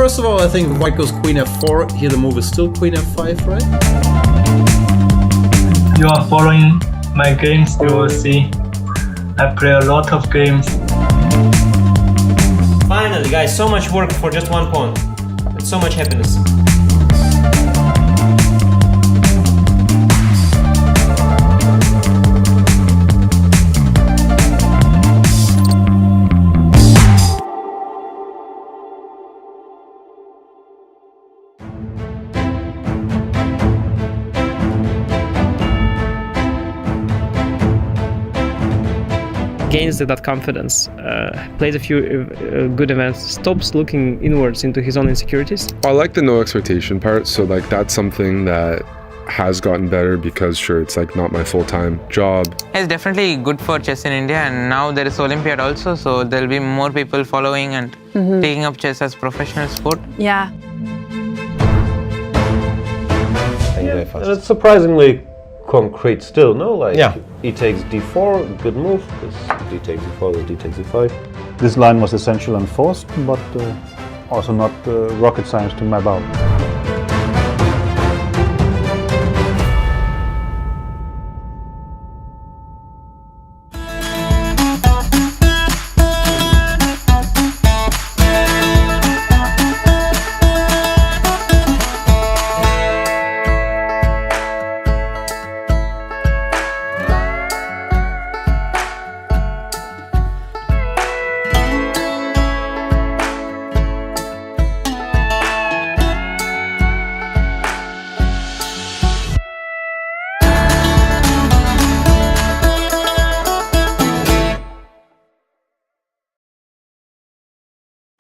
First of all, I think white goes queen f4. Here the move is still queen f5, right? You are following my games, you will see I play a lot of games. Finally, guys, so much work for just one pawn. It's so much happiness. Gains that confidence, plays a few good events, stops looking inwards into his own insecurities. I like the no expectation part, so like that's something that has gotten better because sure, it's like not my full-time job. It's definitely good for chess in India, and now there is Olympiad also, so there'll be more people following and taking up chess as professional sport. Yeah. It's surprisingly concrete still, no? Like, e takes d4, good move. This d takes d4, this d takes d5. This line was essential and forced, but also not rocket science to map out.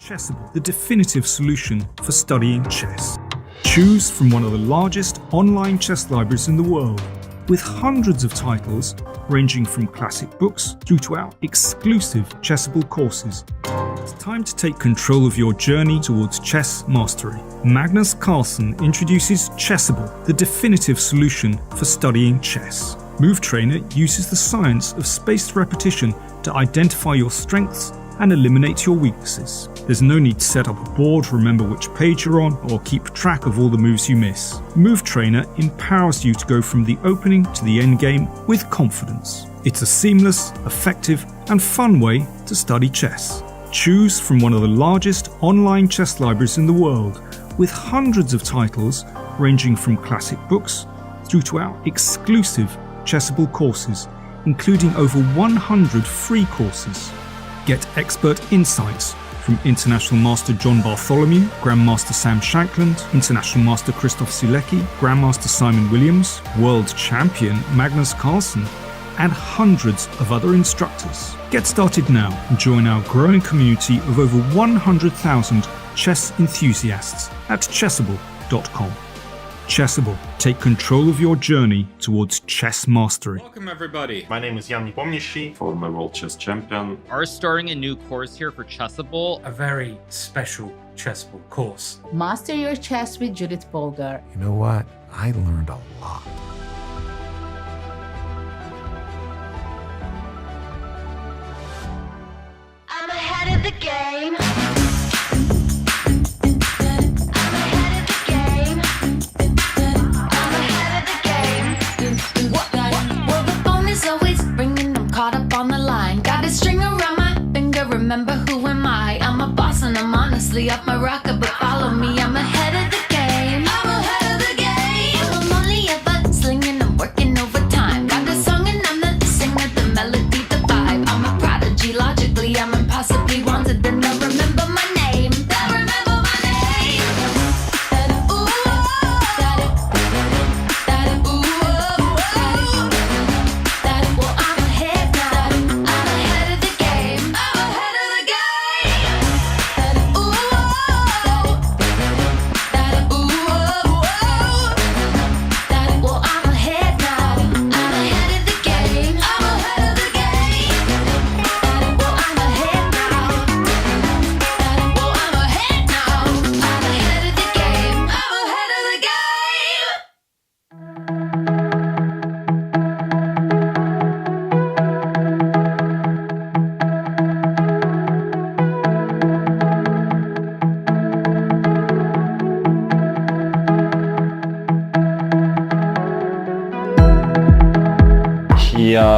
Chessable, the definitive solution for studying chess. Choose from one of the largest online chess libraries in the world, with hundreds of titles ranging from classic books through to our exclusive Chessable courses. It's time to take control of your journey towards chess mastery. Magnus Carlsen introduces Chessable, the definitive solution for studying chess. Move Trainer uses the science of spaced repetition to identify your strengths and eliminate your weaknesses. There's no need to set up a board, remember which page you're on, or keep track of all the moves you miss. Move Trainer empowers you to go from the opening to the endgame with confidence. It's a seamless, effective, and fun way to study chess. Choose from one of the largest online chess libraries in the world, with hundreds of titles ranging from classic books through to our exclusive Chessable courses, including over 100 free courses. Get expert insights from International Master John Bartholomew, Grandmaster Sam Shankland, International Master Christoph Sulecki, Grandmaster Simon Williams, World Champion Magnus Carlsen, and hundreds of other instructors. Get started now and join our growing community of over 100,000 chess enthusiasts at chessable.com. Chessable. Take control of your journey towards chess mastery. Welcome everybody. My name is Jan Pomnishi, former world chess champion. We're starting a new course here for Chessable. A very special Chessable course. Master your chess with Judith Bolger. You know what? I learned a lot. I'm ahead of the game. Remember who am I? I'm a boss and I'm honestly off my rocker, but follow me, I'm ahead of the game. I'm ahead of the game. I'm only ever slinging, I'm working overtime. Got a song and I'm the singer, the melody, the vibe. I'm a prodigy, logically, I'm impossibly wanted, and they'll remember my name. They'll remember my name. Ooh, well, I'm ahead now. I'm ahead of the game. I'm ahead of the game.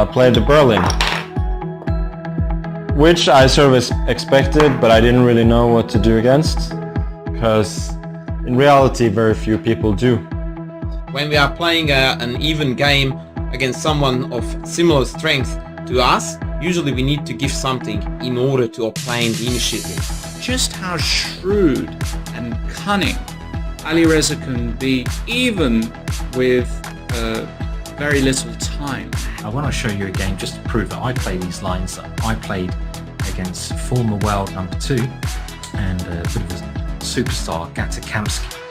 played the Berlin, which I sort of expected, but I didn't really know what to do against, because in reality very few people do. When we are playing an even game against someone of similar strength to us, usually we need to give something in order to obtain the initiative. Just how shrewd and cunning Alireza can be, even with very little time. I want to show you a game just to prove that I play these lines that I played against former world number 2 and a bit of a superstar, Gatukamsky.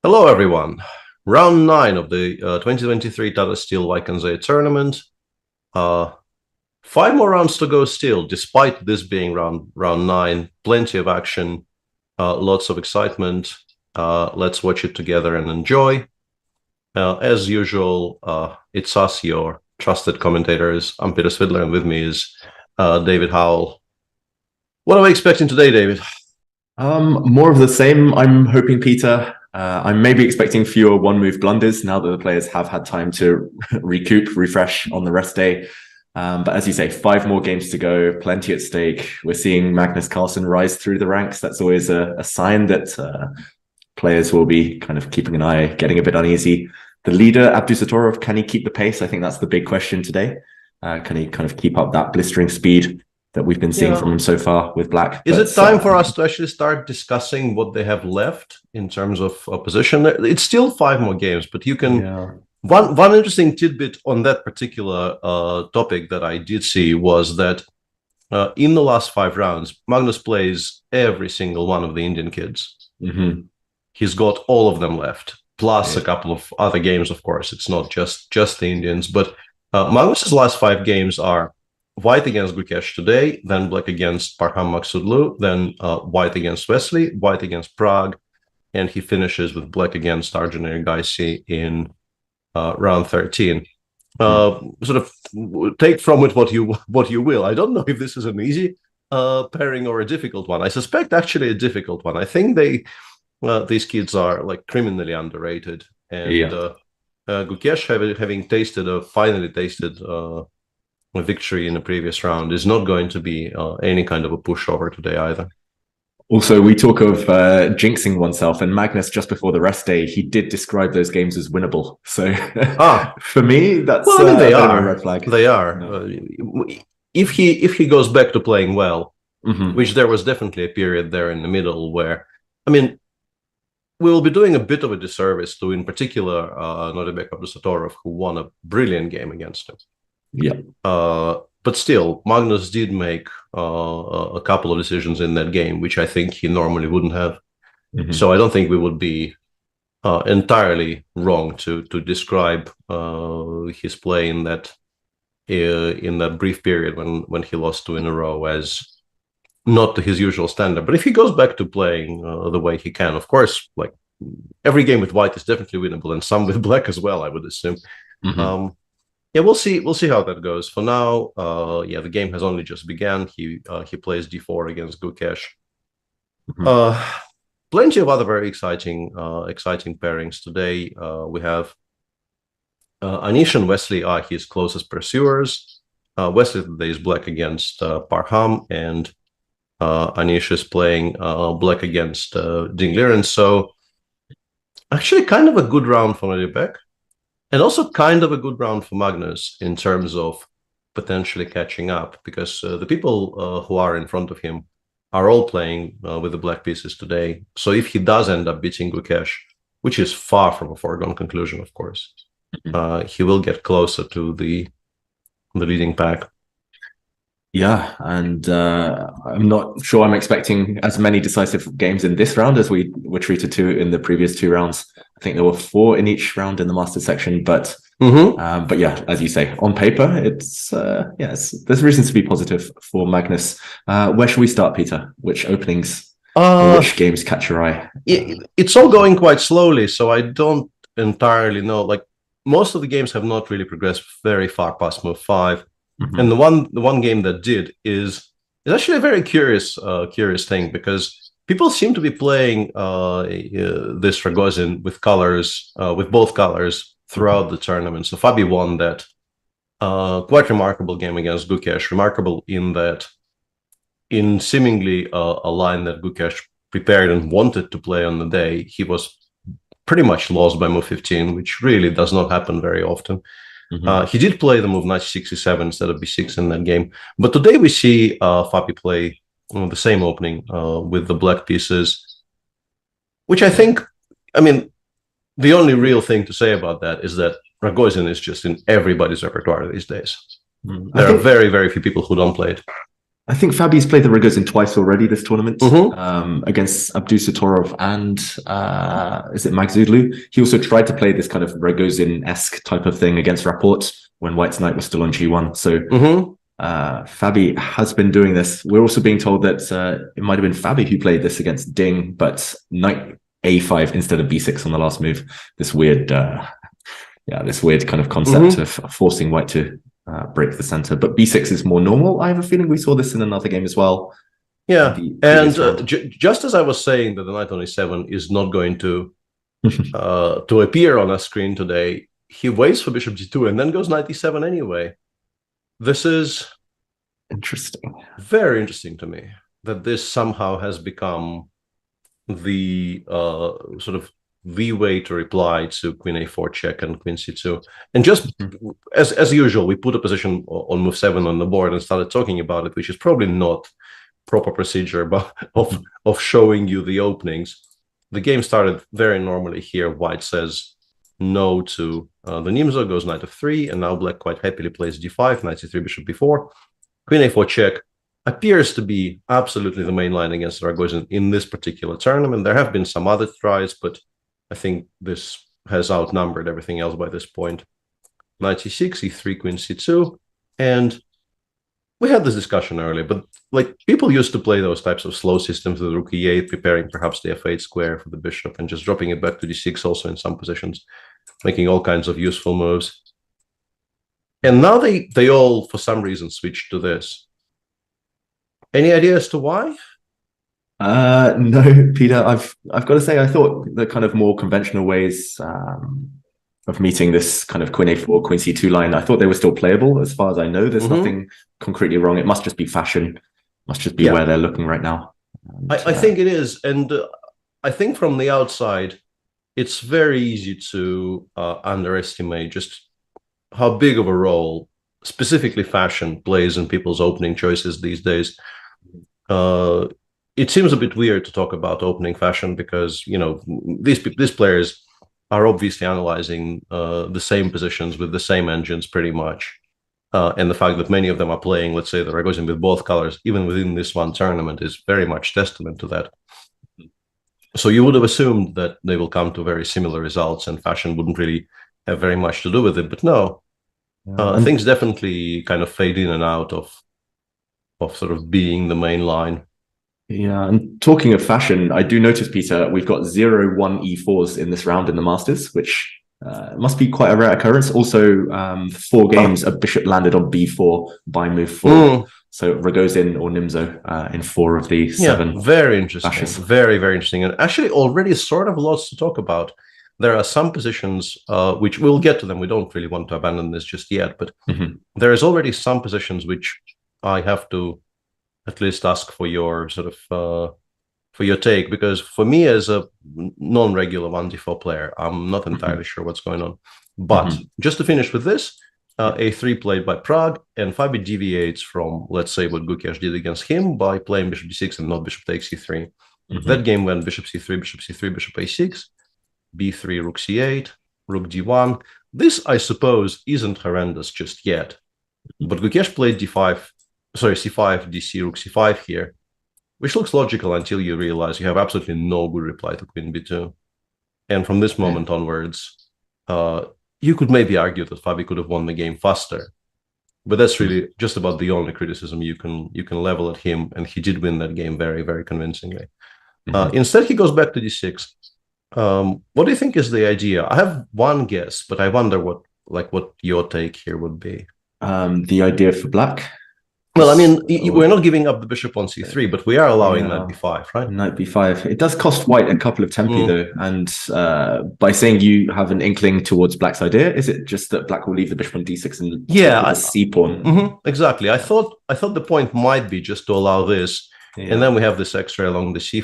Hello everyone. Round 9 of the 2023 Tata Steel Masters tournament. 5 more rounds to go still, despite this being round 9. Plenty of action, lots of excitement. Let's watch it together and enjoy. As usual, it's us, your trusted commentators. I'm Peter Svidler, and with me is David Howell. What are we expecting today, David? More of the same, I'm hoping, Peter. I'm maybe expecting fewer one-move blunders now that the players have had time to recoup, refresh on the rest day. But as you say, 5 more games to go, plenty at stake. We're seeing Magnus Carlsen rise through the ranks. That's always a sign that players will be kind of keeping an eye, getting a bit uneasy. The leader, Abdusattorov, can he keep the pace? I think that's the big question today. Can he kind of keep up that blistering speed that we've been seeing from him so far with black? Is it time for us to actually start discussing what they have left in terms of opposition? It's still 5 more games, but you can... Yeah. One interesting tidbit on that particular topic that I did see was that in the last 5 rounds, Magnus plays every single one of the Indian kids. Mm-hmm. He's got all of them left, plus a couple of other games, of course. It's not just the Indians, but Magnus's last 5 games are White against Gukesh today, then black against Parham Maksudlu, then white against Wesley, white against Prague, and he finishes with black against Arjun and Giri in round 13. Sort of take from it what you will. I don't know if this is an easy pairing or a difficult one. I suspect actually a difficult one. I think these kids are like criminally underrated, and Gukesh having finally tasted a victory in the previous round is not going to be any kind of a pushover today either. Also, we talk of jinxing oneself, and Magnus, just before the rest day, he did describe those games as winnable. So for me, that's they are a red flag. They are. If he goes back to playing well, which there was definitely a period there in the middle where, I mean, we will be doing a bit of a disservice to, in particular, Nodebek Abdusattorov, who won a brilliant game against him. Yeah. But still, Magnus did make a couple of decisions in that game, which I think he normally wouldn't have. Mm-hmm. So I don't think we would be entirely wrong to describe his play in that brief period when he lost 2 in a row as not to his usual standard. But if he goes back to playing the way he can, of course, like every game with white is definitely winnable, and some with black as well, I would assume. Mm-hmm. Yeah, we'll see how that goes. For now, the game has only just began. He plays d4 against Gukesh. Mm-hmm. Plenty of other very exciting pairings today. We have Anish and Wesley are his closest pursuers. Wesley today is black against Parham, and Anish is playing black against Dingliren. So actually kind of a good round for Nodebek. And also kind of a good round for Magnus in terms of potentially catching up, because the people who are in front of him are all playing with the black pieces today. So if he does end up beating Gukesh, which is far from a foregone conclusion, of course, he will get closer to the leading pack. Yeah, and I'm not sure I'm expecting as many decisive games in this round as we were treated to in the previous 2 rounds. I think there were 4 in each round in the Masters section, but yeah, as you say, on paper, there's reasons to be positive for Magnus. Where should we start, Peter? Which openings, which games catch your eye? It's all going quite slowly, so I don't entirely know. Like, most of the games have not really progressed very far past move 5. Mm-hmm. And the one game that did is actually a very curious thing, because people seem to be playing this Rogozin with colors, with both colors throughout the tournament. So Fabi won that quite remarkable game against Gukesh. Remarkable in that, in seemingly a line that Gukesh prepared and wanted to play on the day, he was pretty much lost by move 15, which really does not happen very often. Mm-hmm. He did play the move knight c67 instead of b6 in that game. But today we see Fabi play the same opening with the black pieces, which I think, I mean, the only real thing to say about that is that Rogozin is just in everybody's repertoire these days. There are very, very few people who don't play it. I think Fabi's played the Ragozin twice already this tournament, Mm-hmm. against Abdusatorov and is it Magzudlu? He also tried to play this kind of Ragozin-esque type of thing against Rapport when White's knight was still on G1. So Fabi has been doing this. We're also being told that it might have been Fabi who played this against Ding, but knight A5 instead of B6 on the last move. This weird, this weird kind of concept of forcing White to break the center. But B6 is more normal. I have a feeling we saw this in another game as well. Yeah, and just as I was saying that the knight on E7 is not going to appear on a screen today, he waits for bishop G2 and then goes knight E7 anyway. This is interesting, very interesting to me, that this somehow has become the sort of the way to reply to queen a4 check and queen c2. And just as usual, we put a position on move 7 on the board and started talking about it, which is probably not proper procedure but of showing you the openings. The game started very normally here. White says no to the Nimzo, goes knight f3, and now black quite happily plays d5, knight c3, bishop b4. Queen a4 check appears to be absolutely the main line against Ragozin in this particular tournament. There have been some other tries, but I think this has outnumbered everything else by this point. Knight c6, e3, queen c2, and we had this discussion earlier, but like people used to play those types of slow systems with rook e8, preparing perhaps the f8 square for the bishop and just dropping it back to d6 also in some positions, making all kinds of useful moves. And now they all, for some reason, switched to this. Any idea as to why? No, Peter. I've got to say, I thought the kind of more conventional ways of meeting this kind of queen a4, queen c2 line, I thought they were still playable. As far as I know, there's nothing concretely wrong. It must just be fashion. Must just be where they're looking right now. And, I think it is, and I think from the outside, it's very easy to underestimate just how big of a role specifically fashion plays in people's opening choices these days. It seems a bit weird to talk about opening fashion because, you know, these players are obviously analyzing the same positions with the same engines pretty much. And the fact that many of them are playing, let's say, the Ragozin with both colors, even within this one tournament, is very much testament to that. So you would have assumed that they will come to very similar results and fashion wouldn't really have very much to do with it. But no, things definitely kind of fade in and out of sort of being the main line. Yeah, and talking of fashion, I do notice, Peter, we've got 0-1 e4s in this round in the Masters, which must be quite a rare occurrence. Also, 4 games, a bishop landed on b4 by move 4. So Ragozin or Nimzo in 4 of the 7. Yeah, very interesting. Fashes. Very, very interesting. And actually already sort of lots to talk about. There are some positions which we'll get to them. We don't really want to abandon this just yet, but there is already some positions which I have to at least ask for your sort of for your take, because for me as a non-regular 1d4 player, I'm not entirely sure what's going on. But just to finish with this, a3 played by Prague, and Fabi deviates from, let's say, what Gukesh did against him by playing bishop d6 and not bishop takes c3. That game went bishop c3, bishop c3, bishop a6, b3, rook c8, rook d1. This, I suppose, isn't horrendous just yet. But Gukesh played c5, dc, rook c5 here, which looks logical until you realize you have absolutely no good reply to queen b2. And from this moment onwards, you could maybe argue that Fabi could have won the game faster. But that's really just about the only criticism you can level at him, and he did win that game very, very convincingly. Instead, he goes back to d6. What do you think is the idea? I have one guess, but I wonder what your take here would be. The idea for black? Well, I mean, we're not giving up the bishop on c3, but we are allowing knight b5, right? Knight b5. It does cost white a couple of tempi, though. And by saying you have an inkling towards black's idea, is it just that black will leave the bishop on d6 and a c-pawn? Exactly. I thought the point might be just to allow this, and then we have this extra along the c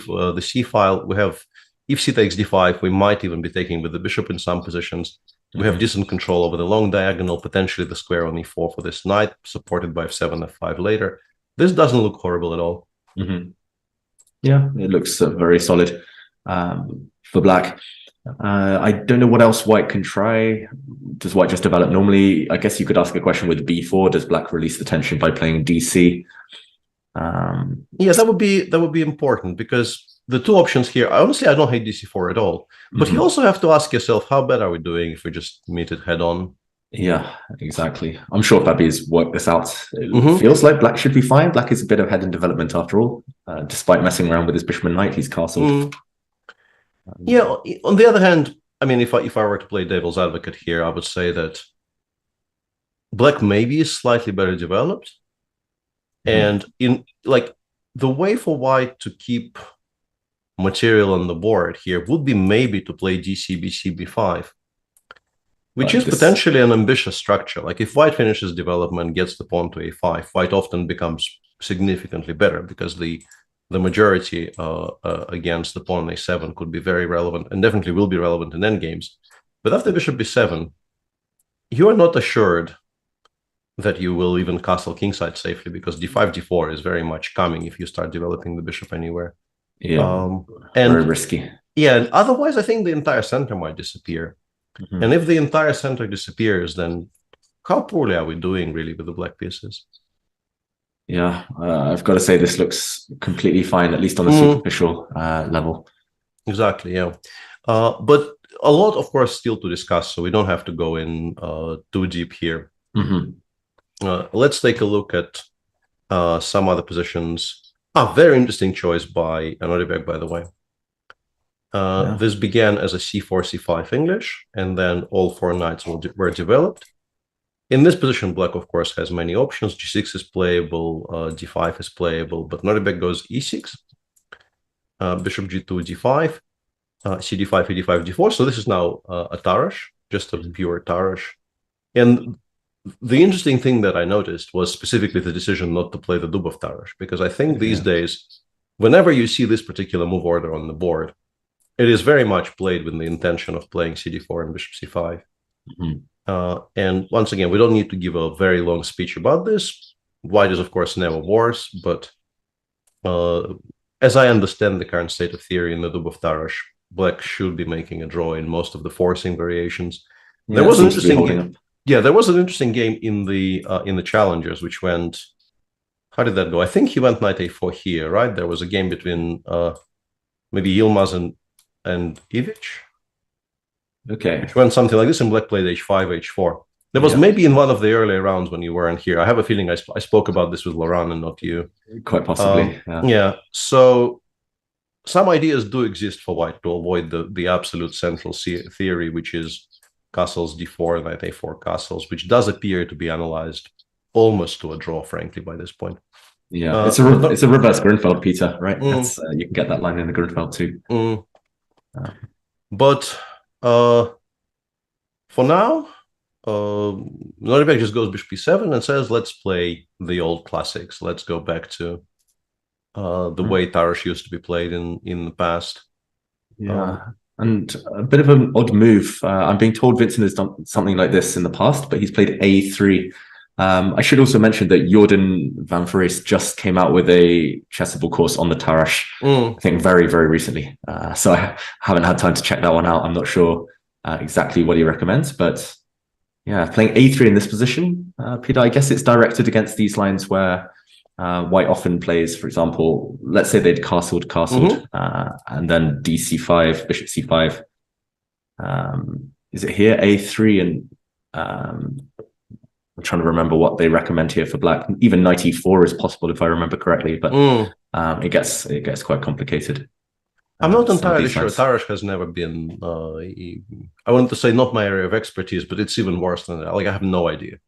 file. We have, if c takes d5, we might even be taking with the bishop in some positions. We have decent control over the long diagonal, potentially the square on e4 for this knight, supported by f7, f5 later. This doesn't look horrible at all. Yeah, it looks very solid for black. I don't know what else white can try. Does white just develop normally? I guess you could ask a question with b4. Does black release the tension by playing dc? Yeah, that would be important, because the two options here, honestly, I don't hate DC4 at all. But you also have to ask yourself, how bad are we doing if we just meet it head on? Yeah, exactly. I'm sure Fabi's worked this out. It feels like Black should be fine. Black is a bit ahead in development after all. Despite messing around with his bishop and knight, he's castled. Yeah, on the other hand, I mean, if I were to play devil's advocate here, I would say that Black maybe is slightly better developed. And in like the way for White to keep material on the board here would be maybe to play DC, BC, B5, which is potentially an ambitious structure. Like if White finishes development, gets the pawn to A5, White often becomes significantly better, because the majority against the pawn on A7 could be very relevant, and definitely will be relevant in endgames. But after bishop B7, you are not assured that you will even castle kingside safely, because D5, D4 is very much coming if you start developing the bishop anywhere. Yeah, and very risky. Yeah, and otherwise I think the entire center might disappear. And if the entire center disappears, then how poorly are we doing really with the black pieces? Yeah, I've got to say this looks completely fine, at least on the superficial level. Exactly, yeah. But a lot, of course, still to discuss, so we don't have to go in too deep here. Let's take a look at some other positions. Very interesting choice by Noribek, by the way. This began as a c4, c5 English, and then all four knights were developed. In this position, Black, of course, has many options. G6 is playable, D5 is playable, but Noribek goes E6, Bishop G2, D5, CD5, E5, D4. So this is now a Tarrasch, just a pure Tarrasch. And the interesting thing that I noticed was specifically the decision not to play the Dubov Tarrasch, because I think these days, whenever you see this particular move order on the board, it is very much played with the intention of playing CD4 and Bishop C5. And once again, we don't need to give a very long speech about this. White is, of course, never worse, but as I understand the current state of theory in the Dubov Tarrasch, Black should be making a draw in most of the forcing variations. Yeah, there was an interesting game. Yeah, there was an interesting game in the challengers, which went. How did that go? I think he went knight a4 here, right? There was a game between maybe Yilmaz and Ivic. Okay. Which went something like this, and Black played h5, h4. There was maybe in one of the earlier rounds when you weren't here. I have a feeling I spoke about this with Laurent and not you. Quite possibly. Yeah. So some ideas do exist for White to avoid the absolute central theory, which is castles d4, knight a4 castles, which does appear to be analyzed almost to a draw, frankly, by this point. Yeah, it's a reverse Grunfeld, Peter, right? That's, you can get that line in the Grunfeld too. But for now, Noribek just goes bishop b7 and says, let's play the old classics. Let's go back to the way Tarrasch used to be played in the past. Yeah. And a bit of an odd move. I'm being told Vincent has done something like this in the past, but he's played a3. I should also mention that Jordan van Foreest just came out with a chessable course on the Tarrasch, I think very, very recently. So I haven't had time to check that one out. I'm not sure exactly what he recommends, but yeah, playing a3 in this position, Peter, I guess it's directed against these lines where White often plays, for example, let's say they'd castled, and then dc5, bishop c5. Is it here a3 and I'm trying to remember what they recommend here for Black. Even knight e4 is possible if I remember correctly, but it gets quite complicated. I'm not entirely sure. Tarrasch has never been. I wanted to say not my area of expertise, but it's even worse than that. Like I have no idea.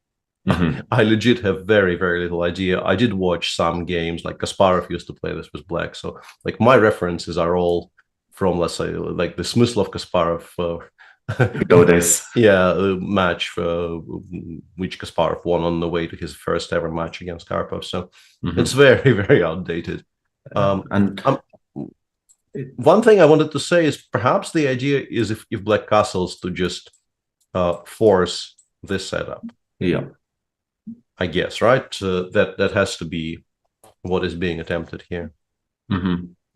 I legit have very, very little idea. I did watch some games, like Kasparov used to play this with Black. So like my references are all from, let's say, like the Smyslov Kasparov match, which Kasparov won on the way to his first ever match against Karpov. So it's very, very outdated. One thing I wanted to say is perhaps the idea is if Black castles to just force this setup. Yeah. I guess, right? That has to be what is being attempted here.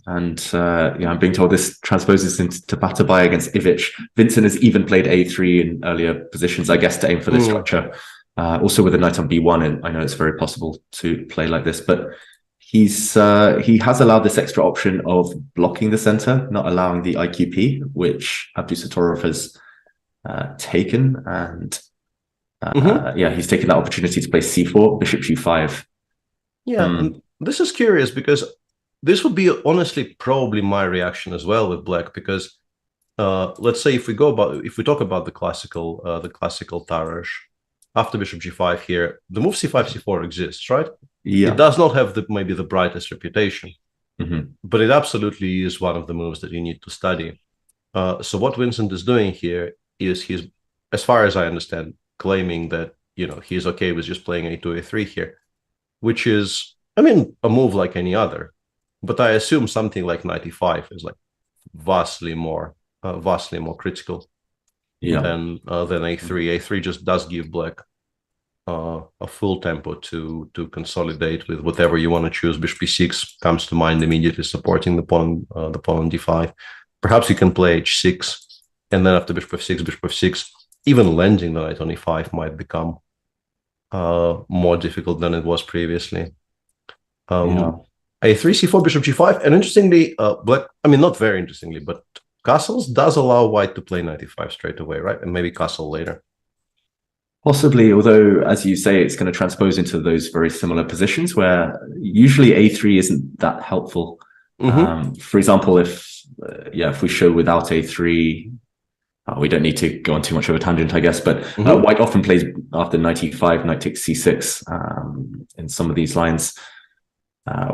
And I'm being told this transposes into Batabai against Ivic. Vincent has even played a3 in earlier positions, I guess, to aim for this structure. Also with a knight on b1, and I know it's very possible to play like this, but he has allowed this extra option of blocking the center, not allowing the IQP, which Abdusattorov has taken, and yeah, he's taken that opportunity to play c4, bishop g5. Yeah, and this is curious because this would be honestly probably my reaction as well with black, because let's say if we talk about the classical Tarrasch, after bishop g5 here, the move c5 c4 exists, right? Yeah. It does not have maybe the brightest reputation, but it absolutely is one of the moves that you need to study. So what Vincent is doing here is he's, as far as I understand, claiming that he's okay with just playing a2 a3 here, which is, I mean, a move like any other. But I assume something like knight e5 is like vastly more critical than a3. A3 just does give black a full tempo to consolidate with whatever you want to choose. Bishop b6 comes to mind immediately, supporting the pawn d5. Perhaps you can play h6, and then after bishop f6, even landing the knight on e5 might become more difficult than it was previously. A3, c4, bishop g5, and interestingly, black, I mean, not very interestingly, but castles does allow white to play knight e5 straight away, right? And maybe castle later. Possibly, although, as you say, it's going to transpose into those very similar positions where usually a3 isn't that helpful. For example, if we show without a3, we don't need to go on too much of a tangent, I guess, but white often plays after knight e5, knight takes c6 in some of these lines.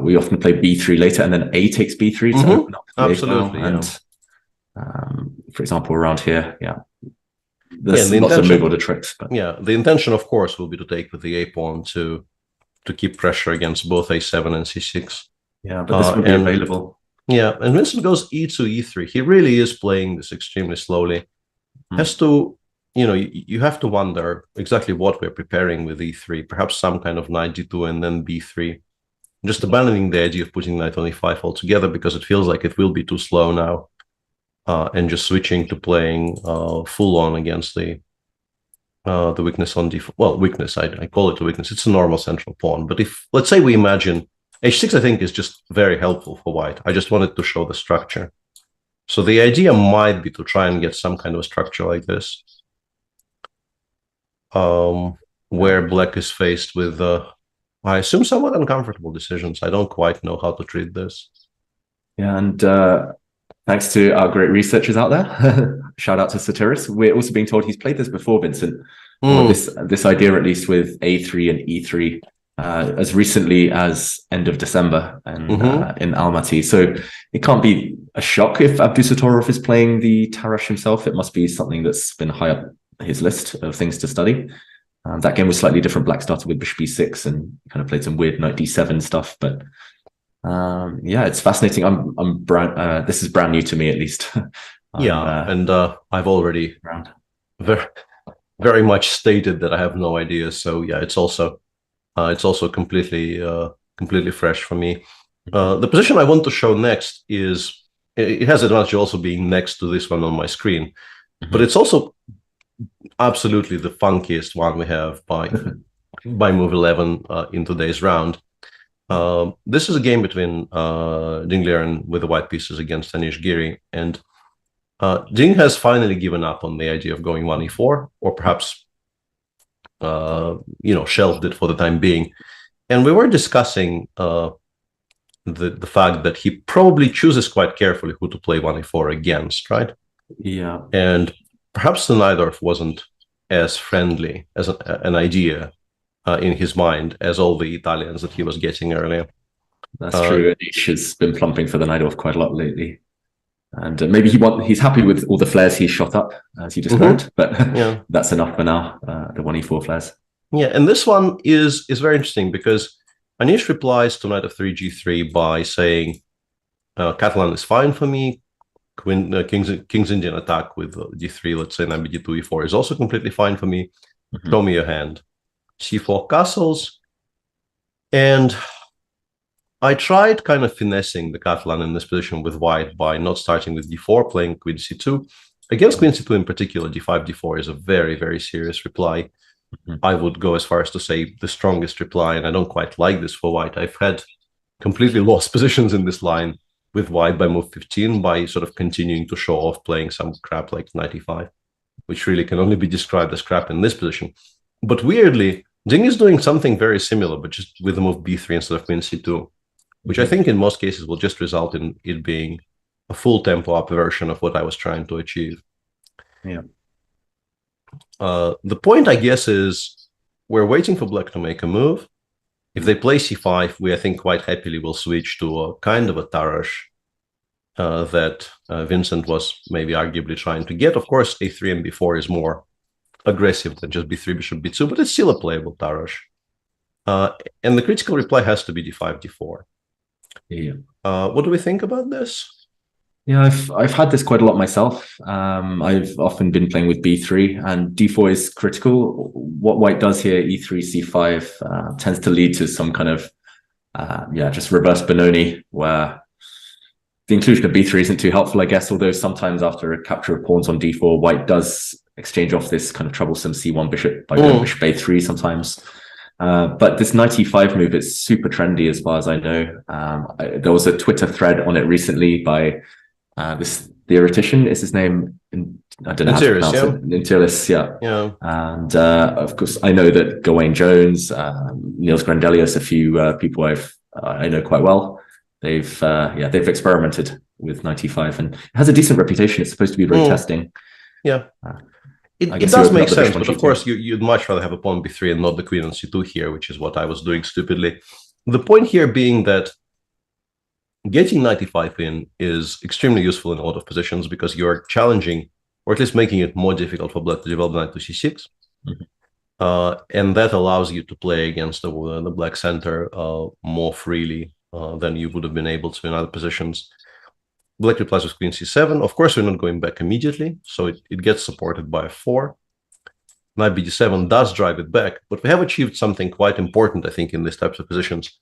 We often play b3 later, and then a takes b3 to open up the absolutely, and for example, around here, there's lots of move order tricks. But the intention, of course, will be to take with the a pawn to keep pressure against both a7 and c6. Yeah, but this would be available. Yeah, and Vincent goes e2, e3. He really is playing this extremely slowly. Has to, you have to wonder exactly what we're preparing with e3. Perhaps some kind of knight d2 and then b3. Just abandoning the idea of putting knight on e5 altogether, because it feels like it will be too slow now, and just switching to playing full on against the weakness on d4. Well, weakness, I call it a weakness. It's a normal central pawn. But if, let's say we imagine h6, I think is just very helpful for white. I just wanted to show the structure. So the idea might be to try and get some kind of a structure like this, where black is faced with, I assume, somewhat uncomfortable decisions. I don't quite know how to treat this. Yeah, and thanks to our great researchers out there. Shout out to Satiris. We're also being told he's played this before, Vincent. Or this idea, at least, with a3 and e3. As recently as end of December and in Almaty. So it can't be a shock if Abdusattorov is playing the Tarrasch himself. It must be something that's been high up his list of things to study. That game was slightly different. Black started with bishop b6 and kind of played some weird knight d7 stuff. But it's fascinating. This is brand new to me, at least. And I've already very much stated that I have no idea. So yeah, it's also completely fresh for me. The position I want to show next is, it has advantage also being next to this one on my screen, but it's also absolutely the funkiest one we have by move 11 in today's round. This is a game between Ding Liren with the white pieces against Anish Giri, and Ding has finally given up on the idea of going 1e4, or perhaps shelved it for the time being. And we were discussing the fact that he probably chooses quite carefully who to play 1e4 against, right? Yeah. And perhaps the Najdorf wasn't as friendly as an idea in his mind as all the Italians that he was getting earlier. That's true. Anish has been plumping for the Najdorf quite a lot lately. And maybe he's happy with all the flares he's shot up, as you described, but that's enough for now, the 1e4 flares. Yeah, and this one is very interesting because Anish replies to knight f3, g3 by saying, Catalan is fine for me, King's Indian attack with d3, let's say knight b2, e4 is also completely fine for me, show me your hand. c4 castles, and I tried kind of finessing the Catalan in this position with white by not starting with d4, playing queen c2. Against queen c2 in particular, d5, d4 is a very, very serious reply. I would go as far as to say the strongest reply, and I don't quite like this for white. I've had completely lost positions in this line with white by move 15 by sort of continuing to show off playing some crap like knight e5, which really can only be described as crap in this position. But weirdly, Ding is doing something very similar, but just with the move b3 instead of queen c2, which I think in most cases will just result in it being a full tempo up version of what I was trying to achieve. Yeah. The point, I guess, is we're waiting for black to make a move. If they play c5, we, I think, quite happily will switch to a kind of a Tarrasch that Vincent was maybe arguably trying to get. Of course, a3 and b4 is more aggressive than just b3, bishop b2, but it's still a playable Tarrasch. And the critical reply has to be d5, d4. Yeah. What do we think about this? Yeah, I've had this quite a lot myself. I've often been playing with b3, and d4 is critical. What white does here, e3, c5, tends to lead to some kind of just reverse Benoni, where the inclusion of b3 isn't too helpful, I guess. Although sometimes after a capture of pawns on d4, white does exchange off this kind of troublesome c1 bishop by going bishop a3 sometimes. But this knight e5 move is super trendy as far as I know. There was a Twitter thread on it recently by this theoretician. Is his name? I don't know how to pronounce it. Intiris, yeah. And of course, I know that Gawain Jones, Niels Grandelius, a few people I know quite well. They've experimented with knight e5, and it has a decent reputation. It's supposed to be road testing. Yeah. It does make sense, but of course you'd much rather have a pawn b3 and not the queen on c2 here, which is what I was doing stupidly. The point here being that getting knight e5 in is extremely useful in a lot of positions because you're challenging, or at least making it more difficult for black to develop knight to c6. And that allows you to play against the black center more freely than you would have been able to in other positions. Black replies with queen c7. Of course, we're not going back immediately, so it gets supported by a 4. Knight bd7 does drive it back, but we have achieved something quite important, I think, in these types of positions.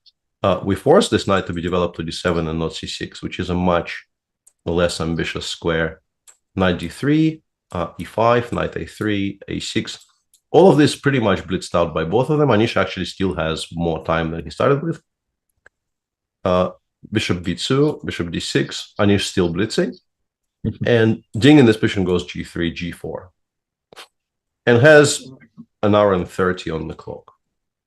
We force this knight to be developed to d7 and not c6, which is a much less ambitious square. Knight d3, e5, knight a3, a6. All of this pretty much blitzed out by both of them. Anish actually still has more time than he started with. Bishop b2, bishop d6, Anish still blitzing. And Ding in this position goes g3, g4. And has an hour and 30 on the clock.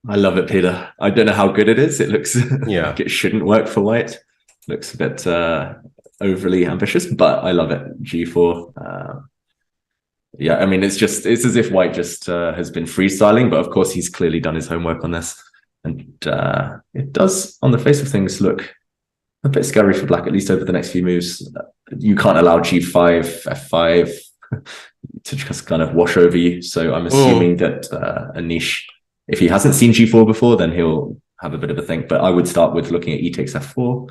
I love it, Peter. I don't know how good it is. It looks like it shouldn't work for white. Looks a bit overly ambitious, but I love it. G4. I mean, it's as if white just has been freestyling, but of course he's clearly done his homework on this. And it does, on the face of things, look a bit scary for black, at least over the next few moves. You can't allow g5, f5 to just kind of wash over you. So I'm assuming that Anish, if he hasn't seen g4 before, then he'll have a bit of a think. But I would start with looking at e takes f4,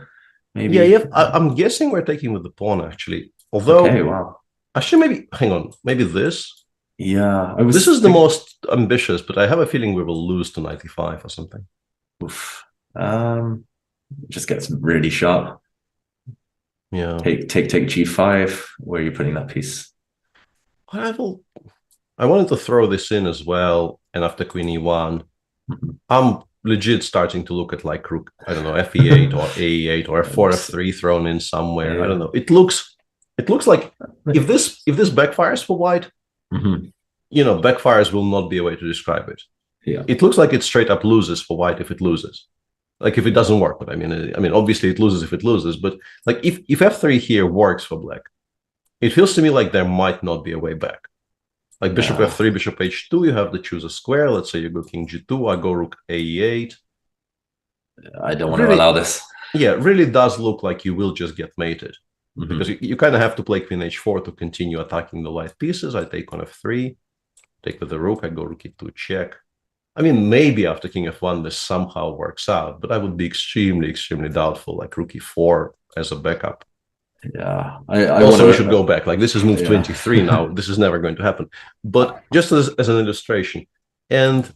maybe. Yeah, I'm guessing we're taking with the pawn, actually. Although, actually, maybe this. Yeah, this is the most ambitious, but I have a feeling we will lose to knight e5 or something. Oof. It just gets really sharp. Yeah. Take g5. Where are you putting that piece? I wanted to throw this in as well, and after queen e1, I'm legit starting to look at like rook, I don't know, fe8 or ae8 or f4, f3 thrown in somewhere. I don't know. It looks like if this backfires for white, backfires will not be a way to describe it. Yeah. It looks like it straight up loses for white if it loses. Like if it doesn't work, but I mean, obviously it loses if it loses. But like if f3 here works for black, it feels to me like there might not be a way back. Like bishop f3, bishop h2, you have to choose a square. Let's say you go king g2, I go rook ae8. I don't want to allow this. Yeah, it really does look like you will just get mated. Because you kind of have to play queen h4 to continue attacking the white pieces. I take on f3, take with the rook, I go rook e2 check. I mean, maybe after king f1 this somehow works out, but I would be extremely, extremely doubtful, like rook e4 as a backup. Yeah. Also, we should go back. Like, this is move 23 now. This is never going to happen. But just as an illustration. And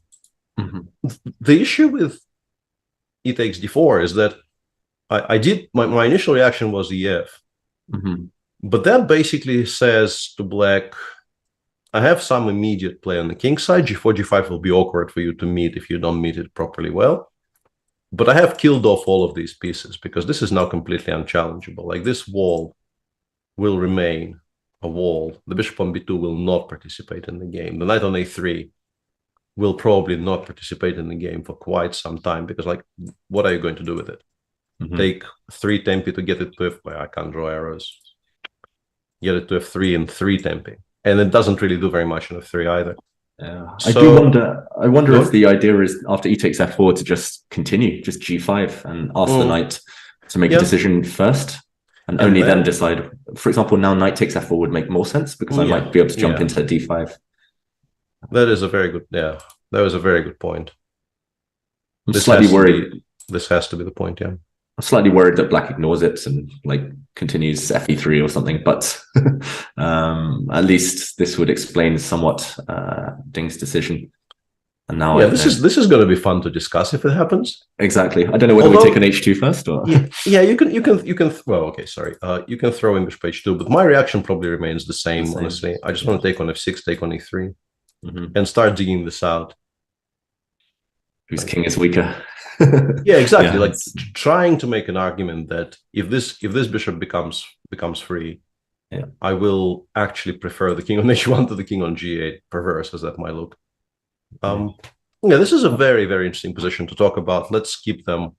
the issue with e takes d4 is that my initial reaction was ef. But that basically says to black, I have some immediate play on the king side. g4, g5 will be awkward for you to meet if you don't meet it properly well. But I have killed off all of these pieces because this is now completely unchallengeable. Like this wall will remain a wall. The bishop on b2 will not participate in the game. The knight on a3 will probably not participate in the game for quite some time because, like, what are you going to do with it? Take 3 tempi to get it to f. I can't draw arrows. Get it to f3 and 3 tempi, and it doesn't really do very much in f3 either. Yeah, I wonder if the idea is after e takes f4 to just continue, just g5 and ask the knight to make a decision first, and only then decide. For example, now knight takes f4 would make more sense because I might be able to jump into d5. That is a very good. Yeah, that was a very good point. I'm slightly worried. This has to be the point. Yeah. I'm slightly worried that black ignores it and like continues fe3 or something, but at least this would explain somewhat Ding's decision. And now, this is going to be fun to discuss if it happens. Exactly. I don't know whether we take an h2 first or. Yeah, you can. Well, okay, sorry. You can throw in bishop h2, but my reaction probably remains the same. Honestly, I just want to take on f6, take on e3, and start digging this out. Whose king is weaker? Yeah, exactly. Like trying to make an argument that if this bishop becomes free, I will actually prefer the king on h1 to the king on g8, perverse as that might look. This is a very, very interesting position to talk about. Let's keep them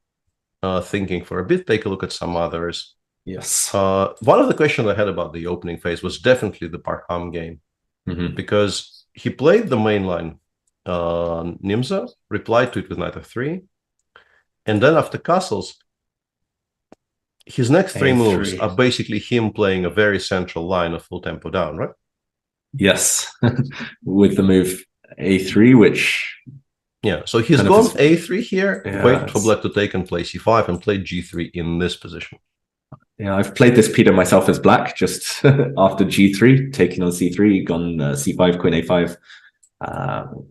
thinking for a bit. Take a look at some others. Yes. One of the questions I had about the opening phase was definitely the Parham game, because he played the mainline Nimza, replied to it with knight f3. And then after castles, his next 3 moves are basically him playing a very central line of full tempo down, right? Yes, with the move a3, which... Yeah, so he's gone a3 here, waited for black to take and play c5, and played g3 in this position. Yeah, I've played this Peter myself as black, just after g3, taking on c3, gone c5, queen a5,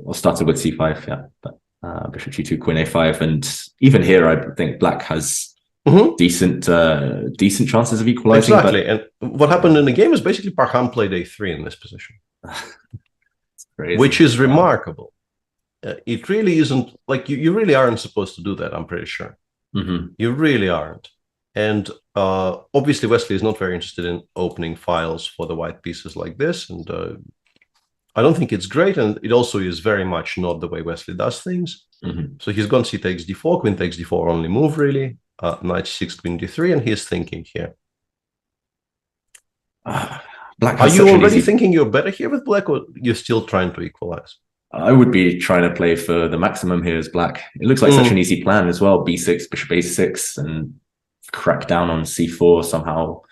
or started with c5, yeah, but... bishop g2, queen a5, and even here I think black has decent chances of equalizing. Exactly, and what happened in the game is basically Parham played a3 in this position, which is remarkable. It really isn't, like, you really aren't supposed to do that, I'm pretty sure. You really aren't. And obviously Wesley is not very interested in opening files for the white pieces like this, and I don't think it's great, and it also is very much not the way Wesley does things. So he's gone c takes d4, queen takes d4, only move really, knight c6, queen d3, and he's thinking here. Black Are you already thinking you're better here with black, or you're still trying to equalize? I would be trying to play for the maximum here as black. It looks like such an easy plan as well, b6, bishop a6, and crack down on c4 somehow.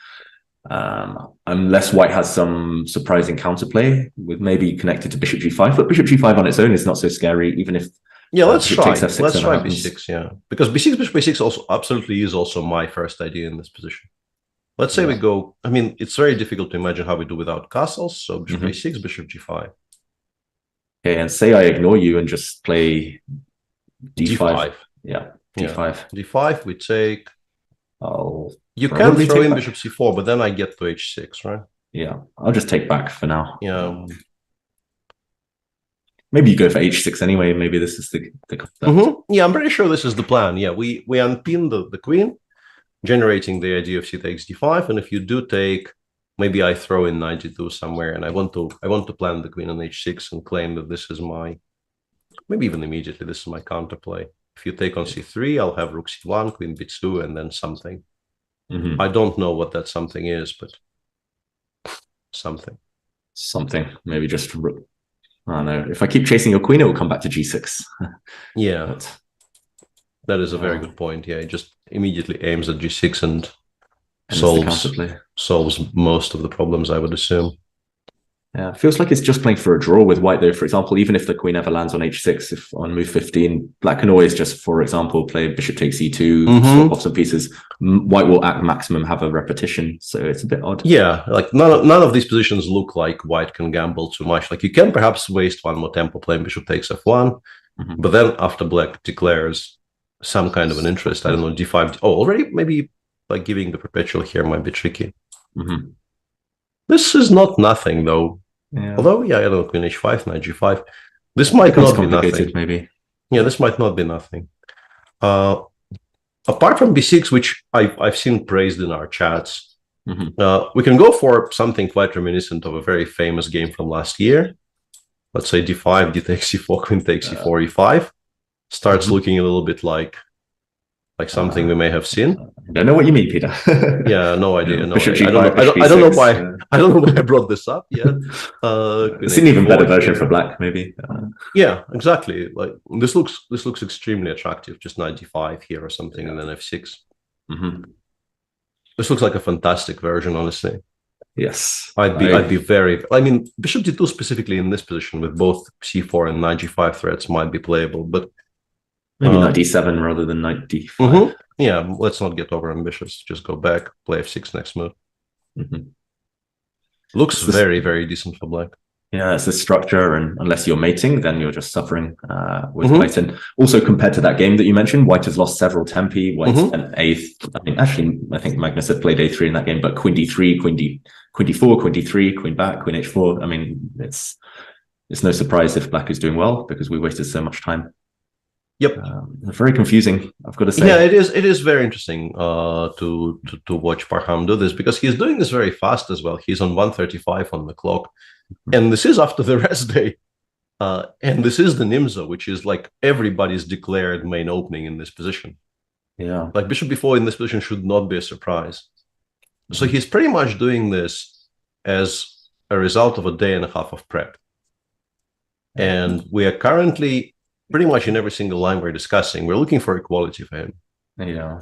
Unless white has some surprising counterplay with maybe connected to bishop g5, but bishop g5 on its own is not so scary, even if let's try b6, because b6, bishop a6 also absolutely is also my first idea in this position. Let's say we go, I mean, it's very difficult to imagine how we do without castles, so bishop a6, bishop g5. Okay, and say I ignore you and just play d5. Yeah, d5. d5, we take... You can throw in bishop c4, but then I get to h6, right? Yeah, I'll just take back for now. Yeah. Maybe you go for h6 anyway. Maybe this is the Yeah, I'm pretty sure this is the plan. Yeah, we unpin the queen, generating the idea of c takes d5, and if you do take, maybe I throw in knight g2 somewhere, and I want to plant the queen on h6 and claim that this is my, maybe even immediately, this is my counterplay. If you take on c3, I'll have rook c1, queen b2, and then something. I don't know what that something is, but something. Maybe just, I don't know. If I keep chasing your queen, it will come back to g6. Yeah, that is a very good point. Yeah, it just immediately aims at g6 and solves most of the problems, I would assume. Yeah, it feels like it's just playing for a draw with white, though. For example, even if the queen ever lands on h6, if on move 15, black can always just, for example, play bishop takes e2, swap off some pieces. White will at maximum have a repetition, so it's a bit odd. Yeah, like none of these positions look like white can gamble too much. Like you can perhaps waste one more tempo playing bishop takes f1, but then after black declares some kind of an interest, I don't know, d5. Oh, already maybe like giving the perpetual here might be tricky. This is not nothing, though. Yeah. Although, yeah, I don't know, queen h5, knight g5. This might not be nothing. Maybe. Yeah, this might not be nothing. apart from b6, which I've seen praised in our chats, we can go for something quite reminiscent of a very famous game from last year. Let's say d5, d takes c4, queen takes c4, e5. Starts looking a little bit like something we may have seen. I don't know what you mean, Peter. Yeah, no idea. No, Bishop idea. G5, I don't know Bishop why. B6, I don't know why I brought this up yet. It's an even better version for black, maybe. Yeah, exactly. Like this looks extremely attractive. Just knight d5 here or something, and then f6. This looks like a fantastic version, honestly. Yes, I'd be very. I mean, bishop d2 specifically in this position with both c4 and knight g5 threats might be playable, but maybe knight d7 rather than knight d5. Yeah, let's not get over ambitious. Just go back, play f6 next move. Looks very, very decent for black. Yeah, it's a structure, and unless you're mating, then you're just suffering with white. And also compared to that game that you mentioned, white has lost several tempi. White's an eighth. I mean, actually, I think Magnus had played a3 in that game, but queen d3, queen d4, queen d3, queen back, queen h4. I mean, it's no surprise if black is doing well because we wasted so much time. Yep, very confusing, I've got to say. Yeah, it is. It is very interesting to watch Parham do this because he's doing this very fast as well. He's on 1:35 on the clock, and this is after the rest day, and this is the Nimzo, which is like everybody's declared main opening in this position. Yeah, like bishop b4 in this position should not be a surprise. So he's pretty much doing this as a result of a day and a half of prep, and we are currently. Pretty much in every single line we're discussing, we're looking for equality for him. Yeah.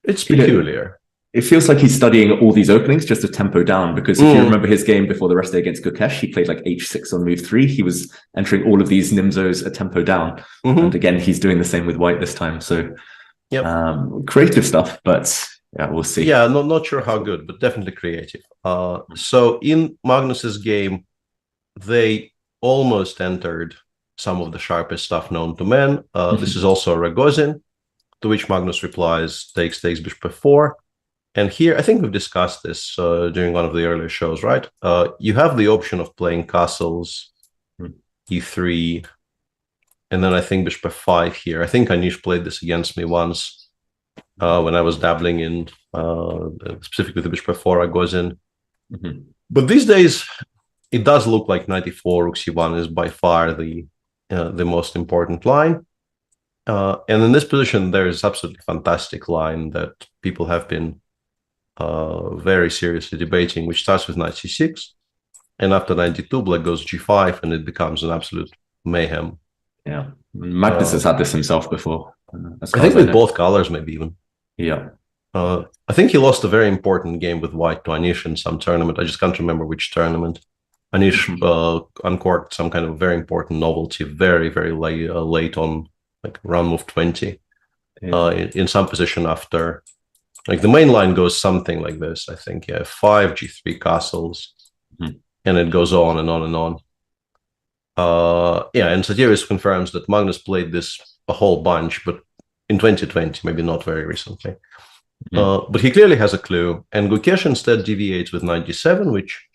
It's peculiar. It feels like he's studying all these openings just a tempo down, because if you remember his game before the rest day against Gukesh, he played like h6 on move 3. He was entering all of these Nimzos a tempo down. And again, he's doing the same with white this time. So creative stuff, but yeah, we'll see. Yeah, not sure how good, but definitely creative. So in Magnus's game, they almost entered some of the sharpest stuff known to man. This is also a Ragozin, to which Magnus replies, takes bishop f4. And here, I think we've discussed this during one of the earlier shows, right? You have the option of playing castles, e3, and then I think bishop f5 here. I think Anish played this against me once when I was dabbling in, specifically the bishop f4 Ragozin. But these days, it does look like knight e4, rook c1 is by far the most important line. And in this position, there is absolutely fantastic line that people have been very seriously debating, which starts with knight c6. And after knight d2, black goes g5, and it becomes an absolute mayhem. Yeah, Magnus has had this himself before. I think with both colors, maybe even. Yeah. I think he lost a very important game with white to Anish in some tournament. I just can't remember which tournament. Anish uncorked some kind of very important novelty very, very late on, like round move 20, in some position after, like the main line goes something like this, I think, yeah, 5 g3 castles, and it goes on and on and on. Yeah, and Satiris confirms that Magnus played this a whole bunch, but in 2020, maybe not very recently. But he clearly has a clue, and Gukesh instead deviates with knight d7, which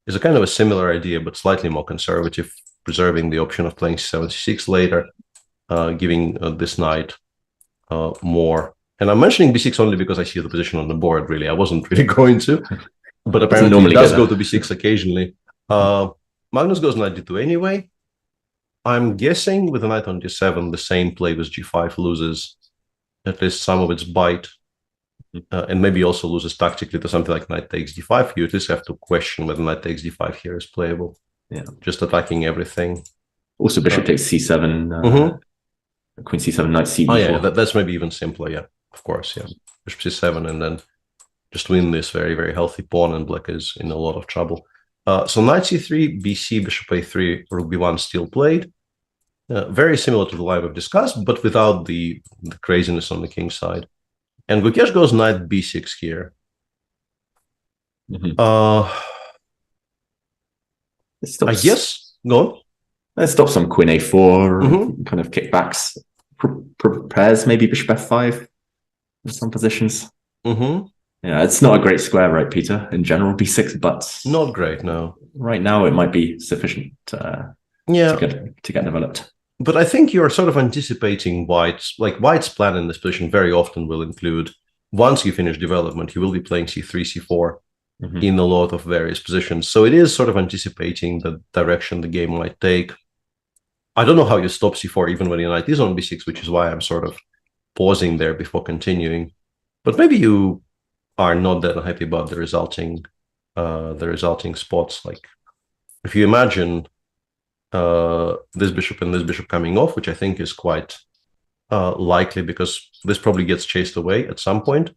is a kind of a similar idea, but slightly more conservative, preserving the option of playing c7, c6 later, giving this knight more. And I'm mentioning b6 only because I see the position on the board, really. I wasn't really going to, but apparently it does go to b6 occasionally. Magnus goes knight d2 anyway. I'm guessing with the knight on d7, the same play with g5 loses at least some of its bite. And maybe also loses tactically to something like knight takes d5. You at least have to question whether knight takes d5 here is playable. Yeah, just attacking everything. Also, bishop takes c7, queen c7, knight c4. Oh yeah, that's maybe even simpler. Yeah, of course. Yeah, bishop c7, and then just win this very, very healthy pawn, and black is in a lot of trouble. So knight c3, bc, bishop a3, rook b1 still played. Very similar to the line we've discussed, but without the craziness on the king side. And Gukesh goes knight b6 here. I guess, go on. Let's stop some queen a4, kind of kickbacks. Prepares maybe bishop f5 in some positions. Yeah, it's not a great square, right, Peter? In general, b6, but not great, no. Right now, it might be sufficient to get developed. But I think you're sort of anticipating White's plan in this position very often will include, once you finish development, you will be playing c3, c4 in a lot of various positions. So it is sort of anticipating the direction the game might take. I don't know how you stop c4 even when your knight is on b6, which is why I'm sort of pausing there before continuing. But maybe you are not that unhappy about the resulting spots. Like if you imagine this bishop and this bishop coming off, which I think is quite likely because this probably gets chased away at some point,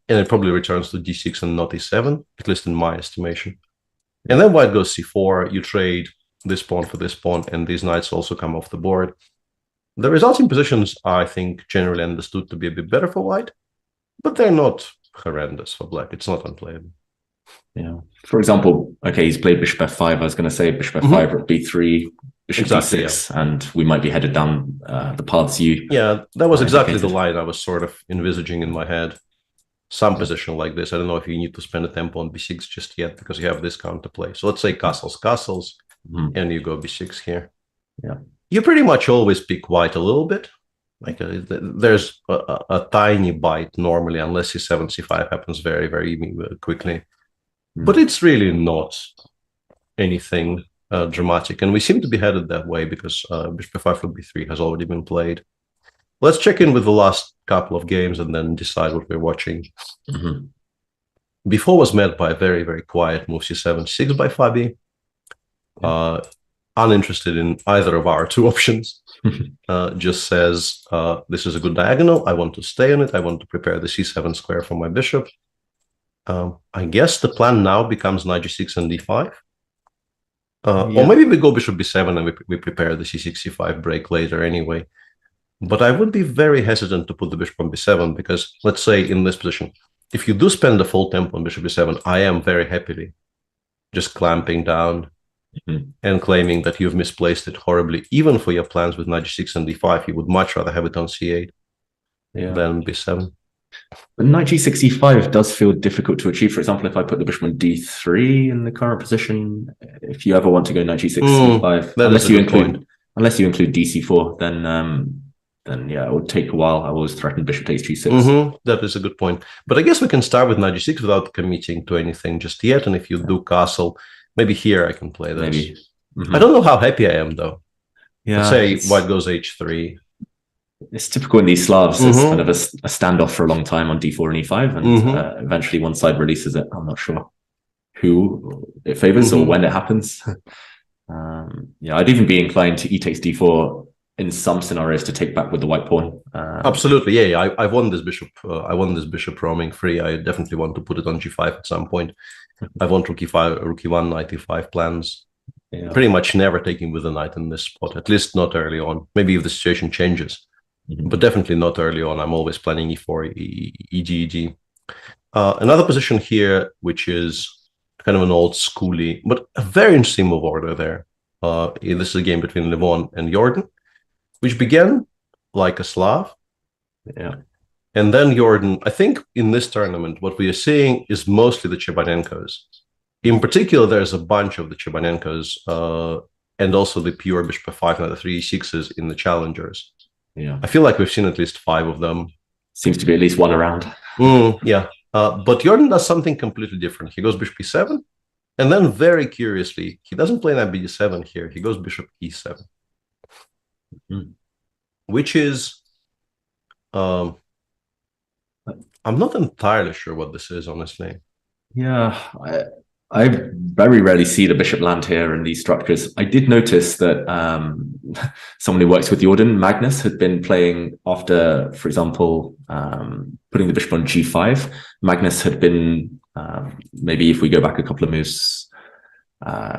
and it probably returns to d6 and not e7, at least in my estimation. And then white goes c4, you trade this pawn for this pawn, and these knights also come off the board. The resulting positions are, I think, generally understood to be a bit better for white, but they're not horrendous for black. It's not unplayable. Yeah. For example, okay, he's played bishop f5. I was going to say bishop f5, rook b3, bishop d6, and we might be headed down the paths you... Yeah, that was exactly the line I was sort of envisaging in my head. Some position like this. I don't know if you need to spend a tempo on b6 just yet because you have this counterplay. So let's say castles, and you go b6 here. Yeah. You pretty much always pick white a little bit. Like there's a tiny bite normally, unless c7, c5 happens very, very quickly. But it's really not anything dramatic. And we seem to be headed that way because bishop f5 rook b3 has already been played. Let's check in with the last couple of games and then decide what we're watching. Before was met by a very, very quiet move c7, 6 by Fabi. Uninterested in either of our two options. Just says, this is a good diagonal. I want to stay on it. I want to prepare the c7 square for my bishop. I guess the plan now becomes knight g6 and d5. Or maybe we go bishop b7 and we prepare the c6, c5 break later anyway. But I would be very hesitant to put the bishop on b7 because, let's say, in this position, if you do spend the full tempo on bishop b7, I am very happily just clamping down and claiming that you've misplaced it horribly. Even for your plans with knight g6 and d5, you would much rather have it on c8 than b7. But knight g6, e5 does feel difficult to achieve. For example, if I put the bishop on d3 in the current position, if you ever want to go knight g6, e5, unless you include dc4, then yeah, it would take a while. I always threaten bishop takes g6. That is a good point. But I guess we can start with knight g6 without committing to anything just yet. And if you do castle, maybe here I can play this. Maybe. I don't know how happy I am, though. Yeah, let's say white goes h3. It's typical in these Slavs. It's kind of a standoff for a long time on d4 and e5, and eventually one side releases it. I'm not sure who it favors or when it happens. Yeah, I'd even be inclined to e takes d4 in some scenarios to take back with the white pawn. Absolutely, yeah. I won this bishop. I won this bishop roaming free. I definitely want to put it on g5 at some point. I want rook e5, rook e1, knight e5 plans. Yeah. Pretty much never taking with the knight in this spot, at least not early on. Maybe if the situation changes, but definitely not early on. I'm always planning e4, eg. Another position here, which is kind of an old schooly, but a very interesting move order there. This is a game between Levon and Jordan, which began like a Slav. Yeah. And then Jordan, I think in this tournament, what we are seeing is mostly the Chebanenkos. In particular, there's a bunch of the Chebanenkos and also the pure bishop f5 and the 3e6s in the challengers. Yeah. I feel like we've seen at least 5 of them. Seems to be at least one around. Yeah. But Jordan does something completely different. He goes bishop e7, and then very curiously, he doesn't play knight b7 here. He goes bishop e7. Which is... I'm not entirely sure what this is, honestly. Yeah, I very rarely see the bishop land here in these structures. I did notice that someone who works with Jordan, Magnus, had been playing after, for example, putting the bishop on g5. Magnus had been, maybe if we go back a couple of moves,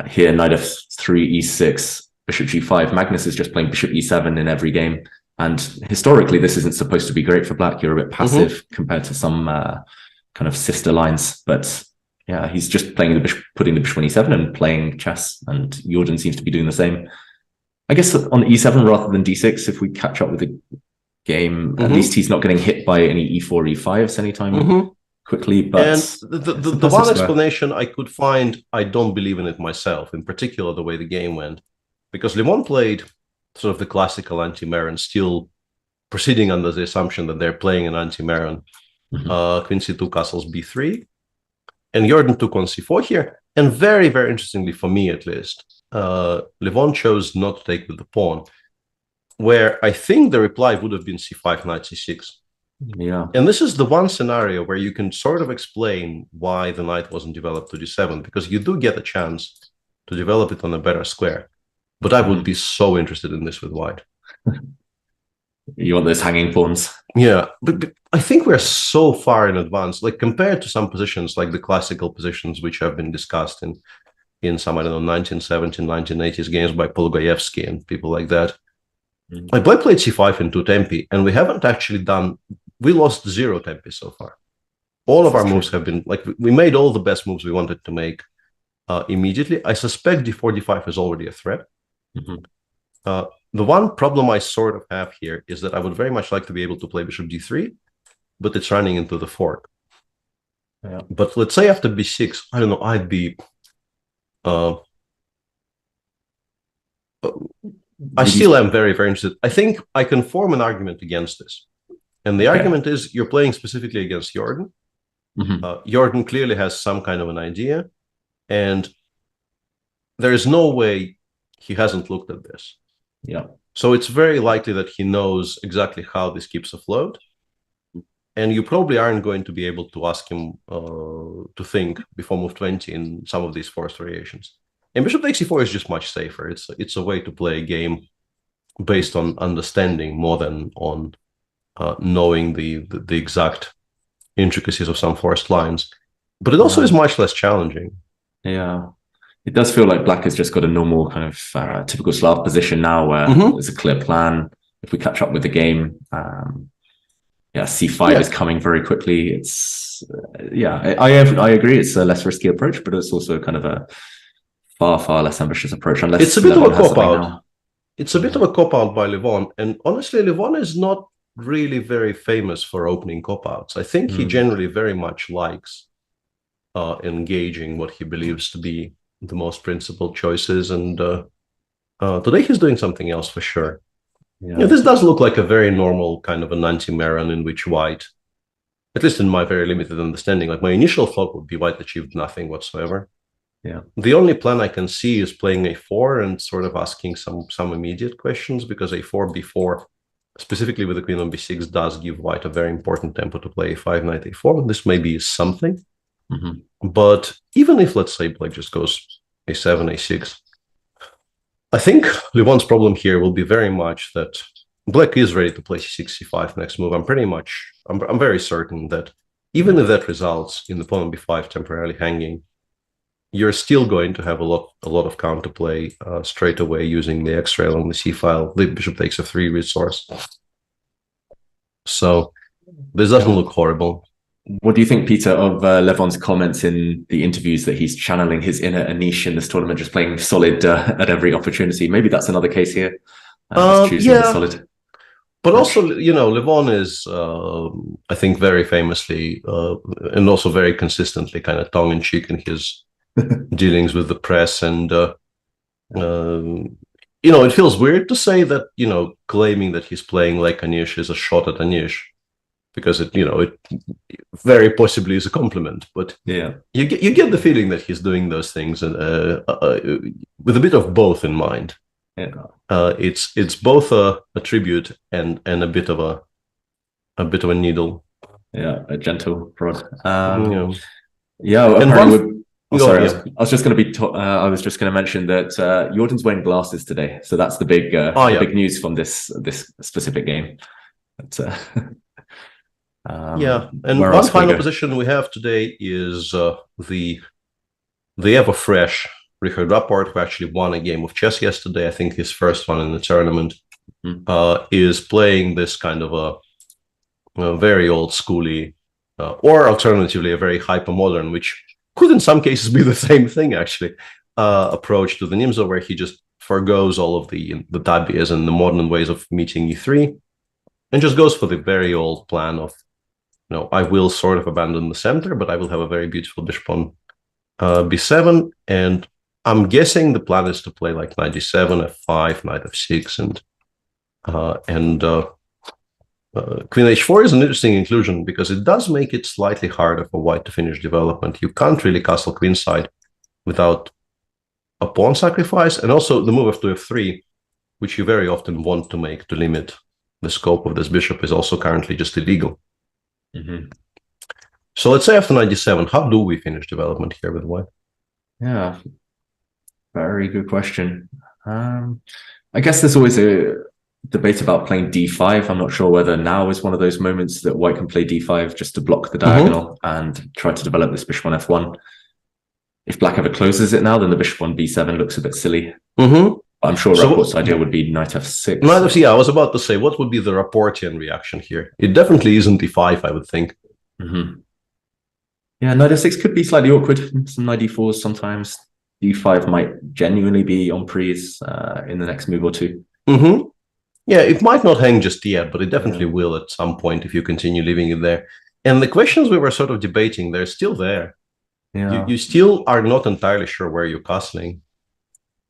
here, knight f3, e6, bishop g5. Magnus is just playing bishop e7 in every game. And historically, this isn't supposed to be great for black. You're a bit passive compared to some kind of sister lines. But yeah, he's just playing the bishop, putting the bishop on e7 and playing chess. And Jordan seems to be doing the same. I guess on e7 rather than d6, if we catch up with the game, at least he's not getting hit by any e4, e5s anytime quickly. But and the one explanation I could find, I don't believe in it myself, in particular the way the game went. Because Limon played sort of the classical anti-Maron, still proceeding under the assumption that they're playing an anti-Maron. Queen c2, castles b3, and Jordan took on c4 here. And very, very interestingly, for me at least, Levon chose not to take with the pawn, where I think the reply would have been c5, knight c6. Yeah. And this is the one scenario where you can sort of explain why the knight wasn't developed to d7, because you do get a chance to develop it on a better square. But I would be so interested in this with white. You want those hanging pawns? Yeah, but I think we're so far in advance, like compared to some positions, like the classical positions which have been discussed in some, I don't know, 1970s, 1980s games by Polgoyevsky and people like that. Like Black played c5 in 2 tempi, and we haven't actually done, we lost 0 tempi so far. All of our moves have been, like, we made all the best moves we wanted to make immediately. I suspect d4, d5 is already a threat. The one problem I sort of have here is that I would very much like to be able to play bishop d3, but it's running into the fork. Yeah. But let's say after b6, I don't know, I'd be... I still am very, very interested. I think I can form an argument against this. And the argument is you're playing specifically against Jordan. Jordan clearly has some kind of an idea. And there is no way he hasn't looked at this. Yeah. So it's very likely that he knows exactly how this keeps afloat. And you probably aren't going to be able to ask him to think before move 20 in some of these forced variations. And bishop takes c4 is just much safer. It's a way to play a game based on understanding more than on knowing the exact intricacies of some forced lines. But it also is much less challenging. Yeah. It does feel like Black has just got a normal kind of typical Slav position now where there's a clear plan. If we catch up with the game, c5 is coming very quickly. It's, I agree. It's a less risky approach, but it's also kind of a far less ambitious approach. Unless it's a bit of a cop-out. It's a bit of a cop-out by Levon. And honestly, Levon is not really very famous for opening cop-outs. I think he generally very much likes engaging what he believes to be the most principled choices, and today he's doing something else for sure. Yeah, this does look like a very normal kind of an anti-Maron in which white, at least in my very limited understanding, like my initial thought would be white achieved nothing whatsoever. Yeah, the only plan I can see is playing a4 and sort of asking some immediate questions, because a4, b4, specifically with the queen on b6, does give white a very important tempo to play a5, knight a4, and this maybe is something. But even if, let's say, Black just goes a7, a6, I think Levon's problem here will be very much that Black is ready to play c6, c5 next move. I'm very certain that even if that results in the pawn on b5 temporarily hanging, you're still going to have a lot of counterplay straight away using the X rail on the c file. The bishop takes a3 resource. So this doesn't look horrible. What do you think, Peter, of Levon's comments in the interviews that he's channeling his inner Anish in this tournament, just playing solid at every opportunity? Maybe that's another case here. Just choosing the solid. But also, you know, Levon is, I think, very famously and also very consistently kind of tongue-in-cheek in his dealings with the press. And, you know, it feels weird to say that, you know, claiming that he's playing like Anish is a shot at Anish, because it, you know, it very possibly is a compliment. But yeah, you get the feeling that he's doing those things with a bit of both in mind. Yeah. It's both a tribute and a bit of a needle. Yeah, a gentle prod. And I was just going to mention that Jordan's wearing glasses today, so that's the big big news from this specific game. But, and one final position we have today is the ever fresh Richard Rapport, who actually won a game of chess yesterday. I think his first one in the tournament, is playing this kind of a very old schooly, or alternatively a very hyper-modern, which could in some cases be the same thing actually, approach to the Nimzo, where he just forgoes all of the tabias and the modern ways of meeting e3, and just goes for the very old plan of, you know, I will sort of abandon the center, but I will have a very beautiful bishop on b7, and I'm guessing the plan is to play like knight d7, f5, knight f6, and queen h4 is an interesting inclusion because it does make it slightly harder for white to finish development. You can't really castle queenside without a pawn sacrifice, and also the move to f3, which you very often want to make to limit the scope of this bishop, is also currently just illegal. So let's say after knight d7, how do we finish development here with white? Yeah, very good question. I guess there's always a debate about playing d5. I'm not sure whether now is one of those moments that white can play d5 just to block the diagonal and try to develop this bishop on f1. If black ever closes it now, then the bishop on b7 looks a bit silly. I'm sure Rapport's idea would be knight f6. Knight f6, yeah, I was about to say, what would be the Rapportian reaction here? It definitely isn't d5, I would think. Yeah, knight f6 could be slightly awkward. Some knight d4s sometimes. d5 might genuinely be on prise in the next move or two. Yeah, it might not hang just yet, but it definitely will at some point if you continue leaving it there. And the questions we were sort of debating, they're still there. Yeah. You still are not entirely sure where you're castling.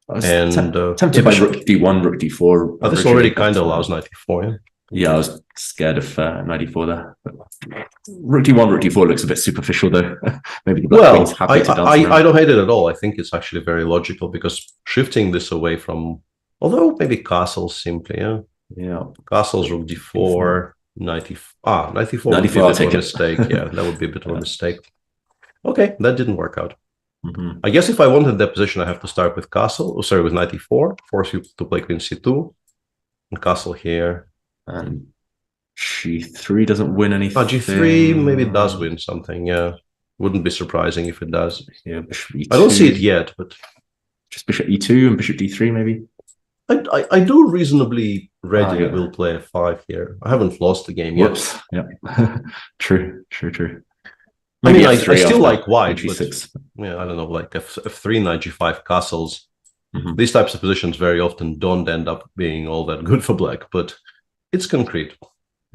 And tempted by rook d1, rook d4. Oh, this already kind of allows knight d4, yeah? Yeah, I was scared of knight d4 there. But rook d1, rook d4 looks a bit superficial though. Maybe the black queen's happy to dance around. I don't hate it at all. I think it's actually very logical because shifting this away from, although maybe castles simply, yeah. Castles, rook d4, knight d4. Knight d4 would be a bit of a mistake. Yeah, that would be a bit of a mistake. Okay, that didn't work out. I guess if I wanted that position, I have to start with castle. Oh, sorry, with knight e4, force you to play queen c2, and castle here. And g3 doesn't win anything. G3 maybe does win something. Yeah, wouldn't be surprising if it does. Yeah, bishop e2. I don't see it yet, but just bishop e2 and bishop d3 maybe. I do reasonably readily will play f5 here. I haven't lost the game yet. Whoops. Yeah, true. I mean, I still like white, but yeah, I don't know, like f3, knight g5 castles. These types of positions very often don't end up being all that good for black, but it's concrete.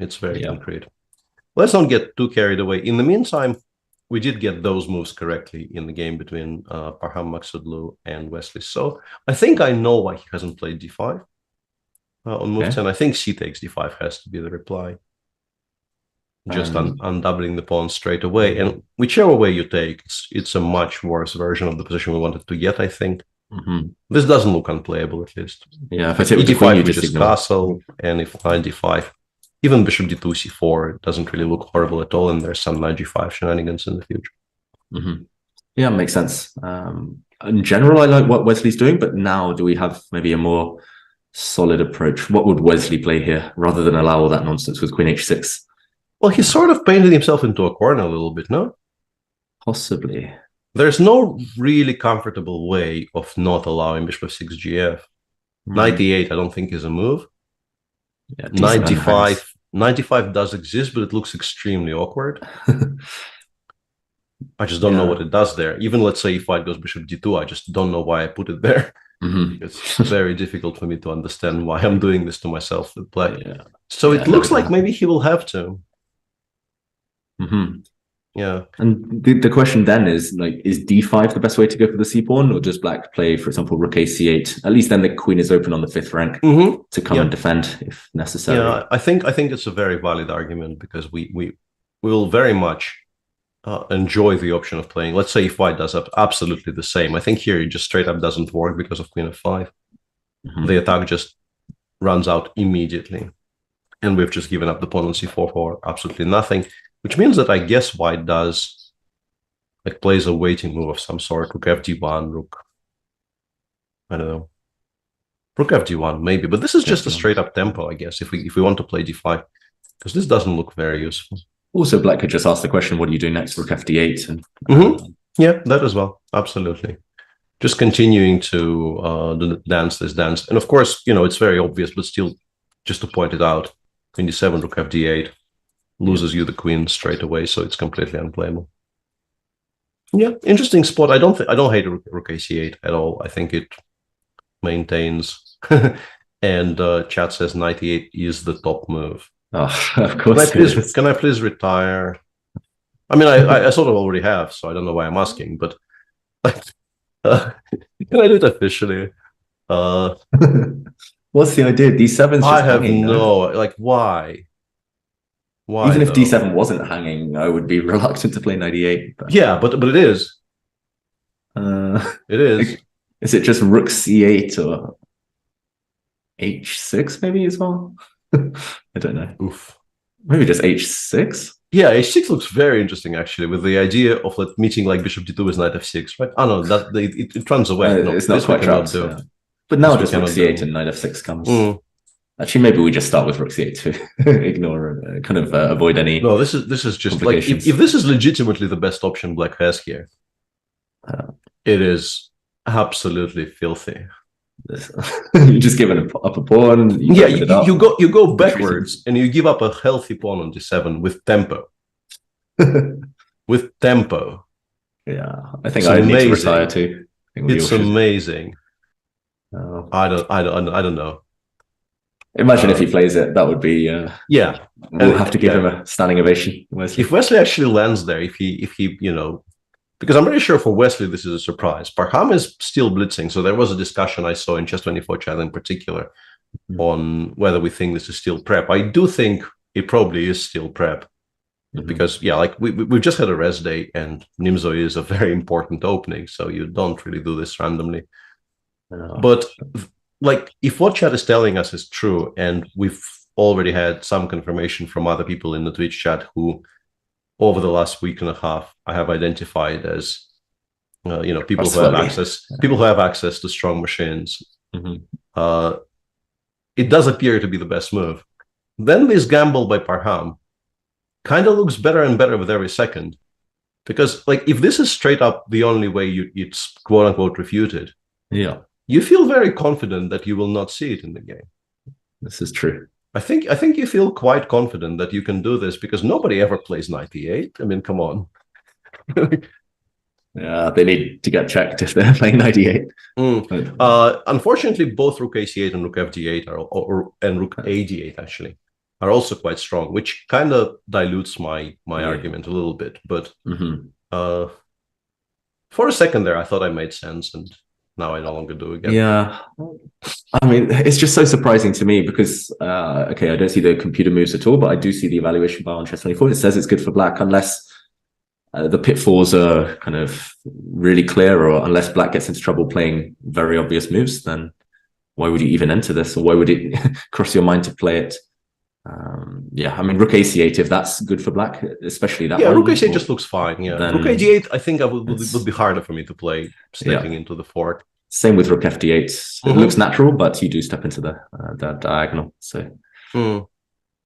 It's very concrete. Let's not get too carried away. In the meantime, we did get those moves correctly in the game between Parham Maksudlu and Wesley. So I think I know why he hasn't played d5 on move 10. I think c takes d5 has to be the reply. Just undoubling the pawn straight away. And whichever way you take, it's a much worse version of the position we wanted to get, I think. This doesn't look unplayable, at least. Yeah, if I take e5, which is castle, and if knight d5, even bishop d2, c4, it doesn't really look horrible at all, and there's some knight g5 shenanigans in the future. Yeah, makes sense. In general, I like what Wesley's doing, but now do we have maybe a more solid approach? What would Wesley play here, rather than allow all that nonsense with queen h6? Well, he sort of painted himself into a corner a little bit, no? Possibly. There's no really comfortable way of not allowing bishop f6 gf. Knight e8, I don't think is a move. Yeah, knight d5, knight d5 does exist, but it looks extremely awkward. I just don't know what it does there. Even let's say if white goes bishop d2, I just don't know why I put it there. It's very difficult for me to understand why I'm doing this to myself with black. So it looks like maybe he will have to. Yeah. And the question then is, like, is d5 the best way to go for the c-pawn, or does black play, for example, rook a c8? At least then the queen is open on the 5th rank to come and defend if necessary. Yeah, I think it's a very valid argument because we will very much enjoy the option of playing. Let's say if white does absolutely the same. I think here it just straight up doesn't work because of queen f5. The attack just runs out immediately. And we've just given up the pawn on c4 for absolutely nothing. Which means that I guess white does, like, plays a waiting move of some sort. Rook fd1, rook, I don't know, rook fd1 maybe. But this is just a straight up tempo, I guess, if we want to play d5, because this doesn't look very useful. Also, black could just ask the question, what do you do next? Rook fd8. And yeah, that as well, absolutely. Just continuing to dance this dance, and of course, you know, it's very obvious, but still, just to point it out, queen d7, rook fd8. Loses you the queen straight away, so it's completely unplayable. Yeah, interesting spot. I don't hate rook ac8 at all. I think it maintains. And chat says knight e8 is the top move. Oh, of course. Can I please retire? I mean, I sort of already have, so I don't know why I'm asking, but Can I do it officially? What's the idea? D7's I just have hanging, no, like, why? Why? Even if though? D7 wasn't hanging, I would be reluctant to play knight E8. But... Yeah, but it is. It is. Is it just rook C8 or H6 maybe as well? I don't know. Oof. Maybe just H6? Yeah, H6 looks very interesting actually, with the idea of like meeting like bishop D2 with knight F6, right? Oh no, that it runs away. No, it's not quite trapped. Yeah. But now just rook C8 and knight F6 comes. Actually, maybe we just start with rook C8 to ignore, kind of avoid any. No, this is just like if this is legitimately the best option Black has here, it is absolutely filthy. You're just giving up a pawn. You go backwards and you give up a healthy pawn on D7 with tempo. With tempo. Yeah, I think I need to retire too. It's amazing. I don't know. Imagine if he plays it, that would be. Yeah, we'll have to give him a standing ovation. Wesley. If Wesley actually lands there, if he because I'm pretty sure for Wesley this is a surprise. Parham is still blitzing, so there was a discussion I saw in Chess24 chat in particular on whether we think this is still prep. I do think it probably is still prep because like we've just had a rest day and Nimzo is a very important opening, so you don't really do this randomly. But like if what chat is telling us is true, and we've already had some confirmation from other people in the Twitch chat who over the last week and a half I have identified as people who have access to strong machines. It does appear to be the best move. Then this gamble by Parham kind of looks better and better with every second, because like if this is straight up the only way it's quote unquote refuted, you feel very confident that you will not see it in the game. This is true. I think you feel quite confident that you can do this because nobody ever plays knight E8. I mean, come on. Yeah, they need to get checked if they're playing knight E8. Unfortunately, both rook AC8 and rook FD8 and rook AD8 actually are also quite strong, which kind of dilutes my argument a little bit. But for a second there, I thought I made sense, and now I no longer do again. Yeah, I mean, it's just so surprising to me because, I don't see the computer moves at all, but I do see the evaluation bar on Chess24. It says it's good for Black unless the pitfalls are kind of really clear, or unless Black gets into trouble playing very obvious moves, then why would you even enter this, or why would it cross your mind to play it? I mean, rook AC8, if that's good for Black, especially that one. Rook AC8 just looks fine. Yeah, rook AD8, I think would be harder for me to play stepping into the fork. Same with rook FD8. It looks natural, but you do step into the diagonal. So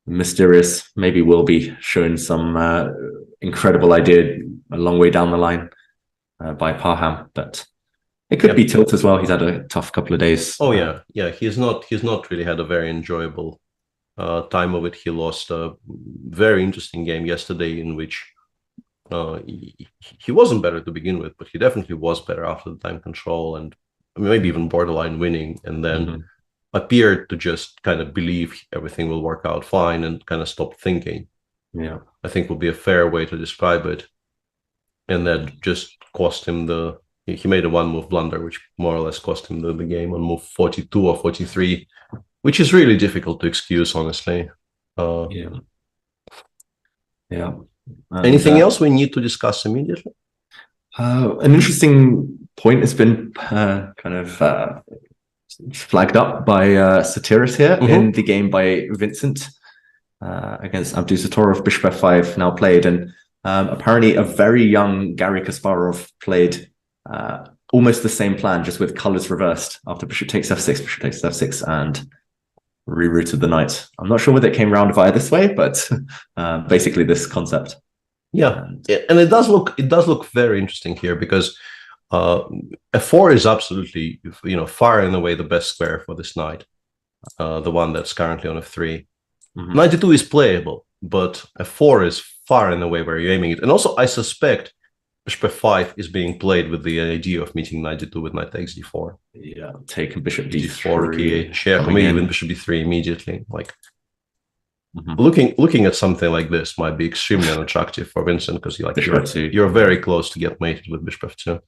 mysterious. Maybe we'll be showing some incredible idea a long way down the line by Parham, but it could be tilt as well. He's had a tough couple of days. Oh yeah. He's not really had a very enjoyable time of it. He lost a very interesting game yesterday in which he wasn't better to begin with, but he definitely was better after the time control, and maybe even borderline winning, and then appeared to just kind of believe everything will work out fine and kind of stop thinking. Yeah, I think would be a fair way to describe it. And that just cost him he made a one move blunder, which more or less cost him the game on move 42 or 43, which is really difficult to excuse, honestly. Anything else we need to discuss immediately? An interesting point has been flagged up by Satiris here in the game by Vincent against Abdusattorov. Bishop f5 now played, and apparently a very young Garry Kasparov played almost the same plan, just with colors reversed. After bishop takes f6, bishop takes f6, and rerouted the knight. I'm not sure whether it came round via this way, but basically this concept. Yeah, and it does look very interesting here because f4 is absolutely, far and away the best square for this knight, the one that's currently on f3. Knight e2 is playable, but f4 is far and away where you're aiming it. And also, I suspect bishop f5 is being played with the idea of meeting knight e2 with knight takes d4. Yeah, taking bishop d4, maybe even bishop d3 immediately. Like looking at something like this might be extremely unattractive for Vincent because you're very close to get mated with bishop f2.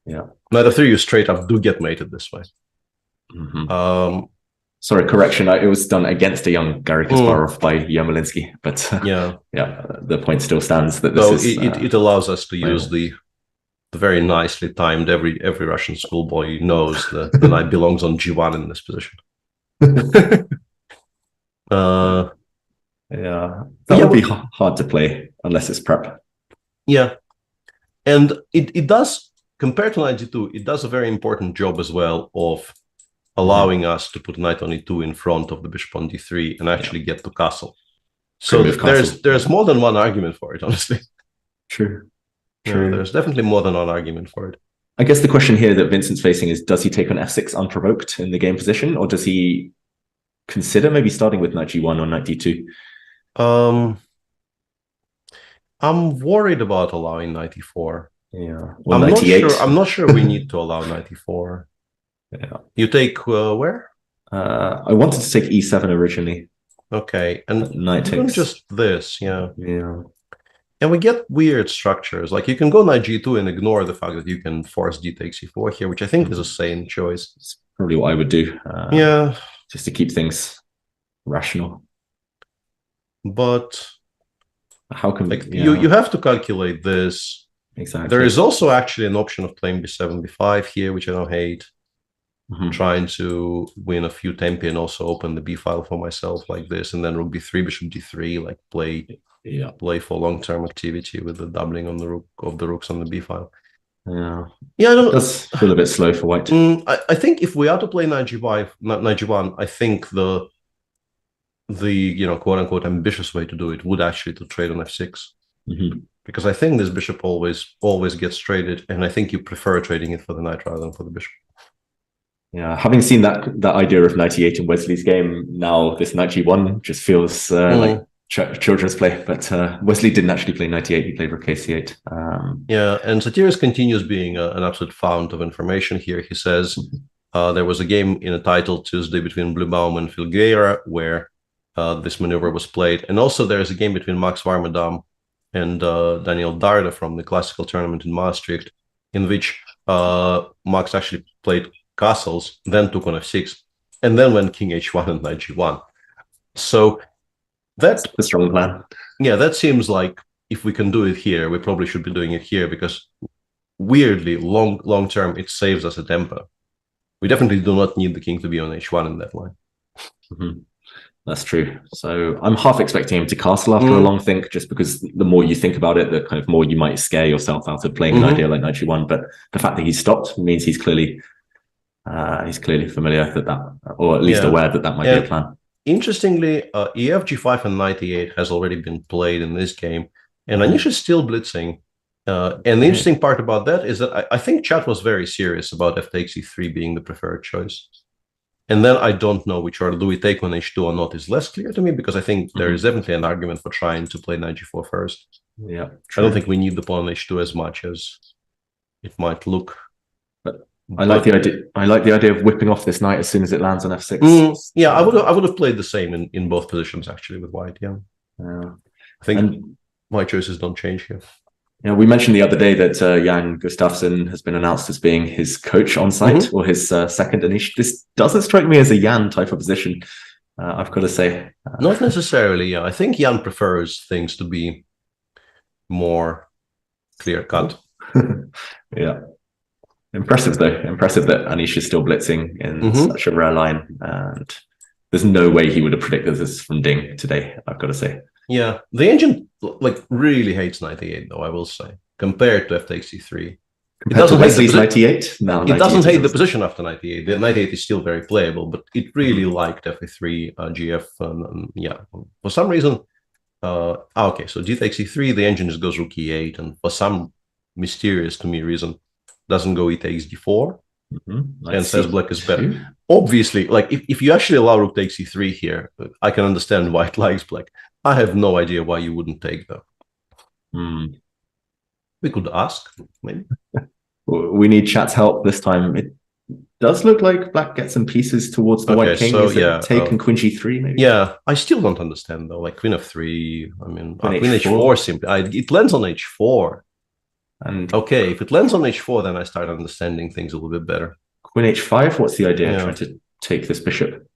Yeah. Knight f3, you straight up do get mated this way. Sorry, correction. It was done against a young Gary Kasparov by Yarmolinsky, but yeah, the point still stands that this is. It allows us to use the very nicely timed. Every Russian schoolboy knows that the knight belongs on g1 in this position. That would be hard to play unless it's prep. Yeah, and it does, compared to knight g2, it does a very important job as well of allowing us to put knight on e2 in front of the bishop on d3 and actually get to castle. So there's more than one argument for it, honestly. True. There's definitely more than one argument for it. I guess the question here that Vincent's facing is, does he take on f6 unprovoked in the game position, or does he consider maybe starting with knight g1 or knight d2? I'm worried about allowing knight e4. Yeah. Well, I'm not sure we need to allow knight e4. Yeah. You take where? I wanted to take e7 originally. Okay, and knight takes just this, yeah. Yeah. And we get weird structures. Like you can go knight g2 and ignore the fact that you can force d takes e4 here, which I think is a sane choice. It's probably what I would do. Yeah. Just to keep things rational. But how can you have to calculate this. Exactly. There is also actually an option of playing b7, b5 here, which I don't hate. Trying to win a few tempi and also open the b file for myself like this, and then rook b3, bishop d3, like play for long-term activity with the doubling on the rook of the rooks on the b file. Yeah, I don't know. That's feel a bit slow for white. I think if we are to play knight g1, I think the quote unquote ambitious way to do it would actually to trade on f6. Because I think this bishop always gets traded, and I think you prefer trading it for the knight rather than for the bishop. Yeah, having seen that idea of knight e8 in Wesley's game, now this knight g1 just feels like children's play. But Wesley didn't actually play knight e8; he played rook c8. Yeah, and Satiris continues being an absolute fount of information here. He says there was a game in a title Tuesday between Bluebaum and Filgueira where this maneuver was played, and also there is a game between Max Warmerdam and Daniel Darda from the classical tournament in Maastricht, in which Max actually played castles, then took on f6, and then went king h1 and knight g1. So that's a strong plan. Yeah, that seems like if we can do it here, we probably should be doing it here, because weirdly, long term, it saves us a tempo. We definitely do not need the king to be on h1 in that line. That's true. So I'm half expecting him to castle after a long think, just because the more you think about it, the kind of more you might scare yourself out of playing an idea like knight g1. But the fact that he's stopped means he's clearly familiar that or at least aware that might be a plan. Interestingly, EF g5 and knight e8 has already been played in this game, and Anish is still blitzing. And the interesting part about that is that I think chat was very serious about f takes e3 being the preferred choice. And then I don't know which order, do we take on h2 or not, is less clear to me, because I think there is definitely an argument for trying to play knight g4 first. Yeah, I don't think we need the pawn on h2 as much as it might look. But I like the idea. I like the idea of whipping off this knight as soon as it lands on f6. Yeah, I would have played the same in both positions actually with white. Yeah, I think my choices don't change here. Yeah, we mentioned the other day that Jan Gustafsson has been announced as being his coach on site, or his second Anish. This doesn't strike me as a Jan type of position, I've got to say. Not necessarily, yeah. I think Jan prefers things to be more clear-cut. Yeah. Impressive, though. Impressive that Anish is still blitzing in such a rare line. And there's no way he would have predicted this from Ding today, I've got to say. Yeah, the engine really hates knight e8, though, I will say, compared to f takes e3. It doesn't hate the knight e8. No, it doesn't hate the position after knight e8. The knight e8 is still very playable, but it really liked f3, gf, and yeah. For some reason, okay, so d takes e3, the engine just goes rook e8, and for some mysterious to me reason, doesn't go e takes d4, and says black is better. Obviously, if you actually allow rook takes e3 here, I can understand why it likes black. I have no idea why you wouldn't take though. We could ask, maybe. We need chat's help this time. It does look like black gets some pieces towards the white king. So, is take and queen g3 maybe? Yeah, I still don't understand though. Like queen f3, I mean, queen h4 simply. It lands on h4. And okay, if it lands on h4, then I start understanding things a little bit better. Queen h5, what's the idea? Trying to take this bishop.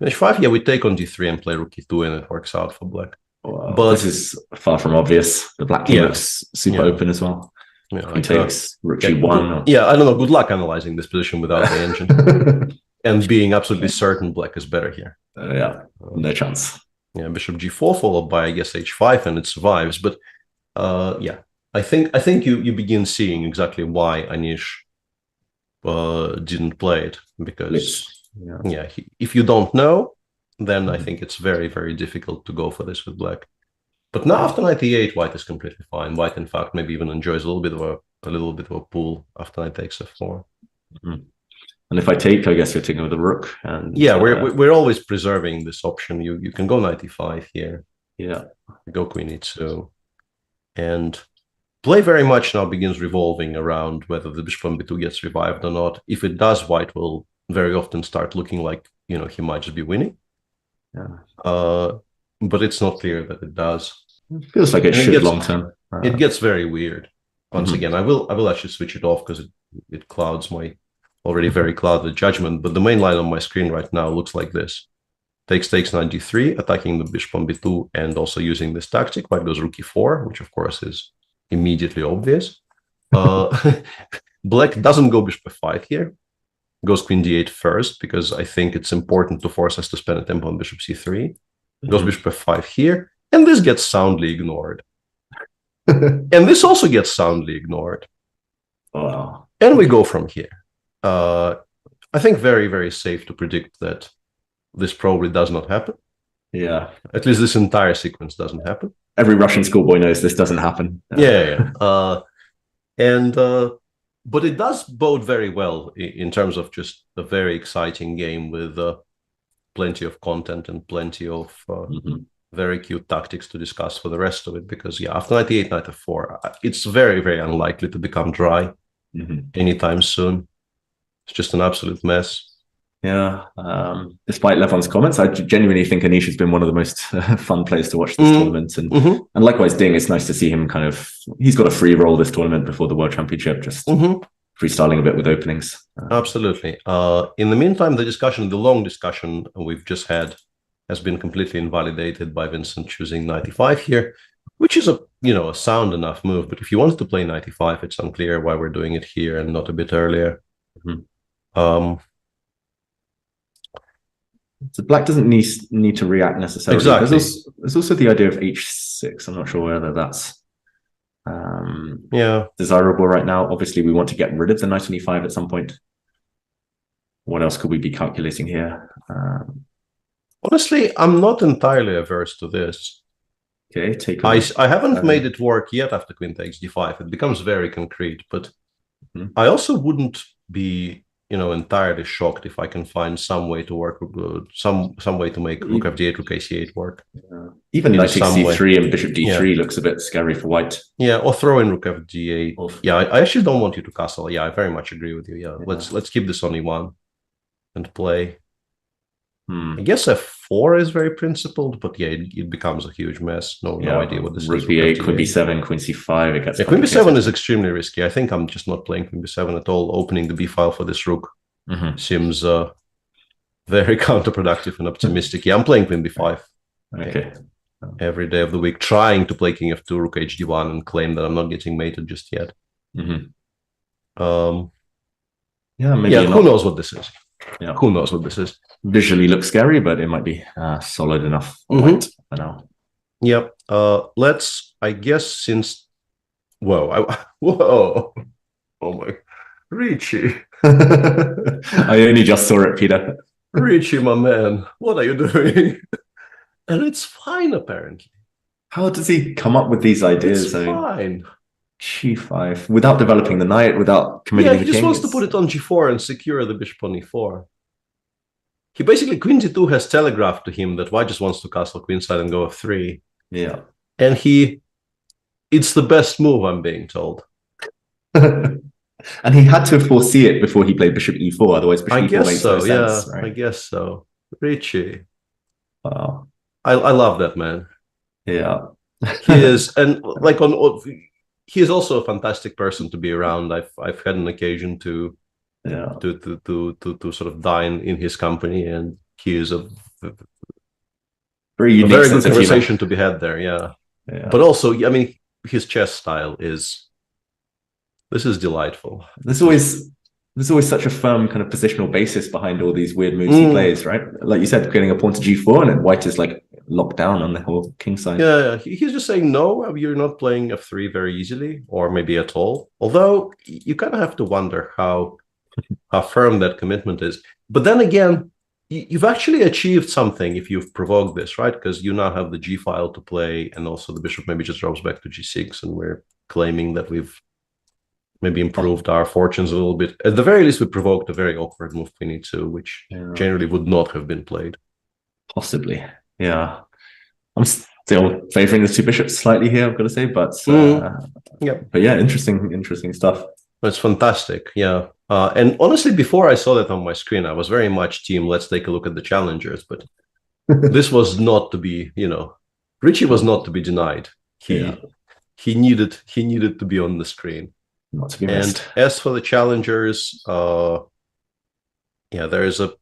h5, yeah, we take on d3 and play rook e2, and it works out for black. Well, but this is far from obvious. The black king looks super open as well. Yeah, he takes rook g1. Yeah, I don't know. Good luck analyzing this position without the engine. And being absolutely certain black is better here. Yeah, no chance. Yeah, bishop g4 followed by, I guess, h5, and it survives. But yeah, I think you begin seeing exactly why Anish didn't play it, because if you don't know, then I think it's very, very difficult to go for this with black. But now after knight e8, white is completely fine. White, in fact, maybe even enjoys a little bit of a pull after knight takes f4. And if I take, I guess you're taking with the rook. And yeah, we're always preserving this option. You can go knight e5 here. Yeah, go queen e2, and play very much now begins revolving around whether the bishop on b2 gets revived or not. If it does, white will very often start looking like he might just be winning. Yeah. But it's not clear that it does. It feels like it should long term. It gets very weird. Once again, I will actually switch it off because it clouds my already very clouded judgment. But the main line on my screen right now looks like this: takes knight d3, attacking the bishop on b2, and also using this tactic. White goes rook e4, which of course is immediately obvious. Black doesn't go bishop f5 here. Goes queen d8 first, because I think it's important to force us to spend a tempo on bishop c3. Goes bishop f5 here, and this gets soundly ignored. And this also gets soundly ignored. Wow. And we go from here. I think very, very safe to predict that this probably does not happen. Yeah. At least this entire sequence doesn't happen. Every Russian schoolboy knows this doesn't happen. Yeah. But it does bode very well in terms of just a very exciting game with plenty of content and plenty of very cute tactics to discuss for the rest of it. Because after knight e8, knight f4, it's very, very unlikely to become dry anytime soon. It's just an absolute mess. Yeah. Despite Levon's comments, I genuinely think Anish has been one of the most fun players to watch this tournament. And likewise, Ding, it's nice to see him he's got a free roll this tournament before the World Championship, just freestyling a bit with openings. Absolutely. In the meantime, the long discussion we've just had has been completely invalidated by Vincent choosing knight e5 here, which is a sound enough move. But if you wanted to play knight e5, it's unclear why we're doing it here and not a bit earlier. So black doesn't need to react necessarily. Exactly. There's also the idea of h6. I'm not sure whether that's desirable right now. Obviously, we want to get rid of the knight on e5 at some point. What else could we be calculating here? Honestly, I'm not entirely averse to this. Okay, take. I haven't made it work yet after queen takes d5. It becomes very concrete, but I also wouldn't be entirely shocked if I can find some way to work, some way to make rook f8, rook ac8 work. Even knight takes c3 and bishop d3 looks a bit scary for white. Yeah, or throw in rook fg8. Yeah, I actually don't want you to castle. Yeah, I very much agree with you. Yeah, let's keep this on e1 and play. I guess f4 is very principled, but yeah, it becomes a huge mess. No idea what this rook is. Rook b8, queen b7, queen c5. It gets queen b7 is extremely risky. I think I'm just not playing queen b7 at all. Opening the b file for this rook seems very counterproductive and optimistic. Yeah, I'm playing queen b5. Okay. Every day of the week, trying to play king f2, rook hd1, and claim that I'm not getting mated just yet. Maybe who knows what this is? Yeah, who knows what this is? Visually looks scary, but it might be solid enough for now. Yep. Let's. I guess since. Whoa! Oh my, Richie. I only just saw it, Peter. Richie, my man, what are you doing? And it's fine, apparently. How does he come up with these ideas? It's fine. G5 without developing the knight, without committing the king. He just wants to put it on g4 and secure the bishop on e4. He basically, queen g2 has telegraphed to him that white just wants to castle queenside and go f3. Yeah. And it's the best move, I'm being told. And he had to foresee it before he played bishop e4, otherwise bishop e4 makes no sense. Right? I guess so. Richie. Wow. I love that man. Yeah. He is, and he is also a fantastic person to be around. I've had an occasion to sort of dine in his company, and he is a very good conversation to be had there. Yeah. But also, I mean, his chess style is delightful. There's always such a firm kind of positional basis behind all these weird moves he plays, right? Like you said, getting a pawn to g4, and then white is like locked down on the whole king side. Yeah, he's just saying, no, you're not playing f3 very easily, or maybe at all. Although you kind of have to wonder how firm that commitment is. But then again, you've actually achieved something if you've provoked this, right? Because you now have the g file to play, and also the bishop maybe just drops back to g6, and we're claiming that we've maybe improved our fortunes a little bit. At the very least, we provoked a very awkward move queen e2, which generally would not have been played. Possibly, yeah. I'm still favoring the two bishops slightly here, I've got to say, but But yeah, interesting stuff. It's fantastic, yeah. And honestly, before I saw that on my screen, I was very much team, let's take a look at the challengers. But this was not to be, Richie was not to be denied. He needed to be on the screen. Not to be missed. And as for the challengers, there is a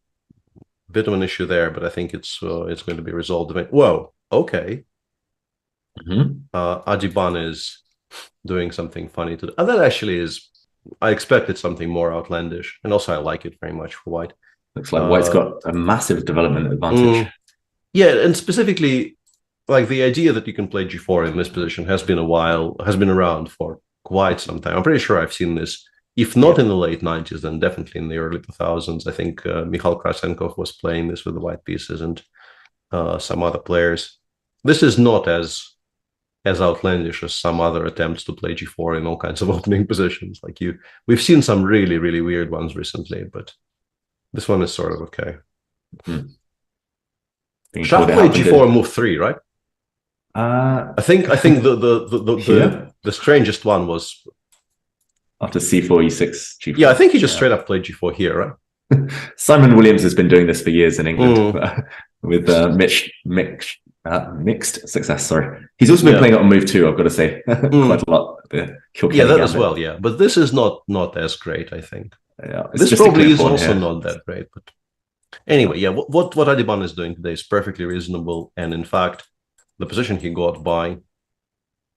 bit of an issue there, but I think it's going to be resolved. Whoa, okay. Adiban is doing something funny and that actually is. I expected something more outlandish, and also I like it very much for white. Looks like white's got a massive development advantage. Yeah, and specifically, like the idea that you can play g4 in this position has been around for quite some time. I'm pretty sure I've seen this, if not in the late 90s, then definitely in the early 2000s. I think Mikhail Krasenkov was playing this with the white pieces, and some other players. This is not as outlandish as some other attempts to play g4 in all kinds of opening positions. Like we've seen some really, really weird ones recently, but this one is sort of okay. Shah played g4 move 3, right? I think the strangest one was after c4, e6, g4. Yeah, I think he just straight up played g4 here, right? Simon Williams has been doing this for years in England with mixed success. Sorry, he's also been playing it on move 2. I've got to say, quite a lot. That as well. Yeah, but this is not as great. I think. Yeah, this probably is also not that great. But anyway, what Adiban is doing today is perfectly reasonable, and in fact, the position he got by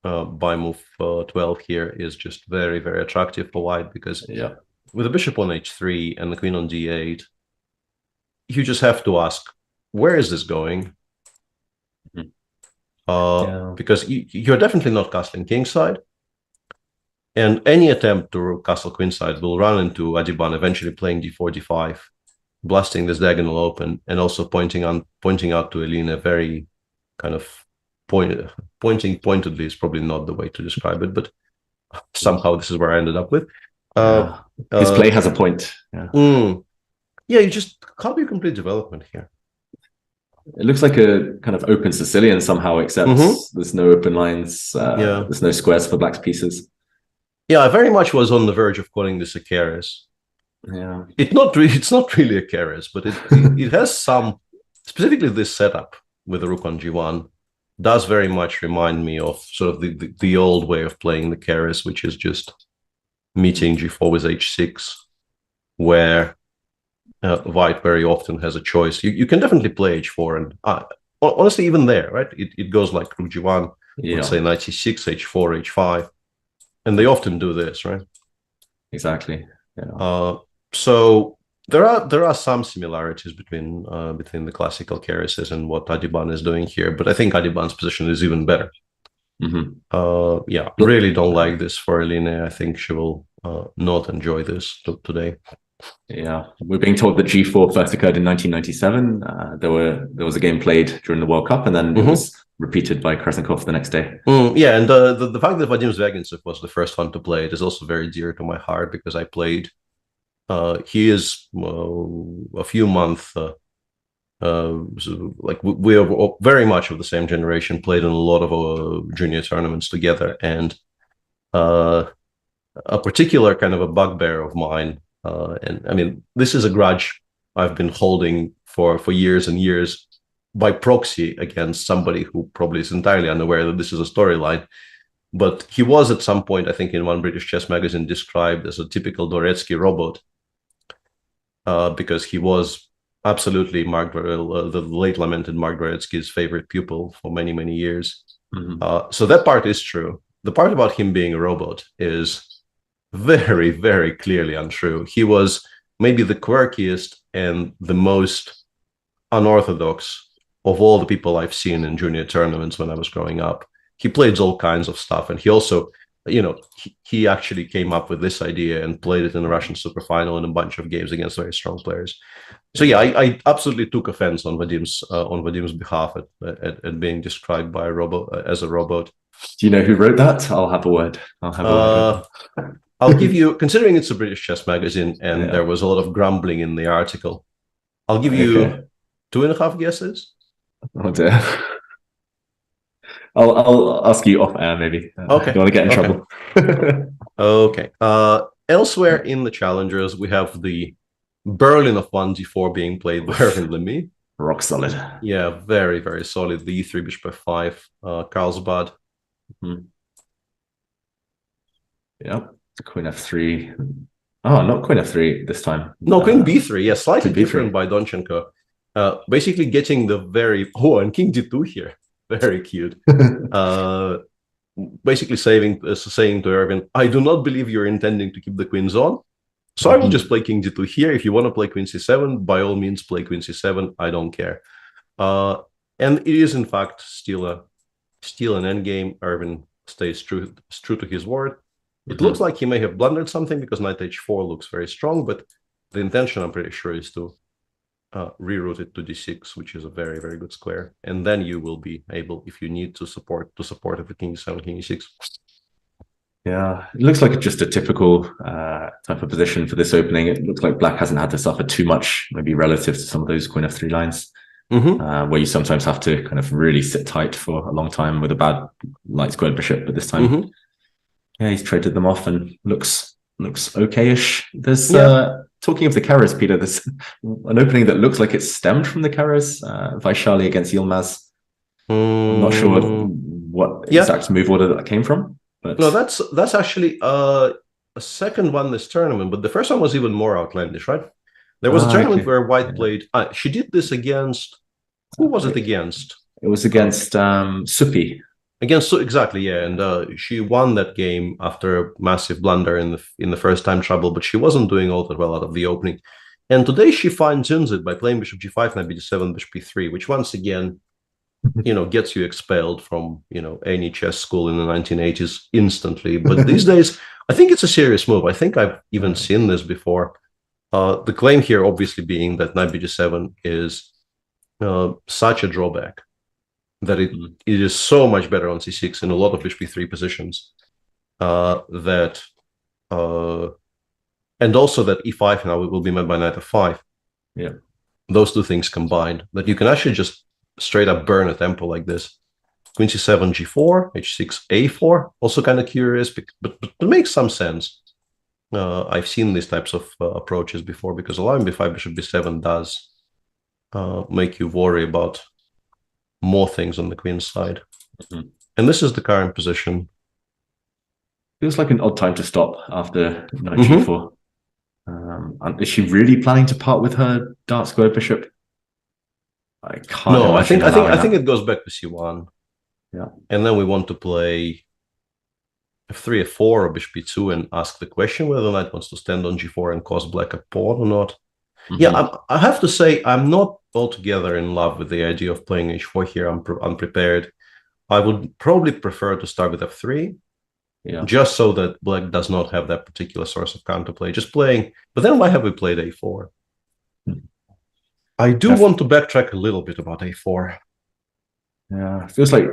move 12 here is just very, very attractive for white, because with the bishop on h3 and the queen on d8, you just have to ask, where is this going? Because you're definitely not castling kingside, and any attempt to castle queenside will run into Adiban eventually playing d4, d5, blasting this diagonal open, and also pointing out to Elina very kind of pointing pointedly is probably not the way to describe it, but somehow this is where I ended up with. His play has a point. You just can't do complete development here. It looks like a kind of open Sicilian somehow, except there's no open lines. There's no squares for black's pieces. Yeah, I very much was on the verge of calling this a keres. Yeah, it's not really a keres, but it has some, specifically this setup with the rook on g1 does very much remind me of sort of the old way of playing the keres, which is just meeting g4 with h6, where white very often has a choice. You can definitely play h4, and honestly, even there, right? It goes like rook g1, let's say knight c6, h4, h5, and they often do this, right? Exactly. So there are some similarities between the classical kereses and what Adiban is doing here, but I think Adiban's position is even better. Really don't like this for Elina. I think she will not enjoy this today. Yeah, we're being told that g4 first occurred in 1997. There was a game played during the World Cup, and then it was repeated by Krasenkov the next day. And the fact that Vadim Zvyagintsov was the first one to play it is also very dear to my heart, because I played. He is a few months. We are very much of the same generation. Played in a lot of junior tournaments together, and a particular kind of a bugbear of mine. And I mean, this is a grudge I've been holding for years and years by proxy against somebody who probably is entirely unaware that this is a storyline. But he was at some point, I think, in one British chess magazine described as a typical Dvoretsky robot, because he was absolutely the late lamented Mark Dvoretsky's favorite pupil for many, many years. So that part is true. The part about him being a robot is very, very clearly untrue. He was maybe the quirkiest and the most unorthodox of all the people I've seen in junior tournaments when I was growing up. He played all kinds of stuff, and he also, he actually came up with this idea and played it in the Russian super final in a bunch of games against very strong players. So yeah, I absolutely took offense on Vadim's behalf at being described by a robot as a robot. Do you know who wrote that? I'll have a word. I'll give you, considering it's a British chess magazine and there was a lot of grumbling in the article, I'll give you 2.5 guesses. Oh dear. I'll ask you off air, maybe. Okay. You want to get in trouble. Okay. Elsewhere in the challengers, we have the Berlin of 1d4 being played by Erwin Lemy. Rock solid. Yeah, very, very solid. The e3 bishop f5, Carlsbad. Yeah. Queen f3. Oh, not queen f3 this time. No, queen b3. Yeah, slightly queen B3. different by Donchenko. Basically getting the and king d2 here. Very cute. Basically saying to Erwin, I do not believe you're intending to keep the queens on. So I will just play king d2 here. If you want to play queen c7, by all means play queen c7. I don't care. And it is in fact still an endgame. Erwin stays true to his word. It looks like he may have blundered something because knight h4 looks very strong, but the intention, I'm pretty sure, is to reroute it to d6, which is a very, very good square. And then you will be able, if you need to support it with king e7, king e6. Yeah, it looks like just a typical type of position for this opening. It looks like black hasn't had to suffer too much, maybe relative to some of those queen f3 lines, where you sometimes have to kind of really sit tight for a long time with a bad light squared bishop. But this time, yeah, he's traded them off and looks okay-ish. There's talking of the Keras, Peter, there's an opening that looks like it's stemmed from the Keras, Vaishali against Yilmaz. I'm not sure what exact move order that came from. But no, that's actually a second one this tournament, but the first one was even more outlandish, right? There was a tournament where White played. She did this against. Who was it against? It was against Suppi. Exactly, yeah, and she won that game after a massive blunder in the first time trouble, but she wasn't doing all that well out of the opening. And today she fine-tunes it by playing bishop g5, knight b7, bishop b3, which once again, gets you expelled from any chess school in the 1980s instantly. But these days, I think it's a serious move. I think I've even seen this before. The claim here, obviously, being that knight b7 is such a drawback that it is so much better on c6 in a lot of bishop b3 positions, and also that e5 now will be met by knight f5. Yeah, those two things combined, that you can actually just straight up burn a tempo like this. Queen c7, g4, h6, a4. Also kind of curious, but it makes some sense. I've seen these types of approaches before, because allowing b5, bishop b7 does make you worry about more things on the queen's side. And this is the current position. Feels like an odd time to stop after knight g4. Is she really planning to part with her dark squared bishop? I can't. No, I think it goes back to c1. Yeah, and then we want to play f3, f4, or bishop b2, and ask the question whether the knight wants to stand on g4 and cost black a pawn or not. Yeah, I have to say I'm not altogether in love with the idea of playing h4 here. I'm unprepared. I would probably prefer to start with f3, just so that black does not have that particular source of counterplay. Just playing, but then why have we played a4? I do want to backtrack a little bit about a4. Yeah, it feels like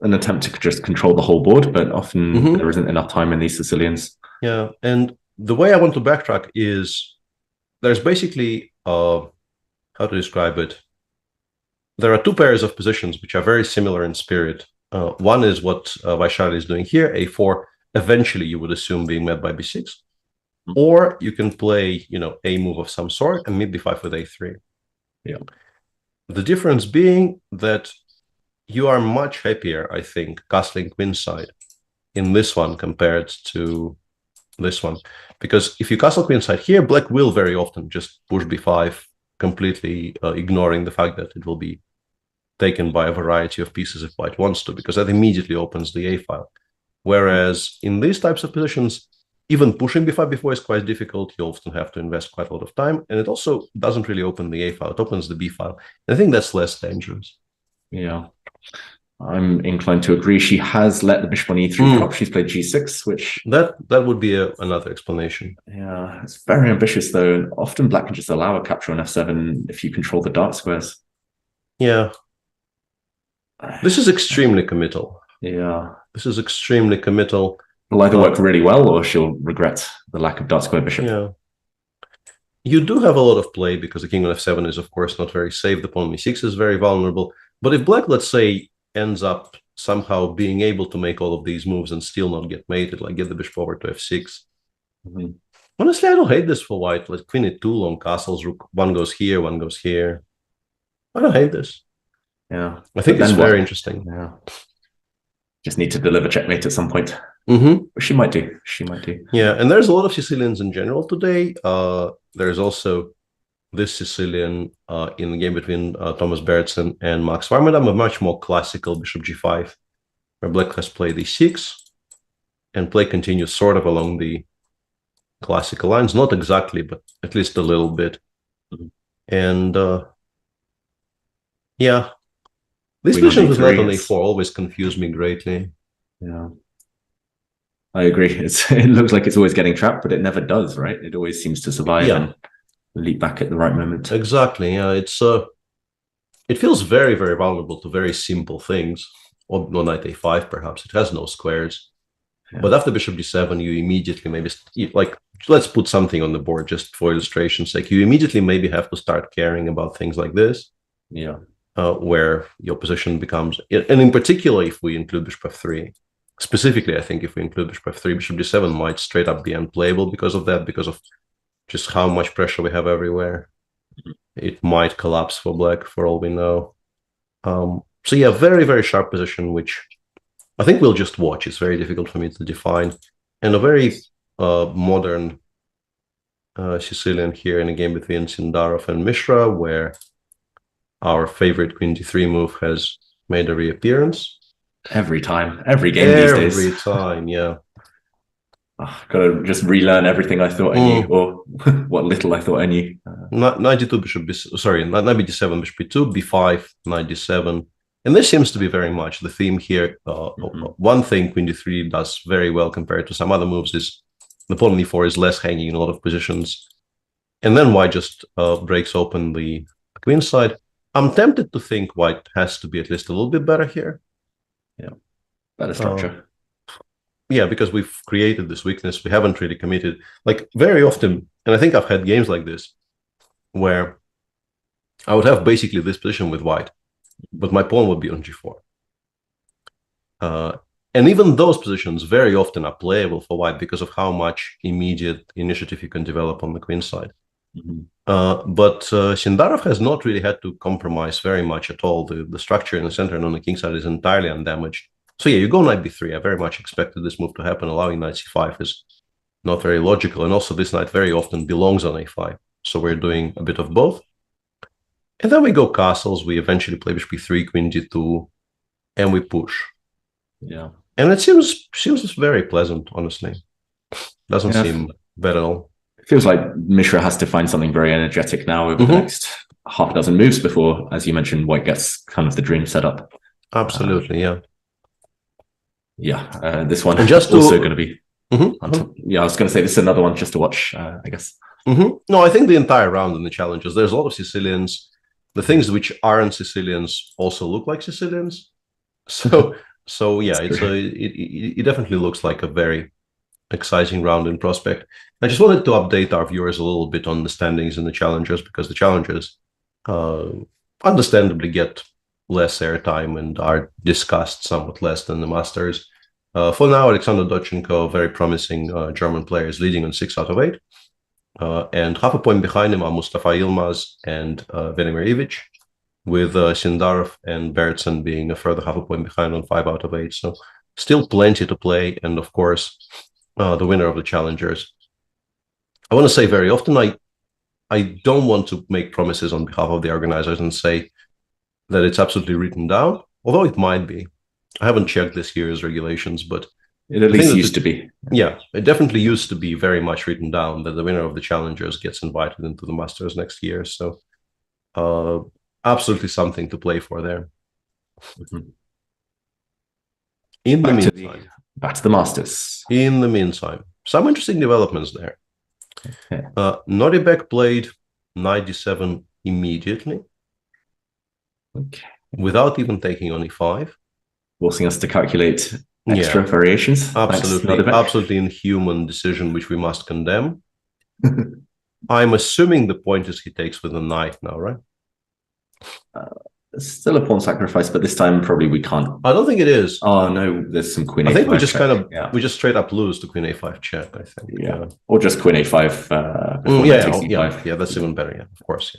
an attempt to just control the whole board, but often there isn't enough time in these Sicilians. Yeah, and the way I want to backtrack is there's basically, how to describe it? There are two pairs of positions which are very similar in spirit. One is what Vaishali is doing here, a4, eventually you would assume being met by b6. Or you can play, a move of some sort and meet b5 with a3. Yeah. The difference being that you are much happier, I think, castling queenside in this one compared to this one. Because if you castle queenside here, black will very often just push b5, completely ignoring the fact that it will be taken by a variety of pieces if white wants to, because that immediately opens the a file. Whereas in these types of positions, even pushing b5 before is quite difficult. You often have to invest quite a lot of time, and it also doesn't really open the a file. It opens the b file. And I think that's less dangerous. Yeah, I'm inclined to agree. She has let the bishop on e3 drop. She's played g6, which that would be another explanation. Yeah, it's very ambitious though. And often black can just allow a capture on f7 if you control the dark squares. Yeah, this is extremely committal. Yeah, this is extremely committal. It'll either work really well or she'll regret the lack of dark square bishop. Yeah. You do have a lot of play because the king on f7 is, of course, not very safe. The pawn on e6 is very vulnerable. But if black, let's say, ends up somehow being able to make all of these moves and still not get mated, like get the bishop over to f6. Honestly, I don't hate this for white. Like queen e2, long castles, rook, one goes here, one goes here. I don't hate this. Yeah. I think it's very interesting. Yeah. Just need to deliver checkmate at some point. She might do. She might do. Yeah, and there's a lot of Sicilians in general today. There's also this Sicilian in the game between Thomas Bertsen and Max Warmerdam, a much more classical bishop g5, where black has played e6, and play continues sort of along the classical lines. Not exactly, but at least a little bit. And yeah, this position was not on a4 always confused me greatly. Yeah. I agree. It looks like it's always getting trapped, but it never does, right? It always seems to survive and leap back at the right moment. Exactly. Yeah, it feels very, very vulnerable to very simple things. Or no, knight a5, perhaps. It has no squares. Yeah. But after bishop d7, you immediately maybe like let's put something on the board just for illustration's sake. You immediately maybe have to start caring about things like this. Yeah. Where your position becomes, and in particular, if we include bishop f3. Specifically, I think if we include bishop f3, bishop d7 might straight up be unplayable because of that, because of just how much pressure we have everywhere. It might collapse for black, for all we know. So yeah, very, very sharp position, which I think we'll just watch. It's very difficult for me to define. And a very modern Sicilian here in a game between Sindarov and Mishra, where our favorite queen d3 move has made a reappearance. Every time, every game these days. Every time, yeah. Gotta just relearn everything I thought I knew, or what little I thought I knew. Knight d2 bishop knight b7 bishop b2 b5 knight d7, and this seems to be very much the theme here. One thing queen d3 does very well compared to some other moves is the pawn on e4 is less hanging in a lot of positions, and then white just breaks open the queen side. I'm tempted to think white has to be at least a little bit better here. Yeah, better structure. Yeah, because we've created this weakness. We haven't really committed. Like very often, and I think I've had games like this, where I would have basically this position with white, but my pawn would be on g4. And even those positions very often are playable for white because of how much immediate initiative you can develop on the queen side. But Sindarov has not really had to compromise very much at all. The structure in the center and on the king side is entirely undamaged. So yeah, you go knight b3. I very much expected this move to happen. Allowing knight c5 is not very logical. And also this knight very often belongs on a5. So we're doing a bit of both. And then we go castles. We eventually play bishop b3, queen d2, and we push. Yeah. And it seems very pleasant, honestly. Doesn't seem bad at all. Feels like Mishra has to find something very energetic now over the next half a dozen moves before, as you mentioned, white gets kind of the dream set up. Absolutely, yeah. Yeah, this one and just also going to be... Yeah, I was going to say this is another one just to watch, I guess. No, I think the entire round in the challenges, there's a lot of Sicilians. The things which aren't Sicilians also look like Sicilians. So yeah, it definitely looks like a very exciting round in prospect. I just wanted to update our viewers a little bit on the standings in the challengers, because the challengers understandably get less airtime and are discussed somewhat less than the Masters. For now, Alexander Dodchenko, very promising German player, is leading on 6 out of 8. And half a point behind him are Mustafa Yilmaz and Velimir Ivic, with Sindarov and Bertsen being a further half a point behind on 5 out of 8. So Still plenty to play, and of course, the winner of the challengers. I want to say very often I don't want to make promises on behalf of the organizers and say that it's absolutely written down, although it might be. I haven't checked this year's regulations, but it at least used to be. Yeah, it definitely used to be very much written down that the winner of the challengers gets invited into the Masters next year. So absolutely something to play for there. Mm-hmm. In the meantime, back to the Masters. In the meantime, some interesting developments there. Okay. Noribek played knight d7 immediately. Okay. Without even taking on e5. Forcing us to calculate extra variations. Absolutely, absolutely inhuman decision, which we must condemn. I'm assuming the point is he takes with a knight now, right? Still a pawn sacrifice, but this time probably we can't. I don't think it is. Oh no, there's some queen. I think we just check. we just straight up lose to queen a5 check. I think. Yeah, or just queen a5. Yeah, that's even better. Yeah, of course.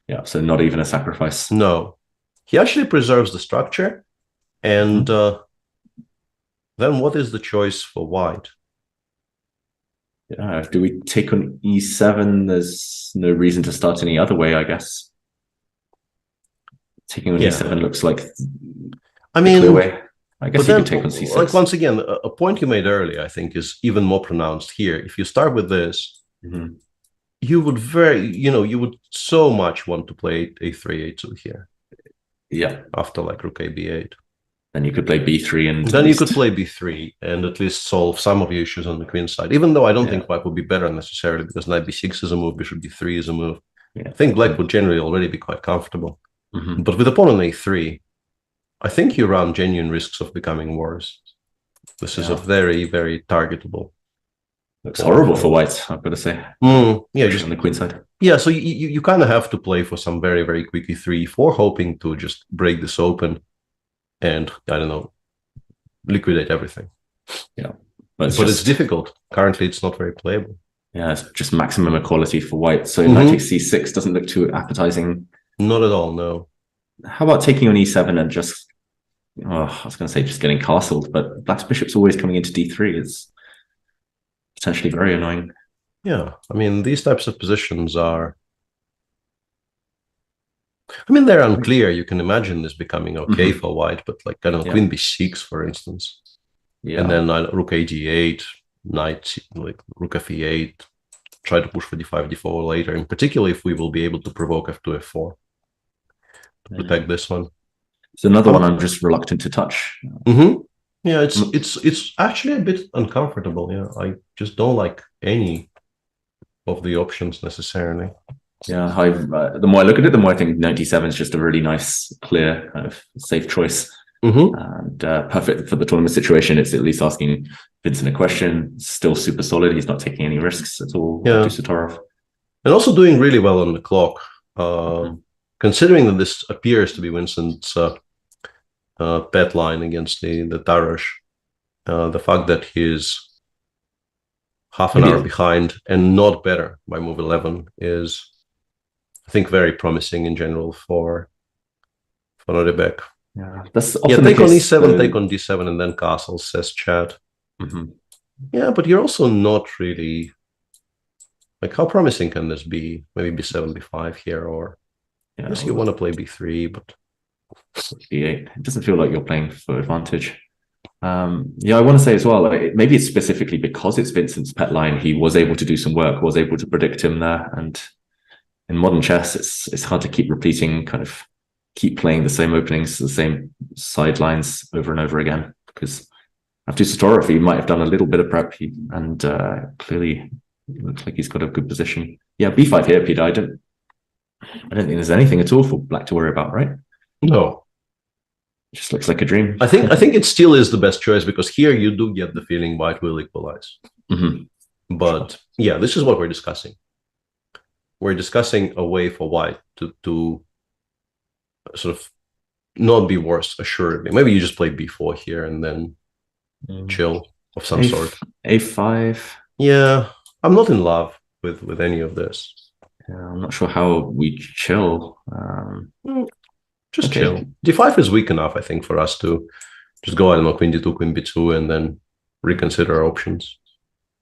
Yeah, so not even a sacrifice. No, he actually preserves the structure, and then what is the choice for white? Yeah, do we take on e7? There's no reason to start any other way, I guess. Taking on e7 looks like I mean, clear way. I guess you could take on c6. Like once again, a point you made earlier, I think, is even more pronounced here. If you start with this, you would you would so much want to play a3, a2 here. Yeah. After like rook a b8. Then you could play b3 and then you could play b3 and at least solve some of the issues on the queen side. Even though I don't think white would be better necessarily, because knight b6 is a move, bishop b3 is a move. Yeah. I think black would generally already be quite comfortable. But with a pawn on a3, I think you run genuine risks of becoming worse. This is a very, very targetable. Looks horrible for white, I've got to say. Yeah, just on the queen side. Yeah, so you kind of have to play for some very, very quick e3, for hoping to just break this open and, I don't know, liquidate everything. Yeah. But it's difficult. Currently, it's not very playable. Yeah, it's just maximum equality for white. So knight takes c6 doesn't look too appetizing. Not at all, no. How about taking on e7 and just, I was going to say just getting castled, but black's bishop's always coming into d3 is potentially very annoying. Yeah, I mean, these types of positions are... I mean, they're unclear. You can imagine this becoming okay for white, but like, I don't know, queen b6, for instance. Yeah. And then rook a g8, knight, like rook f8, try to push for d5, d4 later, and particularly if we will be able to provoke f2, f4 to protect this one. It's another one I'm just reluctant to touch. Yeah, it's actually a bit uncomfortable. Yeah, I just don't like any of the options necessarily. Yeah, the more I look at it, the more I think knight d7 is just a really nice, clear, kind of safe choice. And perfect for the tournament situation. It's at least asking Vincent a question. Still super solid. He's not taking any risks at all. Yeah. And also doing really well on the clock. Considering that this appears to be Vincent's pet line against the Tarosh, the fact that he's half an hour behind and not better by move 11 is, I think, very promising in general for Noribek. Yeah, that's take on e7, take on d7, and then castle, says Chad. Yeah, but you're also not really... Like, how promising can this be? Maybe b7, b5 here, or... I guess you want to play b3, but... b8. It doesn't feel like you're playing for advantage. Yeah, I want to say as well, like, maybe it's specifically because it's Vincent's pet line, he was able to do some work, was able to predict him there, and in modern chess, it's hard to keep repeating, kind of keep playing the same openings, the same sidelines over and over again, because after Satorov, he might have done a little bit of prep, and clearly it looks like he's got a good position. Yeah, b5 here, Peter. I don't think there's anything at all for black to worry about, right? No. It just looks like a dream. I think it still is the best choice, because here you do get the feeling white will equalize. But yeah, this is what we're discussing. We're discussing a way for white to sort of not be worse, assuredly. Maybe you just play b4 here and then chill of some sort. a5. Yeah, I'm not in love with any of this. Yeah, I'm not sure how we chill. Just chill. d5 is weak enough, I think, for us to just go, I don't know, queen d2, queen b2, and then reconsider our options.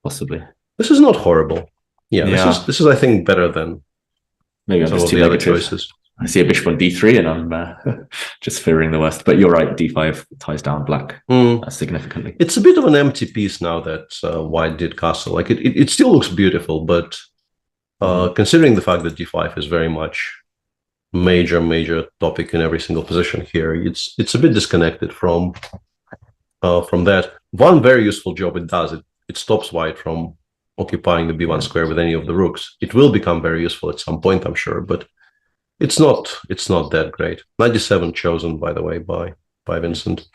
Possibly. This is not horrible. Yeah, this is I think better than maybe I'm some just of too the other negative. choices. I see a bishop on d3 and I'm just fearing the worst. But you're right, d5 ties down black significantly. It's a bit of an empty piece now that white did castle. Like it still looks beautiful, but considering the fact that d5 is very much major topic in every single position here, it's a bit disconnected from that. One very useful job it does, it stops white from occupying the b1 square with any of the rooks. It will become very useful at some point, I'm sure, but it's not that great. 97 chosen, by the way, by Vincent.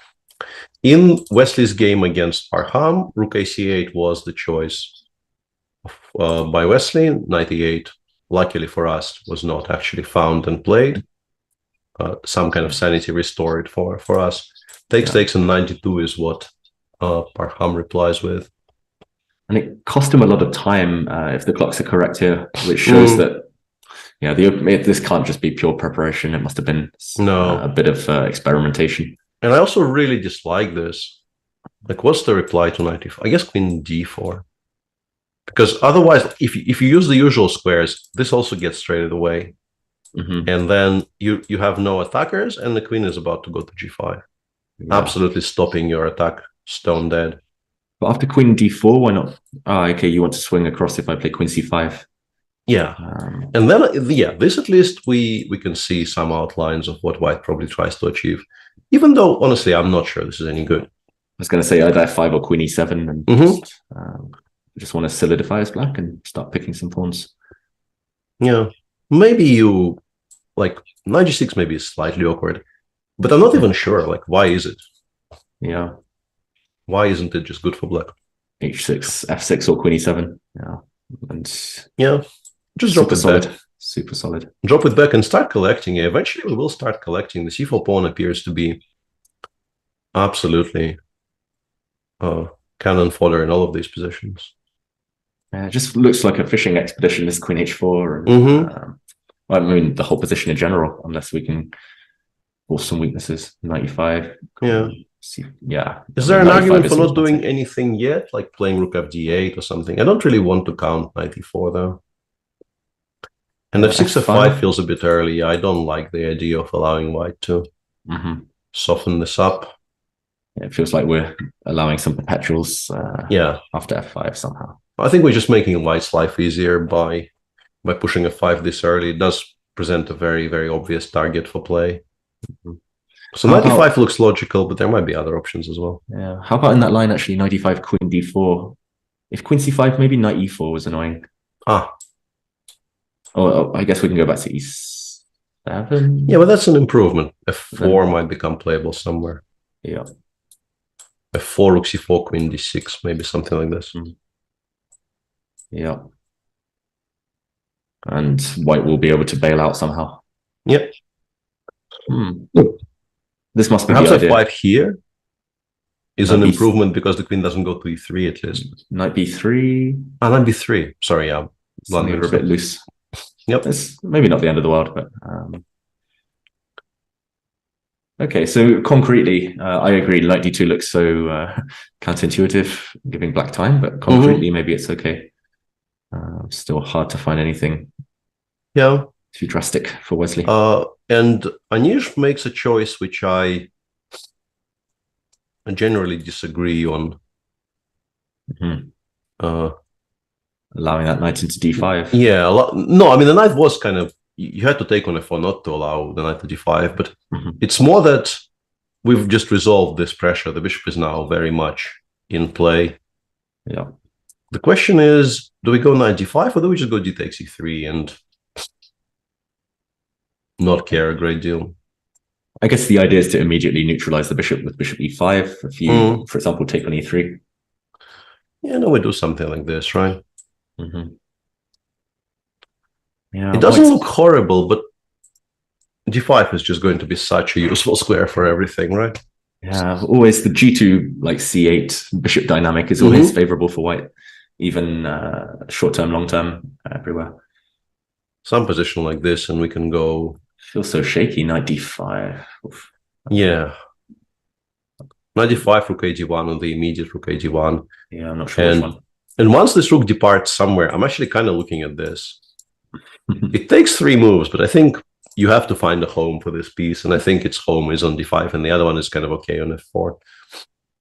In Wesley's game against Parham, rook ac8 was the choice by Wesley. 98, luckily for us, was not actually found and played. Some kind of sanity restored for us. Takes and 92 is what Parham replies with. And it cost him a lot of time, if the clocks are correct here, which shows that this can't just be pure preparation. It must have been a bit of experimentation. And I also really dislike this. Like, what's the reply to 95? I guess queen d4. Because otherwise, if you use the usual squares, this also gets traded away. And then you have no attackers, and the queen is about to go to g5. Absolutely stopping your attack stone dead. But after queen d4, why not? Okay, you want to swing across if I play queen c5. Yeah. And then, this at least we can see some outlines of what white probably tries to achieve. Even though, honestly, I'm not sure this is any good. I was going to say either f5 or queen e7 and just want to solidify as black and start picking some pawns. Yeah. Maybe you, like, knight g6 maybe is slightly awkward. But I'm not even sure, like, why is it? Yeah. Why isn't it just good for black? h6, f6 or queen e7. Yeah. And just drop it back. Super solid. Drop it back and start collecting. Eventually we will start collecting. The c4 pawn appears to be absolutely cannon fodder in all of these positions. Yeah, it just looks like a fishing expedition, this queen h4. And, I mean, the whole position in general, unless we can force some weaknesses. 95. Yeah. Is there an argument for not doing anything yet, like playing rook fd8 or something? I don't really want to count 94 though. And f6 f5 feels a bit early. I don't like the idea of allowing white to soften this up. Yeah, it feels like we're allowing some perpetuals after f5 somehow. I think we're just making white's life easier by pushing f5 this early. It does present a very, very obvious target for play. So 95 looks logical, but there might be other options as well. Yeah. How about in that line, actually, 95 queen d4? If queen c5, maybe knight e4 was annoying. Oh, I guess we can go back to e7. Yeah, but that's an improvement. f4 might become playable somewhere. Yeah. f4, rook c4, queen d6, maybe something like this. Yeah. And white will be able to bail out somehow. Yep. This must be perhaps the idea. f5 here is an improvement because the queen doesn't go to e3 at least. Knight b3. Knight b3. Sorry, yeah. We're a bit loose. Yep. It's maybe not the end of the world, but okay. So concretely, I agree. Knight d2 looks so counterintuitive, giving black time, but concretely, maybe it's okay. Still hard to find anything. Too drastic for Wesley. And Anish makes a choice which I generally disagree on. Allowing that knight into d5. Yeah, no, I mean, the knight was kind of, you had to take on f4 not to allow the knight to d5, but it's more that we've just resolved this pressure. The bishop is now very much in play. Yeah. The question is, do we go knight d5 or do we just go d takes e3 and not care a great deal? I guess the idea is to immediately neutralize the bishop with bishop e5. If you, for example, take on e3. Yeah, no, we do something like this, right? Yeah, it doesn't look horrible, but g5 is just going to be such a useful square for everything, right? Yeah, always the g2, like c8 bishop dynamic is always favorable for white, even short-term, long-term, everywhere. Some position like this, and we can go... Feels so shaky, knight d5. Oof. Yeah. Knight d5, rook a1 on the immediate rook a1. Yeah, I'm not sure which one. And once this rook departs somewhere, I'm actually kind of looking at this. It takes 3 moves, but I think you have to find a home for this piece, and I think its home is on d5, and the other one is kind of okay on f4.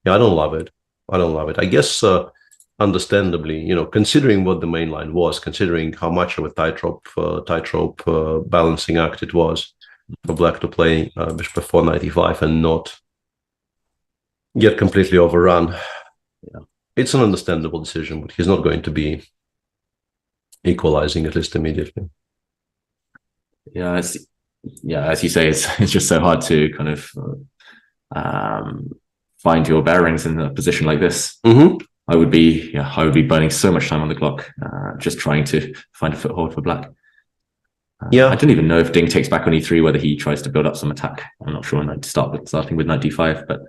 Yeah, I don't love it. I guess, understandably, you know, considering what the main line was, considering how much of a tightrope balancing act it was for black to play bishop f4, knight e5, and not get completely overrun. Yeah. It's an understandable decision, but he's not going to be equalizing, at least immediately. Yeah, as you say, it's just so hard to kind of find your bearings in a position like this. I would be burning so much time on the clock, just trying to find a foothold for black. I don't even know if Ding takes back on e3, whether he tries to build up some attack. I'm not sure. Starting with knight d5, but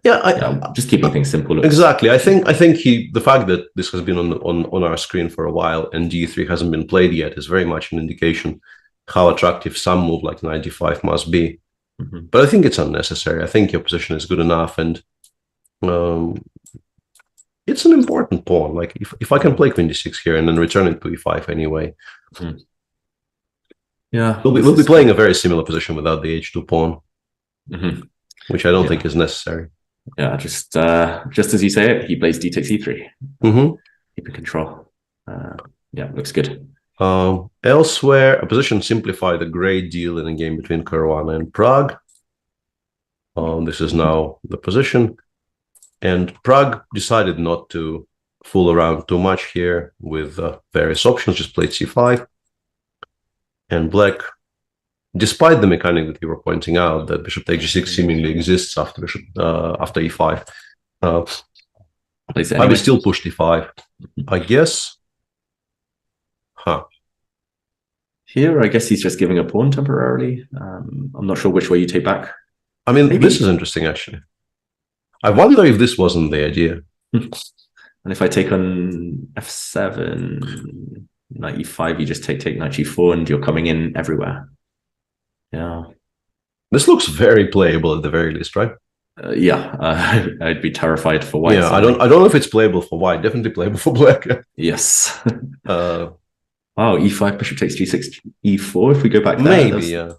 just keeping things simple. Exactly. I think the fact that this has been on our screen for a while and d3 hasn't been played yet is very much an indication how attractive some move like knight d5 must be. But I think it's unnecessary. I think your position is good enough, and it's an important pawn. Like if I can play queen d6 here and then return it to e5 anyway. Yeah, we'll be playing a very similar position without the h2 pawn, which I don't think is necessary. Yeah, just as you say it, he plays d takes e3. Keeping control. Yeah, looks good. Elsewhere, a position simplified a great deal in a game between Caruana and Prague. This is now the position, and Prague decided not to fool around too much here with various options, just played c5. And black, despite the mechanic that you were pointing out, that bishop takes g6 seemingly exists after e5, I will still push d5, I guess. Here, I guess he's just giving a pawn temporarily. I'm not sure which way you take back. I mean, this is interesting, actually. I wonder if this wasn't the idea. And if I take on f7... knight e5, you just take knight g4, and you're coming in everywhere. Yeah, this looks very playable at the very least, right? I'd be terrified for white. Yeah, I don't know if it's playable for white. Definitely playable for black. Yes. Wow, e5, bishop takes g6, e4. If we go back there, maybe. Yeah.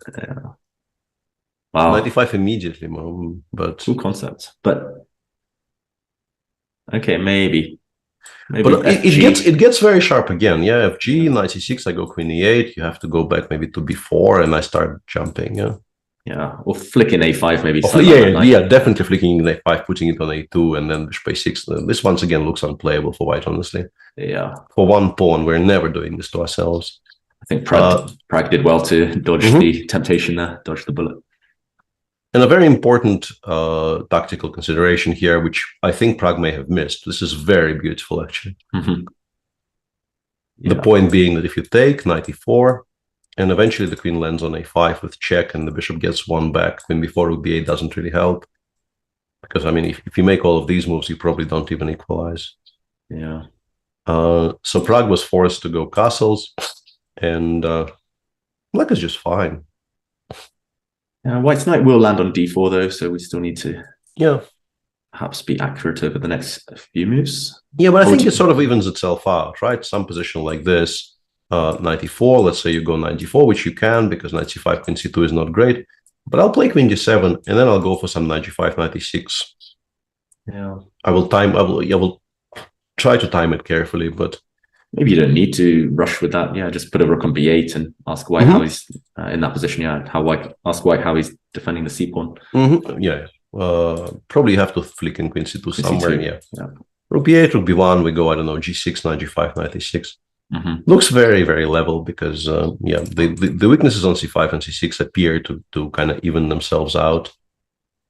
Wow, knight e5 immediately, but cool concept. But okay, maybe. But it gets very sharp again. Yeah, fg, knight c6, I go queen e8. You have to go back maybe to b4, and I start jumping. Yeah, or flicking a5 maybe. Definitely flicking a5, putting it on a2, and then bishop a6. This once again looks unplayable for white, honestly. Yeah, for one pawn, we're never doing this to ourselves. I think Prague did well to dodge the temptation there, dodge the bullet. And a very important tactical consideration here, which I think Prague may have missed. This is very beautiful, actually. The point being that if you take knight e4, and eventually the queen lands on a5 with check, and the bishop gets one back, queen b4 rook b8 doesn't really help. Because, I mean, if you make all of these moves, you probably don't even equalize. Yeah. So Prague was forced to go castles, and black is just fine. White's knight will land on d4 though, so we still need to perhaps be accurate over the next few moves. Yeah, but I think it sort of evens itself out, right? Some position like this, knight e4, let's say you go knight d4, which you can because knight c5, queen c2 is not great. But I'll play queen d7, and then I'll go for some knight g5, knight e6. Yeah, I will try to time it carefully, but maybe you don't need to rush with that. Yeah, just put a rook on b8 and ask White how he's in that position. Yeah, ask White how he's defending the c pawn. Yeah, probably you have to flick in queen c2 somewhere. Yeah. Rook b8, rook b1. We go, I don't know, g6, knight g5, knight a6. Looks very, very level because the weaknesses on c5 and c6 appear to kind of even themselves out.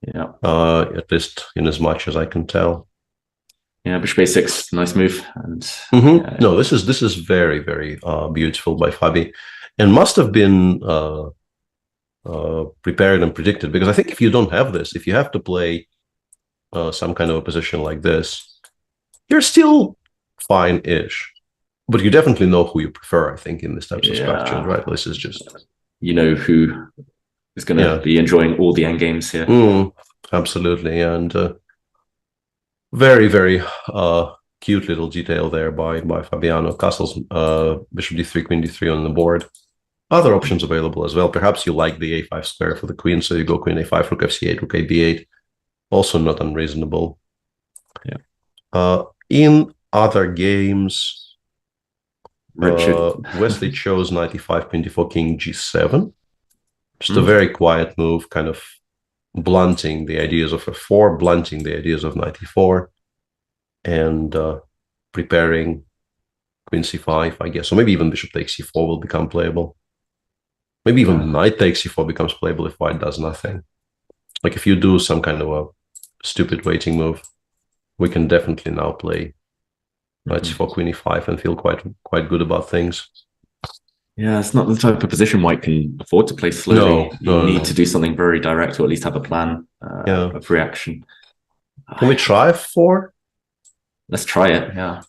Yeah, at least in as much as I can tell. Yeah, bishop a6, nice move. And no, this is very, very beautiful by Fabi, and must have been prepared and predicted, because I think if you don't have this, if you have to play some kind of a position like this, you're still fine-ish, but you definitely know who you prefer, I think, in this type of structure, right? This is just, you know, who is going to be enjoying all the endgames here. Absolutely, and Very, very cute little detail there by Fabiano. Castles, bishop d3, queen d3 on the board. Other options available as well. Perhaps you like the a5 square for the queen, so you go queen a5, rook fc8, rook ab8. Also not unreasonable. Yeah. In other games, Richard. Wesley chose knight e5, queen d4, king g7. Just a very quiet move, kind of blunting the ideas of f4, blunting the ideas of knight e4, and preparing queen c5, I guess. Or maybe even bishop takes c4 will become playable. Maybe even knight takes c4 becomes playable if white does nothing. Like if you do some kind of a stupid waiting move, we can definitely now play knight c4, queen e5 and feel quite good about things. Yeah, it's not the type of position White can afford to play slowly. You need to do something very direct, or at least have a plan of reaction. Can we try f4? Let's try it, yeah.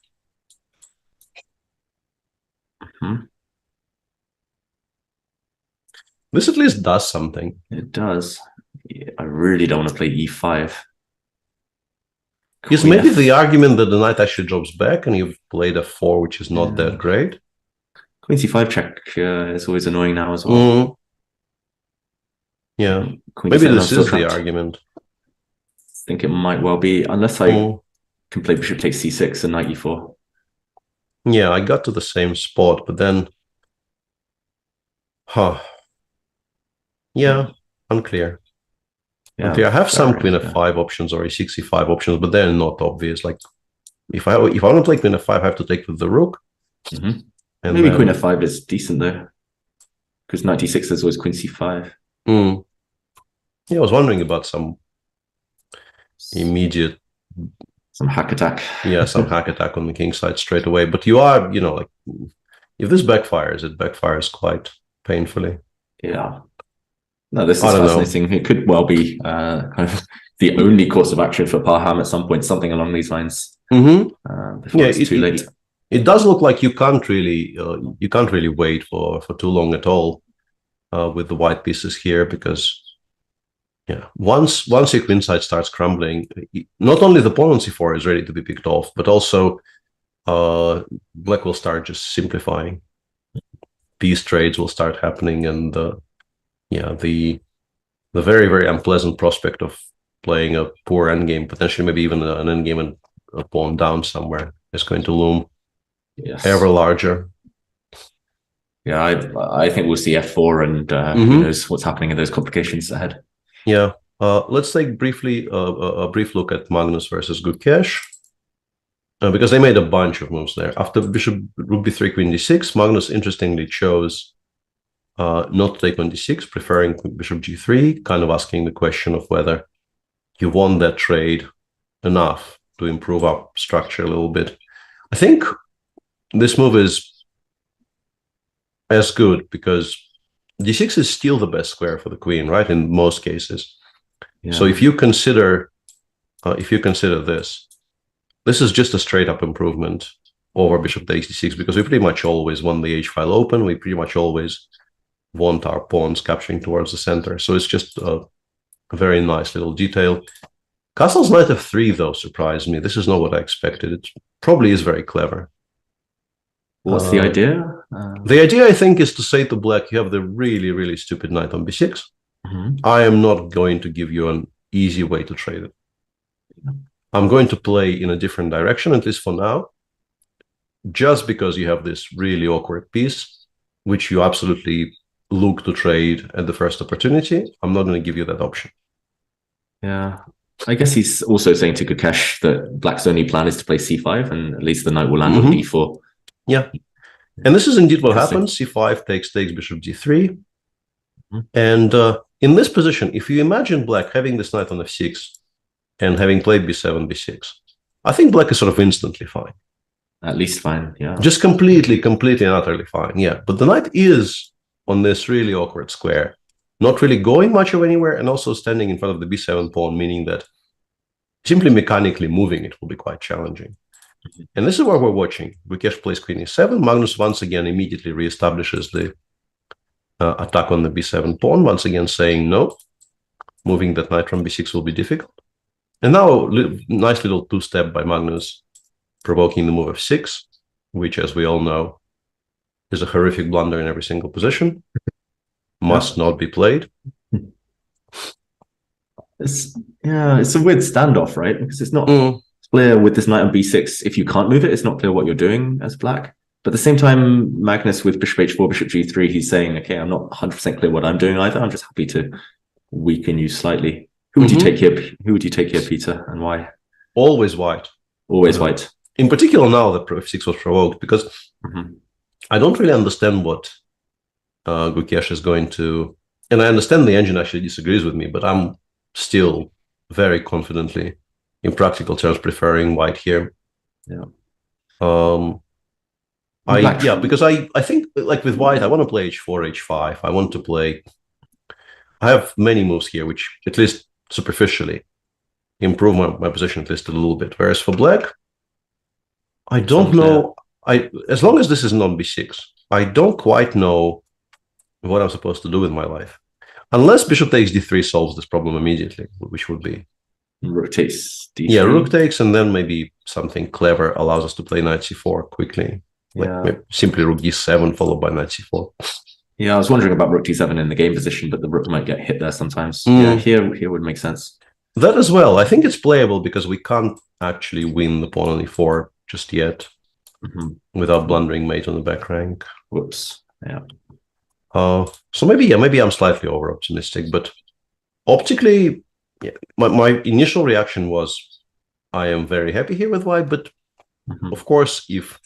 This at least does something. It does. Yeah, I really don't want to play e5. Is maybe the argument that the knight actually drops back and you've played f4, which is not that great? Queen c5 check is always annoying now as well. Yeah, Queen maybe c7, this I'm is still the trapped. argument. I think it might well be, unless I can play bishop takes c6 and knight e4. Yeah, I got to the same spot, but then... Yeah, unclear. Yeah, I have some fair queen enough, f5 options or a6 e5 options, but they're not obvious. Like, if I want to play queen f5, I have to take with the rook. And And maybe then- queen f5 is decent though, because knight e6 is always queen c5. Yeah, I was wondering about some immediate... Some hack attack. Yeah, some hack attack on the king side straight away. But you are, like, if this backfires, it backfires quite painfully. Yeah. No, this is I don't know. fascinating. It could well be kind of the only course of action for Parham at some point, something along these lines. Before it's too late. It does look like you can't really wait for too long at all with the white pieces here, because once your queen side starts crumbling, not only the pawn on c4 is ready to be picked off, but also black will start just simplifying. Piece trades will start happening, and the very, very unpleasant prospect of playing a poor endgame, potentially maybe even an endgame and a pawn down somewhere, is going to loom ever larger. Yeah, I think we'll see f4, and who knows what's happening in those complications ahead. Yeah, let's take briefly a brief look at Magnus versus Gukesh, because they made a bunch of moves there. After bishop rook b3, queen d6, Magnus interestingly chose not to take on d6, preferring bishop g3, kind of asking the question of whether you want that trade enough to improve our structure a little bit. I think this move is as good because d6 is still the best square for the queen, right? In most cases. Yeah. So if you consider this is just a straight up improvement over bishop takes d6, because we pretty much always want the h file open. We pretty much always want our pawns capturing towards the center. So it's just a very nice little detail. Castle's knight f3 though surprised me. This is not what I expected. It probably is very clever. What's the idea? The idea, I think, is to say to black, you have the really, really stupid knight on b6. I am not going to give you an easy way to trade it. I'm going to play in a different direction, at least for now, just because you have this really awkward piece, which you absolutely look to trade at the first opportunity. I'm not going to give you that option. Yeah. I guess he's also saying to Gukesh that black's only plan is to play c5, and at least the knight will land on d4. Yeah. And this is indeed what happens. c5 takes bishop g3. And in this position, if you imagine black having this knight on f6 and having played b7, b6, I think black is sort of instantly fine. At least fine, yeah. Just completely and utterly fine, yeah. But the knight is on this really awkward square, not really going much of anywhere, and also standing in front of the b7 pawn, meaning that simply mechanically moving it will be quite challenging. And this is what we're watching. Gukesh plays queen e7. Magnus once again immediately reestablishes the attack on the b7 pawn, once again saying no, moving that knight from b6 will be difficult. And now, nice little two-step by Magnus, provoking the move of 6, which, as we all know, is a horrific blunder in every single position. Must not be played. It's a weird standoff, right? Because it's not clear with this knight on b6. If you can't move it, it's not clear what you're doing as black. But at the same time, Magnus with bishop h4, bishop g3, he's saying, okay, I'm not 100% clear what I'm doing either. I'm just happy to weaken you slightly. Who would you take here? Who would you take here, Peter, and why? Always white. Always white. In particular, now that f6 was provoked, because I don't really understand what Gukesh is going to, and I understand the engine actually disagrees with me, but I'm still very confidently, in practical terms, preferring white here. Yeah. Because I think, like with white, I want to play h4, h5. I want to play. I have many moves here, which at least superficially improve my position at least a little bit. Whereas for black, I don't know. As long as this is not b6, I don't quite know what I'm supposed to do with my life. Unless bishop takes d3 solves this problem immediately, which would be rook takes d3. Yeah, rook takes, and then maybe something clever allows us to play knight c4 quickly. Like simply rook d7 followed by knight c4. Yeah, I was wondering about rook d7 in the game position, but the rook might get hit there sometimes. Yeah, here would make sense. That as well. I think it's playable because we can't actually win the pawn on e4 just yet without blundering mate on the back rank. Whoops. Yeah. So maybe I'm slightly over optimistic, but optically, my initial reaction was I am very happy here with white, but of course, if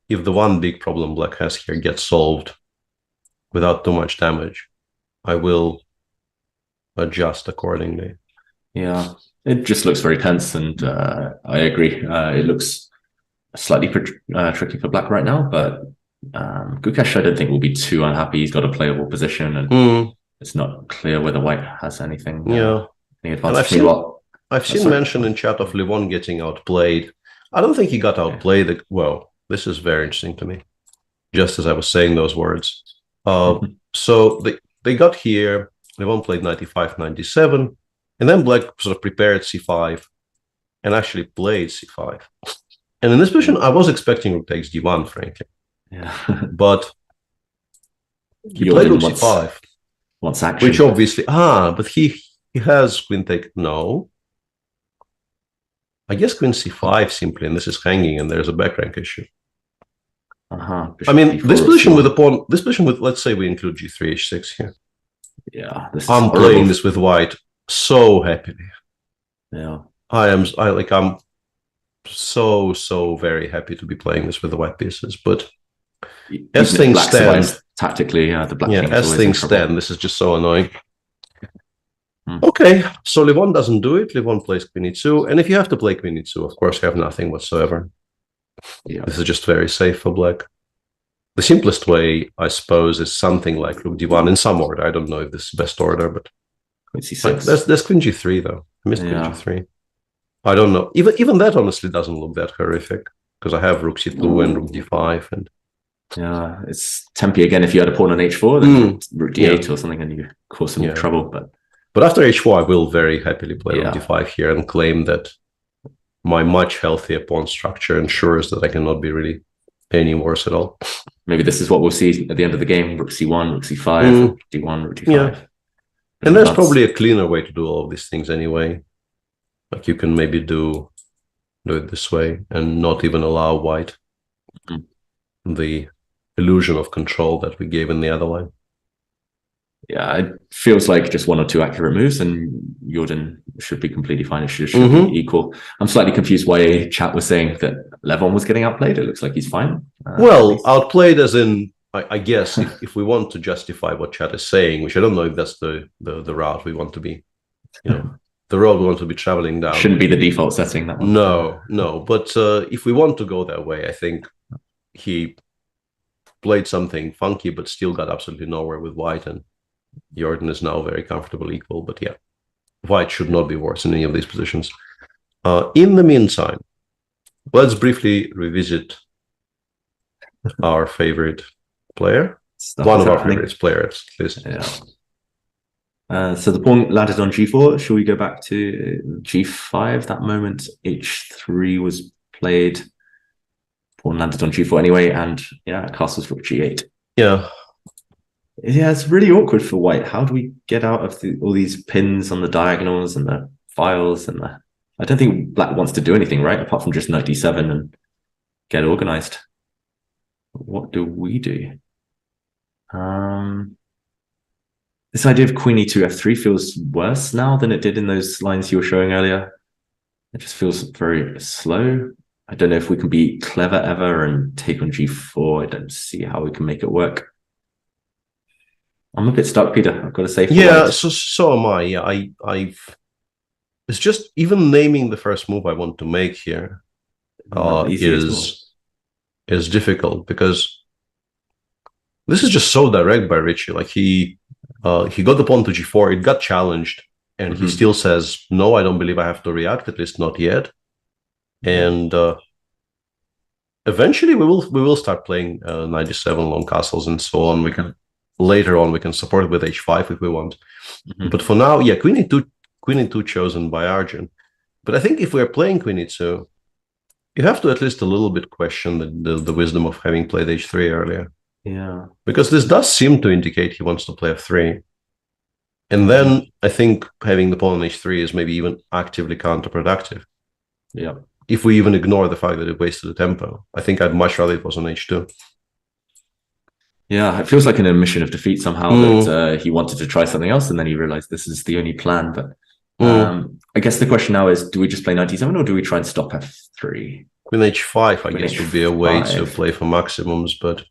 the one big problem black has here gets solved without too much damage, I will adjust accordingly. Yeah, it just looks very tense, and I agree. It looks slightly tricky for black right now, but Gukesh, I don't think will be too unhappy. He's got a playable position, and it's not clear whether white has anything. Any advantage. I've seen mention in chat of Levon getting outplayed. I don't think he got outplayed. Well, this is very interesting to me. Just as I was saying those words. So they got here. Levon played 95, 97. And then black sort of prepared c5 and actually played c5. And in this position, I was expecting rook takes d1, frankly. Yeah. But he played rook c5. Wants action. Which obviously... but he has queen take... No. I guess queen c5 simply, and this is hanging, and there's a back rank issue. I mean, this position with the pawn... This position with... Let's say we include g3, h6 here. Yeah. I'm playing this with white so happily. Yeah. I'm so very happy to be playing this with the white pieces, but as things stand tactically, the black as things stand, this is just so annoying. Okay, so Levon doesn't do it. Levon plays queen e2, and if you have to play queen e2, of course you have nothing whatsoever. This is just very safe for black. The simplest way, I suppose, is something like rook d1 in some order. I don't know if this is the best order, but there's queen g3 though. I missed queen g3. I don't know. Even that honestly doesn't look that horrific because I have rook c2 and rook d5 and yeah, it's tempy again. If you had a pawn on h4, then rook d8 or something, and you cause some trouble. But after h4, I will very happily play rook d5 here and claim that my much healthier pawn structure ensures that I cannot be really any worse at all. Maybe this is what we'll see at the end of the game: rook c1, rook c5, rook d1, rook d5. Yeah. And there's probably a cleaner way to do all of these things anyway. Like you can maybe do it this way and not even allow white the illusion of control that we gave in the other line. Yeah, it feels like just one or two accurate moves and Jordan should be completely fine. It should be equal. I'm slightly confused why chat was saying that Levon was getting outplayed. It looks like he's fine. Well, outplayed as in, I guess, if we want to justify what chat is saying, which I don't know if that's the route we want to be, the road we want to be traveling down. Shouldn't be the default setting, that one. No. But if we want to go that way, I think he played something funky, but still got absolutely nowhere with white, and Jordan is now very comfortable equal. But yeah, white should not be worse in any of these positions. In the meantime, let's briefly revisit our favorite player. One of our favorite players, at least. Yeah. So the pawn landed on g4. Shall we go back to g5? That moment h3 was played. Pawn landed on g4 anyway, and yeah, castles rook g8. Yeah. Yeah, it's really awkward for white. How do we get out of all these pins on the diagonals and the files and the... I don't think black wants to do anything, right? Apart from just knight d7 and get organized. What do we do? This idea of queen e2 f3 feels worse now than it did in those lines you were showing earlier. It just feels very slow. I don't know if we can be clever ever and take on g4. I don't see how we can make it work. I'm a bit stuck, Peter. I've got to say. Yeah, so am I. Yeah, I've. It's just even naming the first move I want to make here is difficult because this is just so direct by Richie. Like he got the pawn to g4. It got challenged, and he still says, "No, I don't believe I have to react. At least not yet." And eventually, we will start playing knight g7, long castles, and so on. Later on, we can support it with h5 if we want. But for now, yeah, queen e2 chosen by Arjun. But I think if we're playing queen e2, you have to at least a little bit question the wisdom of having played h3 earlier. Yeah. Because this does seem to indicate he wants to play f3. And then I think having the pawn on h3 is maybe even actively counterproductive. Yeah. If we even ignore the fact that it wasted the tempo. I think I'd much rather it was on h2. Yeah, it feels like an admission of defeat somehow that he wanted to try something else and then he realized this is the only plan. But I guess the question now is, do we just play knight d7 or do we try and stop f3? Queen h5, I guess, would be a way to play for maximums, but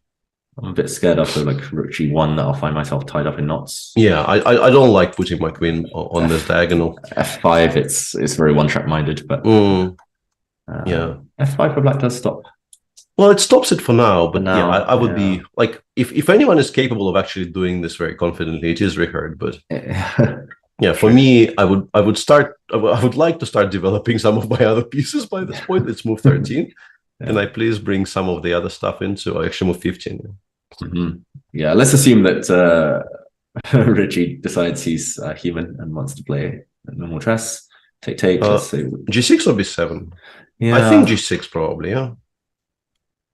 I'm a bit scared after like rook g1 that I'll find myself tied up in knots. Yeah, I don't like putting my queen on this diagonal. f5, it's very one-track minded, but yeah, f5 for black does stop. Well, it stops it for now, but yeah, I would be like, if anyone is capable of actually doing this very confidently, it is Richard. But yeah, for me, I would like to start developing some of my other pieces by this point. It's move 13. Can I please bring some of the other stuff into actually move 15? Yeah, let's assume that Richie decides he's human and wants to play normal chess. Take. Let's say g6 or b7. Yeah, I think g6 probably. Yeah.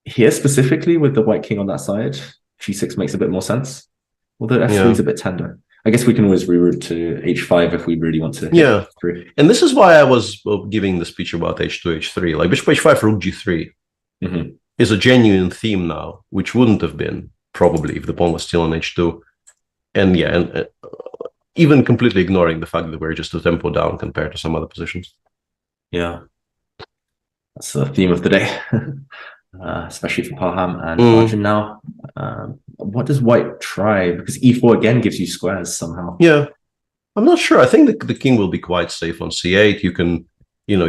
Here specifically with the white king on that side, g6 makes a bit more sense. Although f3 is a bit tender. I guess we can always reroute to h5 if we really want to. Yeah, and this is why I was giving the speech about h2, h3. Like bishop h5, rook g3 is a genuine theme now, which wouldn't have been probably if the pawn was still on h2. And yeah, and even completely ignoring the fact that we're just a tempo down compared to some other positions. Yeah, that's the theme of the day. Especially for Parham and Arjun now. What does white try? Because e4 again gives you squares somehow. Yeah, I'm not sure. I think the king will be quite safe on c8. You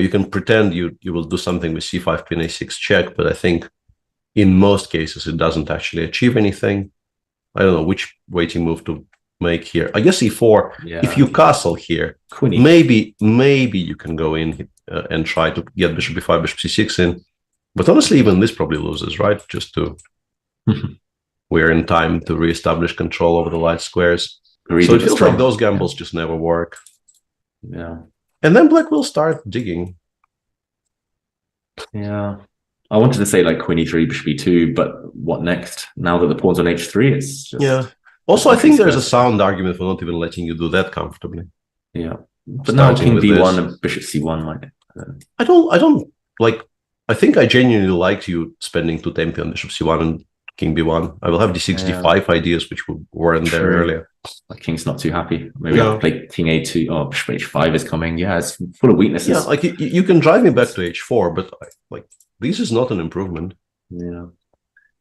can pretend you will do something with c5, pin a6 check, but I think in most cases it doesn't actually achieve anything. I don't know which waiting move to make here. I guess e4. Yeah. If you castle here, maybe you can go in and try to get bishop b5, bishop c6 in. But honestly, even this probably loses, right? Just to we're in time to reestablish control over the light squares. So it feels like those gambles just never work. Yeah. And then black will start digging. Yeah. I wanted to say like queen e3, bishop e2, but what next? Now that the pawn's on h3, it's just... Yeah. Also, I think there's a sound argument for not even letting you do that comfortably. Yeah. But now king b1 and bishop c1 might... I don't like... I think I genuinely liked you spending 2 tempi on bishop c1 and king b1. I will have d6, d5 ideas, which weren't there earlier. Like king's not too happy. Maybe I'll play king a2. Oh, bishop h5 is coming. Yeah, it's full of weaknesses. Yeah, like you can drive me back to h4, but like this is not an improvement. Yeah.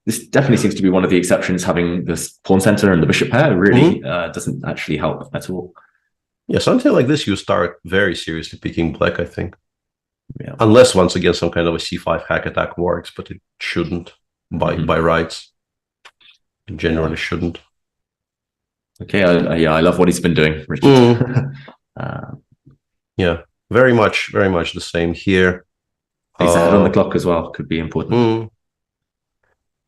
This definitely seems to be one of the exceptions, having this pawn center and the bishop pair really doesn't actually help at all. Yeah, something like this, you start very seriously picking black, I think. Yeah. Unless once again some kind of a c5 hack attack works, but it shouldn't by rights. It generally shouldn't. Okay, I love what he's been doing, Richard. Yeah, very much the same here. He's ahead on the clock as well. Could be important.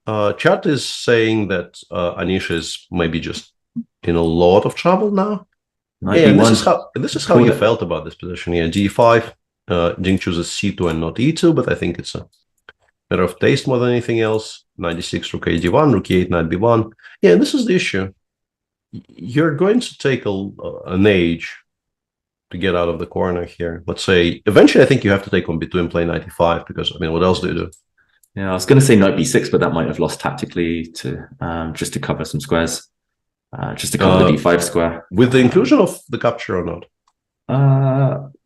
Chat is saying that Anisha is maybe just in a lot of trouble now. Knight Yeah, and B1. this is how you felt about this position. Yeah, G5. Ding chooses C2 and not E2, but I think it's a matter of taste more than anything else. 96, Rook A1, Rook E8, Knight B1. Yeah, and this is the issue. You're going to take an age to get out of the corner here. Let's say, eventually I think you have to take on B2 and play 95, because, I mean, what else do you do? Yeah, I was going to say Knight B6, but that might have lost tactically to just to cover some squares. Just to cover the D5 square. With the inclusion of the capture or not?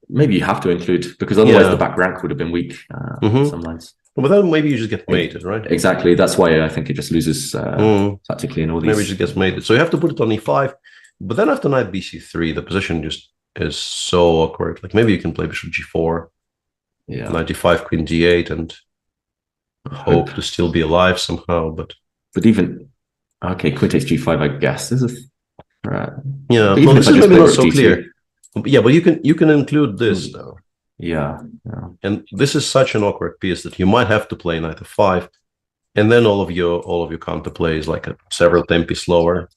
Maybe you have to include, because otherwise the back rank would have been weak some lines. But then maybe you just get mated, right? Exactly. That's why I think it just loses tactically in all these. Maybe it just gets mated. So you have to put it on E5. But then after Knight BC3, the position just is so awkward. Like maybe you can play Bishop G4, Knight D5, Queen D8, and hope to still be alive somehow. But even Queen takes G5, I guess. This is right. Yeah, well, this is maybe not so clear. Yeah, but you can include this though. Yeah. And this is such an awkward piece that you might have to play Knight F5, and then all of your counter plays like several tempi slower.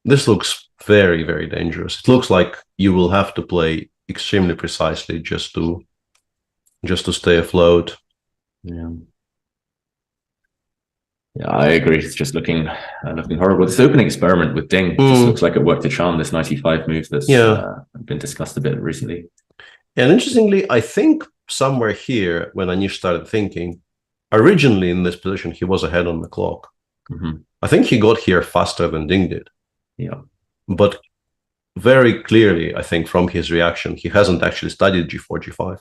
This looks very, very dangerous. It looks like you will have to play extremely precisely just to stay afloat. Yeah, I agree. It's just looking horrible. This opening experiment with Ding just looks like it worked to charm, this 95 move that's been discussed a bit recently. And interestingly, I think somewhere here, when Anish started thinking, originally in this position, he was ahead on the clock. I think he got here faster than Ding did. Yeah. But very clearly, I think from his reaction, he hasn't actually studied G4, G5.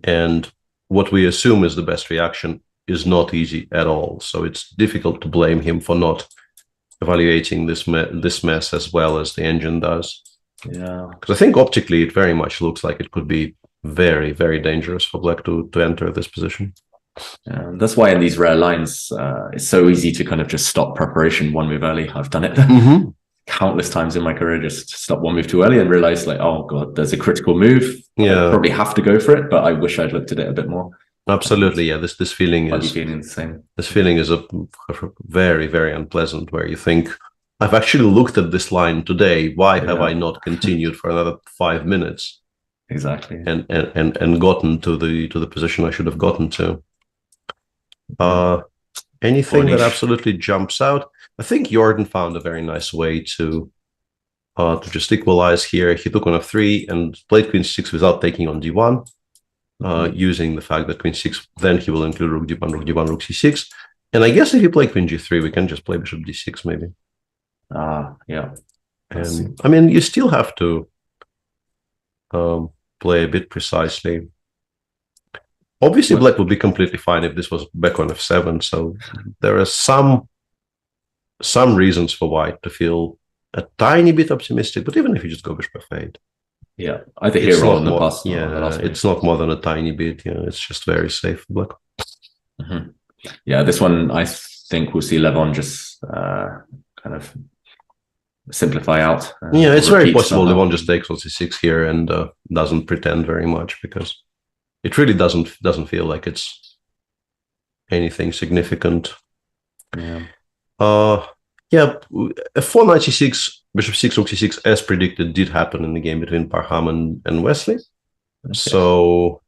And what we assume is the best reaction is not easy at all. So it's difficult to blame him for not evaluating this mess as well as the engine does. Yeah. Because I think optically it very much looks like it could be very, very dangerous for Black to enter this position. That's why in these rare lines, it's so easy to kind of just stop preparation one move early. I've done it countless times in my career, just stop one move too early and realize like, oh God, there's a critical move. Yeah. I probably have to go for it, but I wish I'd looked at it a bit more. Absolutely, yeah. This feeling is feeling the same. This feeling is a very, very unpleasant, where you think, I've actually looked at this line today. Why have I not continued for another 5 minutes? Exactly. And gotten to the position I should have gotten to. Anything that absolutely jumps out? I think Jordan found a very nice way to just equalize here. He took on F3 and played Queen 6 without taking on D1. Using the fact that Queen 6, then he will include Rook D1, Rook D1, Rook C6. And I guess if you play Queen G3, we can just play Bishop D6 maybe. Yeah. And I mean, you still have to play a bit precisely. Obviously, Black would be completely fine if this was back on F7. So there are some reasons for White to feel a tiny bit optimistic. But even if you just go Bishop F8. Yeah, either here or on the pass. It's not more than a tiny bit. Yeah, it's just very safe for Black. Yeah, this one I think we'll see Levon just kind of simplify out. Yeah, it's very possible Levon just takes on C6 here and doesn't pretend very much, because it really doesn't feel like it's anything significant. Yeah. F4 Knight C6. Bishop 6, Rook C6, as predicted, did happen in the game between Parham and Wesley. Okay. So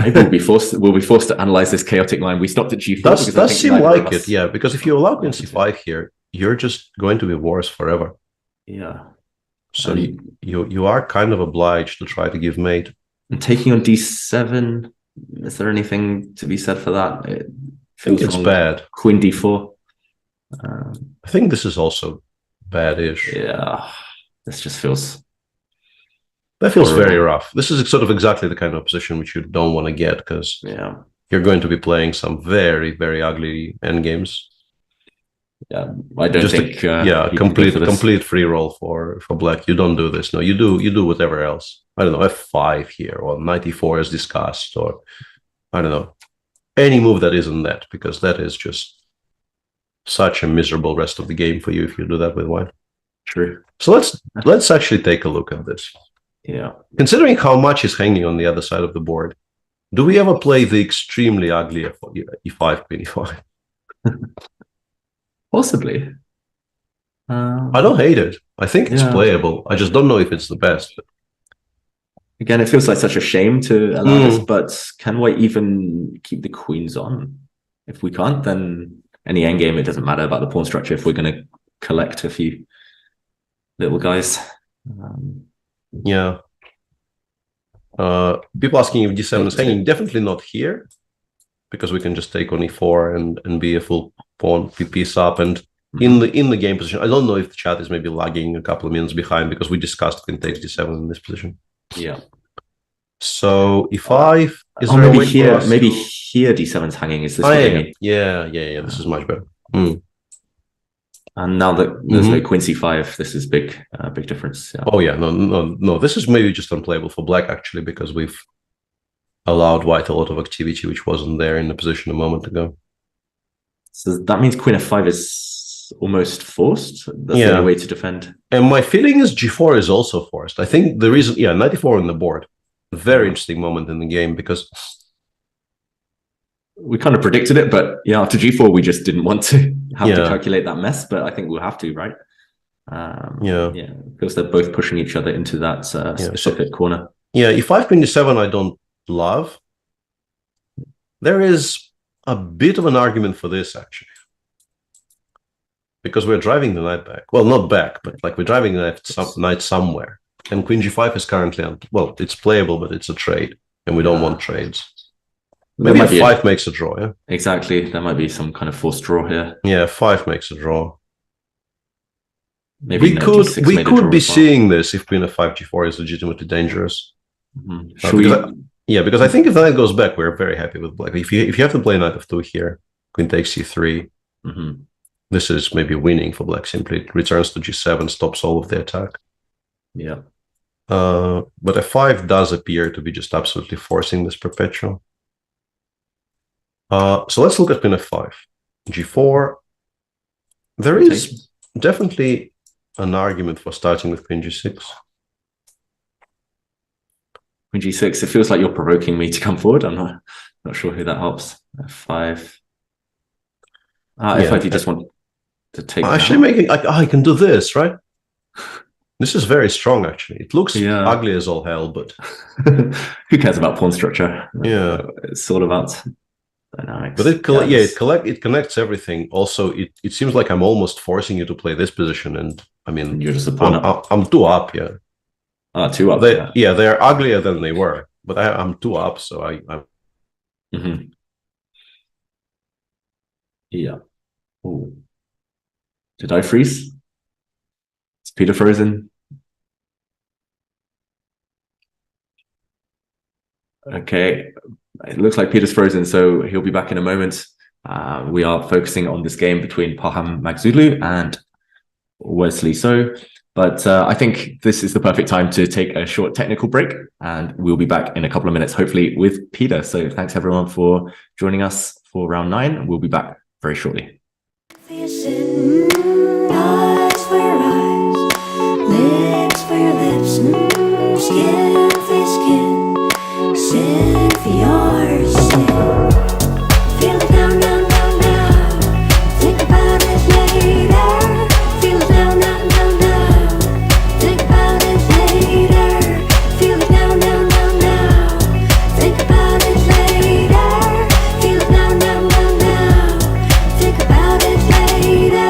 maybe we'll be forced to analyze this chaotic line. We stopped at G4. Does seem like it, yeah. Because if you allow Queen C5 here, you're just going to be worse forever. Yeah. So you are kind of obliged to try to give mate. And taking on D7, is there anything to be said for that? I think it's bad. Queen D4. I think this is also bad-ish. Yeah, this just feels... That feels very rough. This is sort of exactly the kind of position which you don't want to get, because you're going to be playing some very, very ugly endgames. Yeah, I don't think... complete free roll for Black. You don't do this. No, you do whatever else. I don't know, F5 here, or Knight E4 as discussed, or I don't know, any move that isn't that, because that is just such a miserable rest of the game for you if you do that with White. True. So let's actually take a look at this. Yeah. Considering how much is hanging on the other side of the board, do we ever play the extremely ugly E5, Queen E5? Possibly. I don't hate it. I think it's playable. I just don't know if it's the best. Again, it feels like such a shame to allow this, but can White even keep the queens on? If we can't, then any endgame, it doesn't matter about the pawn structure if we're going to collect a few little guys. Yeah. People asking if d7 is hanging. Definitely not here, because we can just take on e4 and be a full pawn piece up. And in the game position, I don't know if the chat is maybe lagging a couple of minutes behind, because we discussed queen takes d7 in this position. Yeah. So e5 is maybe here. Maybe here d7's hanging. Is this? Yeah. This is much better. And now that there's no queen c5, this is big difference. Yeah. Oh yeah, no. This is maybe just unplayable for black actually, because we've allowed white a lot of activity which wasn't there in the position a moment ago. So that means queen f5 is almost forced. That's the only way to defend. And my feeling is g4 is also forced. I think the reason, knight e4 on the board, very interesting moment in the game, because we kind of predicted it, but after g4 we just didn't want to have to calculate that mess, but I think we'll have to, right? Because they're both pushing each other into that specific corner. e5 queen d7 I don't love. There is a bit of an argument for this actually, because we're driving the knight back. Well, not back, but like we're driving the knight somewhere, and queen g5 is currently it's playable, but it's a trade, and we don't want trades. Maybe f5 makes a draw, Exactly. There might be some kind of forced draw here. Yeah, 5 makes a draw. Maybe we could be seeing this if queen f5 g4 is legitimately dangerous. Because I think if the knight goes back, we're very happy with black. If you have to play knight f2 here, queen takes c3, this is maybe winning for black. Simply it returns to g7, stops all of the attack. Yeah. But f5 does appear to be just absolutely forcing this perpetual. So let's look at queen f5. g4. There is definitely an argument for starting with queen g6. Queen g6, it feels like you're provoking me to come forward. I'm not sure who that helps. f5. F5, you just want to take actually I can do this, right? This is very strong, actually. It looks ugly as all hell, but who cares about pawn structure? Yeah. It's all about dynamics. But it connects everything. Also, it seems like I'm almost forcing you to play this position, and I mean, you're just a pawn up. I'm 2 up, 2 up. They're uglier than they were, but I'm 2 up, so I'm. Yeah. Ooh. Did I freeze? Is Peter frozen? Okay. It looks like Peter's frozen, so he'll be back in a moment. We are focusing on this game between Parham Magzulu and Wesley. But I think this is the perfect time to take a short technical break, and we'll be back in a couple of minutes, hopefully with Peter. So thanks everyone for joining us for round 9. We'll be back very shortly. Eyes for your eyes, lips for your lips, skin for skin, sin for your sin. Feel it now, now, now, now. Think about it later. Feel it now, now, now, now. Think about it later. Feel it now, now, now, now. Think about it later. Feel it now, now, now, now. Think about it later.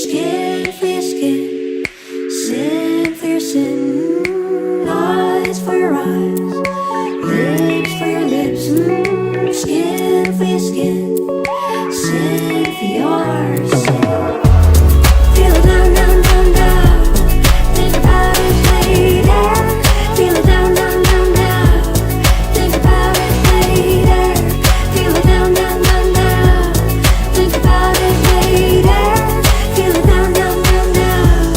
Skin for your skin, sin for your sin, eyes for your eyes, lips for your lips, skin for your skin, sin for your sin. Feel it down, down, down, down. Think about it later. Feel it down, down, down, down. Think about it later. Feel it down, down, down, down. Think about it later. Feel it down, down, down, down.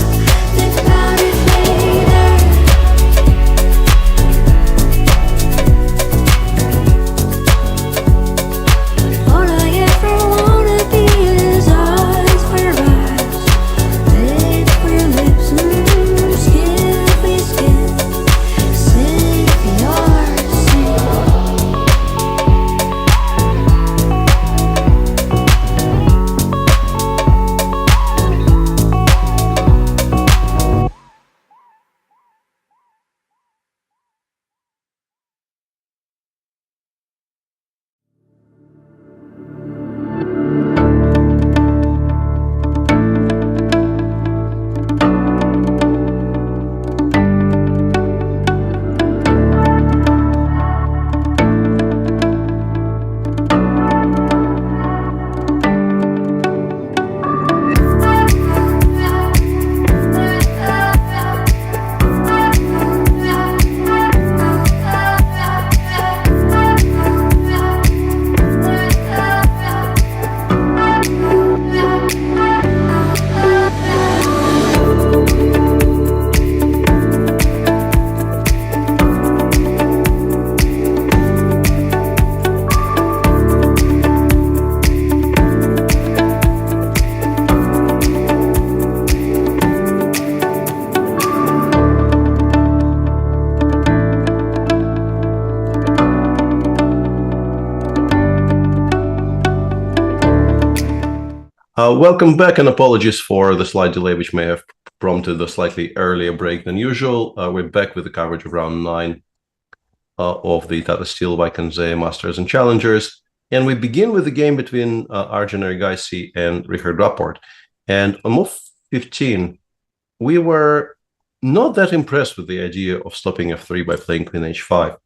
Think about it later. All I ever wanna be is eyes for your eyes, lips for your lips, skin for your skin, sin for your sin. Welcome back, and apologies for the slight delay, which may have prompted a slightly earlier break than usual. We're back with the coverage of round 9 of the Tata Steel Masters and Challengers. And we begin with the game between Arjun Erigaisi and Richard Rapport. And on move 15, we were not that impressed with the idea of stopping f3 by playing queen h5,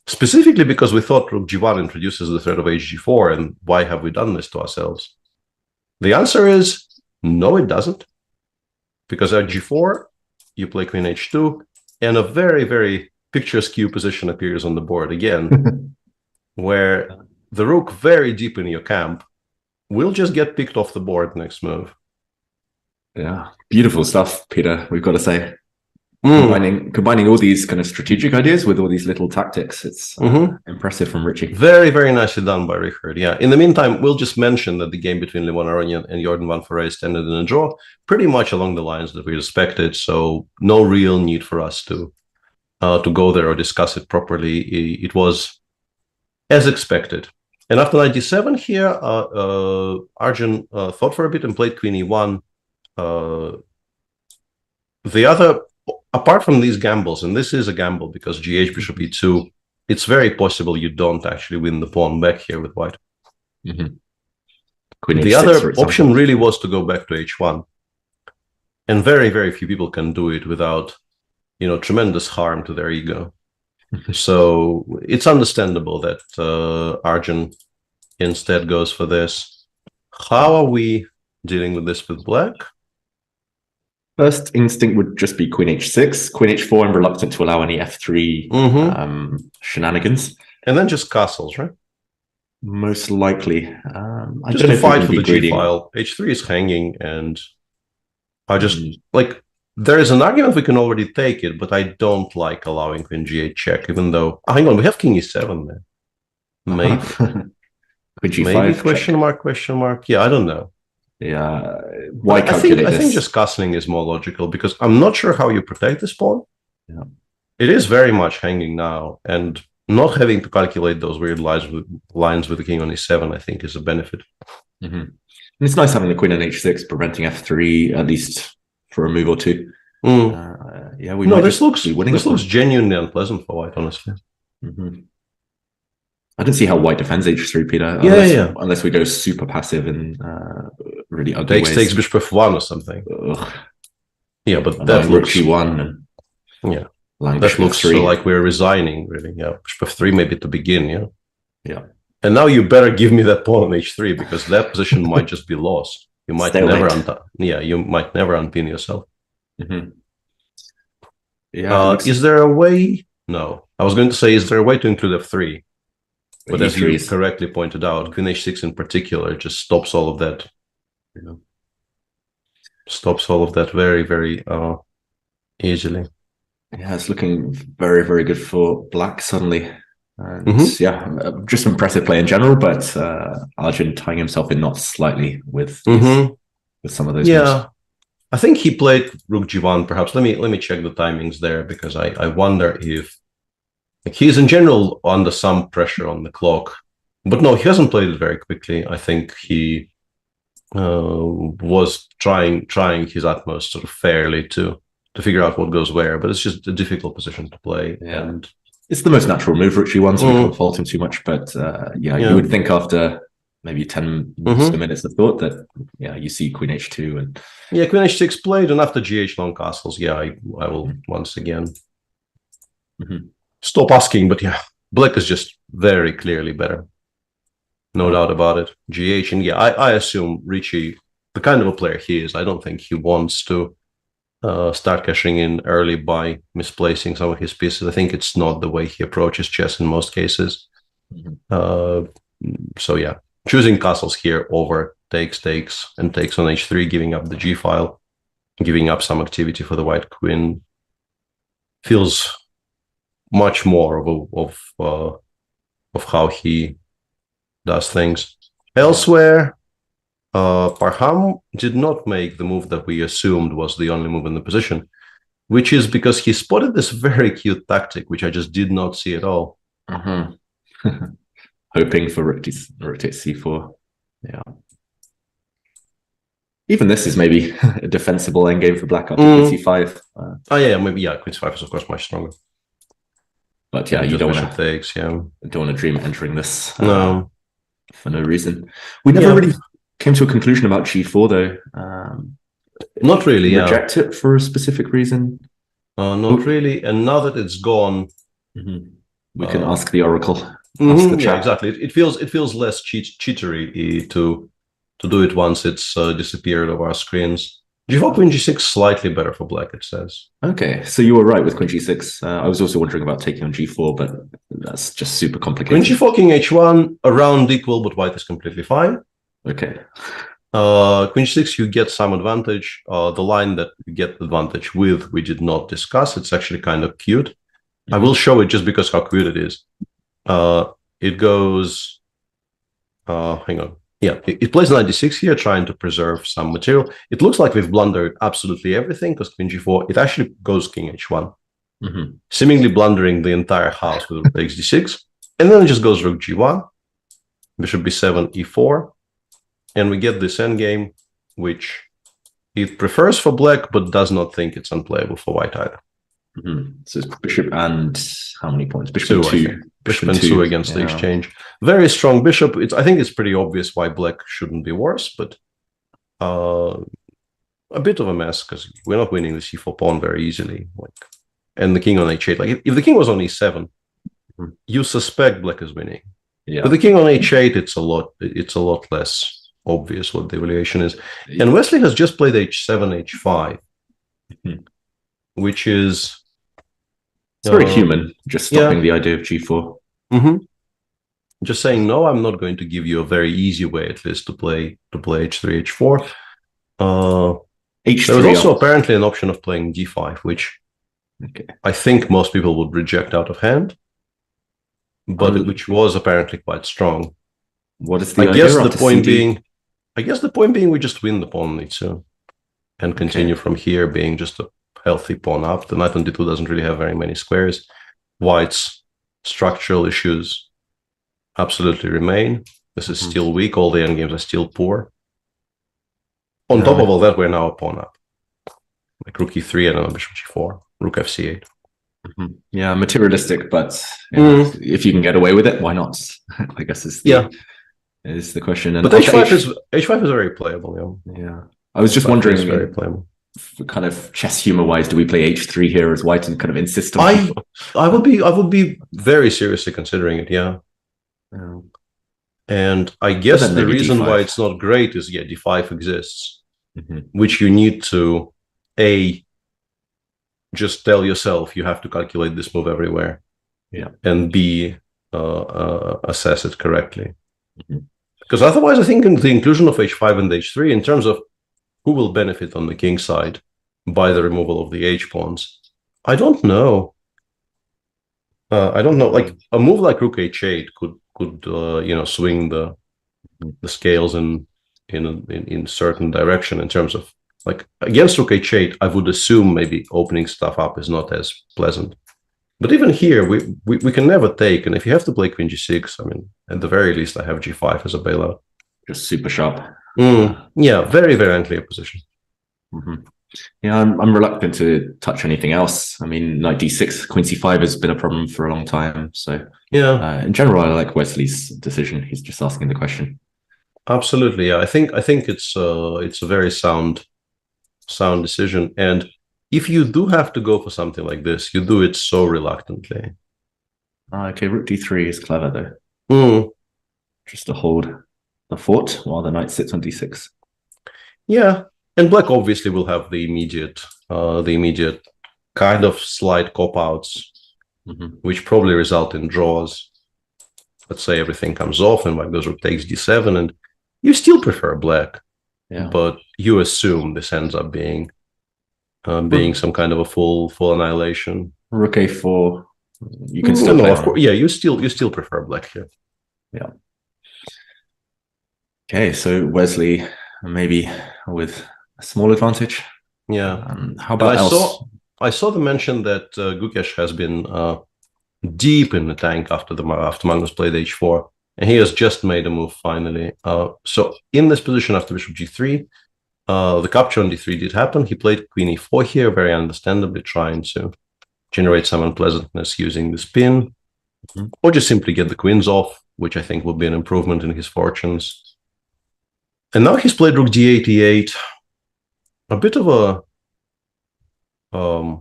specifically because we thought rook g1 introduces the threat of hg4, and why have we done this to ourselves? The answer is no, it doesn't, because at g4, you play queen h2, and a very, very picturesque position appears on the board again, where the rook very deep in your camp will just get picked off the board next move. Yeah, beautiful stuff, Peter, we've got to say. Combining all these kind of strategic ideas with all these little tactics. It's impressive from Richie. Very, very nicely done by Richard. Yeah. In the meantime, we'll just mention that the game between Levan Aronian and Jordan van Foreest ended in a draw, pretty much along the lines that we expected. So no real need for us to go there or discuss it properly. It was as expected. And after 97 here, Arjun thought for a bit and played queen e1. Apart from these gambles, and this is a gamble because gh bishop e2, it's very possible you don't actually win the pawn back here with white. The other option really was to go back to h1, and very, very few people can do it without, tremendous harm to their ego. So it's understandable that Arjun instead goes for this. How are we dealing with this with black? First instinct would just be queen h6, queen h4. I'm reluctant to allow any f3 shenanigans. And then just castles, right? Most likely. I just don't know fight for the greedy. g-file. h3 is hanging, and I just, there is an argument we can already take it, but I don't like allowing queen g8 check, even though, hang on, we have king e7 there. Maybe. Maybe question mark. Yeah, I don't know. Yeah, why calculate this? I think just castling is more logical, because I'm not sure how you protect this pawn. Yeah. It is very much hanging now, and not having to calculate those weird lines with the king on e7, I think, is a benefit. And it's nice having the queen on h6, preventing f3 at least for a move or two. This looks genuinely unpleasant for white, honestly. I don't see how white defends h3, Peter. Unless we go super passive and really ugly ways. Takes bishop f1 or something. Ugh. Yeah, but And that then looks... rook g1 and Yeah. lying That bishop looks f3. like we're resigning, really. Yeah, bishop f3 maybe to begin, yeah? Yeah. And now you better give me that pawn on h3, because that position might just be lost. You might never you might never unpin yourself. Mm-hmm. Yeah. Is there a way? No. I was going to say, is there a way to include f3? But as you correctly pointed out, queen h6 in particular just stops all of that. You know, stops all of that very, very easily. Yeah, it's looking very, very good for black suddenly. And yeah, just impressive play in general, but Arjun tying himself in knots slightly with some of those moves. I think he played rook g1 perhaps. Let me check the timings there, because I wonder if he's in general under some pressure on the clock. But no, he hasn't played it very quickly. I think he was trying his utmost sort of fairly to figure out what goes where, but it's just a difficult position to play. Yeah. And it's the most natural move, rook g1, so we can't fault him too much. But you would think after maybe 10 minutes of thought that you see queen h2 and queen h6 played, and after gh long castles, I will once again stop asking. But black is just very clearly better, no doubt about it. GH, and I assume Ricci, the kind of a player he is, I don't think he wants to start cashing in early by misplacing some of his pieces. I think it's not the way he approaches chess in most cases. So choosing castles here over takes on h3, giving up the g file, giving up some activity for the white queen, feels much more of how he does things. Elsewhere, Parham did not make the move that we assumed was the only move in the position, which is because he spotted this very cute tactic, which I just did not see at all. Hoping for rook takes c4. Yeah. Even this is maybe a defensible endgame for black after queen c5. Maybe queen c5 is of course much stronger. But you don't want to dream entering this no, for no reason. We never really came to a conclusion about g4 though. Not really. Reject it for a specific reason. Not really. And now that it's gone, we can ask the oracle. Exactly. It feels less cheatery to do it once it's disappeared off our screens. g4 queen g6 slightly better for black, it says. Okay, so you were right with queen g6. I was also wondering about taking on g4, but that's just super complicated. Queen g4 king h1 around equal, but white is completely fine. Okay. Queen g6, you get some advantage. The line that you get advantage with, we did not discuss. It's actually kind of cute. I will show it just because how cute it is. It goes, hang on. It plays knight d6 here, trying to preserve some material. It looks like we've blundered absolutely everything, because queen g4, it actually goes king h1. Seemingly blundering the entire house with rook takes d6. And then it just goes rook g1, bishop b7, e4. And we get this endgame, which it prefers for black, but does not think it's unplayable for white either. So it's bishop and how many points? Bishop 2. Bishop and 2 against the exchange. Very strong bishop. I think it's pretty obvious why black shouldn't be worse, but a bit of a mess, because we're not winning the c4 pawn very easily. And the king on h8. If the king was on e7, you suspect black is winning. But the king on h8, it's a lot less obvious what the evaluation is. And Wesley has just played h7, h5, which is... It's very human, just stopping the idea of g4. Just saying, no, I'm not going to give you a very easy way, at least, to play h3, h4. h3 there was also apparently an option of playing d5, which I think most people would reject out of hand, but which was apparently quite strong. What is the idea? I guess the point being we just win the pawn on e2 and continue from here, being just a healthy pawn up. The knight on d2 doesn't really have very many squares. White's structural issues absolutely remain. This is still weak. All the endgames are still poor. On top of all that, we're now a pawn up. Like rook e3 and then bishop g4, rook fc8. Yeah, materialistic, but if you can get away with it, why not? I guess is the is the question. And But h5 is very playable. Yeah. I was just wondering, very playable. Kind of chess humor wise, do we play h3 here as white and kind of insist on? I would be very seriously considering it. Yeah. And I guess the reason D5. why it's not great is d5 exists, which you need to just tell yourself you have to calculate this move everywhere, and b assess it correctly. Because otherwise, I think the inclusion of h5 and h3 in terms of who will benefit on the king side by the removal of the h pawns, I don't know. Like a move like rook h8 could swing the scales in certain direction in terms of, like, against rook h8 I would assume maybe opening stuff up is not as pleasant, but even here we can never take, and if you have to play queen g6, I mean, at the very least I have g5 as a bailout. Just super sharp. Yeah, very very unclear position. Yeah, I'm reluctant to touch anything else. I mean, knight d6, queen c5 has been a problem for a long time. So yeah, in general, I like Wesley's decision. He's just asking the question. Absolutely, yeah. I think it's a very sound decision. And if you do have to go for something like this, you do it so reluctantly. Okay, rook d3 is clever though. Just to hold the fort while the knight sits on d6. Yeah. And black obviously will have the immediate kind of slight cop-outs, which probably result in draws. Let's say everything comes off and white goes rook takes d7, and you still prefer black, but you assume this ends up being some kind of a full annihilation. Rook a4, you can still play. Of course, yeah, you still prefer black here. Yeah. Okay, so Wesley maybe with a small advantage. Yeah. How about else? I saw the mention that Gukesh has been deep in the tank after Magnus played h4, and he has just made a move finally. So in this position after bishop g3, the capture on d3 did happen. He played queen e4 here, very understandably trying to generate some unpleasantness using the spin, or just simply get the queens off, which I think will be an improvement in his fortunes. And now he's played rook d8, e8. A bit of a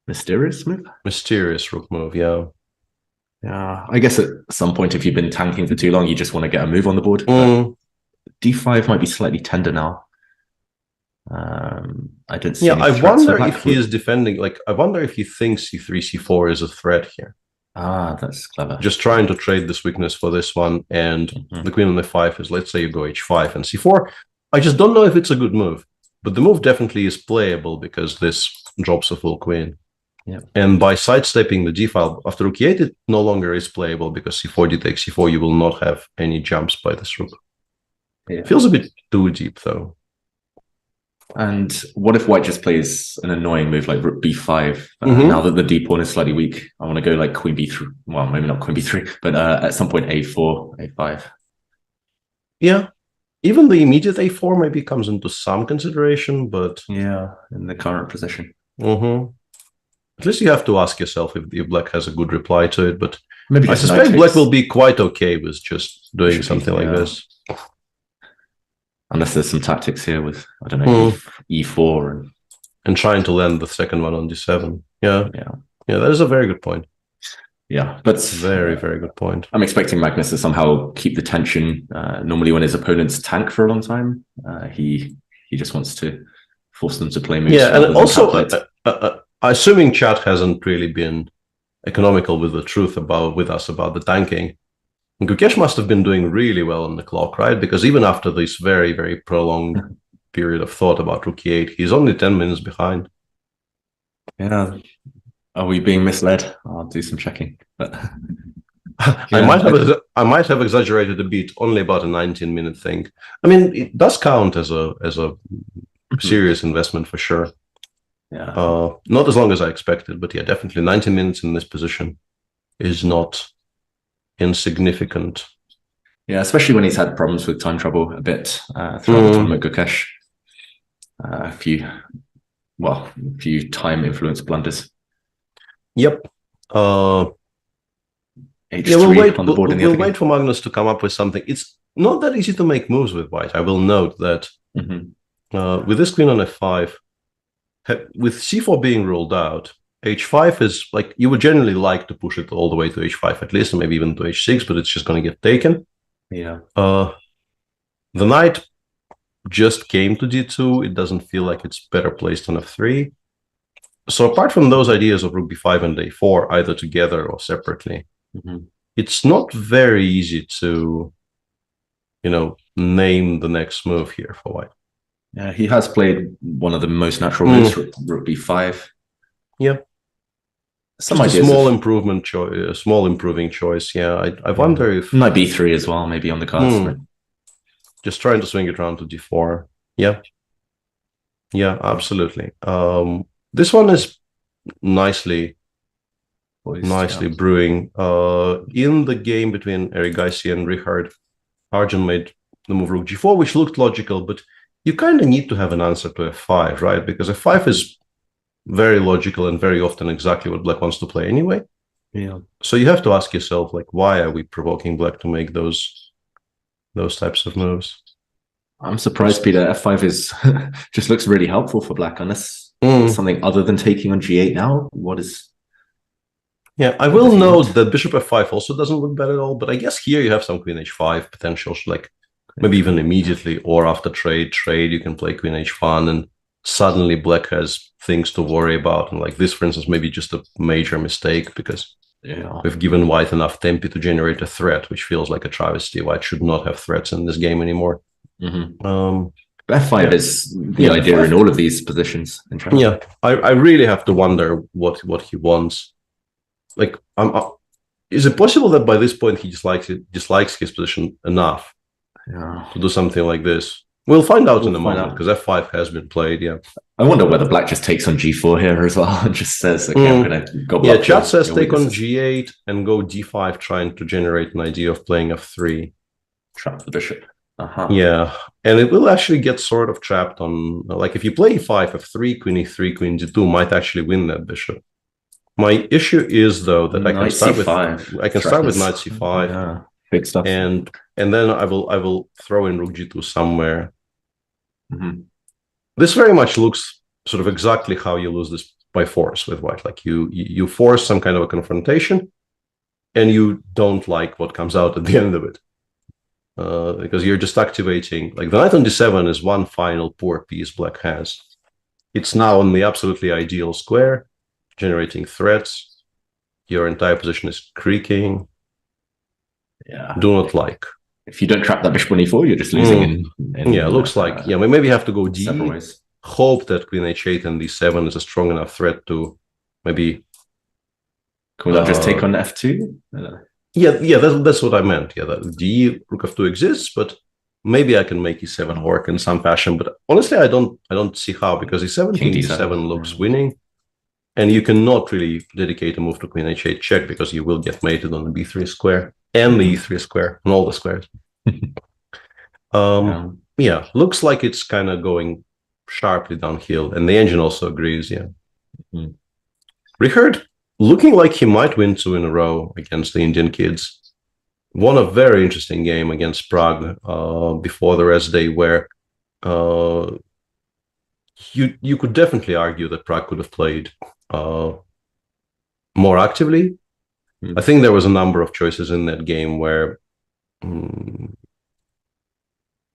mysterious move? Mysterious rook move, yeah. Yeah, I guess at some point, if you've been tanking for too long, you just want to get a move on the board. d5 might be slightly tender now. I don't see. Yeah, I wonder if he is defending. Like, I wonder if he thinks c3, c4 is a threat here. Ah, that's clever. Just trying to trade this weakness for this one, and the queen on f5 is, let's say you go h5 and c4. I just don't know if it's a good move, but the move definitely is playable because this drops a full queen. Yeah. And by sidestepping the g file after rook e8, it no longer is playable because c4 d takes c4. You will not have any jumps by this rook. Yeah. Feels a bit too deep though. And what if white just plays an annoying move like rook b5? Now that the d pawn is slightly weak, I want to go like queen b3. Well, maybe not queen b3, but at some point a4, a5. Yeah, even the immediate a4 maybe comes into some consideration, but yeah, in the current position. At least you have to ask yourself if black has a good reply to it. But maybe I suspect black will be quite okay with just doing something like this. Unless there's some tactics here with, I don't know, e4 and trying to land the second one on d7. Yeah, that is a very good point. Yeah, but very, very good point. I'm expecting Magnus to somehow keep the tension. Normally when his opponents tank for a long time, he just wants to force them to play moves. Yeah, and also, assuming chat hasn't really been economical with the truth with us about the tanking, Gukesh must have been doing really well on the clock, right? Because even after this very, very prolonged period of thought about rook e8, he's only 10 minutes behind. Yeah. Are we being misled? I'll do some checking. But I might have exaggerated a bit, only about a 19-minute thing. I mean, it does count as a serious investment for sure. Yeah. Not as long as I expected, but yeah, definitely 19 minutes in this position is not insignificant. Yeah, especially when he's had problems with time trouble a bit throughout the tournament, Gukesh. A few time influence blunders. Yep. H3 Yeah, we'll wait. on the board in the We'll other game. wait for Magnus to come up with something. It's not that easy to make moves with white. I will note that with this queen on f5, with c4 being ruled out, h5 is like you would generally like to push it all the way to h5 at least, or maybe even to h6, but it's just going to get taken. Yeah. The knight just came to d2. It doesn't feel like it's better placed on f3. So apart from those ideas of rook b5 and a4, either together or separately, it's not very easy to, name the next move here for white. Yeah, he has played one of the most natural moves, rook b5. Yeah. Some just a ideas small of- improvement choice, a small improving choice. Yeah, I wonder if Knight b3 as well, maybe on the cards. just trying to swing it around to d4. Yeah, absolutely. This one is nicely brewing. In the game between Eric Gaisi and Richard, Arjun made the move rook g4, which looked logical, but you kind of need to have an answer to f5, right? Because f5 is very logical and very often exactly what black wants to play anyway. Yeah. So you have to ask yourself, like, why are we provoking black to make those types of moves? I'm surprised, Peter. F5 is just looks really helpful for black, unless something other than taking on g8 now. What is? Yeah, I will note that bishop f5 also doesn't look bad at all, but I guess here you have some queen h5 potential, like maybe even immediately or after trade, you can play queen h1 and suddenly black has things to worry about. And like this, for instance, maybe just a major mistake because we've given white enough tempi to generate a threat, which feels like a travesty. White should not have threats in this game anymore. F5 is the idea in all of these positions. Yeah, I really have to wonder what he wants. Like, is it possible that by this point he dislikes his position enough to do something like this? We'll find out in a moment because f5 has been played. Yeah, I wonder whether black just takes on g4 here as well and just says, "Okay, I'm going to go." Yeah, chat says take on g8 and go d5, trying to generate an idea of playing f3. Trap the bishop. Yeah, and it will actually get sort of trapped on, like, if you play e5, f3, queen e3, queen d2 might actually win that bishop. My issue is though that I can start with knight c5, big stuff, and then I will throw in rook g2 somewhere. This very much looks sort of exactly how you lose this by force with white. Like you force some kind of a confrontation, and you don't like what comes out at the end of it. Because you're just activating, like the knight on d7 is one final poor piece black has. It's now on the absolutely ideal square, generating threats. Your entire position is creaking. Yeah. Do not like. If you don't trap that bishop on e4, you're just losing. Yeah, looks like. Yeah, we maybe have to go d. Hope that queen h8 and d7 is a strong enough threat to maybe. Can we not just take on f2? Yeah, that's what I meant. Yeah, that d rook f2 exists, but maybe I can make e7 work in some fashion. But honestly, I don't see how, because e7 king d7 looks winning, and you cannot really dedicate a move to queen h8 check because you will get mated on the b3 square and the e3 square and all the squares. Yeah, looks like it's kind of going sharply downhill, and the engine also agrees. Yeah, Richard, looking like he might win 2 in a row against the Indian kids. Won a very interesting game against Prague before the rest day, where you could definitely argue that Prague could have played more actively. I think there was a number of choices in that game where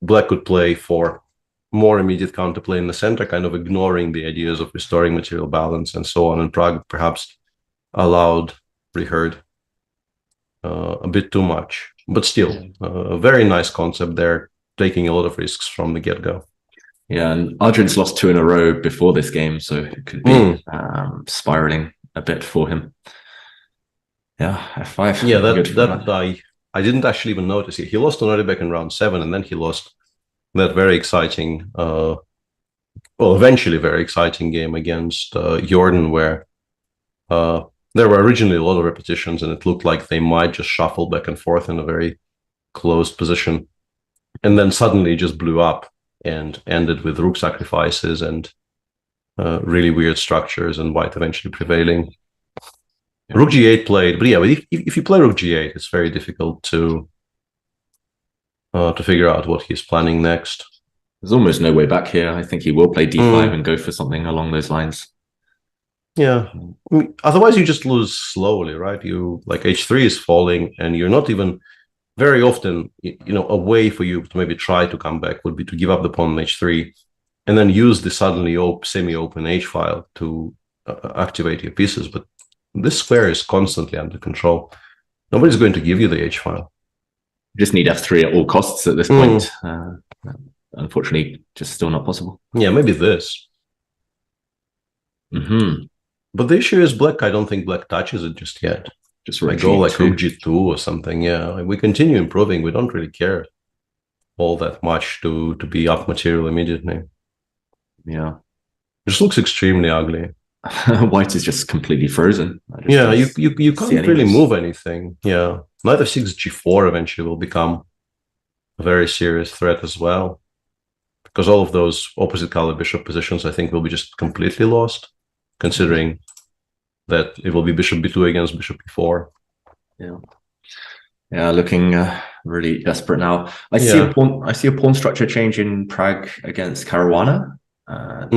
black could play for more immediate counterplay in the center, kind of ignoring the ideas of restoring material balance and so on. And Prague perhaps allowed Richard a bit too much, but still a very nice concept there, taking a lot of risks from the get-go. Yeah, and Arjun's lost 2 in a row before this game, so it could be spiraling a bit for him. Yeah, f5. Yeah, that I didn't actually even notice it. He lost to Nordic in round 7, and then he lost that very exciting, eventually very exciting game against Jordan, where there were originally a lot of repetitions, and it looked like they might just shuffle back and forth in a very closed position, and then suddenly just blew up and ended with rook sacrifices and really weird structures, and white eventually prevailing. Rook g8 played, but yeah, but if you play Rook g8, it's very difficult to figure out what he's planning next. There's almost no way back here. I think he will play d5 and go for something along those lines. Yeah, I mean, otherwise you just lose slowly, right? You like h3 is falling, and you're not even very often. A way for you to maybe try to come back would be to give up the pawn on h3, and then use the suddenly semi-open h file to activate your pieces. But this square is constantly under control. Nobody's going to give you the h file. You just need f3 at all costs at this point. Unfortunately, just still not possible. Yeah, maybe this. But the issue is black. I don't think black touches it just yet. Just like go like rook g2 or something. Yeah, we continue improving. We don't really care all that much to be up material immediately. Yeah, just looks extremely ugly. White is just completely frozen. Yeah, you can't really move anything. Yeah, knight f6 g4 eventually will become a very serious threat as well, because all of those opposite color bishop positions I think will be just completely lost, considering that it will be bishop b2 against bishop b4. Yeah, looking really desperate now. I see a pawn structure change in Prague against Caruana. How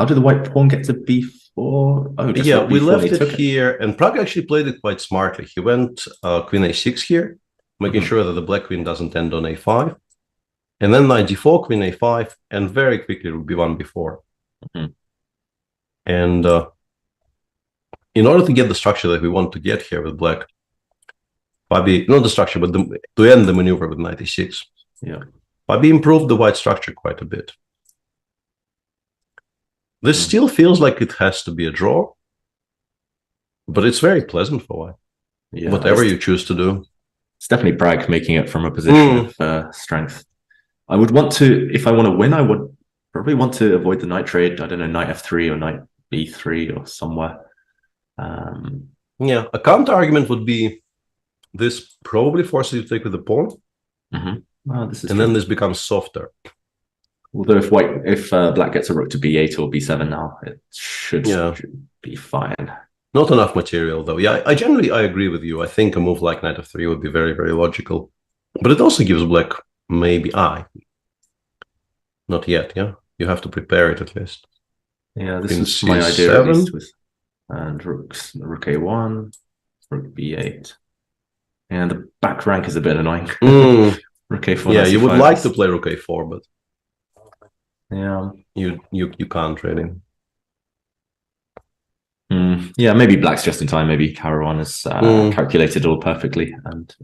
did the white pawn get to b4? Oh, yeah, we left it here, and Prague actually played it quite smartly. He went queen a6 here, making sure that the black queen doesn't end on a5, and then knight d4, queen a5, and very quickly rook b1, b4. And in order to get the structure that we want to get here with black, Fabi, not the structure, but to end the maneuver with knight a6, Fabi improved the white structure quite a bit. This still feels like it has to be a draw, but it's very pleasant for white. Yeah, whatever you choose to do. It's definitely Prague making it from a position of strength. I would want to, if I want to win, I would probably want to avoid the knight trade. I don't know, knight f3 or knight b3 or somewhere. Yeah, a counter argument would be this probably forces you to take with the pawn, and then this becomes softer. Although if black gets a rook to b8 or b7 now, it should be fine. Not enough material though. Yeah, I agree with you. I think a move like knight f3 would be very, very logical, but it also gives black maybe not yet. Yeah, you have to prepare it at least. Yeah, this is my idea at least with rook a1, rook b8, and the back rank is a bit annoying. Rook a4. Yeah, you would like to play rook a4, but yeah, you can't really. Yeah, maybe black's just in time. Maybe Caruana has calculated it all perfectly, and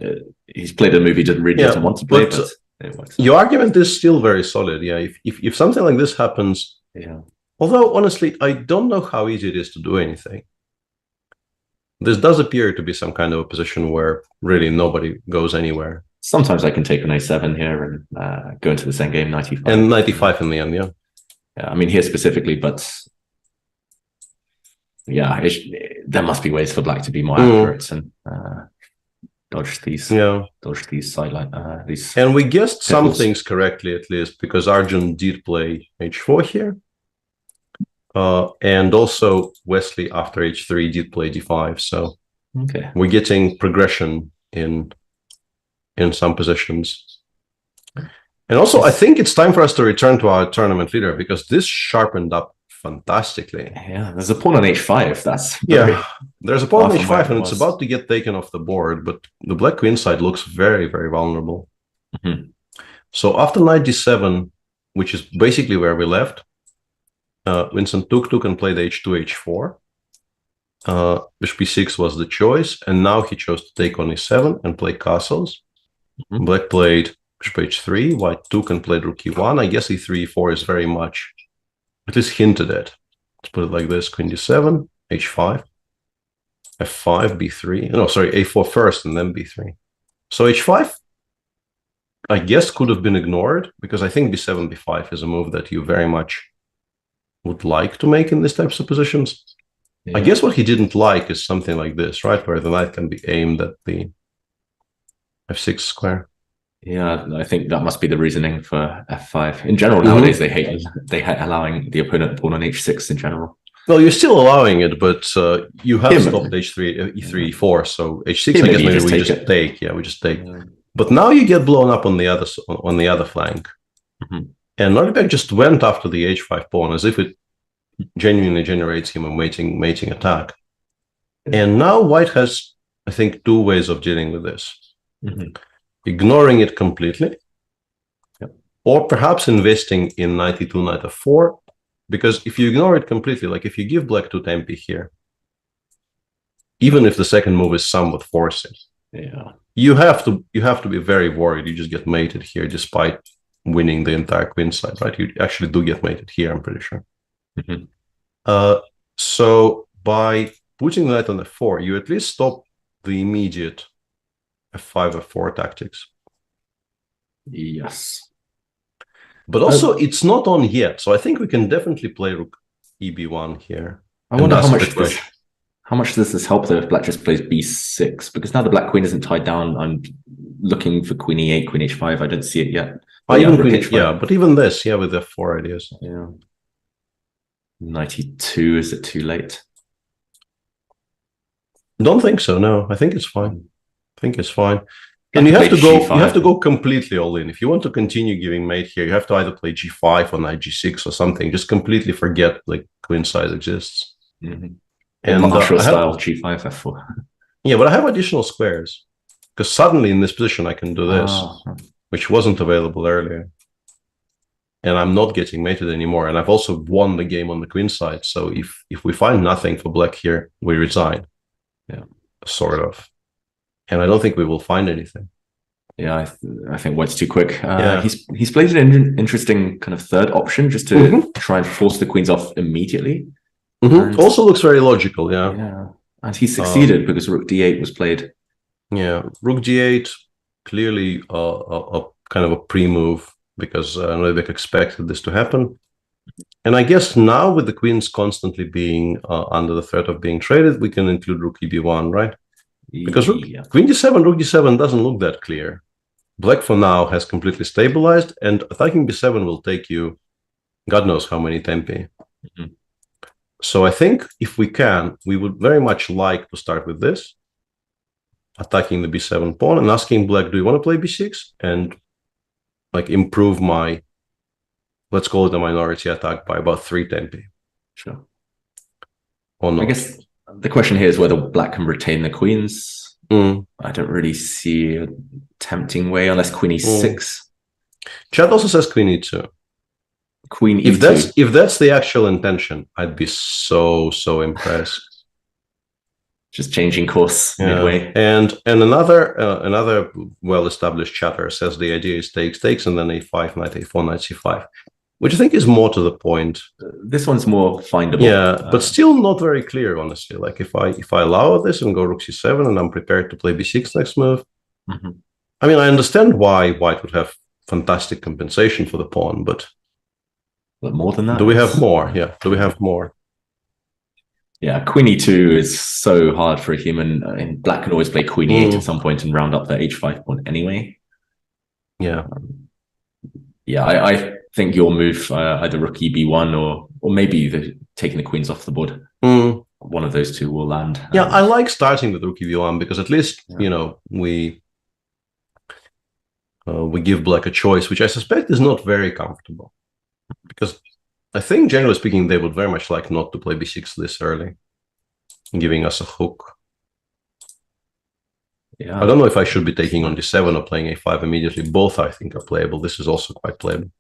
he's played a move he really doesn't want to play. But it works. Your argument is still very solid. Yeah, if something like this happens, although honestly, I don't know how easy it is to do anything. This does appear to be some kind of a position where really nobody goes anywhere. Sometimes I can take an a7 here and go into the same game, 95. And 95 in the end, yeah. Yeah, I mean here specifically, but yeah, there must be ways for black to be more accurate and dodge these sideline these. And we guessed some things correctly at least, because Arjun did play h4 here, and also Wesley after h3 did play d5. So we're getting progression in some positions. And also, I think it's time for us to return to our tournament leader, because this sharpened up fantastically. Yeah, there's a pawn on h5. That's there's a pawn on h5, and it's about to get taken off the board, but the black queen side looks very, very vulnerable. So after knight d7, which is basically where we left, Vincent took and played h2, h4. Bishop b6 was the choice, and now he chose to take on e7 and play castles. Black played bishop h3, white took and played rook e1. I guess e3, e4 is very much at least hinted at. Let's put it like this: queen d7, h5, f5, b3. No, sorry, a4 first and then b3. So h5, I guess, could have been ignored, because I think b7, b5 is a move that you very much would like to make in these types of positions. I guess what he didn't like is something like this, right, where the knight can be aimed at the f6 square. Yeah, I think that must be the reasoning for f5. In general, nowadays they hate allowing the opponent pawn on h6 in general. Well, you're still allowing it, but you have stopped h3, e3, e4, so h6. I guess maybe we just take. Yeah, we just take. But now you get blown up on the other flank, and Nordic just went after the h5 pawn as if it genuinely generates him a mating attack. And now White has, I think, two ways of dealing with this: ignoring it completely, or perhaps investing in knight e2, knight f4. Because if you ignore it completely, like if you give black 2 tempi here, even if the second move is somewhat forced, you have to be very worried. You just get mated here, despite winning the entire queen side, right? You actually do get mated here, I'm pretty sure. So by putting the knight on f4, you at least stop the immediate f5, f4 tactics. Yes. But also, it's not on yet, so I think we can definitely play rook eb1 here. I wonder how much does this help, though, if black just plays b6? Because now the black queen isn't tied down. I'm looking for queen e8, queen h5. I don't see it yet. But but even this, with the f4 ideas. Yeah. Knight e2, is it too late? Don't think so, no. I think it's fine. And you have to go. G5. You have to go completely all in. If you want to continue giving mate here, you have to either play g5 or knight g6 or something. Just completely forget like queen side exists. And martial style g5 f4. Yeah, but I have additional squares because suddenly in this position I can do this, which wasn't available earlier, and I'm not getting mated anymore. And I've also won the game on the queen side. So if we find nothing for black here, we resign. Yeah, sort of. And I don't think we will find anything. Yeah, I think White's too quick. He's played an interesting kind of third option just to try and force the queens off immediately. Also looks very logical, yeah. And he succeeded because rook d8 was played. Yeah, rook d8, clearly a kind of a pre-move because Novik expected this to happen. And I guess now with the queens constantly being under the threat of being traded, we can include rook eb1, right? Because queen d7, rook d7 doesn't look that clear. Black for now has completely stabilized, and attacking b7 will take you God knows how many tempi. So I think if we can, we would very much like to start with this, attacking the b7 pawn and asking black, do you want to play b6? And like improve my, let's call it a minority attack by about 3 tempi. Sure. Or not. I guess the question here is whether black can retain the queens. I don't really see a tempting way unless queen e6. Chat also says queen e2. Queen e2. If that's the actual intention, I'd be so impressed. Just changing course midway. And another well-established chatter says the idea is takes and then a5, knight a4, knight c5. Which I think is more to the point. This one's more findable. Yeah, but still not very clear, honestly. Like if I allow this and go rook c7 and I'm prepared to play b6 next move. I mean, I understand why White would have fantastic compensation for the pawn, but more than that. Do we have more? Yeah, do we have more? Yeah, queen e2 is so hard for a human. I mean, black can always play queen e8 at some point and round up the h5 pawn anyway. Yeah. I think your move, either rook eb1 or maybe taking the queens off the board. One of those two will land. Yeah, I like starting with rook eb1 because at least we give black a choice, which I suspect is not very comfortable. Because I think, generally speaking, they would very much like not to play b6 this early, giving us a hook. Yeah. I don't know if I should be taking on d7 or playing a5 immediately. Both, I think, are playable. This is also quite playable.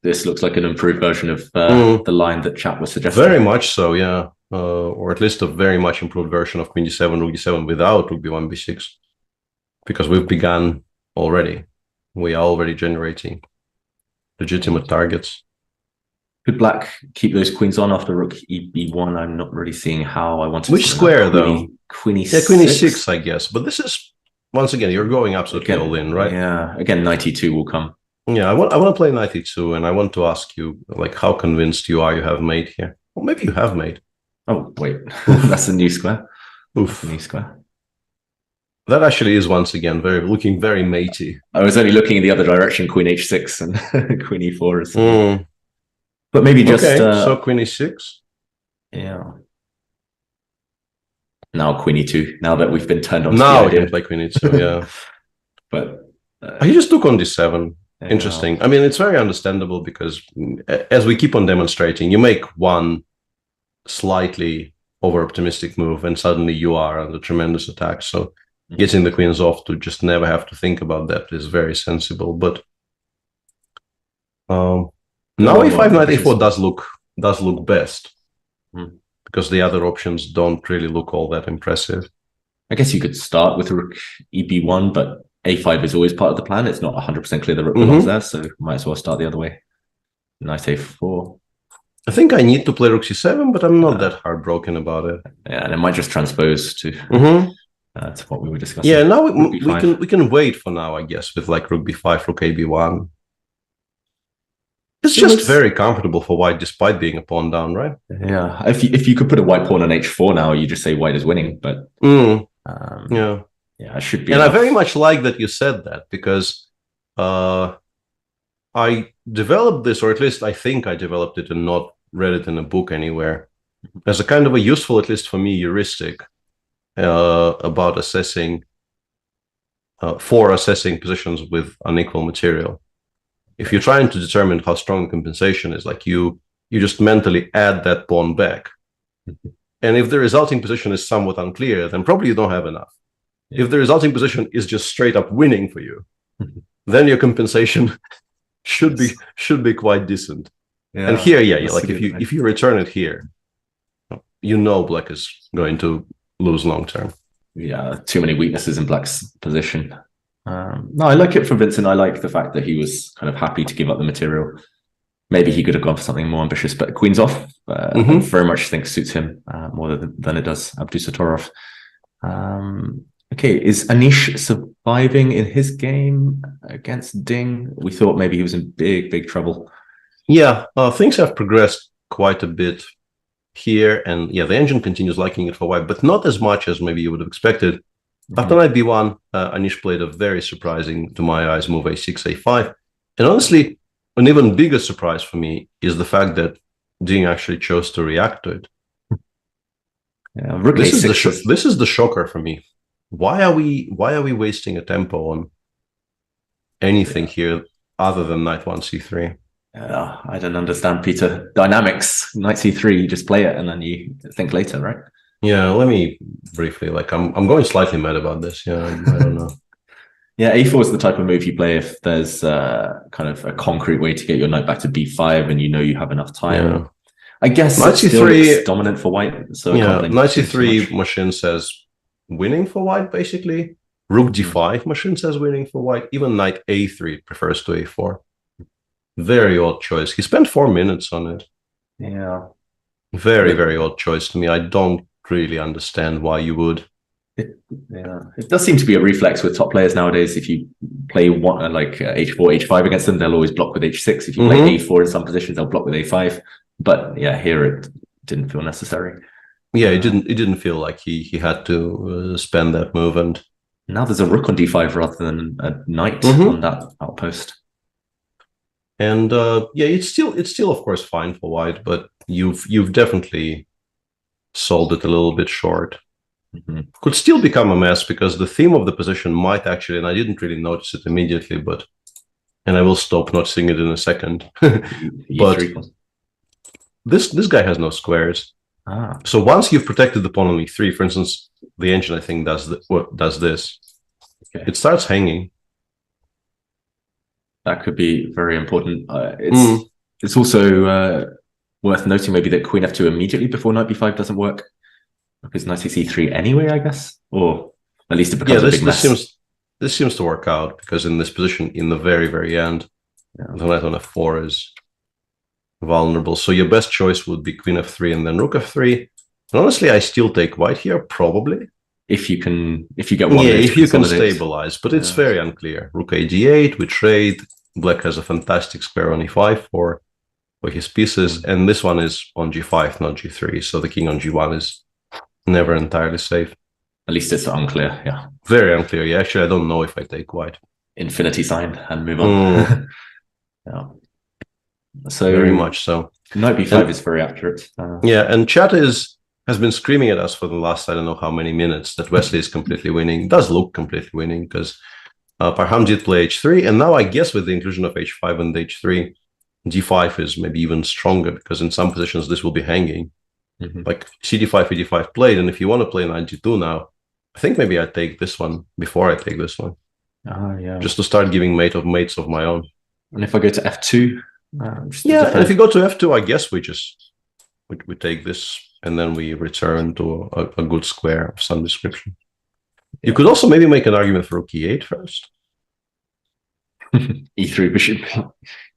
This looks like an improved version of the line that chat was suggesting. Very much so, yeah. Or at least a very much improved version of queen d7, rook d7 without rook b1, b6. Because we've begun already. We are already generating legitimate targets. Could black keep those queens on after rook eb1? I'm not really seeing how. I want to. Which square, though? Queen e6. Yeah, queen e6, I guess. But this is, once again, you're going absolutely all in, right? Yeah. Again, knight e2 will come. Yeah, I want to play knight e2, and I want to ask you, like, how convinced you are you have mate here? Well, maybe you have mate. Oh, wait. That's a new square. Oof. New square. That actually is, once again, looking very matey. I was only looking in the other direction, queen h6 and queen e4 is... But maybe just... Okay, so queen e6? Yeah. Now Queen E2. Now that we've been turned on. Now he can play Queen E2. Yeah. But he just took on D7. Interesting. I mean, it's very understandable because as we keep on demonstrating, you make one slightly over-optimistic move and suddenly you are under tremendous attack. So getting the queens off to just never have to think about that is very sensible. But now A5 knight A4 does look best because the other options don't really look all that impressive. I guess you could start with rook EB1, but A5 is always part of the plan. It's not 100% clear the rook belongs there, so might as well start the other way. Knight A4. I think I need to play rook C7, but I'm not that heartbroken about it. Yeah, and it might just transpose to what we were discussing. Yeah, now we can wait for now, I guess, with like rook B5, rook AB1. It's just very comfortable for white despite being a pawn down, right? Yeah, if you could put a white pawn on H4 now, you just say white is winning, but yeah, it should be. And enough. I very much like that you said that because I developed this, or at least I think I developed it and not read it in a book anywhere, as a kind of a useful, at least for me, heuristic about assessing positions with unequal material. If you're trying to determine how strong the compensation is, like you just mentally add that pawn back. And if the resulting position is somewhat unclear, then probably you don't have enough. Yeah. If the resulting position is just straight up winning for you, then your compensation should be quite decent. Yeah, and here, like if you return it here, you know black is going to lose long term. Yeah, too many weaknesses in black's position. No, I like it for Vincent. I like the fact that he was kind of happy to give up the material. Maybe he could have gone for something more ambitious, but queen's off. I very much think suits him more than it does Abdusatorov. Okay, is Anish surviving in his game against Ding? We thought maybe he was in big trouble. Yeah, things have progressed quite a bit here, and yeah, the engine continues liking it for white, but not as much as maybe you would have expected. After knight b1, Anish played a very surprising, to my eyes, move a6, a5. And honestly, an even bigger surprise for me is the fact that Ding actually chose to react to it. Yeah, this is the shocker for me. Why are we wasting a tempo on anything here other than knight 1 c3? I don't understand, Peter. Dynamics, knight c3, you just play it and then you think later, right? Yeah, let me briefly, like, I'm going slightly mad about this. Yeah, I don't know. Yeah, a4 is the type of move you play if there's kind of a concrete way to get your knight back to b5 and you know you have enough time. Yeah. I guess knight c3 is dominant for white. So yeah, knight c3 machine says winning for white, basically. Rook d5 machine says winning for white. Even knight a3 prefers to a4. Very odd choice. He spent 4 minutes on it. Yeah. Very odd choice to me. I don't really understand why you would. It does seem to be a reflex with top players nowadays. If you play one like h4, h5 against them, they'll always block with h6. If you play a4 in some positions, they'll block with a5. But yeah, here it didn't feel necessary. Yeah, it didn't feel like he had to spend that move. And now there's a rook on d5 rather than a knight on that outpost. And yeah, it's still of course fine for white, but you've definitely sold it a little bit short. Could still become a mess because the theme of the position might actually, and I didn't really notice it immediately, and I will stop noticing it in a second. But this guy has no squares. So once you've protected the pawn on e3, for instance, the engine I think does this. Okay. It starts hanging. That could be very important. It's also worth noting maybe that queen f2 immediately before knight b5 doesn't work. Because knight c3 anyway, I guess, or at least it becomes a big mess. This seems to work out because in this position, in the very end, the knight on f4 is vulnerable. So your best choice would be queen f3 and then rook f3. And honestly, I still take white here, probably. If you get one. Yeah, if you can stabilize, but it's very unclear. Rook a d8, we trade. Black has a fantastic square on e5 for his pieces, and this one is on g5, not g3. So the king on g1 is never entirely safe. At least it's unclear, yeah. Very unclear. Yeah, actually, I don't know if I take white. Infinity sign and move on. Yeah. So very much so. Knight b5 is very accurate. Yeah, and chat has been screaming at us for the last I don't know how many minutes that Wesley is completely winning. It does look completely winning because Parham did play h3, and now I guess with the inclusion of h5 and h3, d5 is maybe even stronger because in some positions this will be hanging. Like cd5, e5 played, and if you want to play knight g2 now, I think maybe I take this one before I take this one. Yeah. Just to start giving mates of my own. And if I go to f2, and if you go to f2, I guess we take this and then we return to a good square of some description. You could also maybe make an argument for rook e8 first. e3 bishop,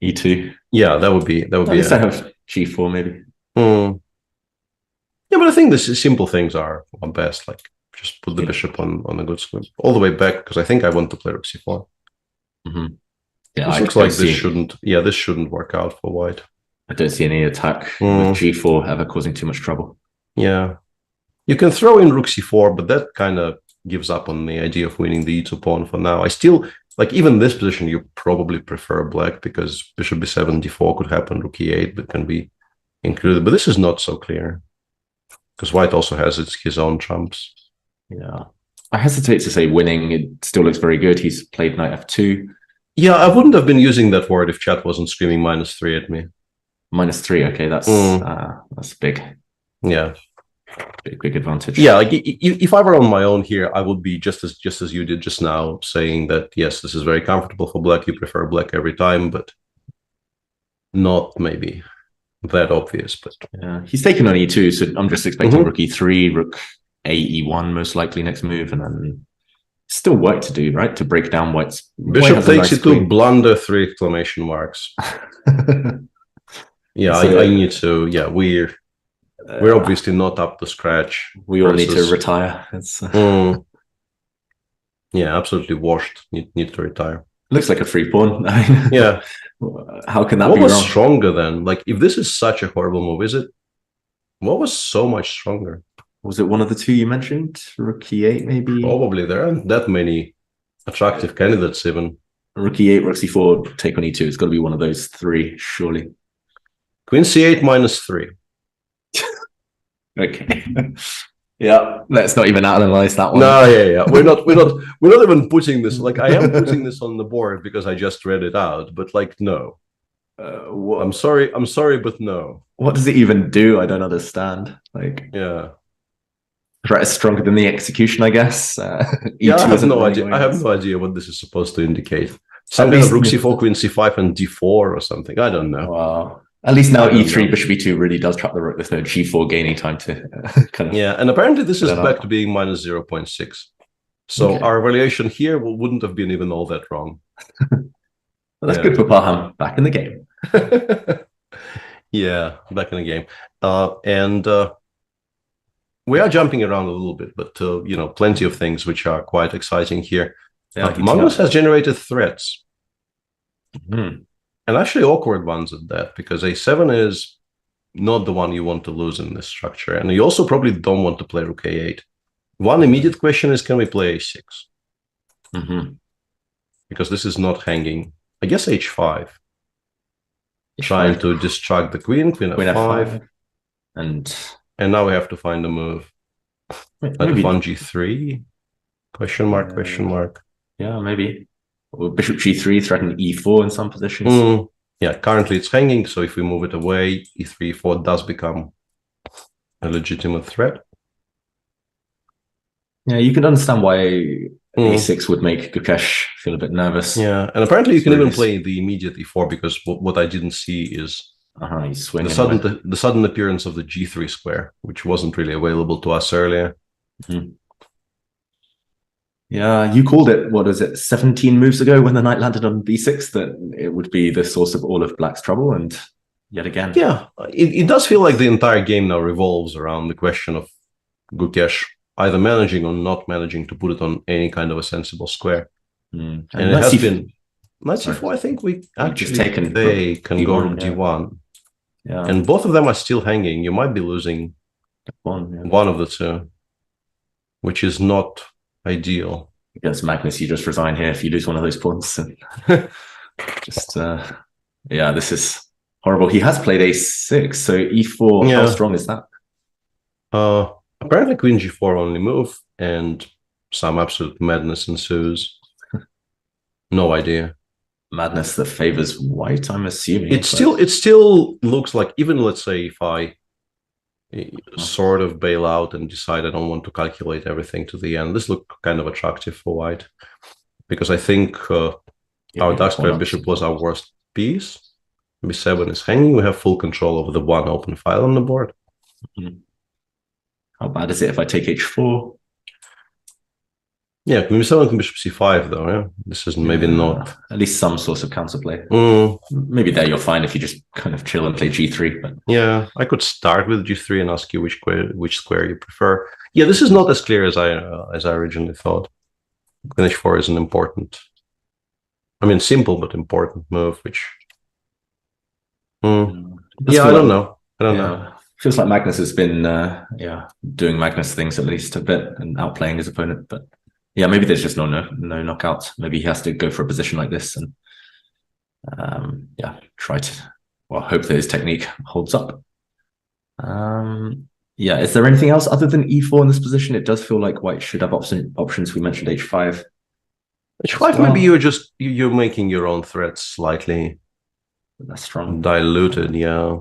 e2. Yeah, that would be. At least I have g4 maybe. Yeah, but I think the simple things are best. Like just put the bishop on a good square all the way back because I think I want to play rook c4. Yeah, it looks like this shouldn't. Yeah, this shouldn't work out for white. I don't see any attack with g4 ever causing too much trouble. Yeah, you can throw in rook c4, but that kind of gives up on the idea of winning the e2 pawn for now. I still like even this position. You probably prefer black because bishop b7, d4 could happen. Rook e8 that can be included, but this is not so clear because white also has his own trumps. Yeah, I hesitate to say winning. It still looks very good. He's played knight f2. Yeah, I wouldn't have been using that word if chat wasn't screaming -3 at me. -3, okay, that's big. Yeah, big advantage. Yeah, like if I were on my own here, I would be just as you did just now, saying that yes, this is very comfortable for black. You prefer black every time, but not maybe that obvious. But yeah, he's taken on e2, so I'm just expecting rook e3, rook a e1 most likely next move, and then still work to do, right? To break down white's bishop takes it to blunder 3 exclamation marks. Yeah, so, I need to. Yeah, we're obviously not up to scratch. We all need to retire. Yeah, absolutely washed. Need to retire. Looks like a free pawn. Yeah. How can that be wrong? What was stronger then? Like, if this is such a horrible move, is it? What was so much stronger? Was it one of the two you mentioned? Rook e8, maybe? Probably. There aren't that many attractive candidates even. Rook e8, rook c4, take on e2. It's got to be one of those three, surely. Queen c8 -3. Okay. Yeah, let's not even analyze that one. No, yeah. We're not even putting this. Like, I am putting this on the board because I just read it out. But like, no. I'm sorry, but no. What does it even do? I don't understand. Like, yeah. Threat is stronger than the execution, I guess. Yeah, I have no idea. I have no idea what this is supposed to indicate. Some kind of rook c4, queen c5, and d4 or something. I don't know. Wow. At least now e3, bishop e2 really does trap the rook. There's no g4 gaining time to kind of... Yeah, and apparently this is back to being -0.6. So our evaluation here wouldn't have been even all that wrong. Well, that's good for Parham. Back in the game. Yeah, back in the game. We are jumping around a little bit, but plenty of things which are quite exciting here. Magnus has generated threats. And actually awkward ones at that, because a7 is not the one you want to lose in this structure. And you also probably don't want to play rook a8. One immediate question is, can we play a6? Because this is not hanging. I guess h5. Trying to distract the queen f5. And now we have to find a move. Maybe 1 g3? Question mark. Yeah, maybe. Or bishop g3, threaten e4 in some positions. Yeah, currently it's hanging, so if we move it away, e3, e4 does become a legitimate threat. Yeah, you can understand why a6 would make Gukesh feel a bit nervous. Yeah, and apparently you can even play the immediate e4, because what I didn't see is he's swinging the sudden appearance of the g3 square, which wasn't really available to us earlier. Yeah, you called it, 17 moves ago when the knight landed on b6, that it would be the source of all of black's trouble, and yet again. Yeah, it does feel like the entire game now revolves around the question of Gukesh either managing or not managing to put it on any kind of a sensible square. And it has been... Knight c4, I think we actually can go rook d1. Yeah. And both of them are still hanging. You might be losing one of the two, which is not ideal. Against Magnus, you just resign here if you lose one of those pawns. Just, yeah, this is Horrible. He has played a6, so e4. Yeah. How strong is that? Apparently queen g4 only move, and some absolute madness ensues. No idea. Madness that favors white, I'm assuming. It still looks like, even let's say if I sort of bail out and decide I don't want to calculate everything to the end, this looked kind of attractive for white, because I think our dark square bishop was our worst piece. b7 is hanging. We have full control over the one open file on the board. How bad is it if I take h4? Yeah, queen b7 and bishop c5 though. Yeah, this is maybe not at least some source of counterplay. Maybe there you're fine if you just kind of chill and play g3. But yeah, I could start with g3 and ask you which square you prefer. Yeah, this is not as clear as I originally thought. Queen h4 is an important, I mean, simple but important move. Which, yeah, I don't know. I don't know. Feels like Magnus has been, doing Magnus things at least a bit and outplaying his opponent. But yeah, maybe there's just no knockout. Maybe he has to go for a position like this and, try to, hope that his technique holds up. Is there anything else other than e4 in this position? It does feel like white should have options. We mentioned h5. h5, maybe you're making your own threats slightly less strong, diluted. Yeah.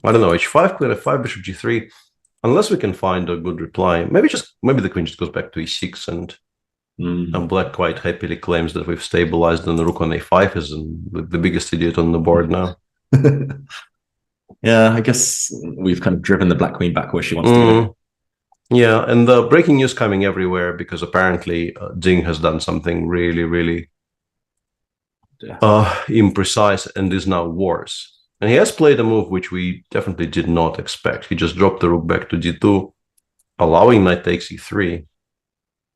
I don't know. h5, queen f5, bishop g3. Unless we can find a good reply, maybe the queen just goes back to e6 and black quite happily claims that we've stabilized, and the rook on a5 is the biggest idiot on the board now. Yeah, I guess we've kind of driven the black queen back where she wants to go. Yeah, and the breaking news coming everywhere because apparently Ding has done something really, really imprecise and is now worse. And he has played a move which we definitely did not expect. He just dropped the rook back to d2, allowing knight takes e3.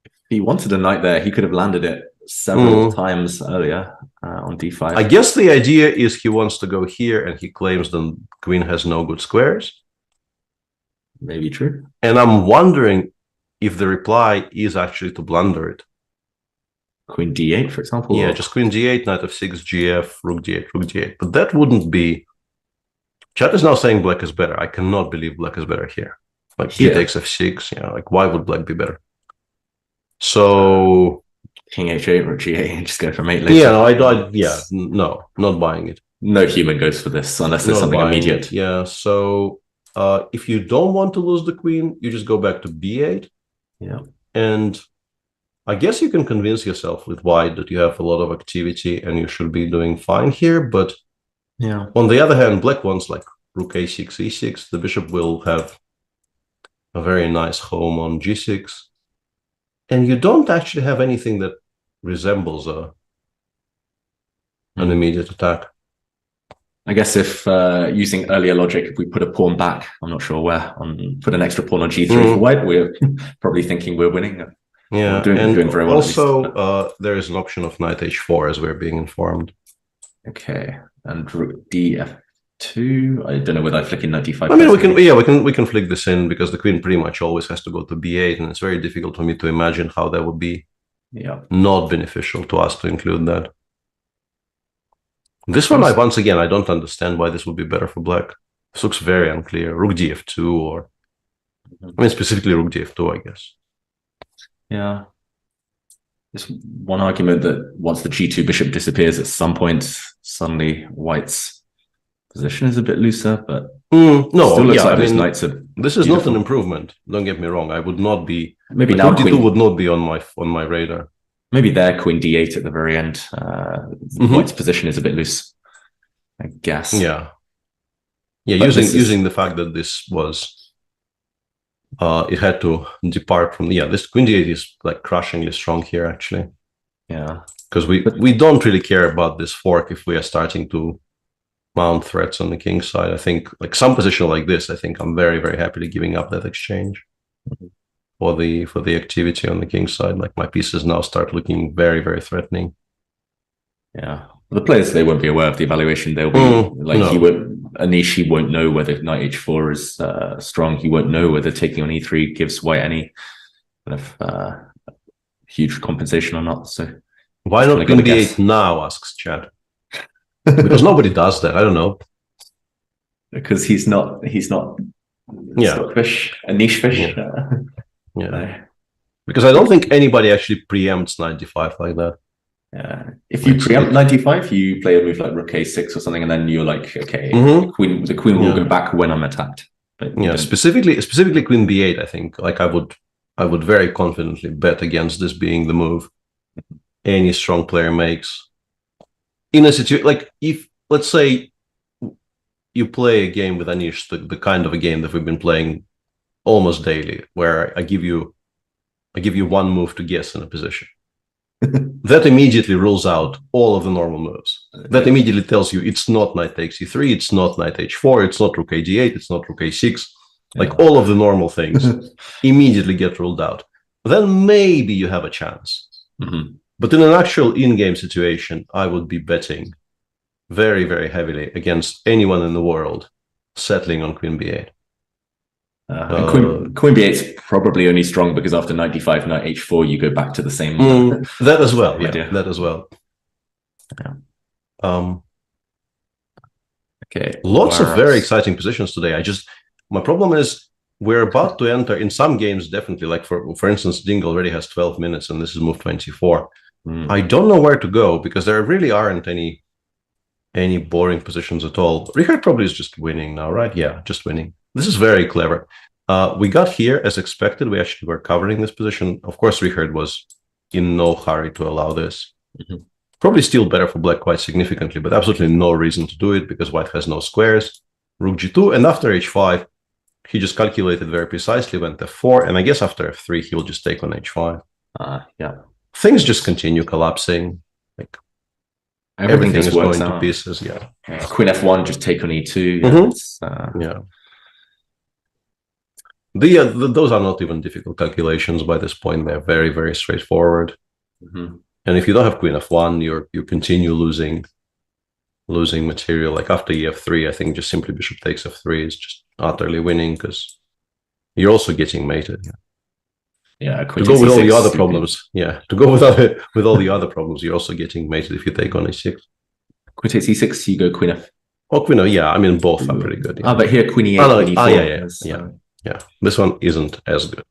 If he wanted a knight there, he could have landed it several times earlier on d5. I guess the idea is he wants to go here, and he claims the queen has no good squares. Maybe true. And I'm wondering if the reply is actually to blunder it. Queen d8, for example? Yeah, just queen d8, knight f6, gf, rook d8, rook d8. But that wouldn't be... Chat is now saying black is better. I cannot believe black is better here. Like, he takes f6. Yeah, like, why would black be better? So... King h8, rook g8, and just go for mate later. Yeah, no, not buying it. No human goes for this, unless there's something immediate. Yeah, so... if you don't want to lose the queen, you just go back to b8. Yeah. And I guess you can convince yourself with white that you have a lot of activity and you should be doing fine here. But yeah, on the other hand, black wants like rook a6, e6. The bishop will have a very nice home on g6. And you don't actually have anything that resembles an immediate attack. I guess if using earlier logic, if we put a pawn back, I'm not sure where, put an extra pawn on g3 for white, we're probably thinking we're winning. Yeah, doing very well. Also, there is an option of knight h4 as we're being informed. Okay, and rook df2. I don't know whether I flick in knight d5. I mean, we can flick this in because the queen pretty much always has to go to b8, and it's very difficult for me to imagine how that would be not beneficial to us to include that. This one, once again, I don't understand why this would be better for black. This looks very unclear. Rook df2 or... I mean, specifically rook df2, I guess. Yeah. There's one argument that once the g2 bishop disappears at some point, suddenly white's position is a bit looser, but no, still looks like those knights are this is not an improvement. Don't get me wrong. I would not be... Maybe now queen d2 would not be on my radar. Maybe there, queen d8 at the very end. White's position is a bit loose, I guess. Yeah. Yeah, using the fact that this was... it had to depart from... Yeah, this queen d8 is like crushingly strong here, actually. Yeah. Because we don't really care about this fork if we are starting to mount threats on the king's side. I think, like some position like this, I think I'm very, very happily giving up that exchange. For the activity on the king's side, like my pieces now start looking very, very threatening. Yeah, the players, they won't be aware of the evaluation. They'll be Anish, he won't know whether knight h4 is strong. He won't know whether taking on e3 gives white any kind of huge compensation or not. So why not queen d8 now? Asks Chad. Because nobody does that. I don't know. because he's not stockfish, a niche fish. Because I don't think anybody actually preempts knight d5 like that. Yeah. If you preempt knight d5, you play a move like rook a6 or something, and then you're like, okay, the queen will go back when I'm attacked. But specifically queen b8, I think. Like I would very confidently bet against this being the move any strong player makes. In a situation like if, let's say, you play a game with Anish, the kind of a game that we've been playing almost daily, where I give you one move to guess in a position. That immediately rules out all of the normal moves. That immediately tells you it's not knight takes e3, it's not knight h4, it's not rook a d8, it's not rook a6. Like all of the normal things immediately get ruled out. Then maybe you have a chance. But in an actual in-game situation, I would be betting very, very heavily against anyone in the world settling on queen b8. Queen b8 is probably only strong because after knight d5, knight h4, you go back to the same. That as well. Yeah, that as well. Okay. Lots of very exciting positions today. My problem is we're about to enter in some games, definitely. Like for instance, Ding already has 12 minutes, and this is move 24. I don't know where to go because there really aren't any boring positions at all. Richard probably is just winning now, right? Yeah, just winning. This is very clever. We got here as expected. We actually were covering this position. Of course, Richard was in no hurry to allow this. Probably still better for black quite significantly, but absolutely no reason to do it because white has no squares. Rook g2, and after h5, he just calculated very precisely, went f4, and I guess after f3, he will just take on h5. Things just continue collapsing. Like everything is going to pieces. Queen f1, just take on e2. Those are not even difficult calculations by this point. They're very, very straightforward. And if you don't have queen f1, you continue losing material. Like after ef3, I think just simply bishop takes f3 is just utterly winning because you're also getting mated. To go with all the other problems. To go with all the other problems, you're also getting mated if you take on a6. Queen takes e6, you go queen f. Oh, queen, I mean both are pretty good. But here queen e8, queen e4. This one isn't as good,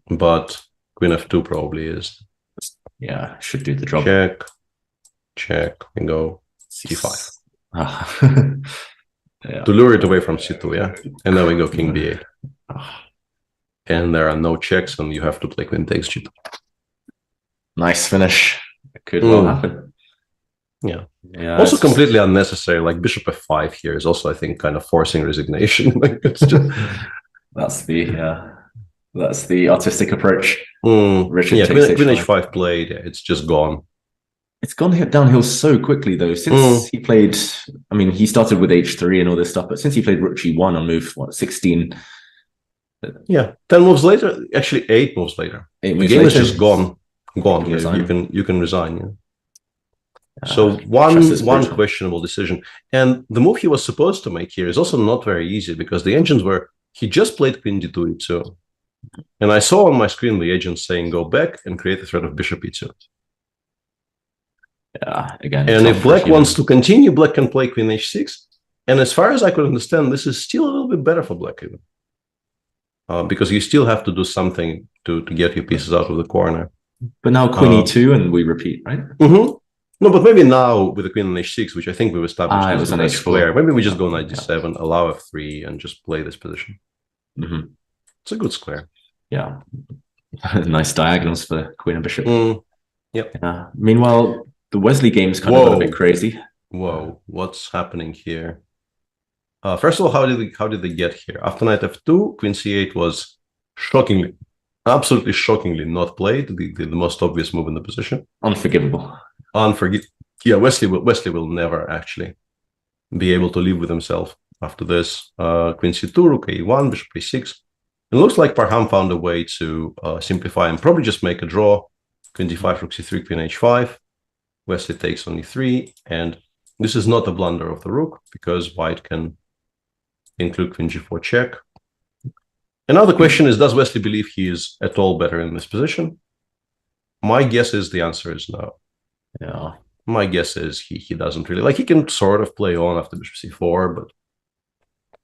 but queen f2 probably is. Should do the job. Check, and go c5. To lure it away from c2, and then we go king b8. And there are no checks, and you have to play queen takes g2. Nice finish. It could well happen. Also completely unnecessary. Like bishop f5 here is also, I think, kind of forcing resignation. Like it's just that's the artistic approach. Richard takes queen h5 played. It's just gone. It's gone downhill so quickly though. Since he played, I mean, he started with h3 and all this stuff, but since he played rook g1 on move 16. 10 moves later, actually 8 moves later. The game is just gone. You can resign. So one questionable decision. And the move he was supposed to make here is also not very easy because the engines were, he just played queen d2 e2. And I saw on my screen the agent saying go back and create the threat of bishop e2. Again. And if black wants to continue, black can play queen h6. And as far as I could understand, this is still a little bit better for black even. Because you still have to do something to get your pieces out of the corner. But now queen e2 and we repeat, right? No, but maybe now with the queen on h6, which I think we've established is a nice square. Maybe we just go knight d7, allow f3, and just play this position. It's a good square. Nice diagonals for queen and bishop. Yep. Meanwhile, the Wesley game's kind of got a bit crazy. Whoa, what's happening here? First of all, how did they get here? After knight f2, queen c8 was absolutely shockingly not played. The most obvious move in the position. Unforgivable. Wesley will never actually be able to live with himself after this. Queen c2, rook a1, bishop a6. It looks like Parham found a way to simplify and probably just make a draw. Queen d5, rook c3, queen h5. Wesley takes on e3, and this is not a blunder of the rook because white can include queen g4 check. And now the question is, does Wesley believe he is at all better in this position? My guess is the answer is no. My guess is he doesn't really. Like, he can sort of play on after bishop c4, but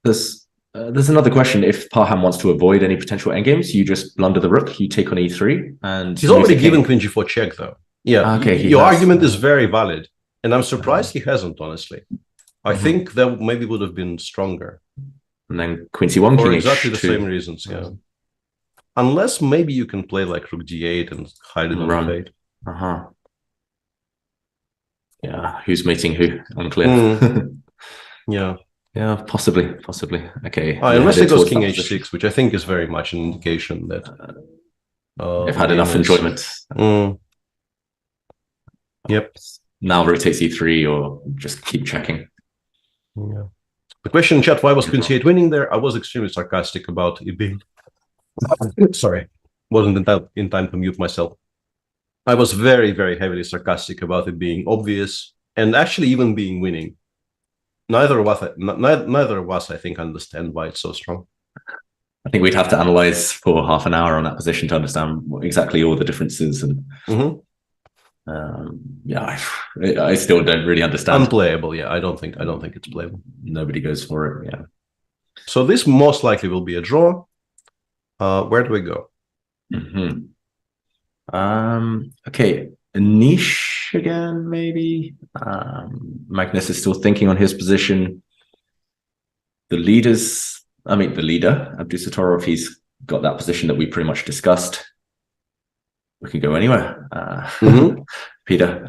There's another question. If Parham wants to avoid any potential endgames, you just blunder the rook, you take on e3, and he's already given queen g4 check, though. Yeah, okay. Your argument is very valid, and I'm surprised he hasn't. Honestly, I think that maybe would have been stronger. And then queen c1, for king exactly the h2. same reasons. Yeah, unless maybe you can play like rook d8 and hide it on the fade. Yeah, who's mating who? Unclear. Yeah. Yeah, possibly. Okay. Unless it goes king h6, which I think is very much an indication that they've had enough enjoyment. Yep. Now rotate c3 or just keep checking. Yeah. The question in chat: why was queen c8 winning there? I was extremely sarcastic about it being. Sorry, wasn't in time to mute myself. I was very, very heavily sarcastic about it being obvious and actually even being winning. Neither of us, I think, understand why it's so strong. I think we'd have to analyze for half an hour on that position to understand exactly all the differences. And I still don't really understand. Unplayable, yeah. I don't think it's playable. Nobody goes for it, yeah. So this most likely will be a draw. Where do we go? Okay, a niche again, maybe. Magnus is still thinking on his position. The leader, Abdusattorov, he's got that position that we pretty much discussed. We can go anywhere. Peter,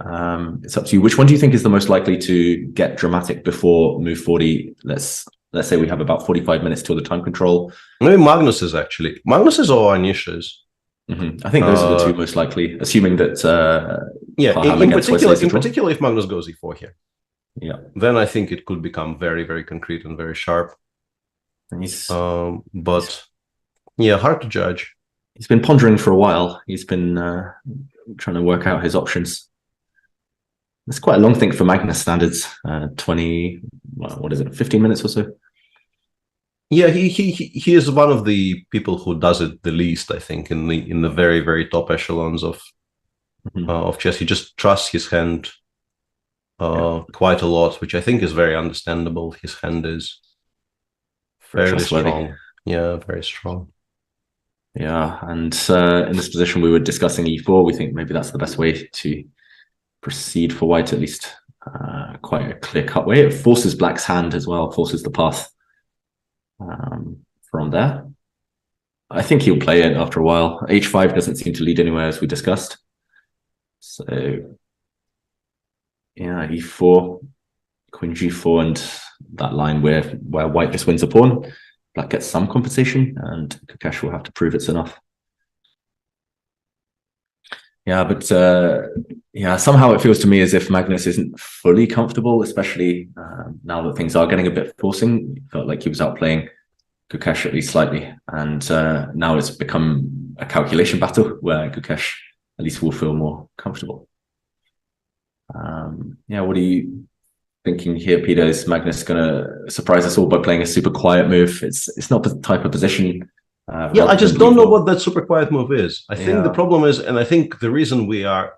it's up to you. Which one do you think is the most likely to get dramatic before move 40? Let's say we have about 45 minutes till the time control. Maybe Magnus's actually. Magnus's or Anish's. I think those are the two most likely, assuming that in particular if Magnus goes e4 here. Yeah. Then I think it could become very, very concrete and very sharp. But yeah, hard to judge. He's been pondering for a while. He's been trying to work out his options. It's quite a long thing for Magnus standards. 15 minutes or so? Yeah, he is one of the people who does it the least, I think, in the very, very top echelons of chess. He just trusts his hand quite a lot, which I think is very understandable. His hand is fairly strong. Yeah, very strong. Yeah, and in this position we were discussing e4. We think maybe that's the best way to proceed for white, at least quite a clear-cut way. It forces black's hand as well, forces the path from there. I think he'll play it after a while. h5 doesn't seem to lead anywhere, as we discussed. So, yeah, e4, queen g4, and that line where white just wins a pawn. Black gets some compensation, and Gukesh will have to prove it's enough. Yeah, but somehow it feels to me as if Magnus isn't fully comfortable, especially now that things are getting a bit forcing. It felt like he was outplaying Gukesh at least slightly, and now it's become a calculation battle where Gukesh at least will feel more comfortable. What are you thinking here, Peter? Is Magnus going to surprise us all by playing a super quiet move? It's not the type of position. I just don't know what that super quiet move is. I think the problem is, and I think the reason we are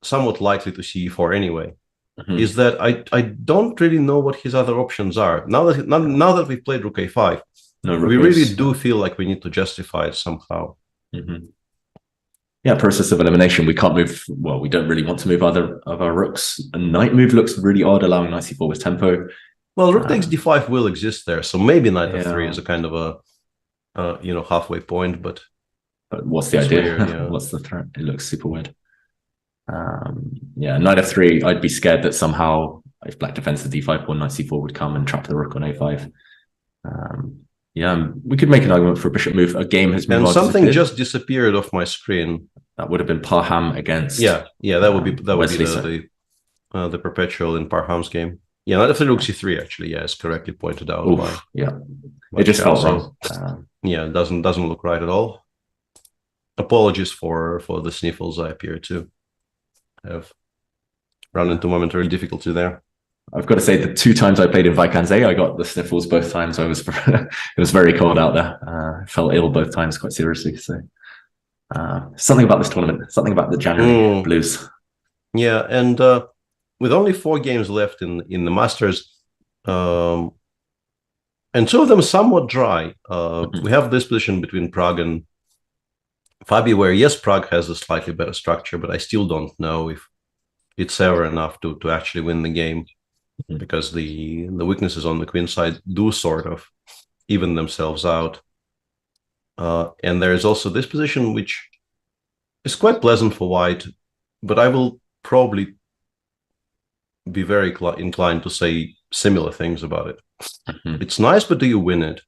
somewhat likely to see e4 anyway, is that I don't really know what his other options are. Now that we've played rook a5, we really do feel like we need to justify it somehow. Yeah, process of elimination. We can't move. Well, we don't really want to move either of our rooks. A knight move looks really odd, allowing knight c4 with tempo. Well, rook takes d5 will exist there, so maybe knight f3 is a kind of a halfway point. But what's the idea? Weird, what's the threat? It looks super weird. Knight f3. I'd be scared that somehow if black defends the d5 pawn, knight c4 would come and trap the rook on a5. We could make an argument for a bishop move. A game has been. And something just disappeared off my screen. That would have been Parham against. That would be Wesley, the perpetual in Parham's game. Yeah, not if the rook c3 actually. Yeah, it's correctly pointed out. It just felt wrong. It doesn't look right at all. Apologies for the sniffles. I appear to have run into momentary difficulty there. I've got to say, the 2 times I played in Wijk, I got the sniffles both times. It was very cold out there. I felt ill both times, quite seriously. So something about this tournament, something about the January blues. Yeah, and with only 4 games left in the Masters, and and two of them somewhat dry. We have this position between Prague and Fabi, where yes, Prague has a slightly better structure, but I still don't know if it's ever enough to actually win the game, because the weaknesses on the queen side do sort of even themselves out. And there is also this position, which is quite pleasant for white, but I will probably be very inclined to say similar things about it. It's nice, but do you win it?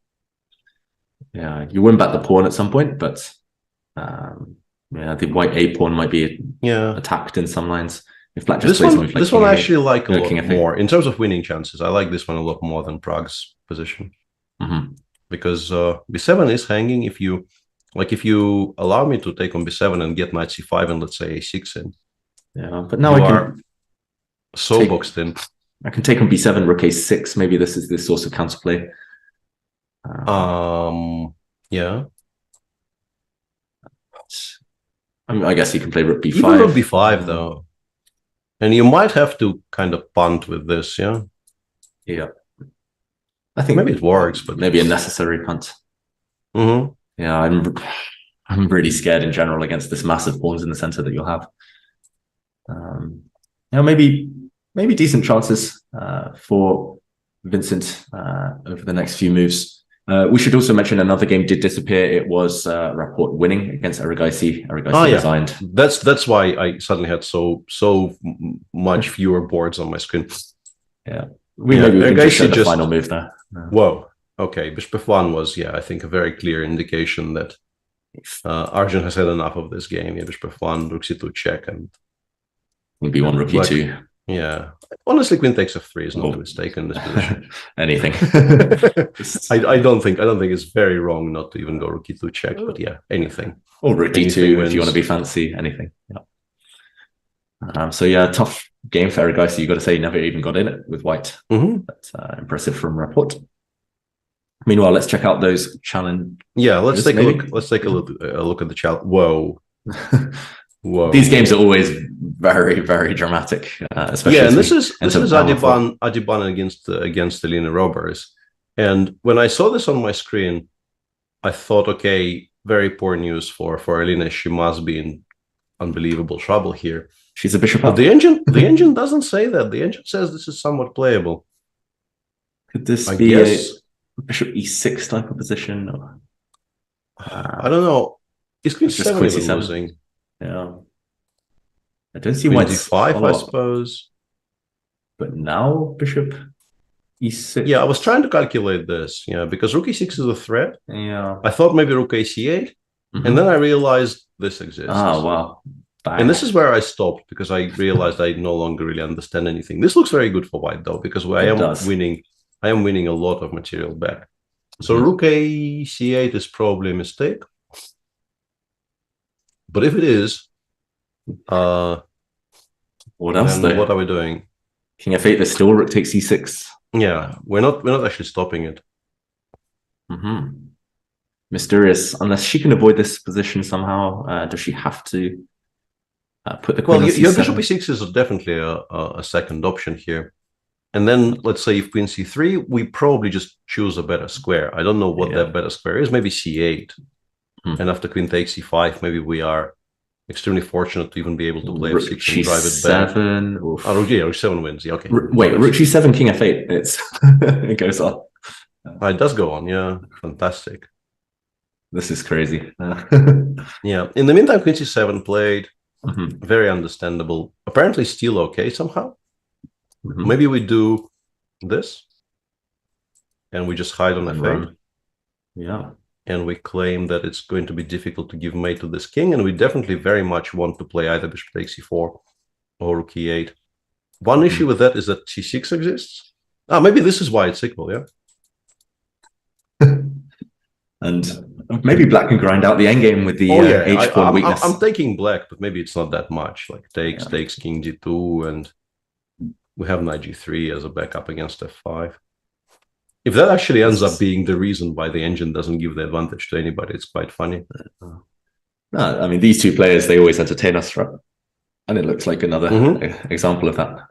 Yeah, you win back the pawn at some point, but yeah, the white a pawn might be attacked in some lines. If black just plays like this one I actually like a lot more in terms of winning chances. I like this one a lot more than Prague's position, because b7 is hanging. If you allow me to take on b7 and get knight c5 and let's say a6 in, yeah, but now I can so boxed in. I can take on b7, rook a6. Maybe this is this source of counterplay. Yeah. I mean, I guess you can play rook b5. Even rook b5 though, and you might have to kind of punt with this. Yeah. Yeah. I think maybe it works, but maybe a necessary punt. Yeah, I'm really scared in general against this massive pawns in the center that you'll have. You know, maybe decent chances for Vincent over the next few moves. We should also mention another game did disappear. It was Rapport winning against Aragaisi. Aragaisi resigned. That's why I suddenly had so much fewer boards on my screen. Yeah, maybe we can just show the final move there. Whoa. Okay, bishop f1 was, I think, a very clear indication that Arjun has had enough of this game. Yeah, bishop f1, rook c2 check, and maybe one rook e2. Yeah, honestly, queen takes f3 is not a mistake in this position. Anything. I don't think it's very wrong not to even go rook e2 check, but yeah, anything. Or rook d2 if you want to be fancy. Anything. Yeah. So yeah, tough game for Aragaisi. You got to say, never even got in it with white. That's impressive from Rapport. Meanwhile, let's check out those challenge. Yeah, let's take a look. Let's take a look at the challenge. Whoa. Whoa. These games are always very, very dramatic, especially. Yeah, and this is Adiban against Elena Roberts. And when I saw this on my screen, I thought, okay, very poor news for Elena. She must be in unbelievable trouble here. She's a bishop. But the engine doesn't say that. The engine says this is somewhat playable. Could this be a bishop e6 type of position? Or, I don't know. Is queen c7 even losing? Yeah, I don't see why d5, I suppose. But now bishop e6. Yeah, I was trying to calculate this. Yeah, because rook e6 is a threat. Yeah, I thought maybe rook ac8, and then I realized this exists. Ah, wow. Bang. And this is where I stopped because I realized I no longer really understand anything. This looks very good for white though, because I am winning a lot of material back. So rook ac8 is probably a mistake. But if it is, what else? What are we doing? King f8. There's still rook takes e6. Yeah, we're not actually stopping it. Mysterious. Unless she can avoid this position somehow, does she have to put the queen? Well, your bishop e6 is definitely a second option here. And then let's say if queen c3, we probably just choose a better square. I don't know what that better square is. Maybe c8. And after queen takes c5, maybe we are extremely fortunate to even be able to play f6 and drive it back. Rook g7 wins. Yeah, okay. Wait, rook g7, king f8. It goes on. It does go on. Yeah, fantastic. This is crazy. Yeah. In the meantime, queen c7 played. Very understandable. Apparently, still okay somehow. Maybe we do this, and we just hide on f8. Yeah. And we claim that it's going to be difficult to give mate to this king, and we definitely very much want to play either bishop takes c4 or rook e8. One issue with that is that c6 exists. Maybe this is why it's equal, yeah? And maybe black can grind out the endgame with the h4 weakness. I'm taking black, but maybe it's not that much. Like takes king g2, and we have knight g3 as a backup against f5. If that actually ends up being the reason why the engine doesn't give the advantage to anybody, it's quite funny. I mean, these two players, they always entertain us, right? And it looks like another example of that.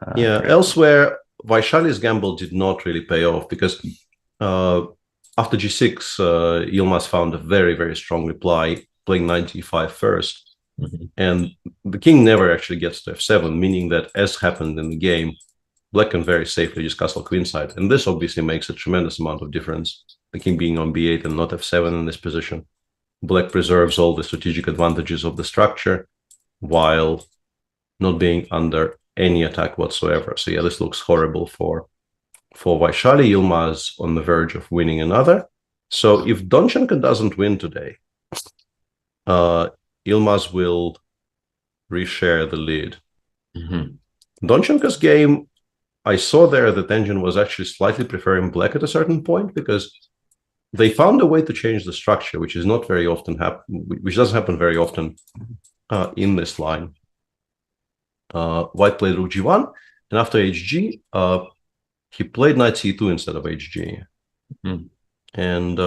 Elsewhere, Vaishali's gamble did not really pay off because after g6, Yilmaz found a very, very strong reply, playing knight g5 first. And the king never actually gets to f7, meaning that, as happened in the game, black can very safely just castle queenside. And this obviously makes a tremendous amount of difference. The king being on b8 and not f7 in this position. Black preserves all the strategic advantages of the structure while not being under any attack whatsoever. So yeah, this looks horrible for Vaishali. Yilmaz on the verge of winning another. So if Donchenko doesn't win today, Yilmaz will reshare the lead. Donchenko's game, I saw there that Engine was actually slightly preferring black at a certain point because they found a way to change the structure, which is not very often which doesn't happen very often in this line. White played rook g1, and after hg, he played knight c2 instead of hg. And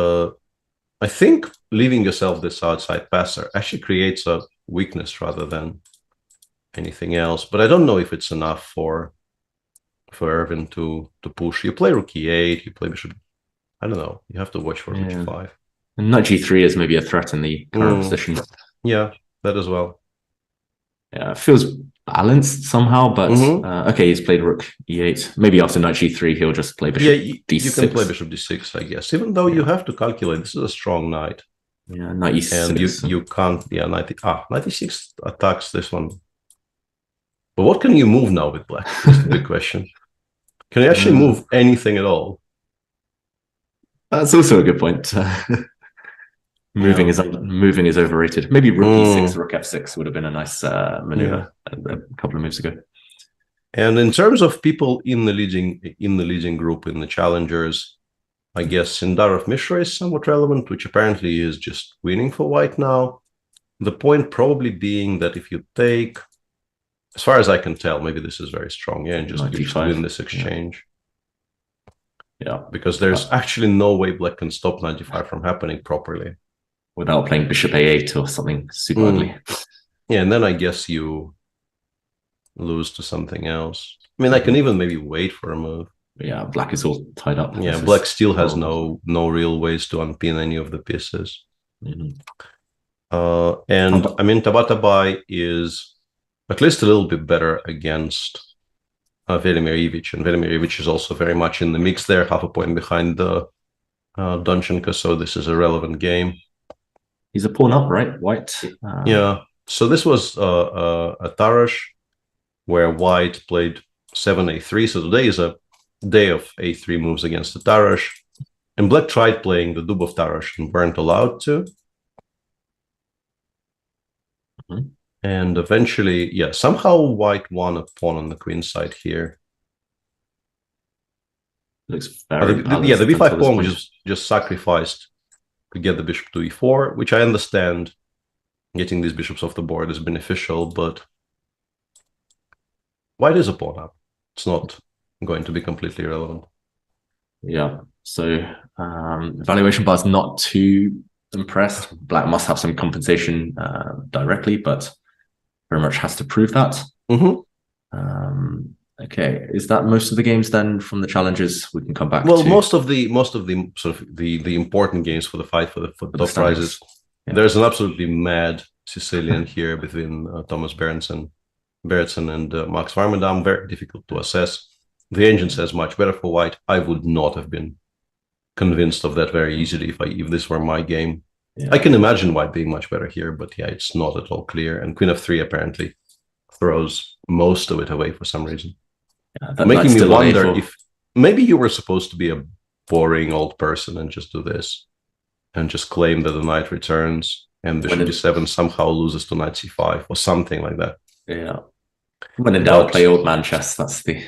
I think leaving yourself this outside passer actually creates a weakness rather than anything else. But I don't know if it's enough for Erwin to push. You play rook e8, you play bishop. I don't know. You have to watch for rook g5. And knight g3 is maybe a threat in the current position. Yeah, that as well. Yeah, it feels balanced somehow, but okay, he's played rook e8. Maybe after knight g3, he'll just play bishop d6. You can play bishop d6, I guess. Even though you have to calculate, this is a strong knight. Yeah, knight e6. And you can't, knight e6 attacks this one. But what can you move now with black? That's the big question. Can you actually move anything at all? That's also a good point. Moving is overrated. Maybe rook e6, rook f6 would have been a nice maneuver a couple of moves ago. And in terms of people in the leading group, in the challengers, I guess Sindarov Mishra is somewhat relevant, which apparently is just winning for white now. The point probably being that if you take, as far as I can tell, maybe this is very strong, and just win this exchange. Yeah, because there's actually no way black can stop 95 from happening properly. Without playing bishop a8 or something super ugly. Yeah, and then I guess you lose to something else. I mean, I can even maybe wait for a move. Yeah, black is all tied up. Yeah, black still has no real ways to unpin any of the pieces. And I mean, Tabatabai is at least a little bit better against Velimir Ivic, and Velimir Ivic is also very much in the mix there, half a point behind Donchenko, so this is a relevant game. He's a pawn up, right? White. Yeah. So this was a Tarash where white played 7a3. So today is a day of a3 moves against the Tarash. And black tried playing the Dubov Tarash and weren't allowed to. And eventually, somehow white won a pawn on the queen side here. Looks very the b5 pawn was just sacrificed to get the bishop to e4, which I understand getting these bishops off the board is beneficial, but white is a pawn up. It's not going to be completely irrelevant. Yeah, so valuation bar is not too impressed. Black must have some compensation directly, but very much has to prove that. Okay, is that most of the games then from the challenges? We can come back. Well, most of the sort of the important games for the fight for the top prizes. Yeah. There's an absolutely mad Sicilian here between Thomas Berendsen and Max Warmerdam. Very difficult to assess. The engine says much better for white. I would not have been convinced of that very easily if this were my game. Yeah. I can imagine white being much better here, but yeah, it's not at all clear. And Queen f3 apparently throws most of it away for some reason. Yeah, making me wonder if maybe you were supposed to be a boring old person and just do this and just claim that the knight returns and bishop d7 somehow loses to knight c5 or something like that. Yeah. When in doubt, play old man chess. That's the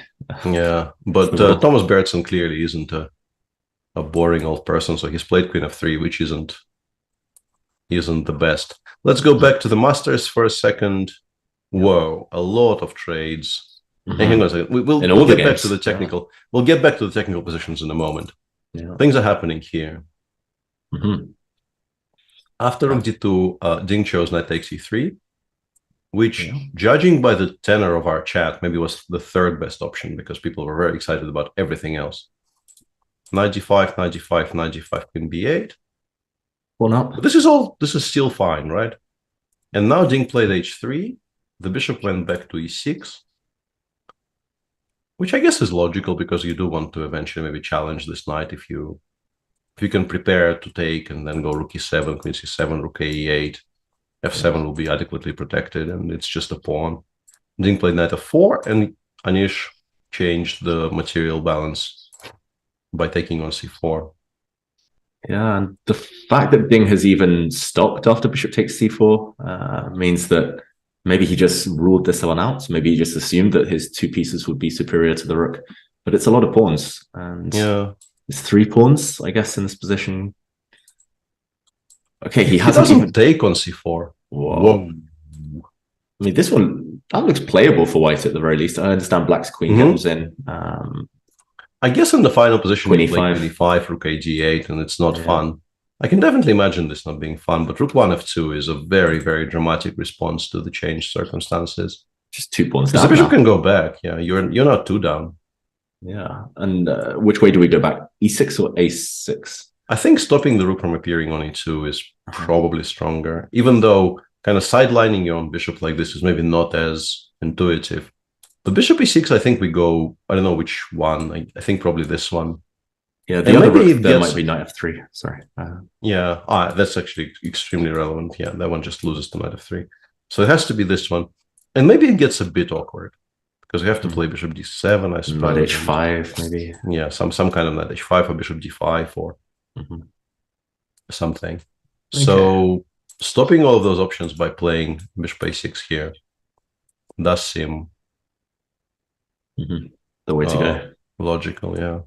but Thomas Berendsen clearly isn't a boring old person, so he's played Queen f3, which isn't the best. Let's go back to the Masters for a second. Whoa, a lot of trades. Hang on a second. We'll get back to the technical. We'll get back to the technical positions in a moment. Yeah. Things are happening here. After rook d2, Ding chose knight takes e3, which, judging by the tenor of our chat, maybe was the third best option because people were very excited about everything else. knight g5, knight g5, knight g5, queen b8. Pawn up. But this is still fine, right? And now Ding played h3. The bishop went back to e6, which I guess is logical because you do want to eventually maybe challenge this knight if you can prepare to take and then go rook e7, queen c7, rook e8. f7 will be adequately protected, and it's just a pawn. Ding played knight f4, and Anish changed the material balance by taking on c4. Yeah, and the fact that Ding has even stopped after bishop takes c4 means that maybe he just ruled this one out. Maybe he just assumed that his two pieces would be superior to the rook. But it's a lot of pawns, and it's 3 pawns, I guess, in this position. Okay, he hasn't doesn't even take on c4. Whoa. I mean, this one, that looks playable for white at the very least. I understand black's queen goes in. I guess in the final position, Queen you play e5. queen e5, rook g8, and it's not fun. I can definitely imagine this not being fun, but rook 1 f2 is a very, very dramatic response to the changed circumstances. Just 2 pawns Because down. the bishop now. can go back. Yeah, you're not 2 down. Yeah, and which way do we go back? E6 or a6? I think stopping the rook from appearing on e2 is probably stronger, even though kind of sidelining your own bishop like this is maybe not as intuitive. The bishop e6, I think we go, I don't know which one, I think probably this one. Yeah, And the other maybe rook it there gets- might be knight f3. Sorry. Yeah, that's actually extremely relevant. Yeah, that one just loses to knight f3. So it has to be this one. And maybe it gets a bit awkward because you have to play bishop d7, I suppose. Knight h5, maybe. Yeah, some kind of knight h5 or bishop d5 or something. So stopping all of those options by playing bishop a6 here does seem the way to go. Logical, yeah.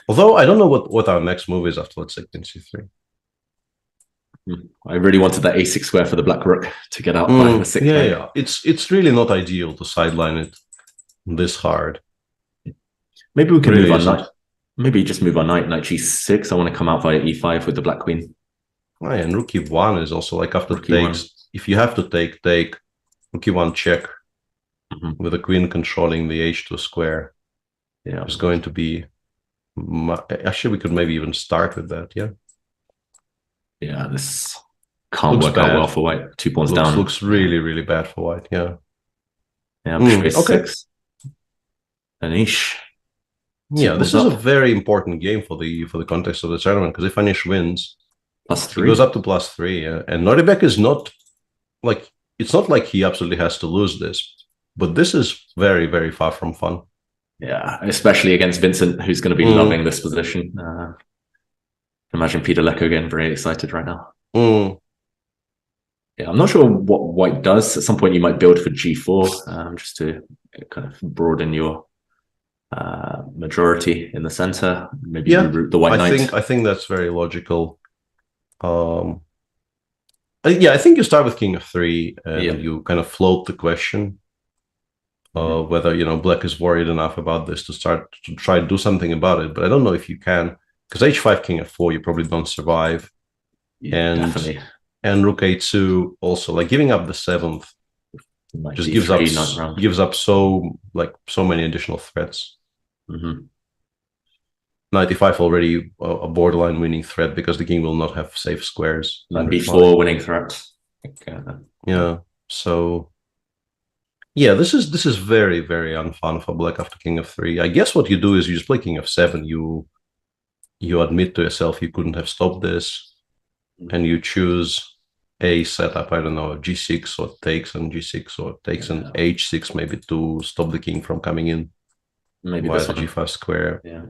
Although I don't know what our next move is after, let's say, queen c3. I really wanted that a6 square for the black rook to get out by the 6th. Yeah. It's really not ideal to sideline it this hard. Maybe we can Really move on isn't. knight. Maybe just move on knight g6. I want to come out via e5 with the black queen. Oh, yeah, and rook e1 is also like after Rook e1. takes. If you have to take rook e1 check with the queen controlling the h2 square. Yeah, it's going to be. Actually, we could maybe even start with that. Yeah. Yeah, this can't Looks work out bad. well for white. 2 pawns down. Looks really, really bad for white. Yeah. Yeah, bishop okay. a6. Anish. Yeah, this pawns is a up. very important game for the context of the tournament because if Anish wins, +3. he goes up to +3. Yeah. And Noribek is not like it's not like he absolutely has to lose this, but this is very, very far from fun. Yeah, especially against Vincent, who's going to be loving this position. Imagine Peter Lecco getting very excited right now. Yeah, I'm not sure what white does. At some point, you might build for g4 just to kind of broaden your majority in the center. Maybe you root the white knight. I think that's very logical. I think you start with king f3 and you kind of float the question whether black is worried enough about this to start to try to do something about it. But I don't know if you can, because h5 king f4 you probably don't survive. Definitely. And rook a2 also, like giving up the 7th just gives up so many additional threats. Knight e5 already a borderline winning threat because the king will not have safe squares. Knight b4 winning threat. Yeah. So yeah, this is very, very unfun for black after king f3. I guess what you do is you just play king f7. You admit to yourself you couldn't have stopped this, and you choose a setup. I don't know, g6 or takes on g6 or takes on h6 maybe to stop the king from coming in. Maybe via this the one. g5 square. Yeah.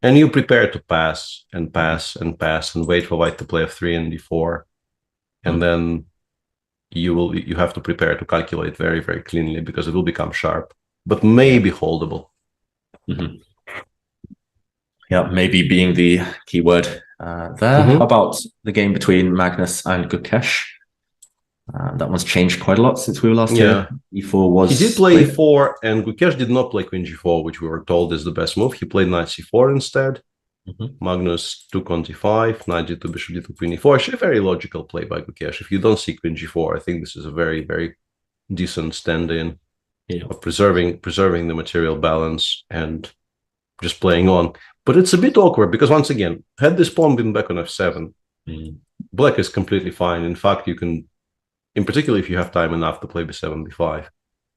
And you prepare to pass and pass and pass and wait for white to play f3 and d4, and then you have to prepare to calculate very, very cleanly because it will become sharp, but maybe holdable. Yeah, maybe being the key word there. How about the game between Magnus and Gukesh? That one's changed quite a lot since we were last here. E4 was... He did play e4, and Gukesh did not play queen g4, which we were told is the best move. He played knight c4 instead. Magnus took on d5, knight g2, bishop d2, queen e4. Actually, a very logical play by Gukesh. If you don't see queen g4, I think this is a very, very decent stand-in of preserving the material balance and just playing on. But it's a bit awkward because, once again, had this pawn been back on f7, black is completely fine. In fact, you can, in particular, if you have time enough to play b7, b5,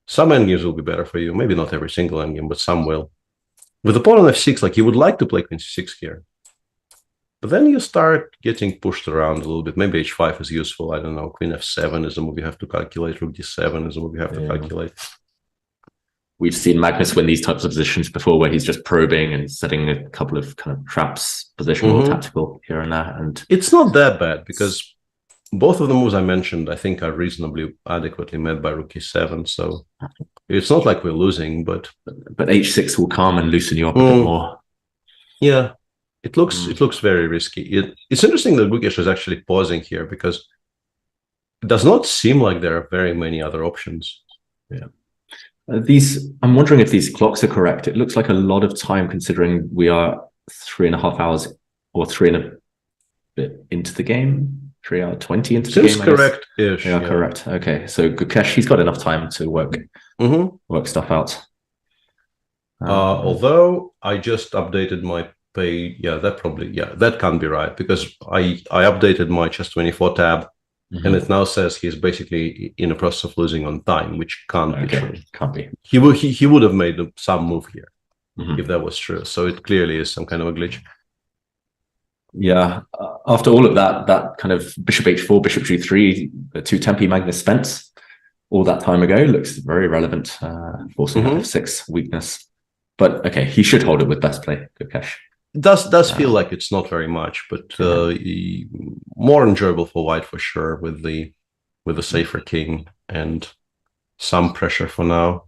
some endgames will be better for you. Maybe not every single endgame, but some will. With the pawn on f6, like, you would like to play queen c6 here. But then you start getting pushed around a little bit. Maybe h5 is useful. I don't know. Queen f7 is a move you have to calculate. Rook d7 is a move you have to calculate. We've seen Magnus win these types of positions before, where he's just probing and setting a couple of kind of traps, positional, tactical here and there. And it's not that bad because both of the moves I mentioned, I think, are reasonably adequately met by rook e7. So it's not like we're losing, but h6 will calm and loosen you up a bit more. Yeah, it looks very risky. It's interesting that Gukesh is actually pausing here because it does not seem like there are very many other options. Yeah. I'm wondering if these clocks are correct. It looks like a lot of time considering we are 3.5 hours or 3 and a bit into the game. 3 hour 20 into the game. Seems correct-ish. Yeah, correct. Okay, so Gukesh, he's got enough time to work stuff out. Although I just updated my page, that can't be right because I updated my Chess24 tab. And it now says he's basically in a process of losing on time, which can't be true. Can't be. He would have made some move here if that was true. So it clearly is some kind of a glitch. Yeah. After all of that kind of bishop h4, bishop g3, the two tempi Magnus spent all that time ago looks very relevant, forcing f6 weakness. But okay, he should hold it with best play, Gukesh. It does feel like it's not very much, but more enjoyable for white for sure with the safer king and some pressure for now.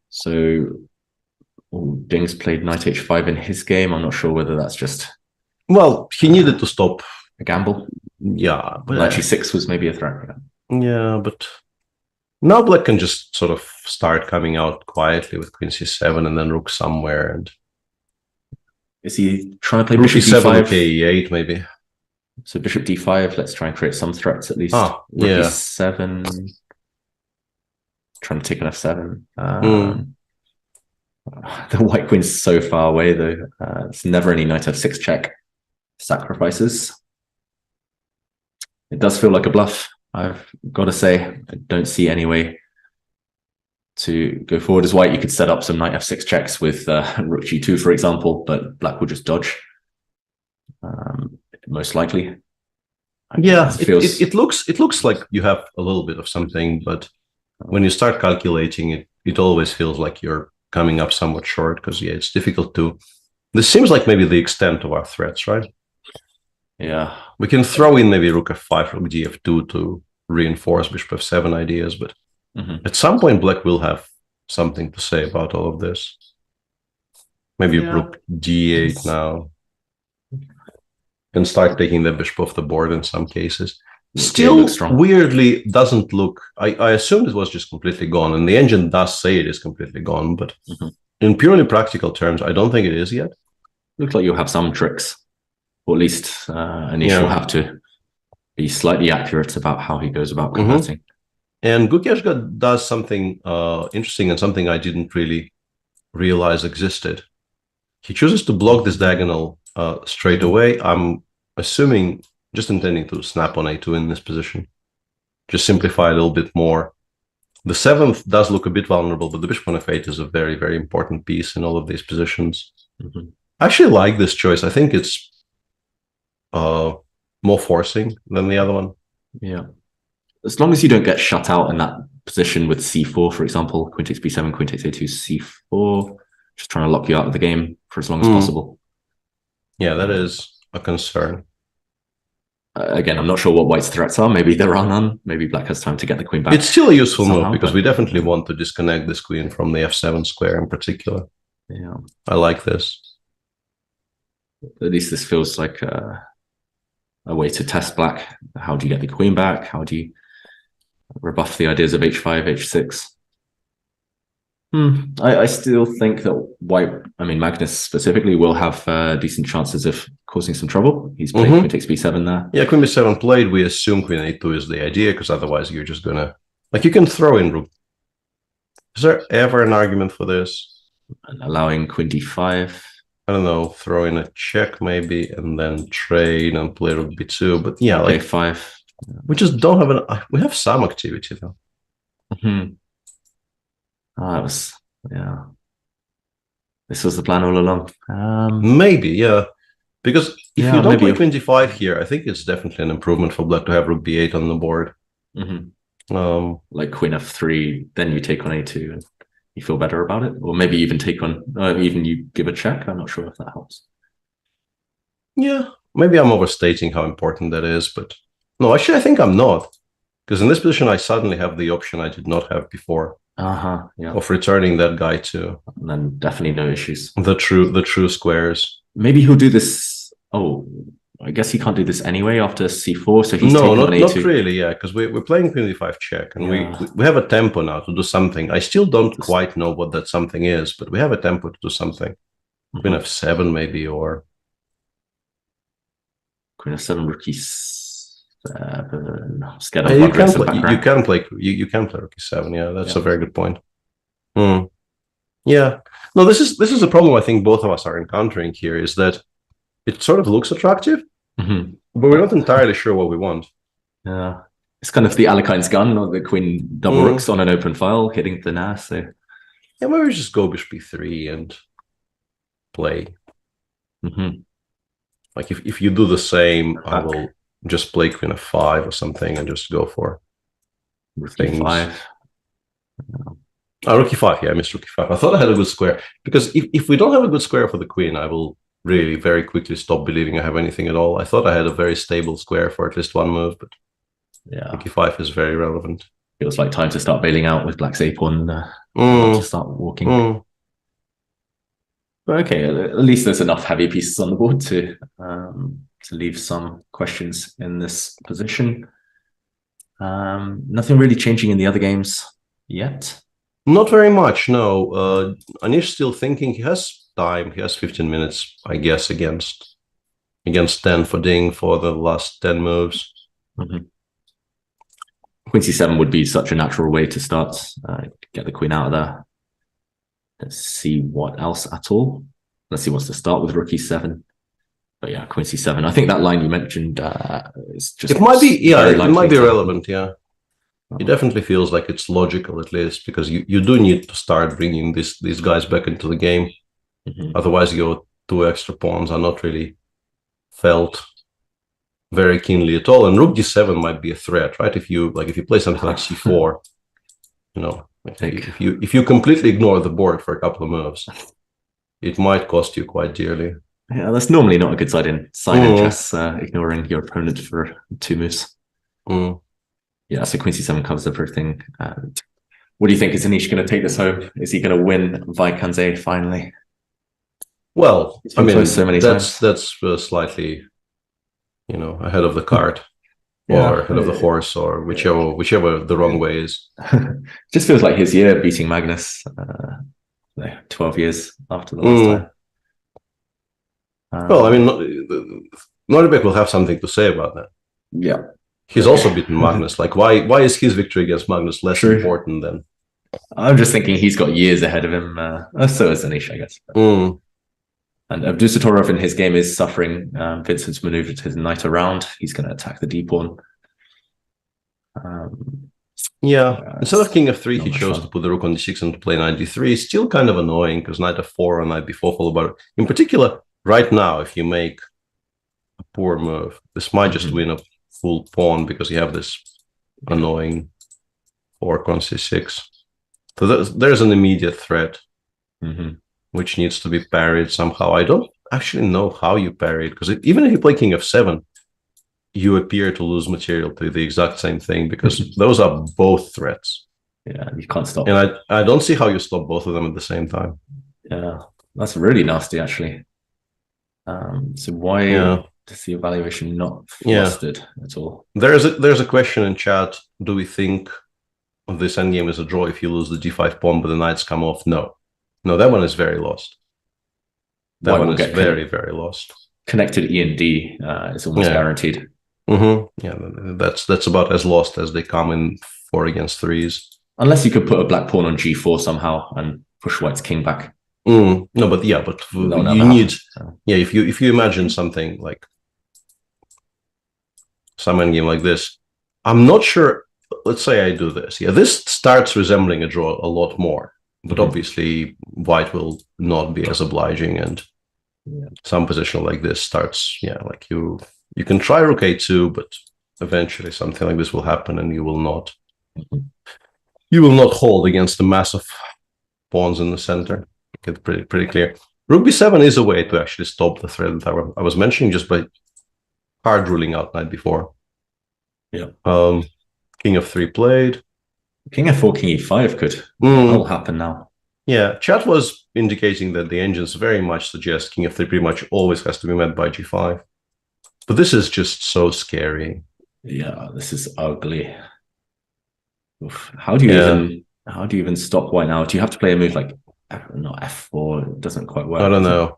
So Ding's played knight h5 in his game. I'm not sure whether that's just he needed to stop a gamble. Yeah, but knight g6 was maybe a threat. Yeah, but now black can just sort of start coming out quietly with queen c7 and then rook somewhere. And is he trying to play bishop d7, d5? k8 maybe. So bishop d5, let's try and create some threats at least. Rook e7. Trying to take an f7. The white queen's so far away though. It's never any knight f6 check sacrifices. It does feel like a bluff, I've got to say. I don't see any way to go forward as white. You could set up some knight f6 checks with rook g2, for example, but black will just dodge. Most likely. It looks like you have a little bit of something, but when you start calculating it, it always feels like you're coming up somewhat short because it's difficult to. This seems like maybe the extent of our threats, right? Yeah, we can throw in maybe rook f5, rook df2 to reinforce bishop f7 ideas, but at some point black will have something to say about all of this. Maybe rook d8 now and start taking the bishop off the board in some cases. Still weirdly doesn't look. I assumed it was just completely gone, and the engine does say it is completely gone, but in purely practical terms, I don't think it is yet. Looks like you'll have some tricks, or at least Anish will have to be slightly accurate about how he goes about converting. And Gukesh does something interesting and something I didn't really realize existed. He chooses to block this diagonal straight away. I'm assuming just intending to snap on a2 in this position. Just simplify a little bit more. The 7th does look a bit vulnerable, but the bishop on f8 is a very, very important piece in all of these positions. I actually like this choice. I think it's more forcing than the other one. Yeah. As long as you don't get shut out in that position with c4, for example, queen takes b7, queen takes a2, c4, just trying to lock you out of the game for as long as possible. Yeah, that is a concern. Again, I'm not sure what white's threats are. Maybe there are none. Maybe black has time to get the queen back. It's still a useful move because we definitely want to disconnect this queen from the f7 square in particular. Yeah, I like this. At least this feels like a way to test black. How do you get the queen back? How do you rebuff the ideas of h5, h6? I still think that white, Magnus specifically, will have decent chances of causing some trouble. He's played queen takes b7 there. Yeah, queen b7 played. We assume queen a2 is the idea because otherwise you're just gonna you can throw in rook. Is there ever an argument for this? And allowing queen d5. I don't know, throw in a check maybe, and then trade and play rook b2. But yeah, like a5. We just don't have we have some activity though. That was, yeah. This was the plan all along. Maybe, yeah. Because if you don't play maybe. queen d5 here, I think it's definitely an improvement for black to have rook b8 on the board. Like queen f3, then you take on a2 and you feel better about it, or maybe even take on, even you give a check. I'm not sure if that helps. Yeah, maybe I'm overstating how important that is, but no, actually I think I'm not, because in this position I suddenly have the option I did not have before of returning that guy to, and then definitely no issues. The true squares. Maybe he'll do this. Oh, I guess he can't do this anyway after c4, so he's no, taking on a2. not really, yeah, because we're playing queen d5 check, and we have a tempo now to do something. I still don't quite know what that something is, but we have a tempo to do something. Queen f7 maybe, or queen f7, rook e7. You can play rook e7. Yeah, that's a very good point. Yeah, no, this is a problem I think both of us are encountering here, is that it sort of looks attractive, but we're not entirely sure what we want. Yeah, it's kind of the Alekine's gun, or the queen double rooks on an open file, hitting the nair. So yeah, maybe we just go bishop b3 and play. Like if you do the same, I will just play queen f5 or something and just go for things. Rook e5, yeah, I missed rook e5. I thought I had a good square, because if we don't have a good square for the queen, I will really very quickly stop believing I have anything at all. I thought I had a very stable square for at least one move, but yeah, rook e5 is very relevant. It was like time to start bailing out with black's a-pawn to start walking. But okay, at least there's enough heavy pieces on the board to leave some questions in this position. Nothing really changing in the other games yet. Not very much, no. Anish still thinking. He has time. He has 15 minutes, I guess, against 10 for Ding for the last 10 moves. Queen c7 would be such a natural way to start, get the queen out of there. Let's see what else at all. Let's see what's to start with rook e7. But yeah, queen c7. I think that line you mentioned is just... It might be, yeah, it might be relevant, yeah. It definitely feels like it's logical, at least, because you do need to start bringing these guys back into the game. Otherwise, your 2 extra pawns are not really felt very keenly at all. And rook d7 might be a threat, right? If you play something like c4, you know, if you completely ignore the board for a couple of moves, it might cost you quite dearly. Yeah, that's normally not a good sign in chess, ignoring your opponent for 2 moves. Yeah, so queen c7 covers everything. What do you think? Is Anish going to take this home? Is he going to win Wijk finally? Well, I mean, so many times. That's slightly, you know, ahead of the cart, or ahead of the horse, or whichever the wrong way is. Just feels like his year beating Magnus, 12 years after the last time. Well, I mean, Nordic will have something to say about that. Yeah. He's also beaten Magnus. Like, why is his victory against Magnus less important than? I'm just thinking he's got years ahead of him. So is Anish, I guess. And Abdusatorov in his game is suffering. Vincent's maneuvered his knight around. He's going to attack the d-pawn. Instead of king f3, he chose to put the rook on d6 and to play knight d3. Still kind of annoying, because knight f4 or knight b4 followed by... In particular, right now, if you make a poor move, this might just win a full pawn, because you have this annoying fork on c6. So there's an immediate threat, which needs to be parried somehow. I don't actually know how you parry it, because even if you play king f7, you appear to lose material to the exact same thing, because those are both threats. Yeah, you can't stop. And I don't see how you stop both of them at the same time. Yeah, that's really nasty, actually. So why is the evaluation not flustered at all? There's a question in chat. Do we think this endgame is a draw if you lose the g5 pawn but the knights come off? No, that one is very lost. That one is very, very lost. Connected E and D is almost guaranteed. Yeah, that's about as lost as they come in 4 against 3s. Unless you could put a black pawn on g4 somehow and push white's king back. No, but you need if you imagine something like some endgame like this, I'm not sure. Let's say I do this. Yeah, this starts resembling a draw a lot more, but obviously white will not be as obliging, and some position like this starts. Yeah, like you can try rook a2, but eventually something like this will happen, and you will not. You will not hold against the massive pawns in the center. Get pretty clear. Rook b7 is a way to actually stop the threat that I was mentioning just by hard ruling out knight before. Yeah. King f3 played. King f4, king e5 could all happen now. Yeah, chat was indicating that the engines very much suggest king f3 pretty much always has to be met by g5. But this is just so scary. Yeah, this is ugly. Oof. How do you even stop white now? Do you have to play a move like not f4? It doesn't quite work. I don't know.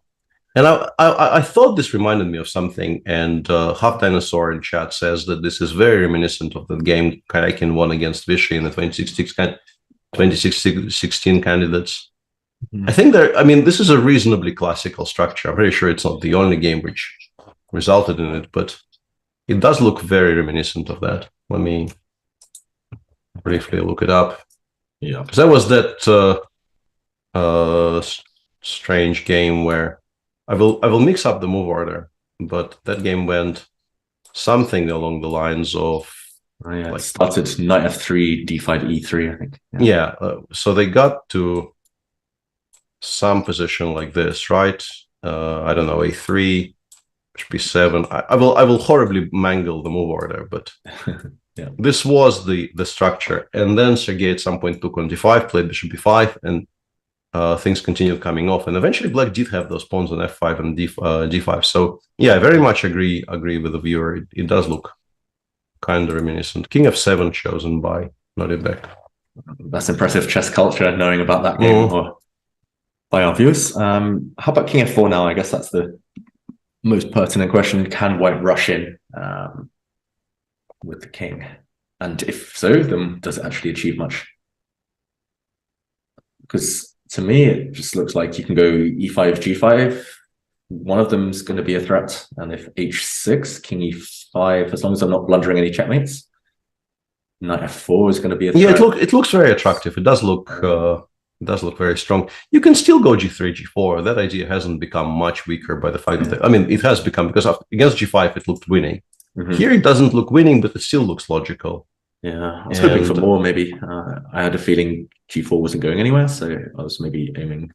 And I thought this reminded me of something, and Half Dinosaur in chat says that this is very reminiscent of the game Karakin won against Vishy in the 2016 candidates. I think this is a reasonably classical structure. I'm pretty sure it's not the only game which resulted in it, but it does look very reminiscent of that. Let me briefly look it up. Yeah, because that was that strange game where I will mix up the move order, but that game went something along the lines of it started knight f3, d5, e3, I think. Yeah, so they got to some position like this, right? I don't know, a3, b7. I will horribly mangle the move order, but this was the structure. And then Sergei at some point took on d5, played bishop b5, and things continued coming off, and eventually black did have those pawns on f5 and d5. So yeah, I very much agree with the viewer. It does look kind of reminiscent. King f7 chosen by Noribek. That's impressive chess culture, knowing about that game by our viewers. How about king f4 now? I guess that's the most pertinent question. Can white rush in with the king? And if so, then does it actually achieve much? Because to me, it just looks like you can go e5, g5. One of them is going to be a threat. And if h6, king e5, as long as I'm not blundering any checkmates, knight f4 is going to be a threat. Yeah, it looks very attractive. It does look very strong. You can still go g3, g4. That idea hasn't become much weaker by the fact that it has become, because against g5 it looked winning. Here it doesn't look winning, but it still looks logical. Yeah, I was hoping for more, maybe. I had a feeling g4 wasn't going anywhere, so I was maybe aiming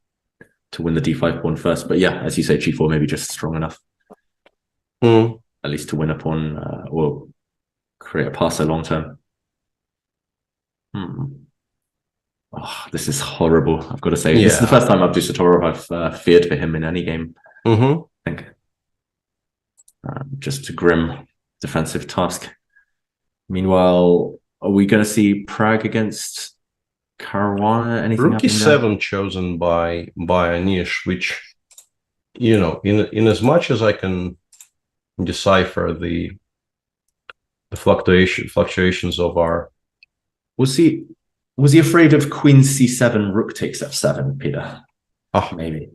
to win the d5 pawn first. But yeah, as you say, g4 maybe just strong enough. At least to win a pawn or create a passer long term. Oh, this is horrible, I've got to say. This is the first time Abdus Satorov I've feared for him in any game, I think. Just a grim defensive task. Meanwhile, are we going to see Prague against Caruana? Anything? Rook e7 chosen by Anish, which, in as much as I can decipher the fluctuations of our. Was he afraid of Queen c7, Rook takes f7, Peter? Oh, maybe.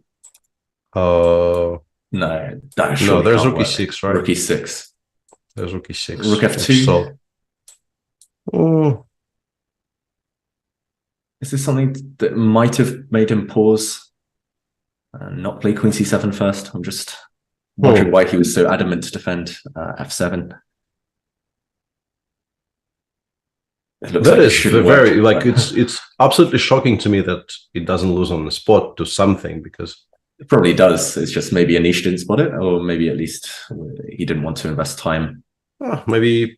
No, there's Rook e6, right? Rook e6. There's Rook e6. Rook f2. So. Is this something that might have made him pause and not play Queen c7 first? I'm just wondering why he was so adamant to defend f7. It's absolutely shocking to me that it doesn't lose on the spot to something, because it probably does. It's just maybe Anish didn't spot it, or maybe at least he didn't want to invest time. Maybe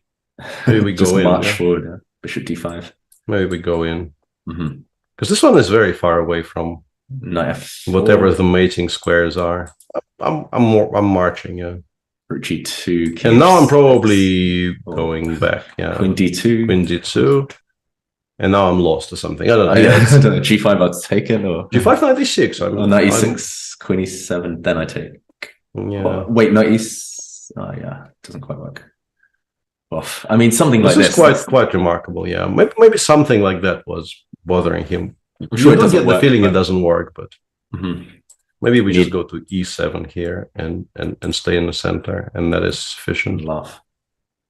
we go in. March forward, bishop d5. Maybe we go in. Because this one is very far away from whatever the mating squares are. I'm marching, Rook g2. And now I'm probably going back. Yeah. Queen d2. Queen d2. And now I'm lost or something. I don't know. I don't know. G5 I'd taken, or G5 knight e6. Knight e6, Queen e7. Then I take. Yeah. Wait, knight e6. Oh yeah, doesn't quite work. Off. I mean, something like this. This is quite remarkable. Yeah, maybe something like that was bothering him. I'm sure you don't get the feeling it doesn't work, but Maybe we just go to e7 here and stay in the center, and that is sufficient. Laugh.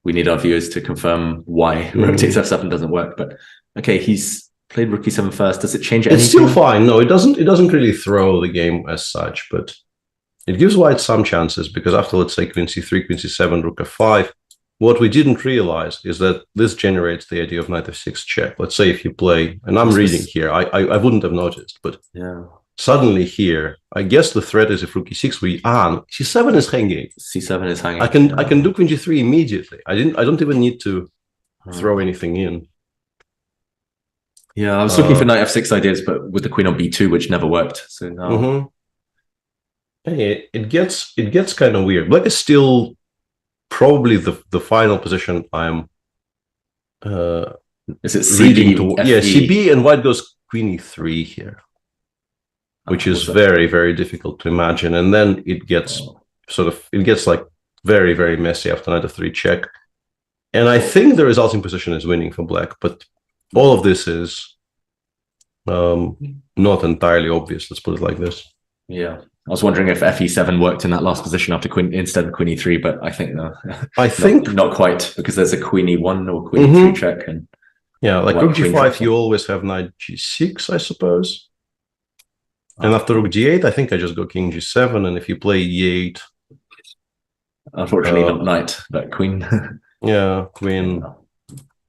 We need our viewers to confirm why rook takes f7 doesn't work. But okay, he's played rook e7 first. Does it change anything? It's still fine. No, it doesn't. It doesn't really throw the game as such, but it gives white some chances because after, let's say, queen c3, queen c7, rook f5, what we didn't realize is that this generates the idea of knight f6 check. Let's say if you play, and I'm reading here, I wouldn't have noticed, but suddenly here, I guess the threat is if rook e6, c7 is hanging. C7 is hanging. I can do queen g3 immediately. I don't even need to throw anything in. Yeah, I was looking for knight f6 ideas, but with the queen on b2, which never worked. So now hey, it gets kind of weird. Black is still probably the final position I'm is it reading CB? to. Yeah, CB, and white goes queen e3 here, which is very, very difficult to imagine. And then it gets like very, very messy after knight f3 check. And I think the resulting position is winning for black, but all of this is not entirely obvious. Let's put it like this. Yeah, I was wondering if fe7 worked in that last position after instead of queen e3, but I think no. I think not quite, because there's a queen e1 or queen e3 check, and like rook g5, you always have knight g6, I suppose. And after rook d8, I think I just go king g7, and if you play e8, unfortunately not knight, but queen. Yeah, queen.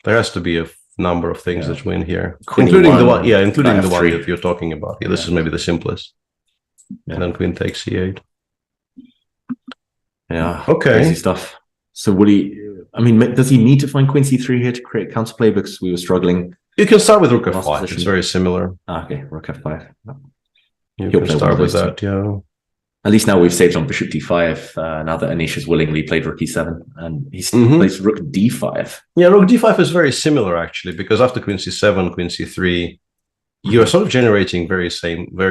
There has to be a number of things that win here, including the one. Yeah, including the one that you're talking about. Yeah, this is maybe the simplest. And then queen takes e8. Yeah. Okay. Crazy stuff. So would he? I mean, does he need to find queen c3 here to create counterplay? Because we were struggling. You can start with rook f5. It's very similar. Okay, rook f5. You can start with that. Yeah. At least now we've saved on bishop d5. Now that Anish has willingly played rook e7, and he plays rook d5. Yeah, rook d5 is very similar actually, because after queen c7, queen c3, you're sort of generating very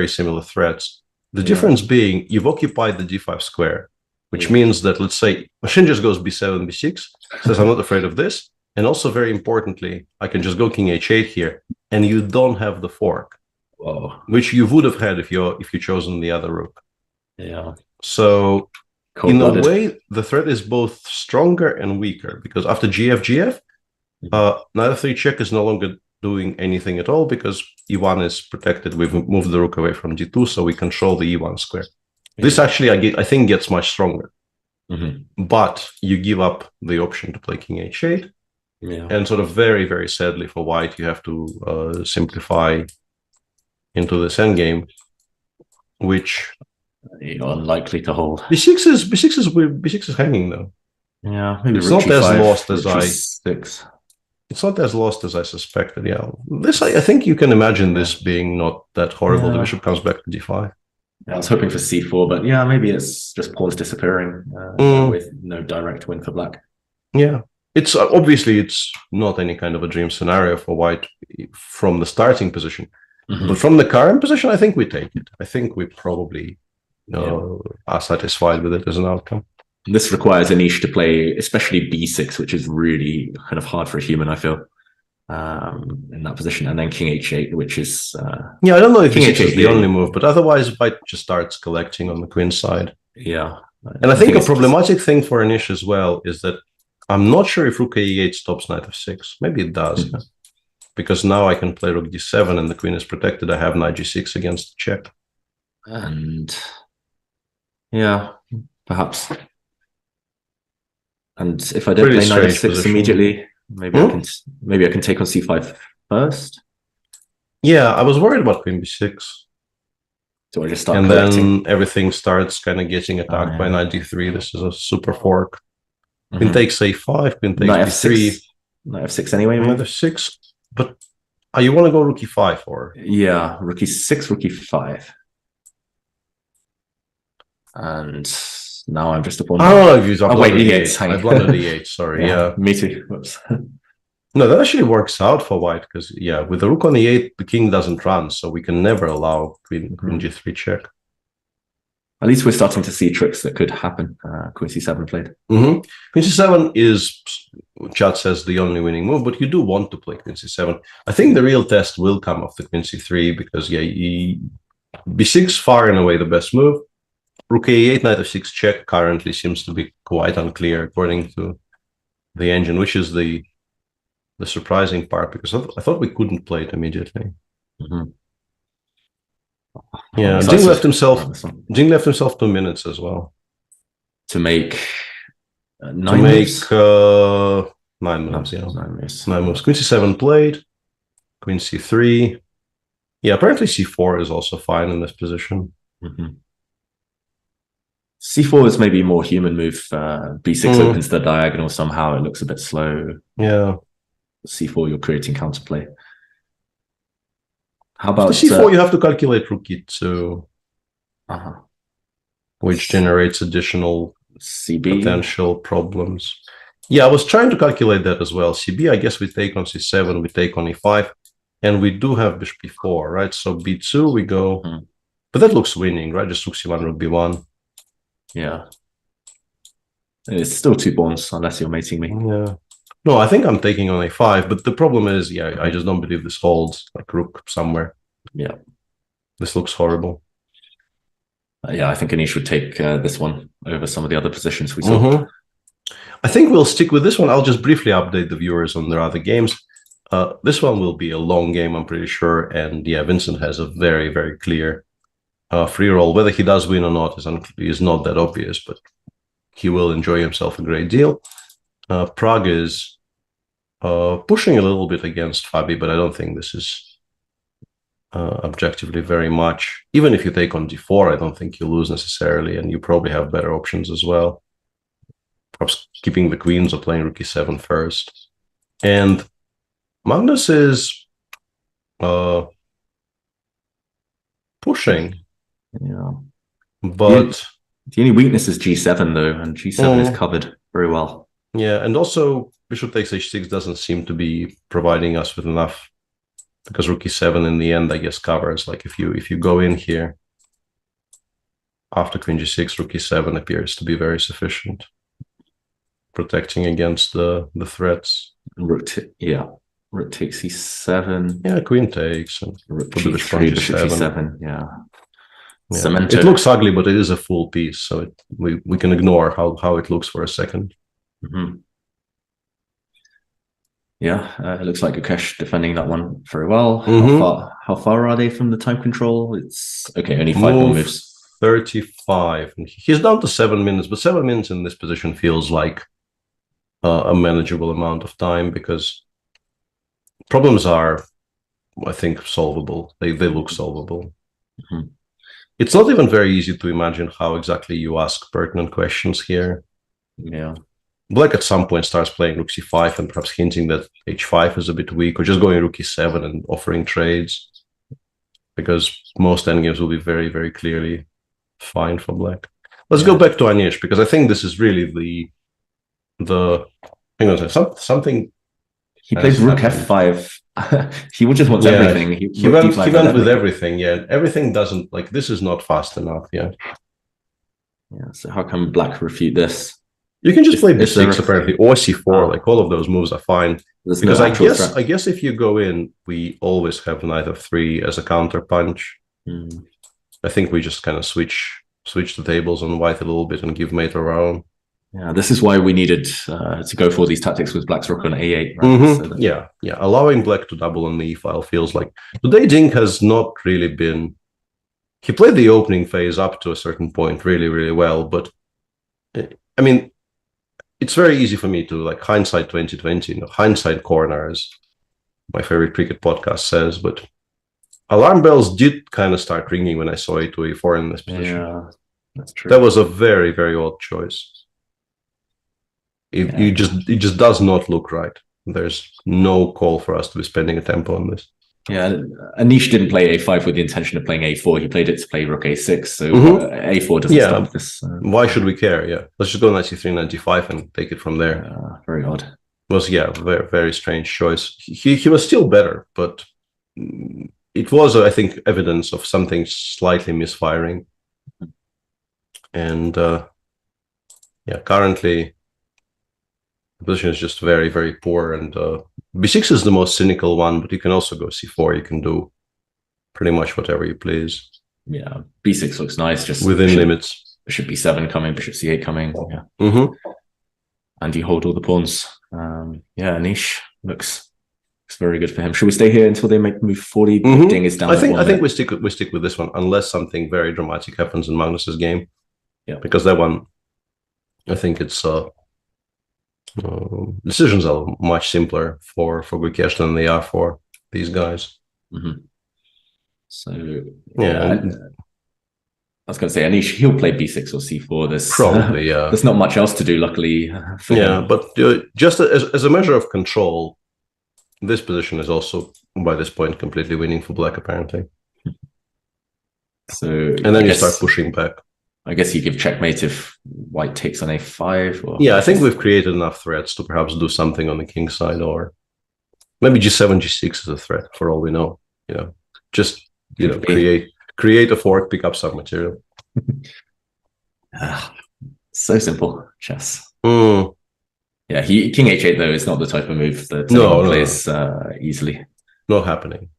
similar threats. The difference being you've occupied the d5 square, which means that, let's say, machine just goes b7, b6, says I'm not afraid of this, and also very importantly, I can just go king h8 here, and you don't have the fork, which you would have had if you chosen the other rook. Yeah. So in a way, the threat is both stronger and weaker, because after gf, knight f3 check is no longer doing anything at all because e1 is protected. We've moved the rook away from d2, so we control the e1 square. This actually, I think, gets much stronger. But you give up the option to play king h8. And sort of very, very sadly for white, you have to simplify into this endgame, which... You're unlikely to hold. b6 is hanging though. Yeah, maybe it's not as lost as six. It's not as lost as I suspected. Yeah, this I think you can imagine this being not that horrible. The bishop comes back to d5. Yeah, I was hoping for c4, but yeah, maybe it's just pawns disappearing with no direct win for black. Yeah, it's obviously it's not any kind of a dream scenario for white from the starting position, but from the current position, I think we take it. I think we probably. Are satisfied with it as an outcome. This requires Anish to play, especially b6, which is really kind of hard for a human, I feel, in that position, and then king h8, which is I don't know if king h8 is the only move, but otherwise white just starts collecting on the queen side. Yeah, and I think a problematic thing for Anish as well is that I'm not sure if rook e8 stops knight f6. Maybe it does, because now I can play rook d7 and the queen is protected. I have knight g6 against the check, and. Yeah, perhaps. And if I don't play knight f6 immediately, maybe I can take on c5 first. Yeah, I was worried about queen b6. Do I just start then everything starts kind of getting attacked by knight d3. This is a super fork. Queen takes a5, queen takes knight b3. Knight f6 anyway. Knight f6. But you want to go rook e5 or? Yeah, rook e6, rook e5. And now I'm just a pawn. Oh, wait, e8. I blundered e8. Sorry. Yeah. Me too. Whoops. No, that actually works out for white because with the rook on e8, the king doesn't run, so we can never allow queen g3 check. At least we're starting to see tricks that could happen. Queen c7 played. Queen c7 is, Chad says, the only winning move, but you do want to play queen c7. I think the real test will come off the queen c3 because b6 far and away the best move. Rook a8, knight f6 check currently seems to be quite unclear according to the engine, which is the surprising part, because I thought we couldn't play it immediately. Yeah, Jing left himself 2 minutes as well to make 9 moves. 9 moves. Yeah, 9 moves. 9 moves. Queen c7 played. Queen c3. Yeah, apparently c4 is also fine in this position. C4 is maybe a more human move. B6 opens the diagonal somehow. It looks a bit slow. Yeah. C4, you're creating counterplay. How about c4? You have to calculate rook e2, which generates additional CB potential problems. Yeah, I was trying to calculate that as well. CB, I guess we take on c7, we take on e5, and we do have bishop b4, right? So b2 we go, but that looks winning, right? Just rook c1, rook b1. Yeah. It's still 2 pawns unless you're mating me. Yeah. No, I think I'm taking on a5, but the problem is, yeah, I just don't believe this holds, like rook somewhere. Yeah. This looks horrible. Yeah, I think Anish would take this one over some of the other positions we saw. I think we'll stick with this one. I'll just briefly update the viewers on their other games. This one will be a long game, I'm pretty sure. And yeah, Vincent has a very, very clear free roll. Whether he does win or not is not that obvious, but he will enjoy himself a great deal. Prague is pushing a little bit against Fabi, but I don't think this is objectively very much. Even if you take on d4, I don't think you lose necessarily, and you probably have better options as well. Perhaps keeping the queens or playing rook e7 first. And Magnus is pushing. Yeah. But the only weakness is g7 though, and g7 is covered very well. Yeah, and also bishop takes h6 doesn't seem to be providing us with enough, because rook e7 in the end, I guess, covers. Like if you go in here after queen g6, rook e7 appears to be very sufficient, protecting against the threats. Rook takes e7. Yeah, queen takes. And rook g3, bishop g7. Yeah. It looks ugly, but it is a full piece, so we can ignore how it looks for a second. Yeah, it looks like Gukesh defending that one very well. How far are they from the time control? It's okay, only 5 more moves. 35. He's down to 7 minutes, but 7 minutes in this position feels like a manageable amount of time, because problems are, I think, solvable. They look solvable. It's not even very easy to imagine how exactly you ask pertinent questions here. Yeah. Black at some point starts playing rook c5 and perhaps hinting that h5 is a bit weak, or just going rook e7 and offering trades, because most endgames will be very, very clearly fine for black. Let's go back to Anish, because I think this is really the something. He plays rook f5. He just wants everything. He went with everything. Yeah, everything doesn't, like, this is not fast enough. Yeah. So how can black refute this? You can just play b6 apparently, or c4. Like, all of those moves are fine. Because I guess if you go in, we always have knight f3 as a counter punch. I think we just kind of switch the tables on white a little bit and give mate a round. Yeah, this is why we needed to go for these tactics with black's rook on a8. Right? Yeah. Allowing black to double on the e file feels like today Dink has not really been. He played the opening phase up to a certain point really, really well, but I mean, it's very easy for me to, like, hindsight 2020, hindsight corner, as my favorite cricket podcast says, but alarm bells did kind of start ringing when I saw a2 a4 in this position. Yeah, that's true. That was a very, very odd choice. It just does not look right. There's no call for us to be spending a tempo on this. Yeah, Anish didn't play a5 with the intention of playing a4. He played it to play rook a6. So a4 doesn't stop this. Why should we care? Yeah, let's just go knight c3, knight g5, and take it from there. Very odd. It was very, very strange choice. He was still better, but it was, I think, evidence of something slightly misfiring. And currently the position is just very, very poor, and b6 is the most cynical one, but you can also go c4. You can do pretty much whatever you please. Yeah, b6 looks nice. Just within limits. Bishop b7 coming, bishop c8 coming. Yeah. And you hold all the pawns. Yeah, Anish looks very good for him. Should we stay here until they make move 40? Ding is down. I think we stick with this one unless something very dramatic happens in Magnus's game. Yeah, because that one, I think it's decisions are much simpler for Gukesh than they are for these guys. So yeah, I was going to say Anish, he'll play b6 or c4. There's probably there's not much else to do, luckily. For him. But just as a measure of control, this position is also by this point completely winning for Black, apparently. So and then you start pushing back. I guess you give checkmate if White takes on a5. Or yeah, I think we've created enough threats to perhaps do something on the king side, or maybe g7, g6 is a threat for all we know. Just create a fork, pick up some material. So simple chess. Yeah, king h8 though is not the type of move that anyone plays easily. Not happening.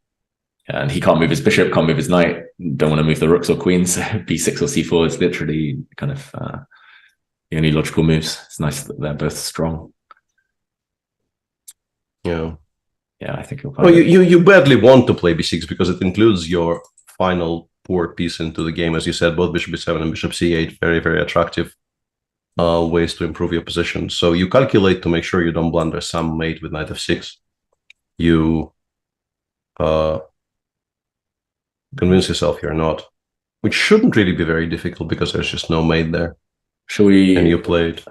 Yeah, and he can't move his bishop, can't move his knight, don't want to move the rooks or queens. So b6 or c4 is literally kind of the only logical moves. It's nice that they're both strong. Yeah, I think you'll find you badly want to play b6 because it includes your final poor piece into the game. As you said, both bishop b7 and bishop c8, very, very attractive ways to improve your position. So you calculate to make sure you don't blunder some mate with knight f6. You convince yourself you're not, which shouldn't really be very difficult because there's just no mate there. And you played.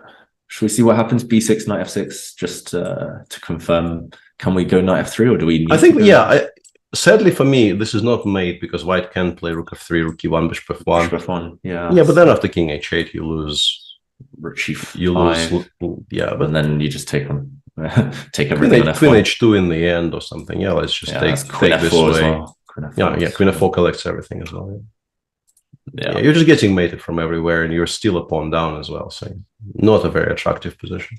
Should we see what happens? b6, knight f6, just to confirm. Can we go knight f3, or do we need I think, sadly for me, this is not mate because White can play rook f3, rook e1, bishop f1. Bishop f1, yeah. Yeah, but then after king h8, you lose. Rook g5. You lose, but and then you just take on take queen everything on f1. Queen h2 in the end or something. Yeah, let's just take this way. Queen f4 collects everything as well. Yeah, you're just getting mated from everywhere, and you're still a pawn down as well. So not a very attractive position.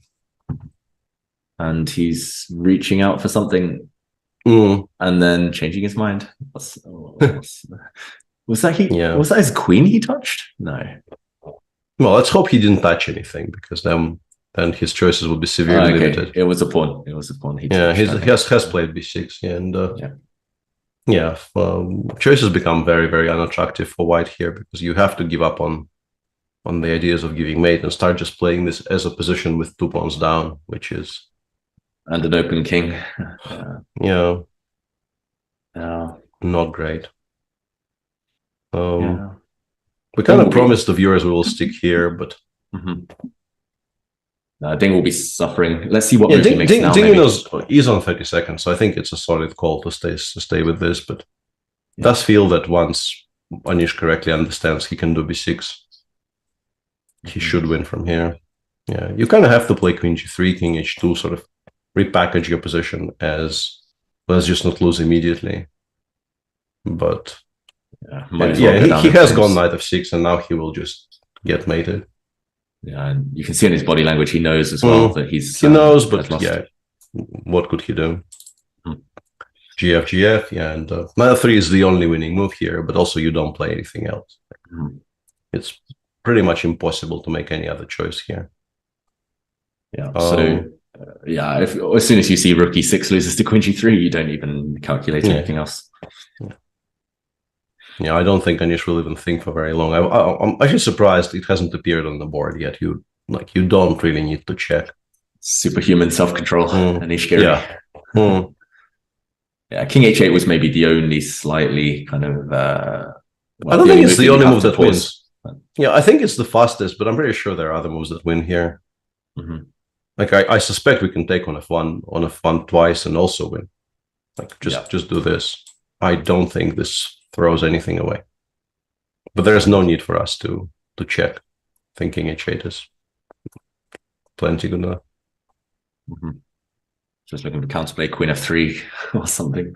And he's reaching out for something, and then changing his mind. Was that Was that his queen he touched? No. Well, let's hope he didn't touch anything, because then his choices would be severely limited. It was a pawn. It was a pawn. He has played b6, and choices become very, very unattractive for White here, because you have to give up on the ideas of giving mate and start just playing this as a position with 2 pawns down, which is and an open king. Not great. We kind of promised the viewers we will stick here, but Ding will be suffering. Let's see what move he makes now. Ding is on 30 seconds, so I think it's a solid call to stay with this, but does feel that once Anish correctly understands he can do b6, he should win from here. Yeah, you kind of have to play queen g3, king h2, sort of repackage your position as let's just not lose immediately. But he has gone knight f6, and now he will just get mated. Yeah, and you can see in his body language he knows as well that he knows, but what could he do? GF, and knight f3 is the only winning move here, but also you don't play anything else. It's pretty much impossible to make any other choice here. Yeah. As soon as you see rook e6 loses to queen g3, you don't even calculate anything else. Yeah, I don't think Anish will even think for very long. I'm actually surprised it hasn't appeared on the board yet. You don't really need to check. Superhuman self-control, Anish Giri. Yeah, king h8 was maybe the only slightly kind of... I don't think it's the only move that wins. Yeah, I think it's the fastest, but I'm pretty sure there are other moves that win here. Like I suspect we can take on f1 twice and also win. Like just do this. I don't think this throws anything away. But there's no need for us to check. Thinking h8 is plenty good enough. Just looking for counterplay queen f3 or something.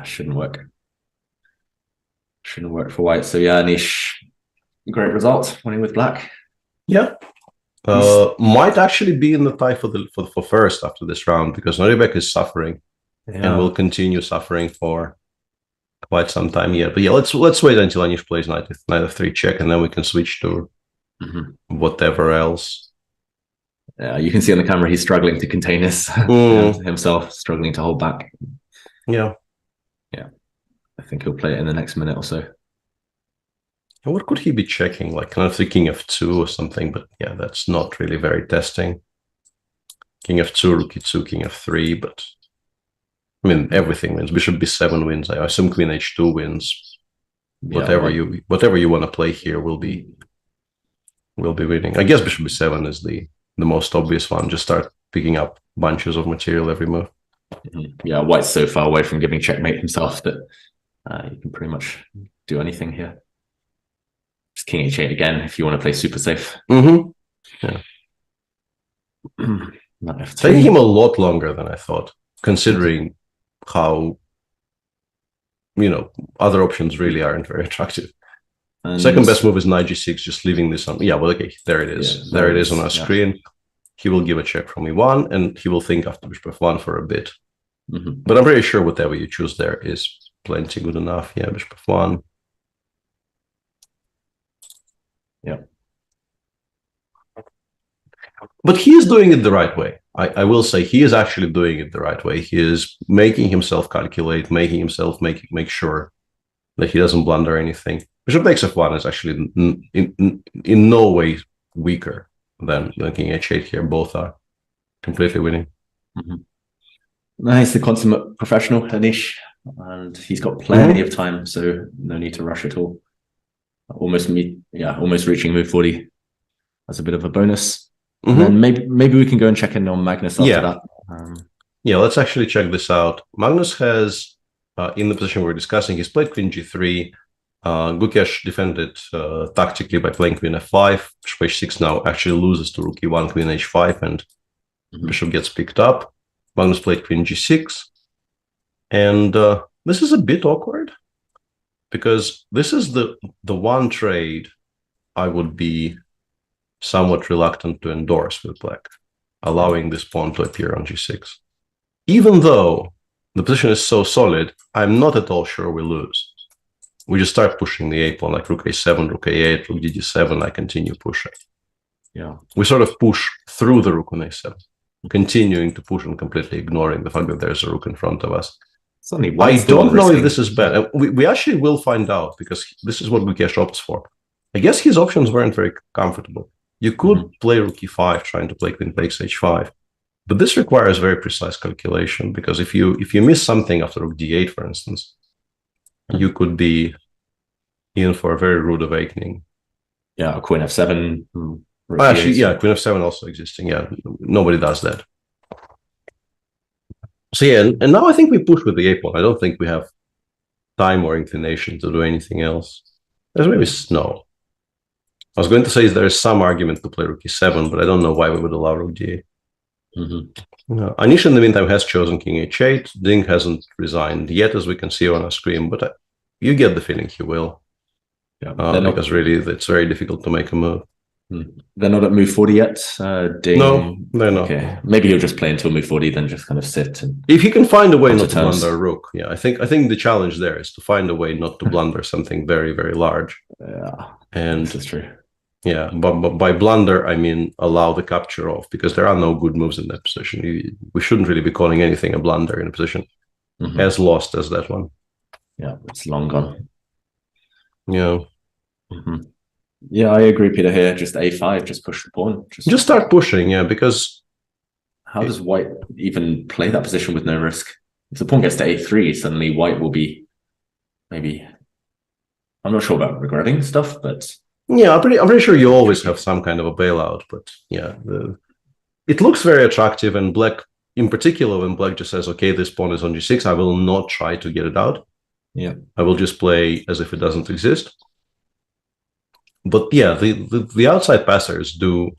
Shouldn't work. Shouldn't work for White. So yeah, Anish, great result, winning with Black. Yeah. Might actually be in the tie for first after this round, because Noribek is suffering and will continue suffering for a quite some time yet. But yeah, let's wait until Anish plays knight f3 check, and then we can switch to whatever else. Yeah, you can see on the camera he's struggling to contain this himself, struggling to hold back. Yeah. I think he'll play it in the next minute or so. And what could he be checking? Like kind of the king f2 or something, but yeah, that's not really very testing. King f2, rook e2, king f3, but I mean everything wins. Bishop b7 wins. I assume queen h2 wins. Whatever you want to play here will be winning. I guess bishop b7 is the most obvious one. Just start picking up bunches of material every move. Yeah, White's so far away from giving checkmate himself that you can pretty much do anything here. Just king h8 again if you want to play super safe. Yeah. Taking him a lot longer than I thought, considering how other options really aren't very attractive. And second best move is knight g6, just leaving this on. Yeah, well, okay, there it is. Yeah, there it is on our screen. He will give a check from e1, and he will think after bishop f1 for a bit. But I'm pretty sure whatever you choose there is plenty good enough. Yeah, bishop f1. Yeah. But he is doing it the right way. I will say he is actually doing it the right way. He is making himself calculate, making himself make sure that he doesn't blunder anything. Bishop takes f1 is actually in no way weaker than king h8 here. Both are completely winning. He's the consummate professional, Anish, and he's got plenty of time, so no need to rush at all. Almost reaching move 40 as a bit of a bonus. And then maybe we can go and check in on Magnus after that. Yeah, let's actually check this out. Magnus has, in the position we're discussing, he's played queen g3. Gukesh defended tactically by playing queen f5. Bishop h6 now actually loses to rook e1, queen h5, and bishop gets picked up. Magnus played queen g6. And this is a bit awkward, because this is the one trade I would be somewhat reluctant to endorse with black, allowing this pawn to appear on g6. Even though the position is so solid, I'm not at all sure we lose. We just start pushing the a pawn, like rook a7, rook a8, rook d7. I continue pushing. Yeah, we sort of push through the rook on a7, continuing to push and completely ignoring the fact that there's a rook in front of us. I don't know if this is bad. We actually will find out, because this is what Gukesh opts for. I guess his options weren't very comfortable. You could play rook e5, trying to play queen takes h5, but this requires very precise calculation, because if you miss something after rook d8, for instance, you could be in for a very rude awakening. Yeah, queen f7. Actually, yeah, queen f7 also existing. Yeah, nobody does that. So yeah, and now I think we push with the a pawn. I don't think we have time or inclination to do anything else. There's maybe no. I was going to say there is some argument to play rook e7, but I don't know why we would allow rook d8. Anish, in the meantime, has chosen king h8. Ding hasn't resigned yet, as we can see on our screen, but you get the feeling he will. Yeah, because really, it's very difficult to make a move. They're not at move 40 yet. Ding. No, they're not. Okay, maybe he'll just play until move 40, then just kind of sit. If he can find a way not to blunder a rook, yeah, I think the challenge there is to find a way not to blunder something very, very large. Yeah, and that's true. Yeah, but by blunder, I mean allow the capture off, because there are no good moves in that position. We shouldn't really be calling anything a blunder in a position as lost as that one. Yeah, it's long gone. Yeah. Yeah, I agree, Peter, here. Just a5, just push the pawn. Just start pushing, yeah, because... How does White even play that position with no risk? If the pawn gets to a3, suddenly White will be maybe... I'm not sure about regretting stuff, but... Yeah, I'm pretty sure you always have some kind of a bailout, but yeah, it looks very attractive, and black, in particular, when black just says, okay, this pawn is on g6, I will not try to get it out. Yeah, I will just play as if it doesn't exist. But yeah, the outside passers do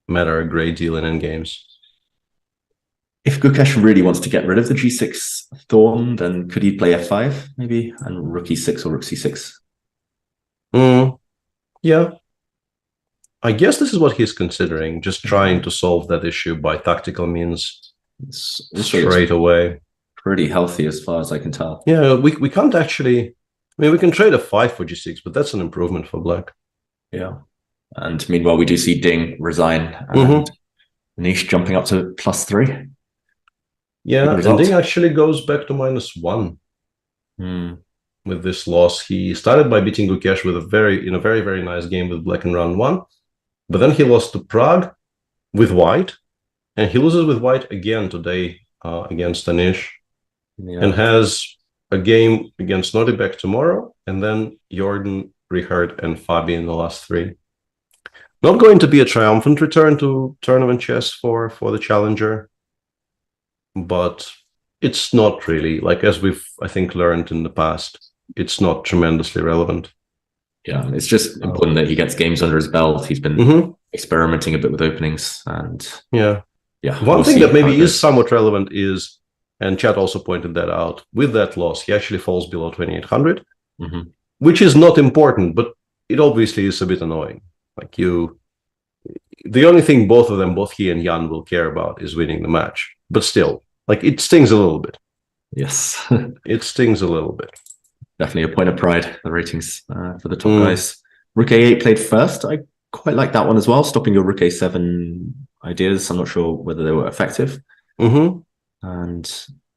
matter a great deal in endgames. If Gukesh really wants to get rid of the g6 thorn, then could he play f5 maybe, and rook e6 or rook c6? Yeah, I guess this is what he's considering, just trying to solve that issue by tactical means straight away. pretty healthy as far as I can tell. Yeah, we can't actually. I mean, we can trade a 5 for g6, but that's an improvement for black. Yeah. And meanwhile, we do see Ding resign and Niche jumping up to +3. Yeah, and Ding actually goes back to -1 with this loss. He started by beating Gukesh with a very, very nice game with black in round 1. But then he lost to Prague with white. And he loses with white again today against Anish. Yeah. And has a game against Nordibek tomorrow. And then Jordan, Richard, and Fabi in the last 3. Not going to be a triumphant return to tournament chess for the challenger. But it's not really, like as we've, I think, learned in the past, it's not tremendously relevant. Yeah, it's just important that he gets games under his belt. He's been experimenting a bit with openings and... Yeah. One we'll thing that maybe is somewhat relevant is, and Chad also pointed that out, with that loss, he actually falls below 2800, which is not important, but it obviously is a bit annoying. Like the only thing both of them, both he and Jan, will care about is winning the match. But still, like, it stings a little bit. Yes. It stings a little bit. Definitely a point of pride, the ratings for the top guys. Rook A8 played first. I quite like that one as well, stopping your Rook A7 ideas. I'm not sure whether they were effective. And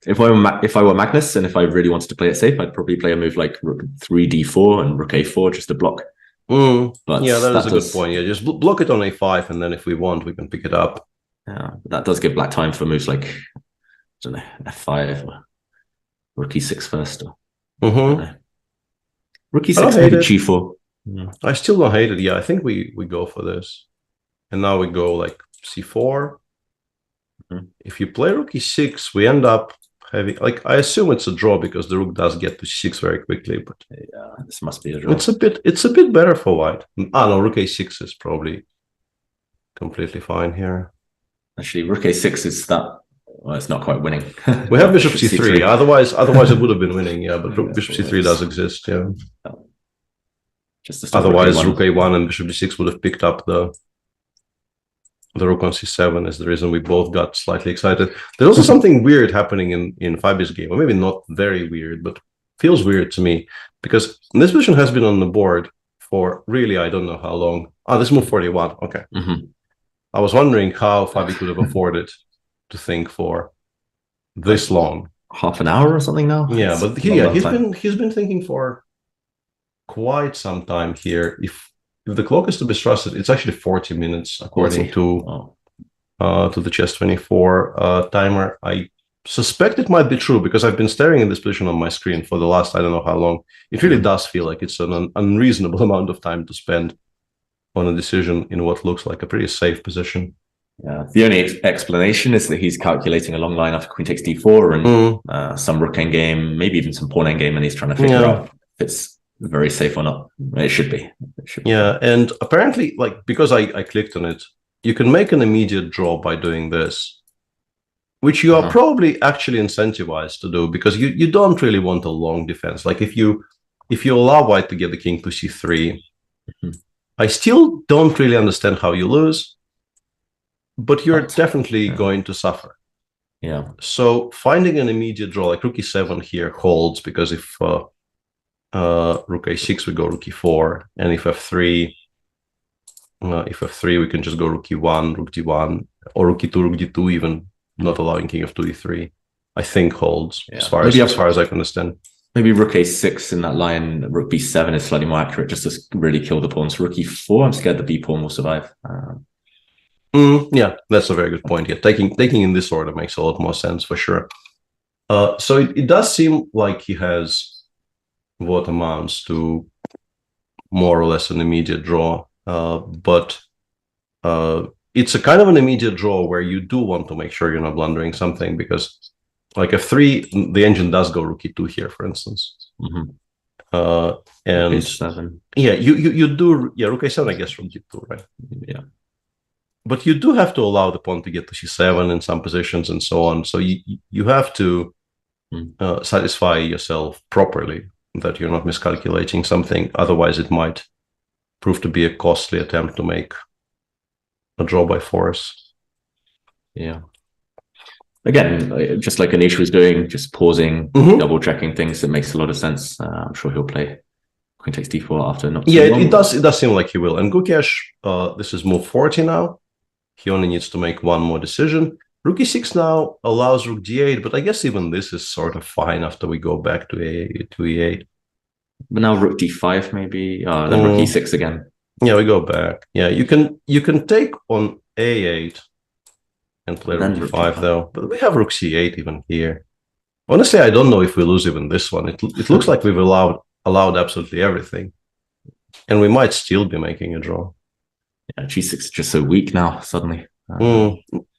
if I were Magnus and if I really wanted to play it safe, I'd probably play a move like Rook 3d4 and Rook A4 just to block. But yeah, that is a good point. Yeah, just block it on A5, and then if we want, we can pick it up. Yeah, but that does give black time for moves like, I don't know, F5 or Rook E6 first. Or, Rook E6, maybe G4. I still don't hate it. Yeah, I think we go for this. And now we go like C4. If you play Rook E6, we end up having, like, I assume it's a draw because the Rook does get to C6 very quickly, but yeah, this must be a draw. It's a bit better for white. No, Rook A6 is probably completely fine here. Actually, Rook A6 is that, well, it's not quite winning. We have Bishop C3. Otherwise it would have been winning, yeah, but Bishop C3 does exist, yeah. Otherwise, Rook A1 and Bishop D6 would have picked up the Rook on C7 is the reason we both got slightly excited. There's also something weird happening in Fabi's game, or maybe not very weird, but feels weird to me, because this position has been on the board for really, I don't know how long. This move 41, okay. I was wondering how Fabi could have afforded to think for this long. Half an hour or something now? Yeah, but he's been thinking for quite some time here. If the clock is to be trusted, it's actually 40 minutes according to the Chess24 timer. I suspect it might be true because I've been staring at this position on my screen for the last I don't know how long. It really does feel like it's an unreasonable amount of time to spend on a decision in what looks like a pretty safe position. Yeah, the only explanation is that he's calculating a long line after Queen takes D4 and some Rook endgame, maybe even some Pawn endgame, and he's trying to figure out if it's very safe or not. It should be. Yeah, and apparently, like, because I clicked on it, you can make an immediate draw by doing this, which you are probably actually incentivized to do because you don't really want a long defense. Like if you allow white to get the king to C3, I still don't really understand how you lose, but you're definitely going to suffer. Yeah. So finding an immediate draw, like Rook E7 here holds because if Rook A6 we go Rook E4, and if F3 we can just go Rook E1, Rook D1, or Rook E2, Rook D2 even, not allowing King of 2 E3. I think holds as far as I can understand. Maybe Rook A6 in that line, Rook B7 is slightly more accurate just to really kill the pawns. Rook E4, I'm scared the B pawn will survive. Yeah, that's a very good point. Yeah, taking in this order makes a lot more sense for sure. So it does seem like he has what amounts to more or less an immediate draw, but it's a kind of an immediate draw where you do want to make sure you're not blundering something because, like F3, the engine does go Rook E2 here, for instance. And A7. Yeah, you do. Yeah, Rook A7, I guess, Rook E2, right? Yeah. But you do have to allow the pawn to get to C7 in some positions and so on. So you have to satisfy yourself properly that you're not miscalculating something. Otherwise, it might prove to be a costly attempt to make a draw by force. Yeah. Again, just like Anish was doing, just pausing, double checking things. It makes a lot of sense. I'm sure he'll play queen takes d4 after not. Yeah, it does seem like he will. And Gukesh, this is move 40 now. He only needs to make one more decision. Rook e6 now allows rook d8, but I guess even this is sort of fine after we go back to e8. But now rook d5 maybe, then rook e6 again. Yeah, we go back. Yeah, you can take on a8 and play rook d5 though. But we have rook c8 even here. Honestly, I don't know if we lose even this one. It looks like we've allowed absolutely everything, and we might still be making a draw. Yeah, g6 is just so weak now suddenly.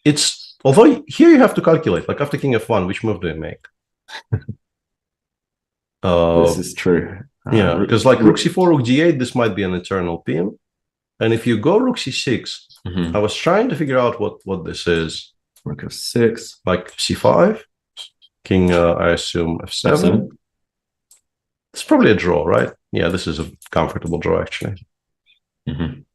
It's although here you have to calculate, like after king f1, which move do you make? This is true. Yeah, because like rook c4, rook d8, this might be an eternal pin. And if you go rook c6, I was trying to figure out what this is. Rook f6. Like c5, king, I assume f7. It's probably a draw, right? Yeah, this is a comfortable draw, actually.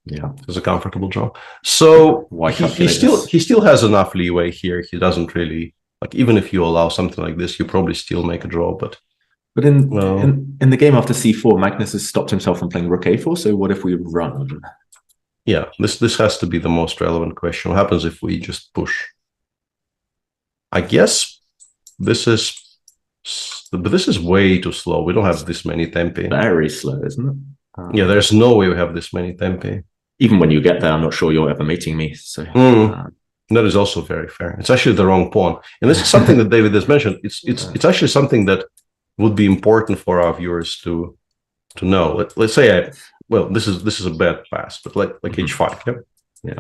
Yeah, it's a comfortable draw. So he still has enough leeway here. He doesn't really, like, even if you allow something like this, you probably still make a draw, but in the game after c4, Magnus has stopped himself from playing rook a4. So what if we run? Yeah, this has to be the most relevant question. What happens if we just push? I guess this is way too slow. We don't have this many tempi. Very slow, isn't it? Yeah, there's no way we have this many tempi. Even when you get there, I'm not sure you're ever mating me. So that is also very fair. It's actually the wrong pawn, and this is something that David has mentioned. It's actually something that would be important for our viewers to know. Let's say this is a bad pass, but like h5. Yeah.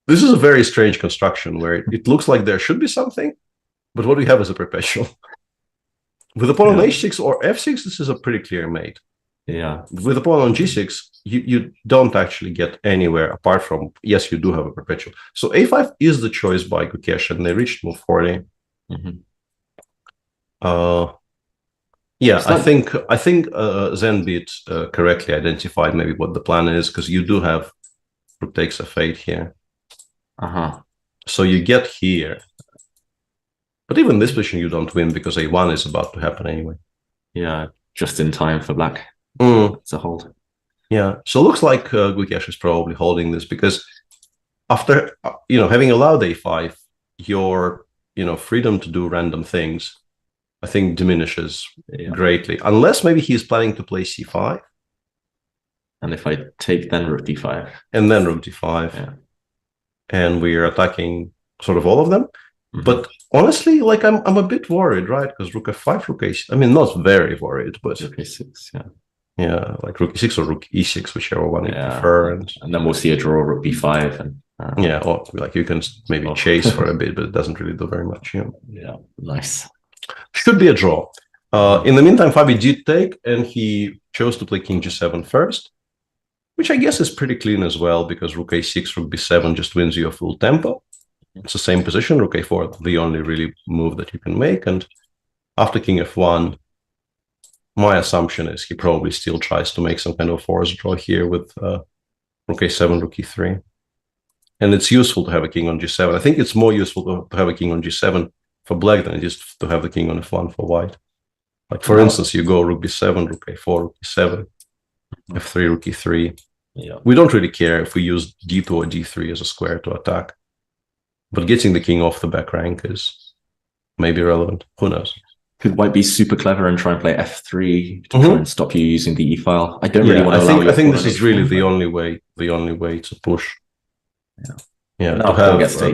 This is a very strange construction where it looks like there should be something, but what we have is a perpetual. With a pawn on h6 or f6, this is a pretty clear mate. Yeah. With a pawn on g6, you don't actually get anywhere apart from, yes, you do have a perpetual. So a5 is the choice by Gukesh, and they reached move 40. Yeah, I think Zenbeat correctly identified maybe what the plan is, because you do have rook takes f8 here. So you get here. But even this position you don't win because a1 is about to happen anyway. Yeah, just in time for black. It's a hold. Yeah, so it looks like Gukesh is probably holding this because after having allowed a5, your freedom to do random things, I think, diminishes greatly. Unless maybe he's planning to play c5. And if I take, then rook d5. And then rook d5. Yeah. And we're attacking sort of all of them. But honestly, like I'm a bit worried, right? Because rook f5, rook a6. I mean, not very worried, but rook a6, yeah. Yeah, like rook e6 or rook e6, whichever one you prefer. And then we'll see a draw, rook b5. And or like you can maybe chase for a bit, but it doesn't really do very much. Yeah, nice. Should be a draw. In the meantime, Fabi did take, and he chose to play king g7 first, which I guess is pretty clean as well, because rook a6, rook b7 just wins you a full tempo. It's the same position, rook a4, the only really move that you can make. And after king f1, my assumption is he probably still tries to make some kind of forced draw here with rook a7, rook e3. And it's useful to have a king on g7. I think it's more useful to have a king on g7 for black than it is to have the king on f1 for white. Like, for instance, you go rook b7, rook a4, rook e7, f3, rook e3. Yeah. We don't really care if we use d2 or d3 as a square to attack. But getting the king off the back rank is maybe relevant. Who knows? Could white be super clever and try and play f3 to try and stop you using the e file? I don't really want to allow you. I think this is really the only way to push. Yeah, to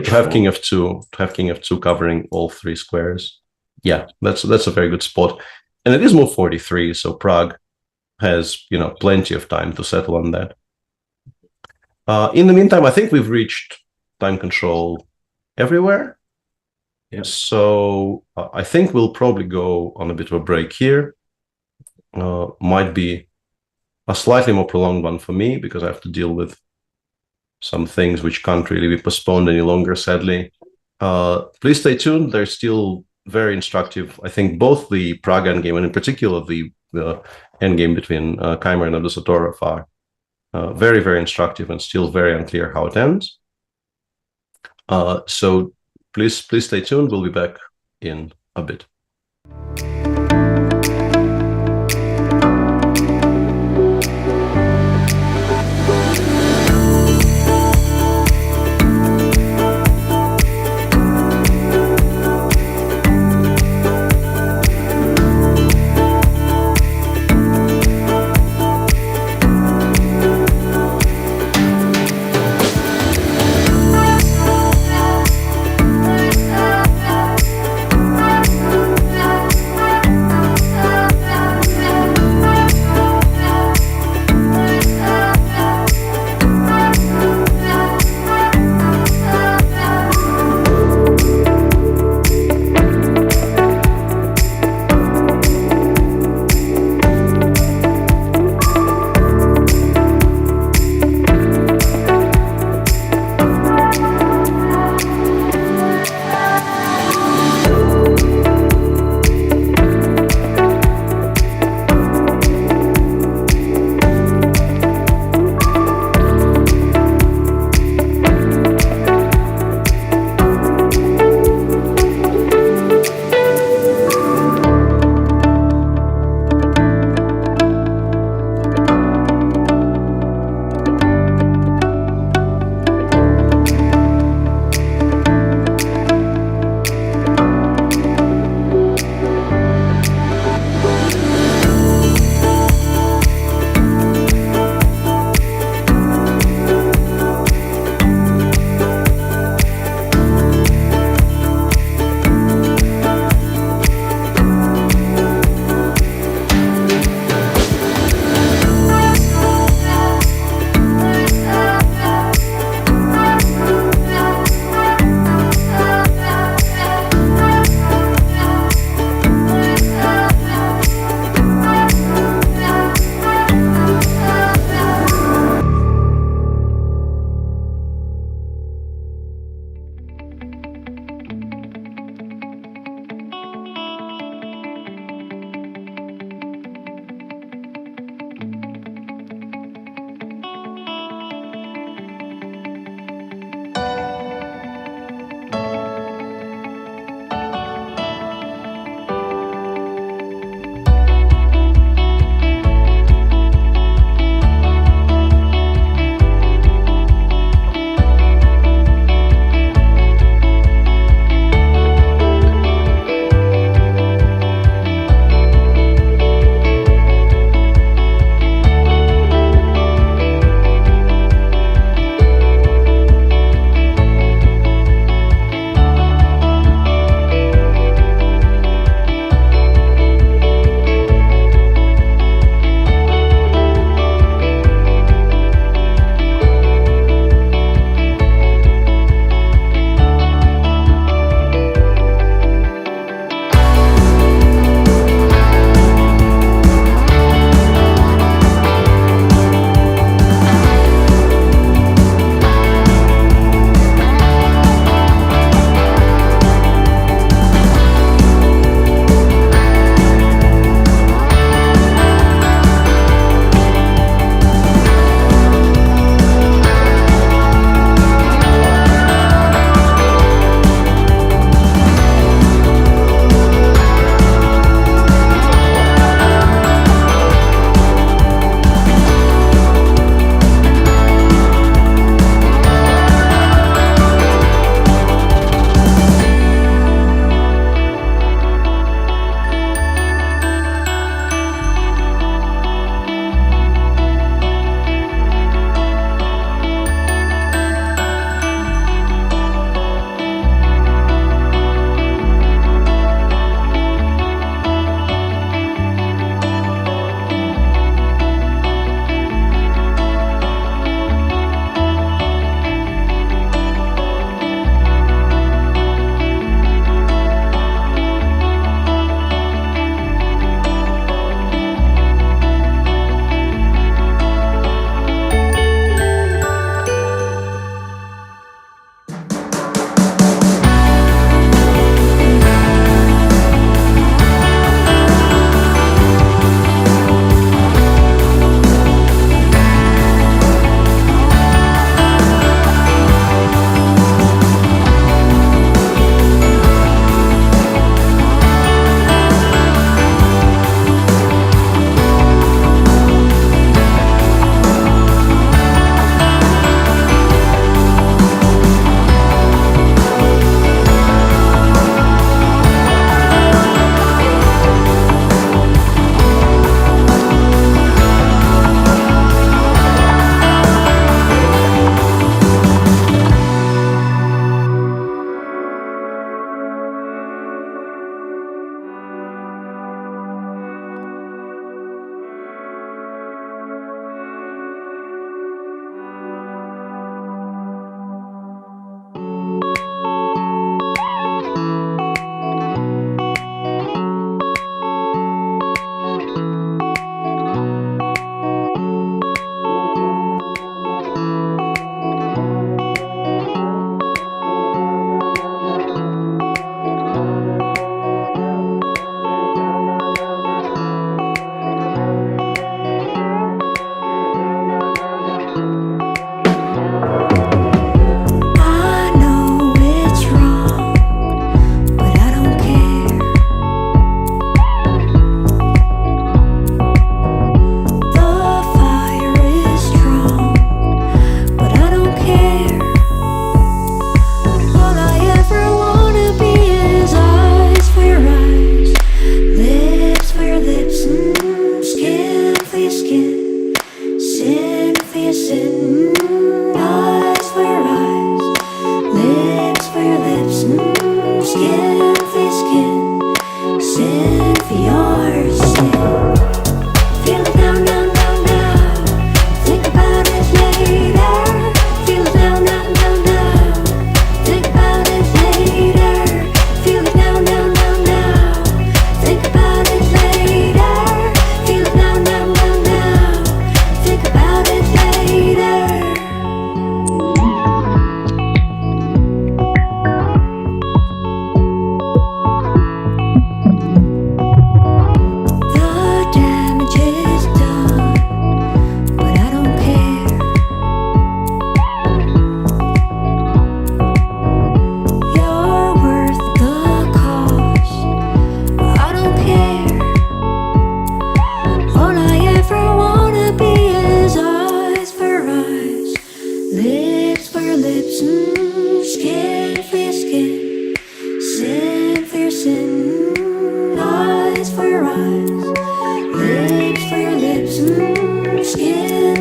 have king f2, covering all three squares. Yeah, that's a very good spot, and it is move 43, so Prague has plenty of time to settle on that. In the meantime, I think we've reached time control everywhere. Yeah. So I think we'll probably go on a bit of a break here. Might be a slightly more prolonged one for me because I have to deal with some things which can't really be postponed any longer, sadly. Please stay tuned. They're still very instructive. I think both the Prague endgame and in particular the endgame between Keimer and Abdusatorov are very, very instructive and still very unclear how it ends. So please stay tuned. We'll be back in a bit.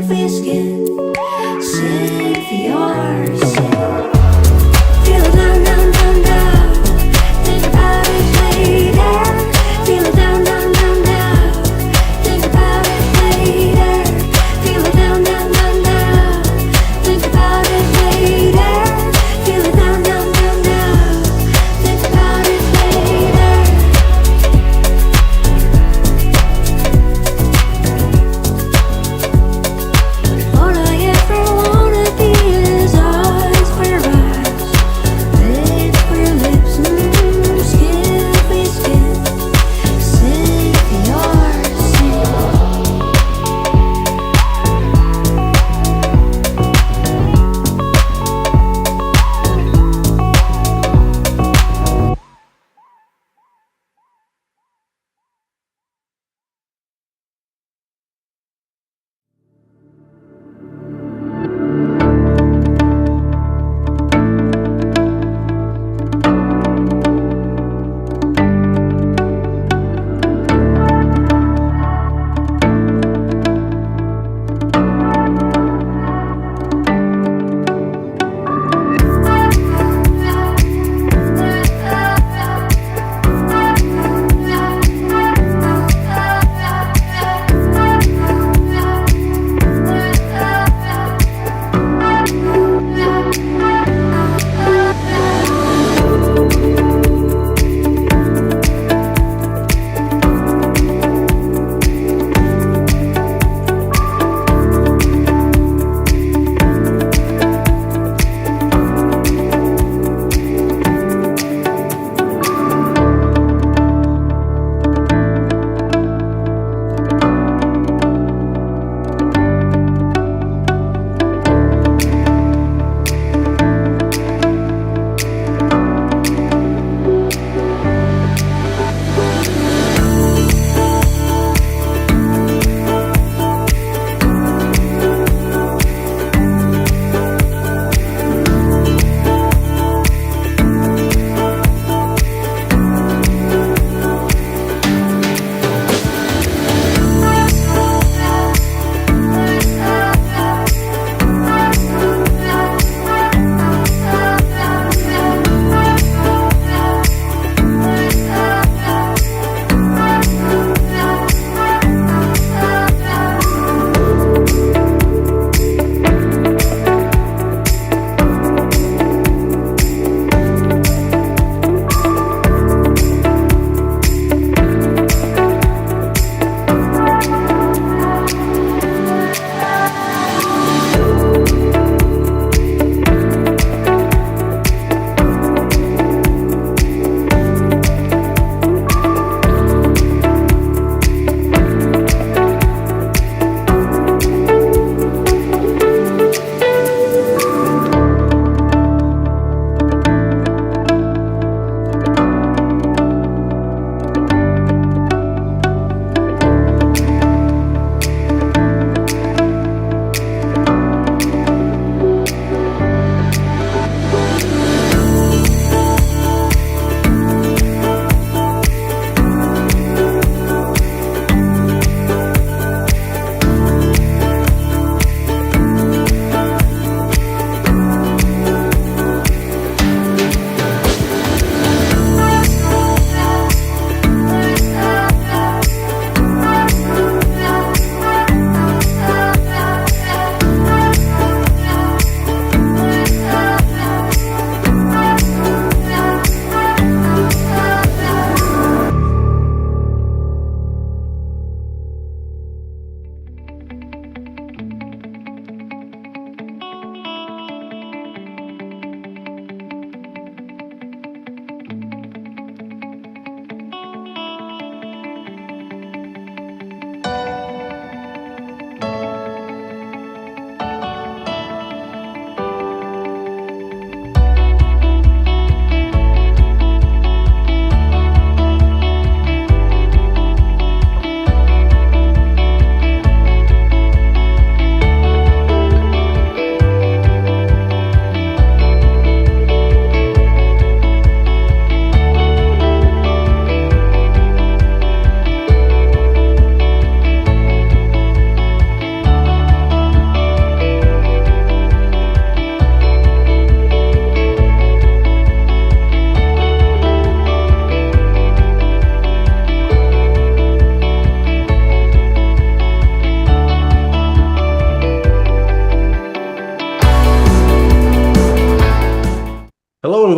for your skin, sing for yours. Feel it down, down, down, down. Think about it later. Feel it down, down, down, down. Think about it later. Feel it down, down, down, down. Think about it later. Feel it down, down, down, down. Think about it later. Hold up.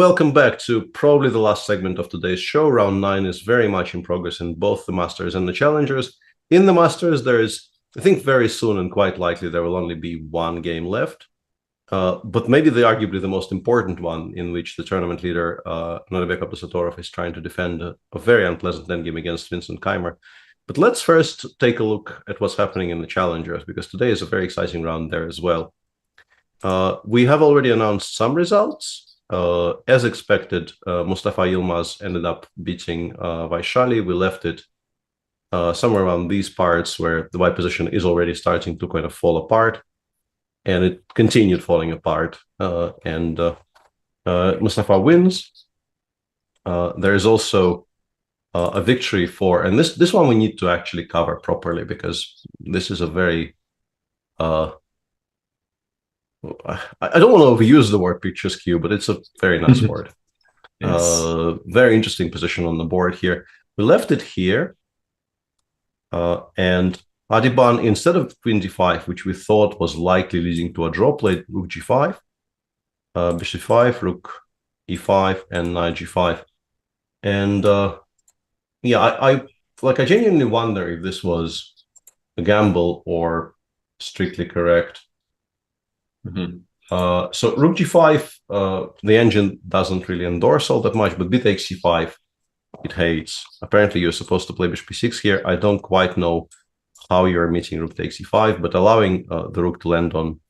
welcome back to probably the last segment of today's show. Round 9 is very much in progress in both the Masters and the Challengers. In the Masters, there is, I think very soon and quite likely, there will only be one game left. But maybe arguably the most important one, in which the tournament leader, Nonibek Abdusatorov, is trying to defend a very unpleasant endgame against Vincent Keimer. But let's first take a look at what's happening in the Challengers, because today is a very exciting round there as well. We have already announced some results. As expected, Mustafa Yilmaz ended up beating Vaishali. We left it somewhere around these parts where the white position is already starting to kind of fall apart. And it continued falling apart. Mustafa wins. There is also a victory for, and this one we need to actually cover properly, because this is a very I don't want to overuse the word picture skew, but it's a very nice board. Yes. Very interesting position on the board here. We left it here, and Adiban, instead of queen d5, which we thought was likely leading to a draw, played rook g5, bishop 5, rook e5, and knight g5. And yeah, I genuinely wonder if this was a gamble or strictly correct. So rook g5, the engine doesn't really endorse all that much, but b takes c5, it hates. Apparently you're supposed to play bishop b6 here. I don't quite know how you're meeting rook takes e5, but allowing the rook to land on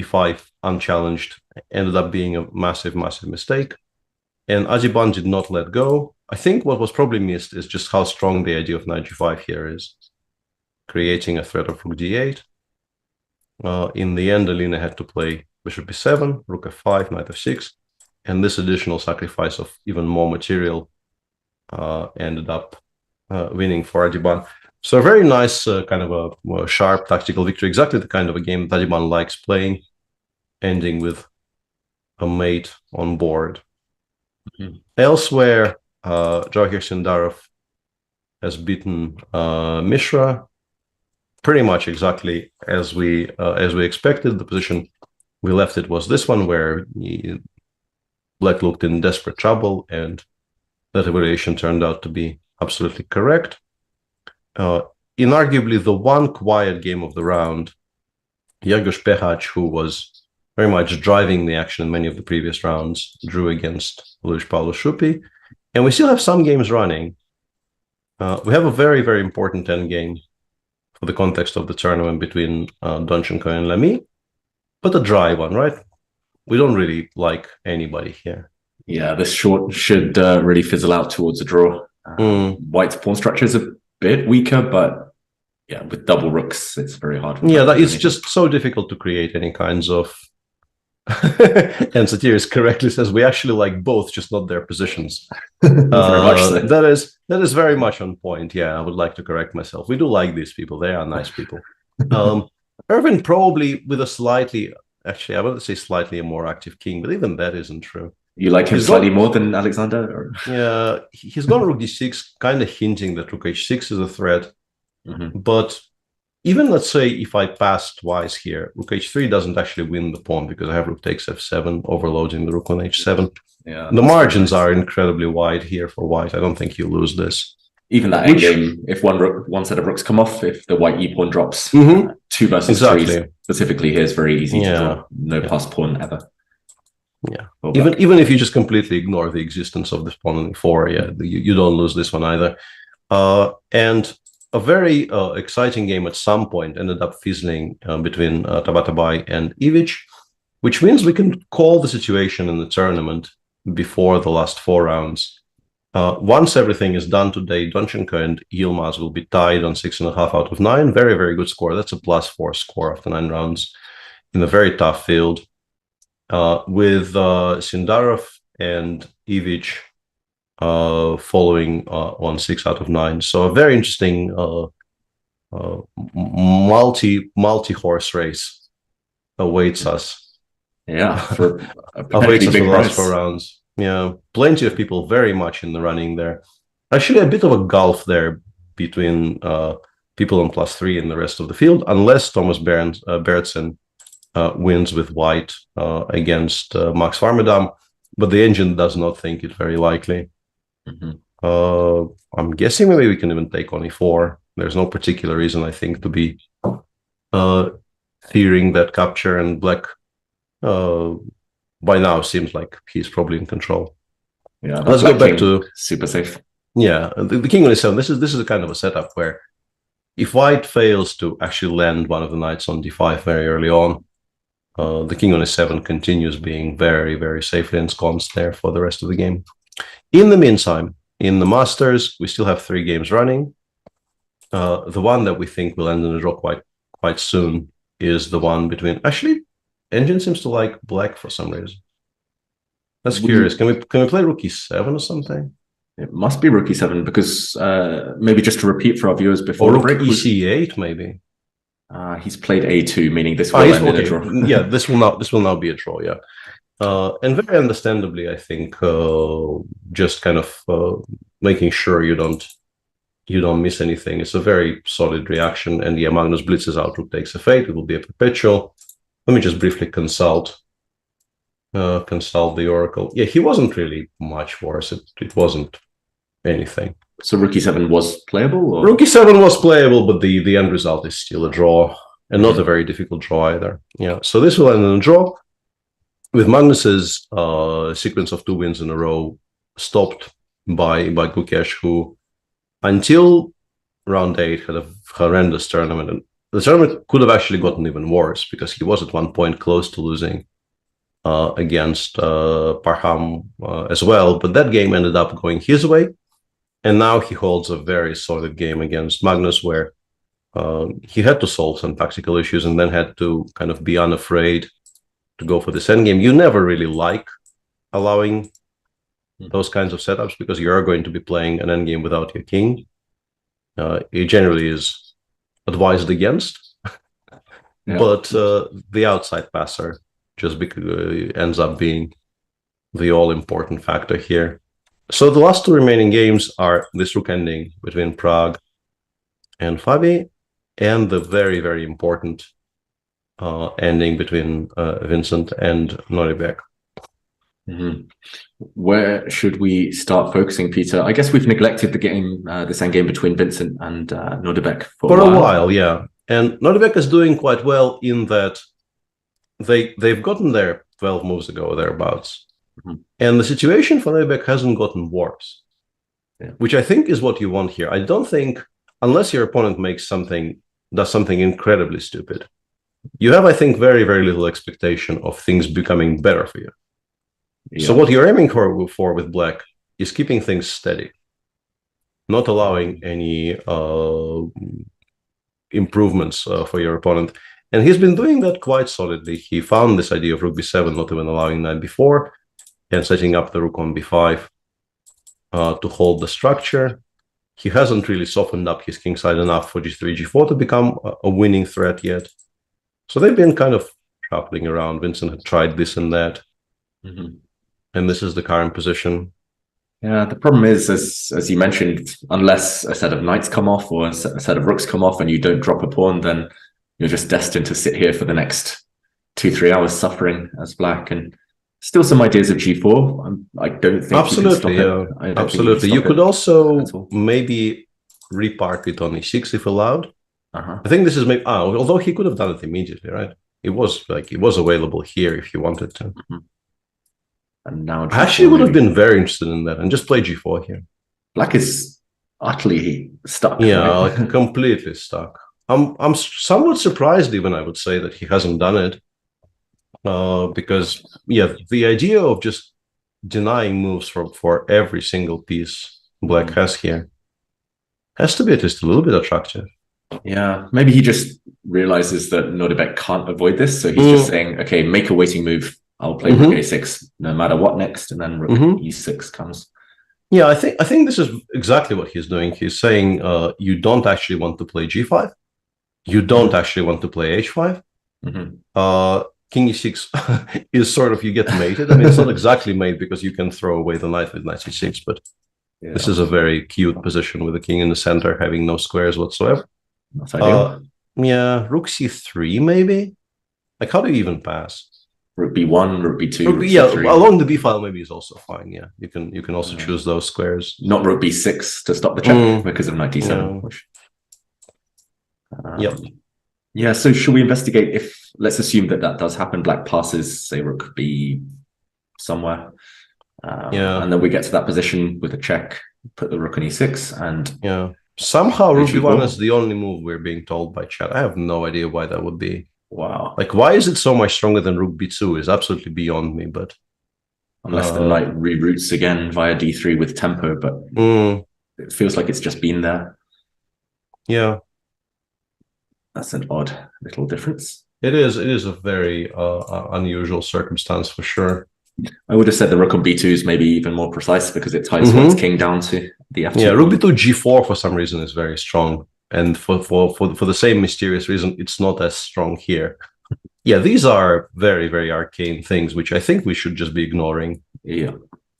e5 unchallenged ended up being a massive mistake. And Adiban did not let go. I think what was probably missed is just how strong the idea of knight g5 here is, creating a threat of rook d8. In the end, Alina had to play bishop b7, rook f5, knight f6, and this additional sacrifice of even more material ended up winning for Adiban. So a very nice kind of a sharp tactical victory, exactly the kind of a game that Adiban likes playing, ending with a mate on board. Elsewhere, Jawahir Sindarov has beaten Mishra, pretty much exactly as we expected. The position we left it was this one, where Black looked in desperate trouble, and that evaluation turned out to be absolutely correct. In arguably the one quiet game of the round, Jagosz Pehach, who was very much driving the action in many of the previous rounds, drew against Luis Paulo Schupi. And we still have some games running. We have a very, very important endgame for the context of the tournament between Donchenko and Lamy, but a dry one, right? We don't really like anybody here. Yeah, this short should really fizzle out towards a draw. White's pawn structure is a bit weaker, but yeah, with double rooks, it's very hard. Yeah, that is just so difficult to create any kinds of. And Satiris correctly says we actually like both, just not their positions. Very much so. That is very much on point. Yeah, I would like to correct myself. We do like these people; they are nice people. Irvin probably with a slightly, actually, I would say slightly a more active king, but even that isn't true. You like him slightly more than Alexander? Or? Yeah, he's gone rook d6, kind of hinting that rook h6 is a threat. But even, let's say, if I pass twice here, rook h3 doesn't actually win the pawn, because I have rook takes f7, overloading the rook on h7. Yeah, the margins are incredibly wide here for white. I don't think you lose this. Even that endgame, if one set of rooks come off, if the white e-pawn drops, 2 versus 3 specifically here is very easy to draw. No pass pawn ever. Yeah, even if you just completely ignore the existence of this pawn on e4, you don't lose this one either. And a very exciting game at some point ended up fizzling between Tabatabai and Ivic, which means we can call the situation in the tournament before the last 4 rounds. Once everything is done today, Donchenko and Yilmaz will be tied on 6.5 out of 9. Very, very good score. That's a +4 score after 9 rounds in a very tough field. With Sindarov and Ivic following on 6 out of 9. So a very interesting multi-horse race awaits us. Yeah, for awaits us for the last 4 rounds. Yeah, plenty of people very much in the running there. Actually, a bit of a gulf there between people on +3 and the rest of the field, unless Thomas Berendsen wins with white against Max Varmedam. but the engine does not think it very likely. I'm guessing maybe we can even take on e4. There's no particular reason, I think, to be fearing that capture, and black by now seems like he's probably in control. Yeah, let's go back to super safe. Yeah, the king on e7. This is a kind of a setup where if white fails to actually land one of the knights on d5 very early on, the king on e7 continues being very, very safely ensconced there for the rest of the game. In the meantime, in the Masters, we still have 3 games running. The one that we think will end in a draw quite soon is the one between... Actually, Engine seems to like black for some reason. That's curious. Can we play rook e7 or something? It must be rook e7 because maybe just to repeat for our viewers before... Or rook e8 maybe. He's played a2, meaning this will end in a draw. Yeah, this will now be a draw, yeah. And very understandably, I think, just kind of making sure you don't miss anything. It's a very solid reaction. And yeah, Magnus blitzes out, rook takes f8. It will be a perpetual. Let me just briefly consult the oracle. Yeah, he wasn't really much worse. It wasn't anything. So rook e7 was playable? Or? Rook e7 was playable, but the end result is still a draw, and not a very difficult draw either. Yeah, so this will end in a draw, with Magnus's sequence of 2 wins in a row stopped by Gukesh, who until round 8 had a horrendous tournament. And the tournament could have actually gotten even worse because he was at one point close to losing against Parham as well. But that game ended up going his way. And now he holds a very solid game against Magnus where he had to solve some tactical issues and then had to kind of be unafraid to go for this endgame. You never really like allowing those kinds of setups because you are going to be playing an endgame without your king. It generally is advised against, but the outside passer just ends up being the all-important factor here. So the last 2 remaining games are this rook ending between Prague and Fabi, and the very, very important ending between Vincent and Noribek. Where should we start focusing, Peter? I guess we've neglected the game, this endgame between Vincent and Nordebek for a while. Yeah, and Nordebek is doing quite well in that they've gotten there 12 moves ago or thereabouts, and the situation for Nordebek hasn't gotten worse, which I think is what you want here. I don't think, unless your opponent does something incredibly stupid, you have, I think, very, very little expectation of things becoming better for you. So what you're aiming for with black is keeping things steady, not allowing any improvements for your opponent. And he's been doing that quite solidly. He found this idea of rook b7, not even allowing knight b4, and setting up the rook on b5 to hold the structure. He hasn't really softened up his king side enough for g3, g4 to become a winning threat yet. So they've been kind of shuffling around. Vincent had tried this and that. And this is the current position. Yeah, the problem is, as you mentioned, unless a set of knights come off or a set of rooks come off and you don't drop a pawn, then you're just destined to sit here for the next 2-3 hours suffering as black. And still some ideas of g4. I don't think absolutely, absolutely. You could also maybe repark it on e6 if allowed. I think this is maybe although he could have done it immediately, right? It was available here if you wanted to. And now I actually would have been very interested in that and just play g4 here. Black is utterly stuck. Yeah, like completely stuck. I'm somewhat surprised even, I would say, that he hasn't done it. Because the idea of just denying moves for every single piece black has here has to be at least a little bit attractive. Yeah, maybe he just realizes that Nordebek can't avoid this, so he's just saying, okay, make a waiting move. I'll play rook a6 no matter what next, and then rook e6 comes. Yeah, I think this is exactly what he's doing. He's saying you don't actually want to play g5. You don't actually want to play h5. King e6 is sort of, you get mated. I mean, it's not exactly mate because you can throw away the knight with knight c6, but this is a very cute position with the king in the center having no squares whatsoever. That's ideal. Yeah, rook c3 maybe? Like, how do you even pass? Rook b1, rook b2, Rook rook yeah, c3. along the b file maybe is also fine. Yeah, you can also choose those squares. Not rook b6 to stop the check because of knight d7. Yeah. Which, Yep. Yeah, so should we investigate if, let's assume that does happen, black passes, say rook b somewhere. And then we get to that position with a check, put the rook on e6 and... Yeah. Somehow rook b1 h4. is the only move we're being told by chat. I have no idea why that would be. Wow. Like, why is it so much stronger than rook b2 is absolutely beyond me, but... Unless the knight reroutes again via d3 with tempo, but it feels like it's just been there. Yeah. That's an odd little difference. It is a very unusual circumstance for sure. I would have said the rook on b2 is maybe even more precise because it ties one's king down to the f2. Yeah, rook b2 g4 for some reason is very strong. And for the same mysterious reason, it's not as strong here. Yeah, these are very, very arcane things, which I think we should just be ignoring. Yeah.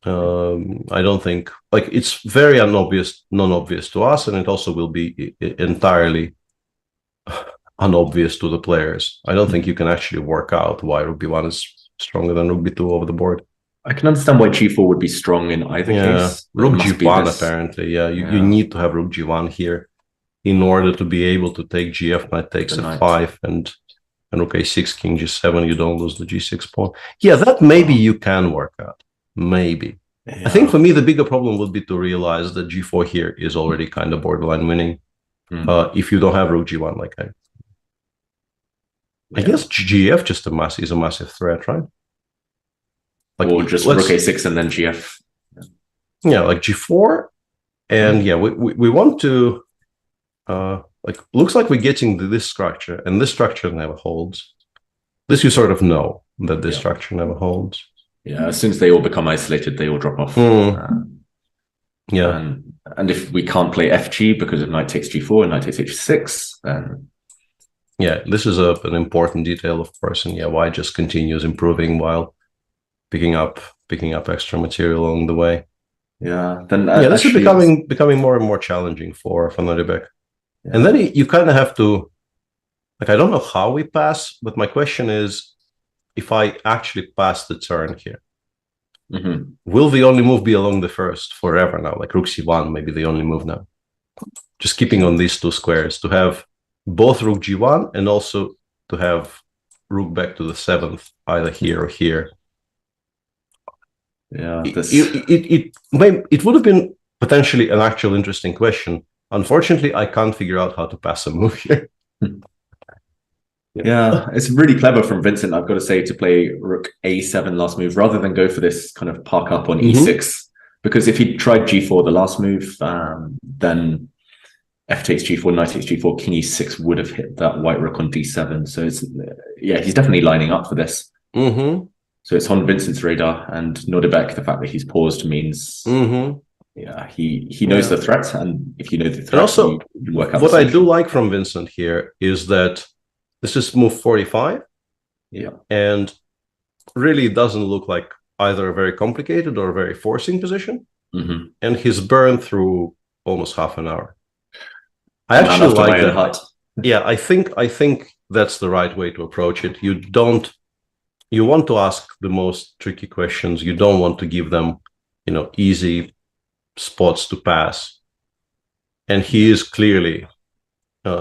I don't think, like, it's very non-obvious to us, and it also will be entirely unobvious to the players. I don't think you can actually work out why rook b1 is stronger than rook b2 over the board. I can understand why g4 would be strong in either case. Rook g1 apparently. Yeah, you need to have rook g1 here in order to be able to take gf, knight takes f5, and rook a6, king g7, you don't lose the g6 pawn. Yeah, that maybe you can work out. Maybe. I think for me the bigger problem would be to realize that g4 here is already kind of borderline winning. If you don't have rook g1, like I guess gf just is a massive threat, right? Like, or just rook a6 and then gf. Yeah, like g4, and yeah, we want to like, looks like we're getting this structure, and this structure never holds. This you sort of know that this structure never holds. Yeah, as soon as they all become isolated, they all drop off. Yeah, and if we can't play fg because of knight takes g4 and knight takes h6, then yeah, this is an important detail, of course, and yeah, Wijk just continues improving while picking up extra material along the way. Yeah, then this is becoming more and more challenging for Nordebek. Yeah. And then you kind of have to, like, I don't know how we pass, but my question is, if I actually pass the turn here, will the only move be along the first forever now? Like rook c1 may be the only move now. Just keeping on these two squares to have both rook g1 and also to have rook back to the 7th, either here or here. Yeah, it would have been potentially an actual interesting question. Unfortunately, I can't figure out how to pass a move here. Yeah, it's really clever from Vincent, I've got to say, to play rook a7 last move rather than go for this kind of park up on e6. Because if he tried g4 the last move, then f takes g4, knight takes g4, king e6 would have hit that white rook on d7. So it's, yeah, he's definitely lining up for this. So it's on Vincent's radar, and Nordebek, the fact that he's paused means yeah, he knows the threat, and if you know the threat, and also you work out what I do like from Vincent here is that this is move 45. Yeah. And really doesn't look like either a very complicated or a very forcing position. And he's burned through almost half an hour. I actually like that. Yeah, I think that's the right way to approach it. You want to ask the most tricky questions. You don't want to give them, easy spots to pass. And he is clearly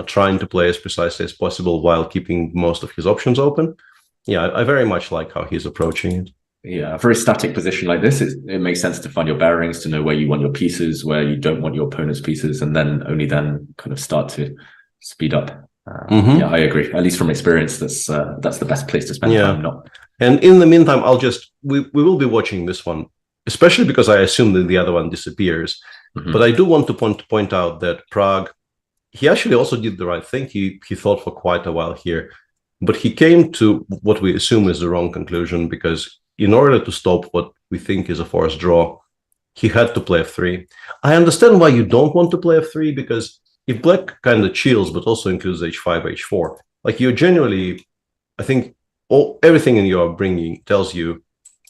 trying to play as precisely as possible while keeping most of his options open. Yeah, I very much like how he's approaching it. Yeah, a very static position like this, it makes sense to find your bearings, to know where you want your pieces, where you don't want your opponent's pieces, and then only then kind of start to speed up. Yeah, I agree. At least from experience, that's the best place to spend time. And in the meantime, we will be watching this one, especially because I assume that the other one disappears. But I do want to point out that Prague, he actually also did the right thing. He thought for quite a while here, but he came to what we assume is the wrong conclusion, because in order to stop what we think is a forced draw, he had to play f3. I understand why you don't want to play f3, because if black kind of chills, but also includes h5, h4, like you're generally, I think everything in your upbringing tells you,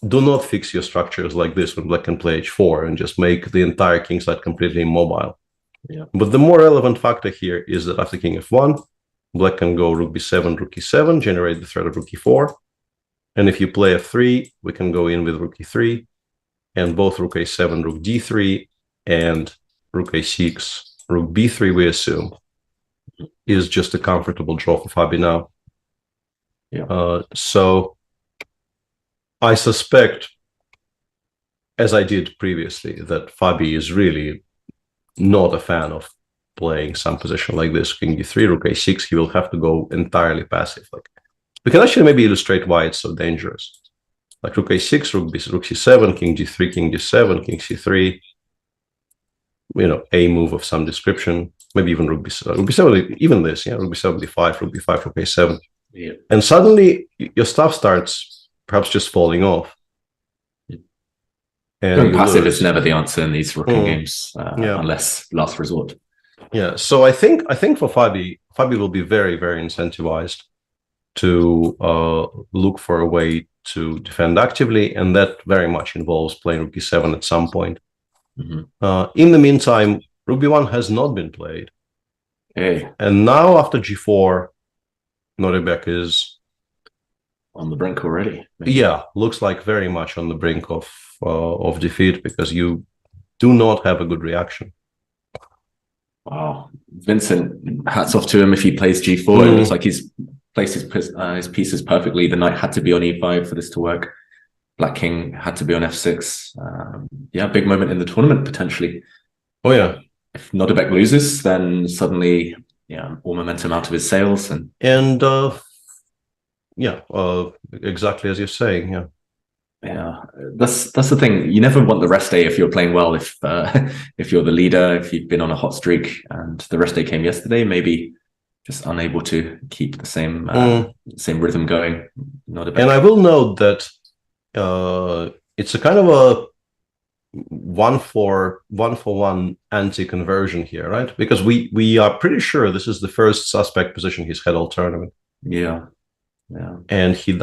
do not fix your structures like this when black can play h4 and just make the entire king side completely immobile. Yeah. But the more relevant factor here is that after king f1, black can go rook b7, rook e7, generate the threat of rook e4. And if you play f3, we can go in with rook e3, and both rook a7, rook d3, and rook a6, rook b3, we assume, is just a comfortable draw for Fabi now. Yeah. So I suspect, as I did previously, that Fabi is really not a fan of playing some position like this. King d3, rook a6, he will have to go entirely passive. Like, we can actually maybe illustrate why it's so dangerous. Like rook a6, rook c7, king g3, king d7, king c3, you know, a move of some description, maybe even rook b7, even this, yeah, rook b7, d5, rook b5, rook a7. Yeah. And suddenly your stuff starts perhaps just falling off. And going passive is never the answer in these rooking games, yeah. unless last resort. Yeah, so I think for Fabi will be very, very incentivized to look for a way to defend actively, and that very much involves playing rook e7 at some point. In the meantime, rook b1 has not been played. Hey. And now after g4, Norebek is on the brink already. Maybe. Yeah, looks like very much on the brink of defeat, because you do not have a good reaction. Wow, Vincent, hats off to him if he plays g4. It looks like he's placed his pieces perfectly. The knight had to be on e5 for this to work. Black king had to be on f6. Yeah, big moment in the tournament potentially. Oh yeah. If Norebek loses, then suddenly, yeah, all momentum out of his sails, and exactly as you're saying. Yeah. Yeah, that's the thing. You never want the rest day if you're playing well. If you're the leader, if you've been on a hot streak, and the rest day came yesterday, maybe just unable to keep the same rhythm going. And I will note that it's a kind of a one for one anti-conversion here, right? Because we are pretty sure this is the first suspect position he's had all tournament. Yeah. And he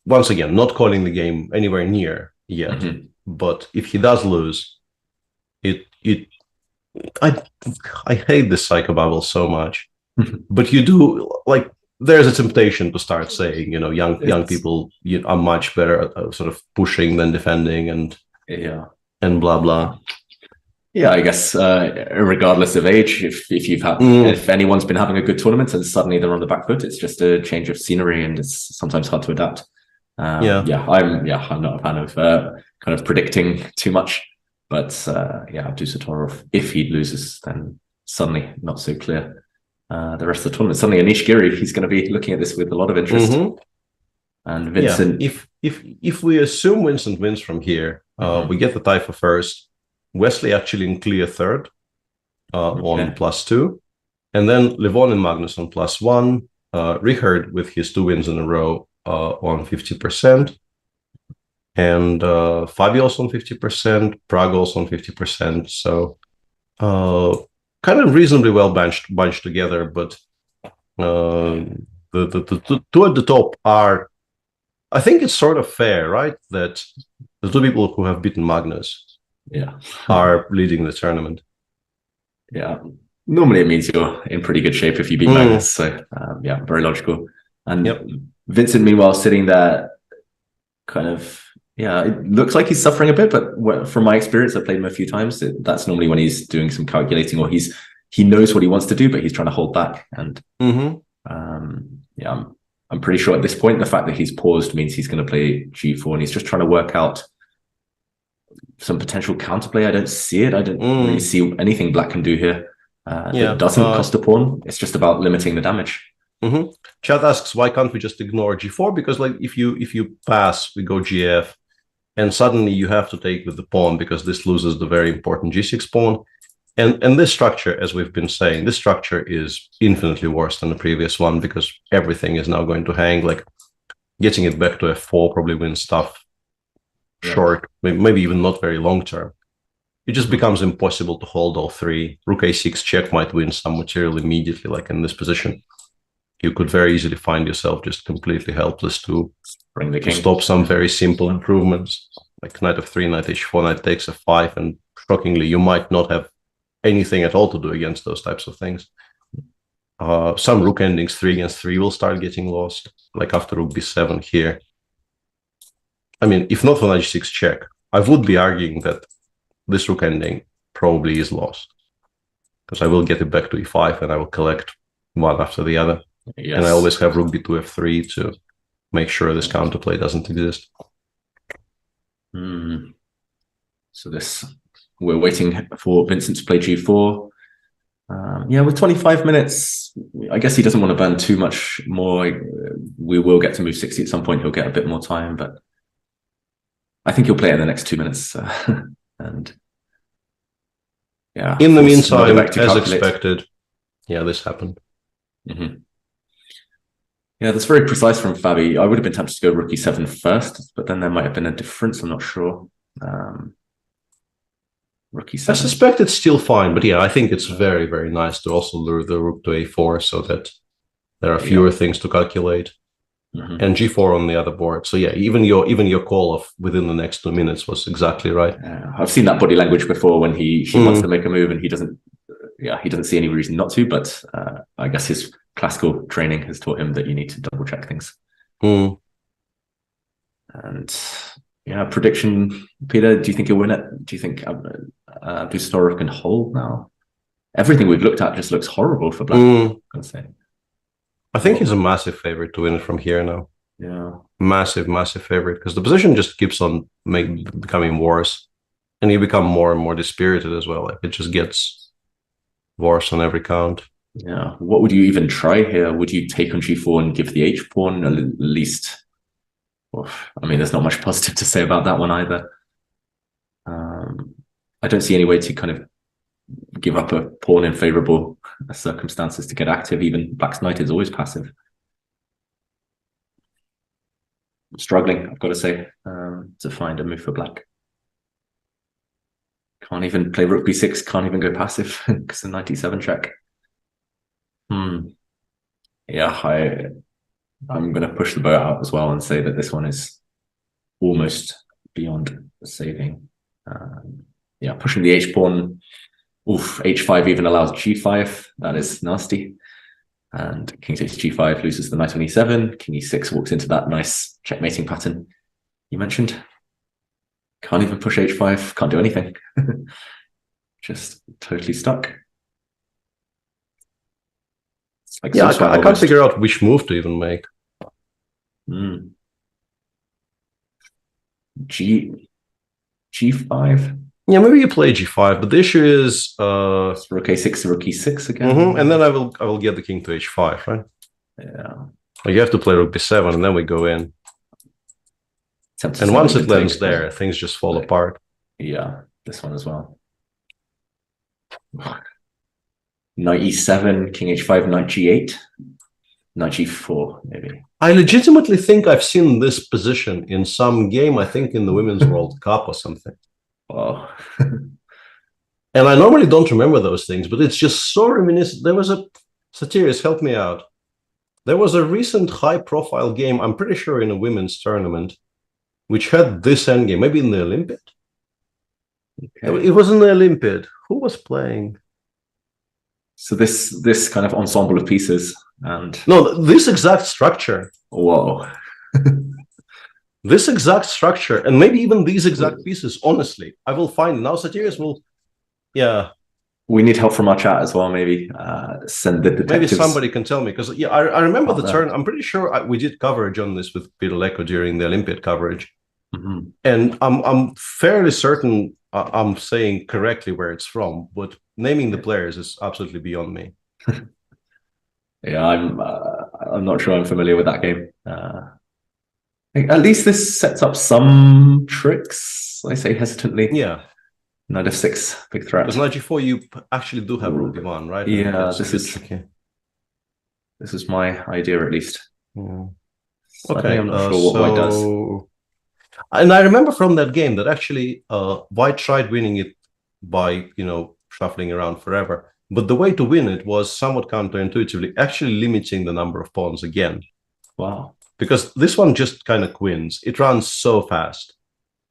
once again, not calling the game anywhere near yet, but if he does lose, I hate this psychobabble so much. But you do, like, there's a temptation to start saying, you know, young people are much better at sort of pushing than defending, and blah blah. Yeah, I guess regardless of age, if anyone's been having a good tournament and suddenly they're on the back foot, it's just a change of scenery, and it's sometimes hard to adapt. I'm not a fan of kind of predicting too much, but Abdusattorov, if he loses, then suddenly not so clear. The rest of the tournament, suddenly Anish Giri, he's going to be looking at this with a lot of interest. And Vincent, if we assume Vincent wins from here, we get the tie for first. Wesley actually in clear third on +2, and then Levon and Magnus on +1. Richard with his 2 wins in a row on 50%, and Fabi also on 50%, Prague also on 50%. So kind of reasonably well bunched together, but the two at the top are, I think it's sort of fair, right? That the 2 people who have beaten Magnus are leading the tournament. Yeah. Normally it means you're in pretty good shape if you beat Magnus. So very logical. And Vincent, meanwhile, sitting there kind of, it looks like he's suffering a bit, but from my experience, I've played him a few times. That's normally when he's doing some calculating, or he knows what he wants to do, but he's trying to hold back. And I'm pretty sure at this point, the fact that he's paused means he's going to play g4, and he's just trying to work out some potential counterplay. I don't see it. I don't really see anything black can do here. That doesn't cost a pawn. It's just about limiting the damage. Chad asks, why can't we just ignore g4? Because like if you pass, we go gf, and suddenly you have to take with the pawn, because this loses the very important g6 pawn. And this structure, as we've been saying, this structure is infinitely worse than the previous one, because everything is now going to hang. Like getting it back to f4 probably wins stuff short, maybe even not very long term. It just becomes impossible to hold all 3. Rook a6 check might win some material immediately, like in this position. You could very easily find yourself just completely helpless to stop some very simple improvements, like knight f3, knight h4, knight takes f5, and shockingly, you might not have anything at all to do against those types of things. Some rook endings 3 against 3 will start getting lost, like after rook b7 here. I mean, if not for knight g6 check, I would be arguing that this rook ending probably is lost, because I will get it back to e5 and I will collect one after the other. Yes. And I always have rook b2 f3 to make sure this counterplay doesn't exist. So we're waiting for Vincent to play g4. Yeah, with 25 minutes, I guess he doesn't want to burn too much more. We will get to move 60 at some point. He'll get a bit more time, but I think he'll play in the next 2 minutes. And yeah, in the meantime, as expected, yeah, this happened. Yeah, that's very precise from Fabi. I would have been tempted to go rook e7 first, but then there might have been a difference. I'm not sure. Rook e7. I suspect it's still fine, but yeah, I think it's very, very nice to also lure the rook to a4 so that there are fewer things to calculate. And g4 on the other board. So yeah, even your call of within the next 2 minutes was exactly right. I've seen that body language before when he wants to make a move and he doesn't see any reason not to, but I guess his classical training has taught him that you need to double check things. And yeah, prediction, Peter, do you think he'll win it? Do you think Bustorov can hold now? Everything we've looked at just looks horrible for Black. I think he's a massive favorite to win it from here now. Yeah. Massive, massive favorite, because the position just keeps on becoming worse. And you become more and more dispirited as well. Like, it just gets worse on every count. Yeah. What would you even try here? Would you take on g4 and give the h-pawn at least? I mean, there's not much positive to say about that one either. I don't see any way to kind of give up a pawn in favorable circumstances to get active. Even Black's knight is always passive. I'm struggling, I've got to say, to find a move for Black. Can't even play rook b6, can't even go passive because the knight e7 check. Yeah, I'm going to push the boat out as well and say that this one is almost beyond saving. Yeah, pushing the h-pawn. Oof, h5 even allows g5. That is nasty. And king takes g5 loses the knight on e7. King e6 walks into that nice checkmating pattern you mentioned. Can't even push h5. Can't do anything. Just totally stuck. Like, yeah, I can't figure out which move to even make. G5. Yeah, maybe you play g5, but the issue is rook a6, rook e6 again. And then I will get the king to h5, right? Yeah. Like, you have to play rook b7, and then we go in. And once it lands there, things just fall apart. Yeah, this one as well. Knight e7, king h5, knight g8, knight g4, maybe. I legitimately think I've seen this position in some game, I think in the Women's World Cup or something. Oh. And I normally don't remember those things, but it's just so reminiscent. There was a... Satiris, help me out. There was a recent high-profile game, I'm pretty sure in a women's tournament, which had this endgame, maybe in the Olympiad? Okay. It was in the Olympiad. Who was playing? So this kind of ensemble of pieces and... No, this exact structure. Whoa. This exact structure, and maybe even these exact pieces, honestly. I will find now. Satiris will... Yeah. We need help from our chat as well, maybe. Send the detectives. Maybe somebody can tell me, because yeah, I remember the turn. I'm pretty sure we did coverage on this with Peter Lecco during the Olympiad coverage. And I'm fairly certain I'm saying correctly where it's from, but naming the players is absolutely beyond me. Yeah, I'm not sure I'm familiar with that game. At least this sets up some tricks, I say hesitantly. Yeah. Knight f6, big threat. Because knight g4, you actually do have rook d1, right? Yeah, this is my idea at least. Okay, I'm not sure what White does. And I remember from that game that actually White tried winning it by, shuffling around forever. But the way to win it was somewhat counterintuitively, actually limiting the number of pawns again. Wow. Because this one just kind of quins. It runs so fast.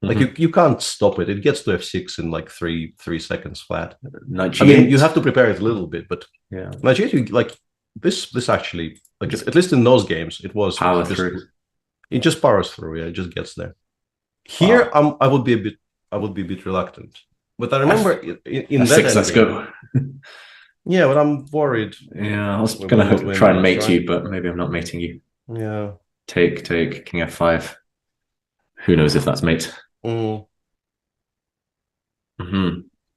Like, you can't stop it. It gets to f6 in like three seconds flat. Knight g8. I mean, you have to prepare it a little bit, but yeah. Knight g8, this actually, like at least in those games, it was power just, through. It just powers through. Yeah, it just gets there. Here, I would be a bit reluctant. But I remember in that F6, let's go. Yeah, but I'm worried. Yeah, I was gonna try and mate you, but maybe I'm not mating you. Yeah. Take King F5. Who knows if that's mate? Mm.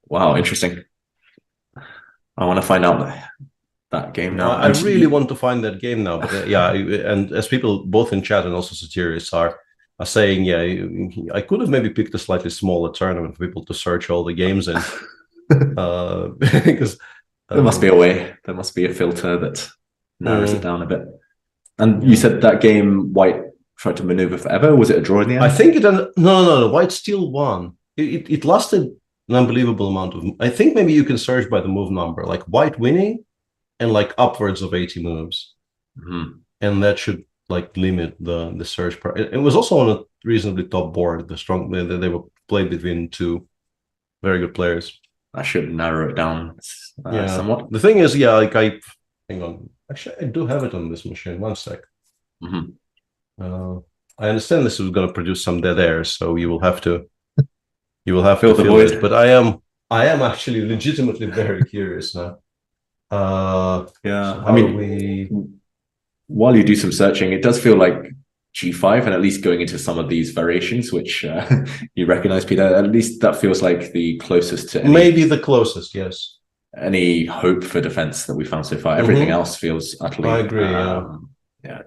Wow, interesting. I want to find out that game now. I really want to find that game now. But yeah, and as people both in chat and also Satirists are saying, yeah, I could have maybe picked a slightly smaller tournament for people to search all the games in. Because there must be a way. There must be a filter that narrows it down a bit. And you said that game, White tried to maneuver forever. Was it a draw in the end? I think it. No. White still won. It lasted an unbelievable amount of. I think maybe you can search by the move number, like White winning, and like upwards of 80 moves, and that should like limit the search. It was also on a reasonably top board. They were played between two very good players. I should narrow it down somewhat. The thing is, yeah, like hang on. Actually, I do have it on this machine. One sec. I understand this is going to produce some dead air, so you will have to fill the void. It. But I am actually legitimately very curious now. So I mean, while you do some searching, it does feel like G5, and at least going into some of these variations, which you recognize, Peter, at least that feels like the closest to maybe the closest, yes. Any hope for defense that we found so far. Everything else feels utterly I agree,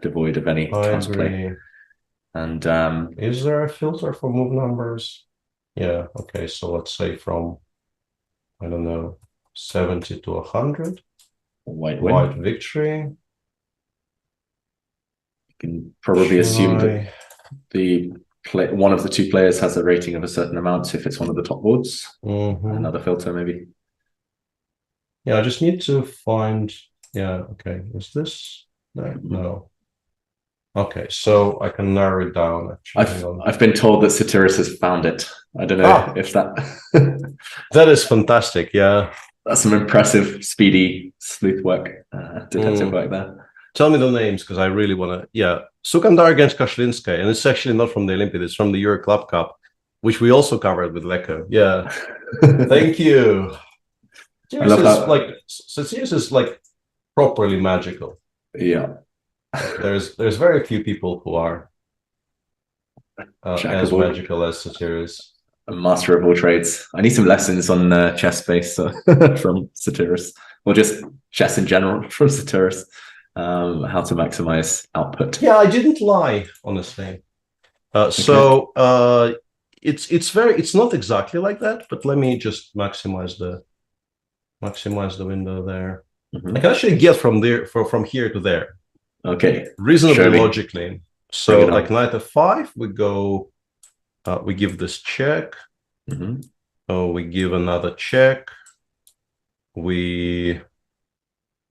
devoid of any counterplay. And is there a filter for move numbers? Yeah, okay, so let's say from, I don't know, 70 to 100. White victory. You can probably assume that one of the two players has a rating of a certain amount if it's one of the top boards. Another filter, maybe. Yeah, I just need to find. Yeah, okay. Is this? No. Okay, so I can narrow it down. Actually, I've been told that Satiris has found it. I don't know if that. That is fantastic. Yeah, that's some impressive, speedy sleuth work, detective work there. Tell me the names because I really want to. Yeah, Sukandar against Kashlinskaya, and it's actually not from the Olympiad; it's from the Euro Club Cup, which we also covered with Leko. Yeah, thank you. Sirius is like properly magical. Yeah, there's very few people who are as magical as Satiris. A master of all trades. I need some lessons on chess space from Satiris, or just chess in general from Satiris. How to maximize output. Yeah, I didn't lie, honestly. It's not exactly like that, but let me just maximize the window there. I can actually get from here to there. Okay. Reasonably logically. So like knight f5, we go we give this check. We give another check. We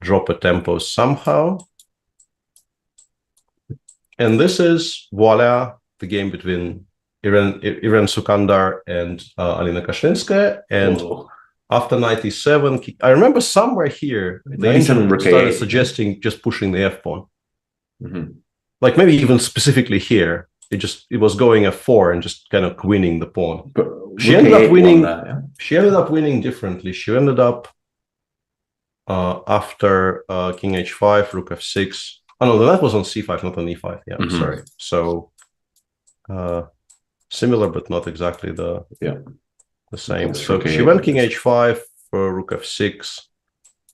drop a tempo somehow. And this is voila, the game between Iren Sukandar and Alina Kashlinskaya. And after 97, I remember somewhere here, the engine started suggesting just pushing the f-pawn. Like maybe even specifically here, it was going f4 and just kind of winning the pawn. But she ended up winning. She ended up winning differently. She ended up after King h5, Rook f6. Oh no, that was on c5, not on e5. Yeah, I'm sorry. So similar, but not exactly the same. So she went King h5 for Rook f6,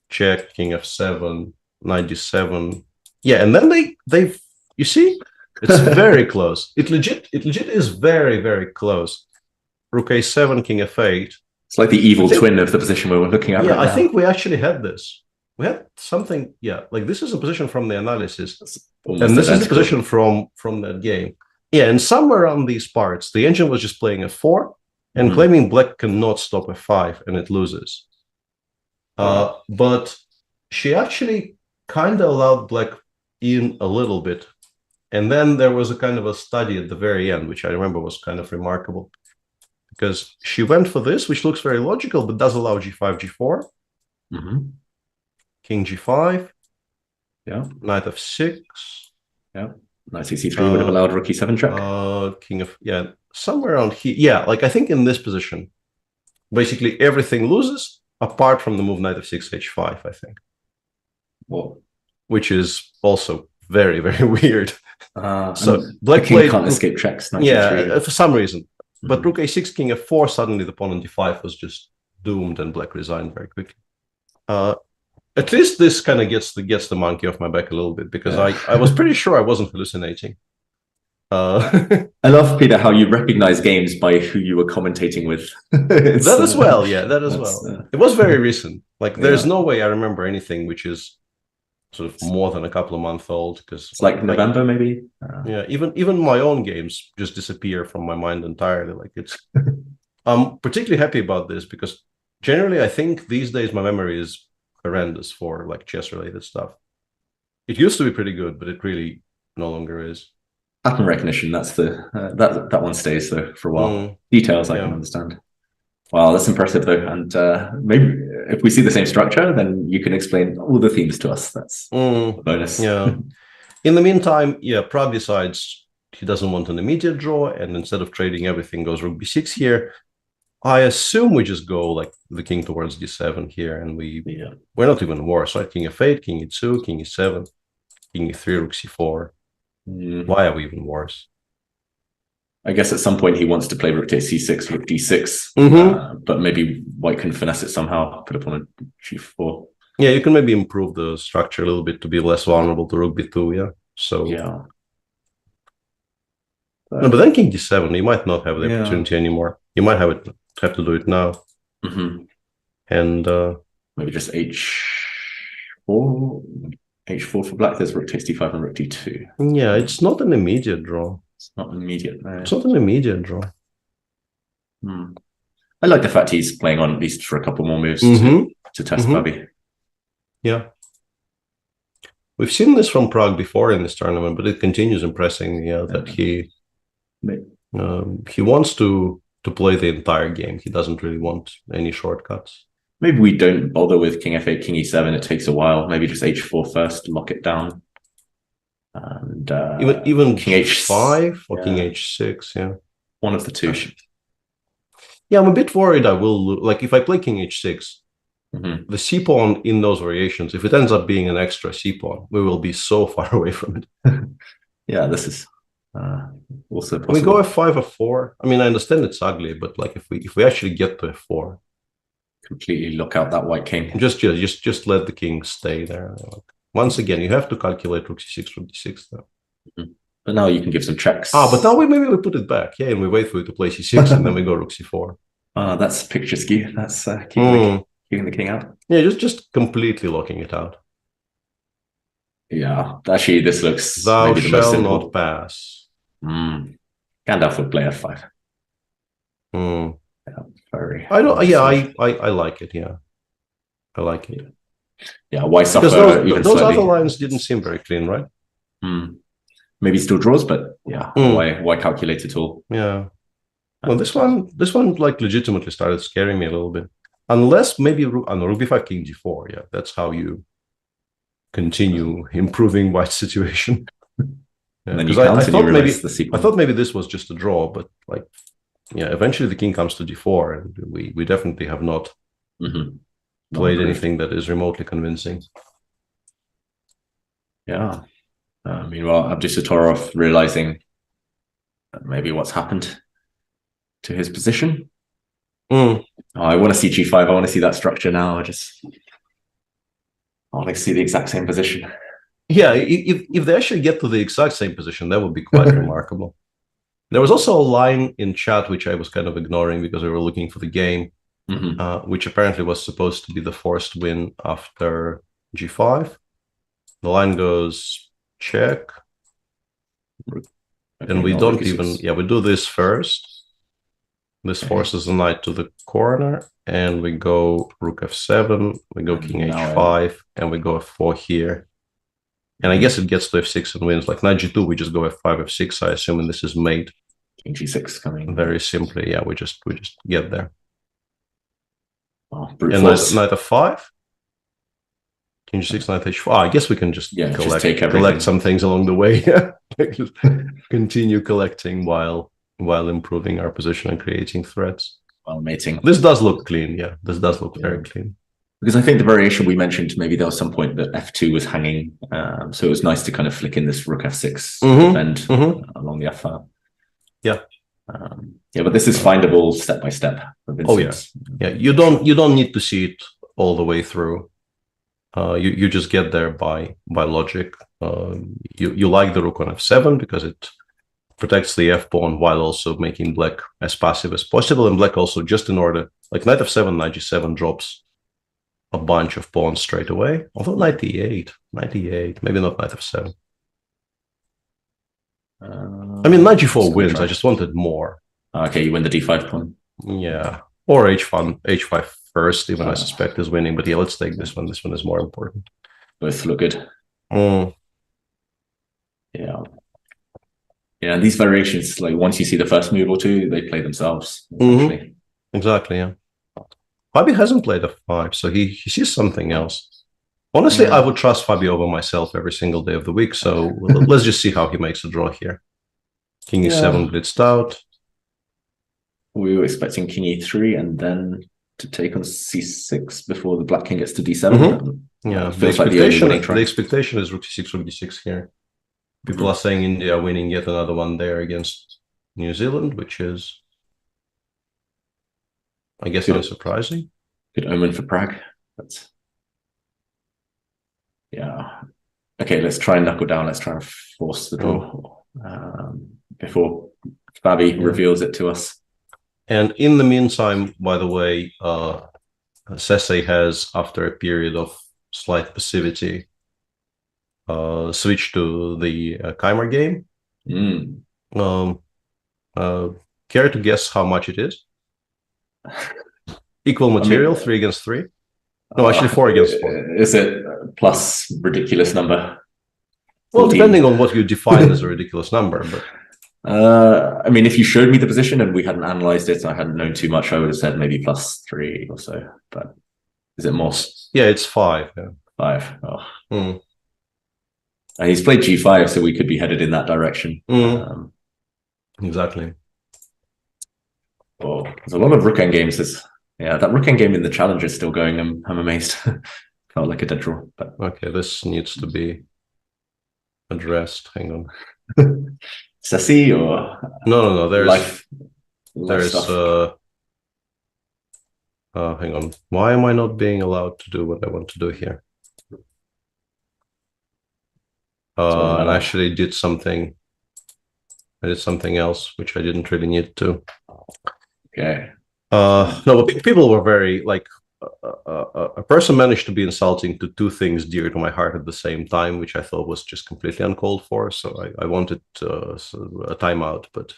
check, King f7, 97. Yeah, and then they you see, it's very close. It legit is very, very close. Rook a7, King f8. It's like the evil twin of the position we were looking at. Yeah, right I think we actually had this. We had something. Yeah, like this is a position from the analysis, and this is the position from that game. Yeah, and somewhere around these parts, the engine was just playing f4 and claiming black cannot stop f5 and it loses. But she actually kind of allowed black in a little bit. And then there was a kind of a study at the very end, which I remember was kind of remarkable. Because she went for this, which looks very logical, but does allow g5, g4. King g5. Yeah. Knight f6. Yeah. Knight c3 would have allowed rook e7 check. King of, yeah, somewhere around here. Yeah, like I think in this position, basically everything loses apart from the move knight f6, h5, I think. Whoa. Which is also very, very weird. So black king can't escape checks. Yeah, for some reason. But rook a6, king f4, suddenly the pawn on d5 was just doomed and black resigned very quickly. At least this kind of gets the monkey off my back a little bit, because I was pretty sure I wasn't hallucinating. I love, Peter, how you recognize games by who you were commentating with. That as well, yeah, that as well. It was very recent. Like, there's no way I remember anything which is sort of more than a couple of months old, because it's like November, maybe. Yeah, even my own games just disappear from my mind entirely. Like, it's I'm particularly happy about this, because generally I think these days my memory is horrendous for like chess related stuff. It used to be pretty good, but it really no longer is. Pattern recognition, that's the that one stays though for a while. Details I can understand. Wow, that's impressive though. And maybe if we see the same structure, then you can explain all the themes to us. That's a bonus. Yeah. In the meantime, yeah, Prague decides he doesn't want an immediate draw, and instead of trading everything, goes rook b6 here. I assume we just go like the king towards d7 here, and we're not even worse, right? King f8, king e2, king e7, king e3, rook c4. Why are we even worse? I guess at some point he wants to play rook to c6, rook d6, but maybe White can finesse it somehow, put a pawn on g4. Yeah, you can maybe improve the structure a little bit to be less vulnerable to rook b2, yeah. So yeah. No, but then king d7, you might not have the opportunity anymore. You might have to do it now. And maybe just h4 for black. There's rook takes d5 and rook d2. Yeah, it's not an immediate draw. It's not an immediate. It's not an immediate draw. I like the fact he's playing on at least for a couple more moves to test Bobby. Yeah. We've seen this from Prague before in this tournament, but it continues impressing me that he wants to play the entire game. He doesn't really want any shortcuts. Maybe we don't bother with king f8, king e7. It takes a while. Maybe just h4 first, lock it down. And even king h5 or king h6, yeah. One of the two. Yeah, I'm a bit worried I will lose. Like, if I play king h6, the c pawn in those variations, if it ends up being an extra c pawn, we will be so far away from it. Yeah, this is also possible. We go f5, f4. I mean, I understand it's ugly, but like if we actually get to f4, completely lock out that white king. Just let the king stay there. Once again, you have to calculate rook c6, rook d6 though. But now you can give some checks. But now maybe we put it back, yeah, and we wait for it to play c6, and then we go rook c4. That's picturesque. That's keeping the king out. Yeah, just completely locking it out. Yeah, actually, this looks. Thou maybe the most shall simple. not pass. Gandalf would play f5. Yeah, very. I don't. Yeah, I like it. Yeah, I like it. Yeah, why suffer? Because those other lines didn't seem very clean, right? Maybe still draws, but yeah, why calculate it all? Yeah. Well, this one like legitimately started scaring me a little bit. Unless maybe rook b5, king g4. Yeah, that's how you continue improving White's situation. Because I thought maybe this was just a draw, but like, yeah, eventually the king comes to d4, and we definitely have not played anything that is remotely convincing. Yeah. Meanwhile, Abdusattorov realizing maybe what's happened to his position. I want to see g5. I want to see that structure now. I want to see the exact same position. Yeah, if they actually get to the exact same position, that would be quite remarkable. There was also a line in chat which I was kind of ignoring because we were looking for the game, which apparently was supposed to be the forced win after g5. The line goes check, and we don't even. Yeah, we do this first. This forces the knight to the corner, and we go rook f7, we go king h5, and we go f4 here. And I guess it gets to f6 and wins. Like knight g2, we just go f5, f6, I assume, and this is mate. King g6 coming. Very simply, yeah, we just get there. Oh, and knight f5. King G6, Knight H4. I guess we can just collect some things along the way. Just continue collecting while improving our position and creating threats. While mating. This does look clean, yeah. This does look very clean. Because I think the variation we mentioned, maybe there was some point that f2 was hanging, so it was nice to kind of flick in this rook f6 defend along the f-file. Yeah. But this is findable step by step. Oh yeah, yeah. You don't need to see it all the way through. You just get there by logic. You like the rook on f7 because it protects the f pawn while also making black as passive as possible, and black also just in order, like knight f7, knight g7 drops a bunch of pawns straight away. Although knight e8, maybe not knight f7. I mean, knight g4 wins. I just wanted more. Okay, you win the d5 pawn. Yeah, or h5 first, even I suspect is winning. But yeah, let's take this one. This one is more important. Both look good. Yeah. Yeah, these variations, like once you see the first move or two, they play themselves. Exactly, yeah. Fabi hasn't played f5, so he sees something else. Honestly, I would trust Fabi over myself every single day of the week, so let's just see how he makes a draw here. King e7 blitzed out. We were expecting king e3 and then to take on c6 before the black king gets to d7. Yeah, the expectation is rook c6, rook d6 here. People are saying India winning yet another one there against New Zealand, which is, I guess, not surprising. Good omen for Prague. But yeah. Okay, let's try and knuckle down. Let's try and force the draw before Fabi reveals it to us. And in the meantime, by the way, Sese has, after a period of slight passivity, switched to the Chimer game. Care to guess how much it is? Equal material, 3 against 3? No, actually 4 against 4. Is it plus ridiculous number? Well, 14. Depending on what you define as a ridiculous number. But I mean, if you showed me the position and we hadn't analyzed it, I hadn't known too much, I would have said maybe plus 3 or so. But is it more? Yeah, it's 5. Yeah. 5. Oh. And he's played g5, so we could be headed in that direction. Exactly. Oh, there's a lot of rook endgames. That rook endgame in the challenge is still going. I'm amazed. Felt like a dead draw. But okay, this needs to be addressed. Hang on. Sassy or no. There's life hang on. Why am I not being allowed to do what I want to do here? And I actually did something. I did something else which I didn't really need to. Okay. No, but people were very like a person managed to be insulting to 2 things dear to my heart at the same time, which I thought was just completely uncalled for. So I wanted a timeout, but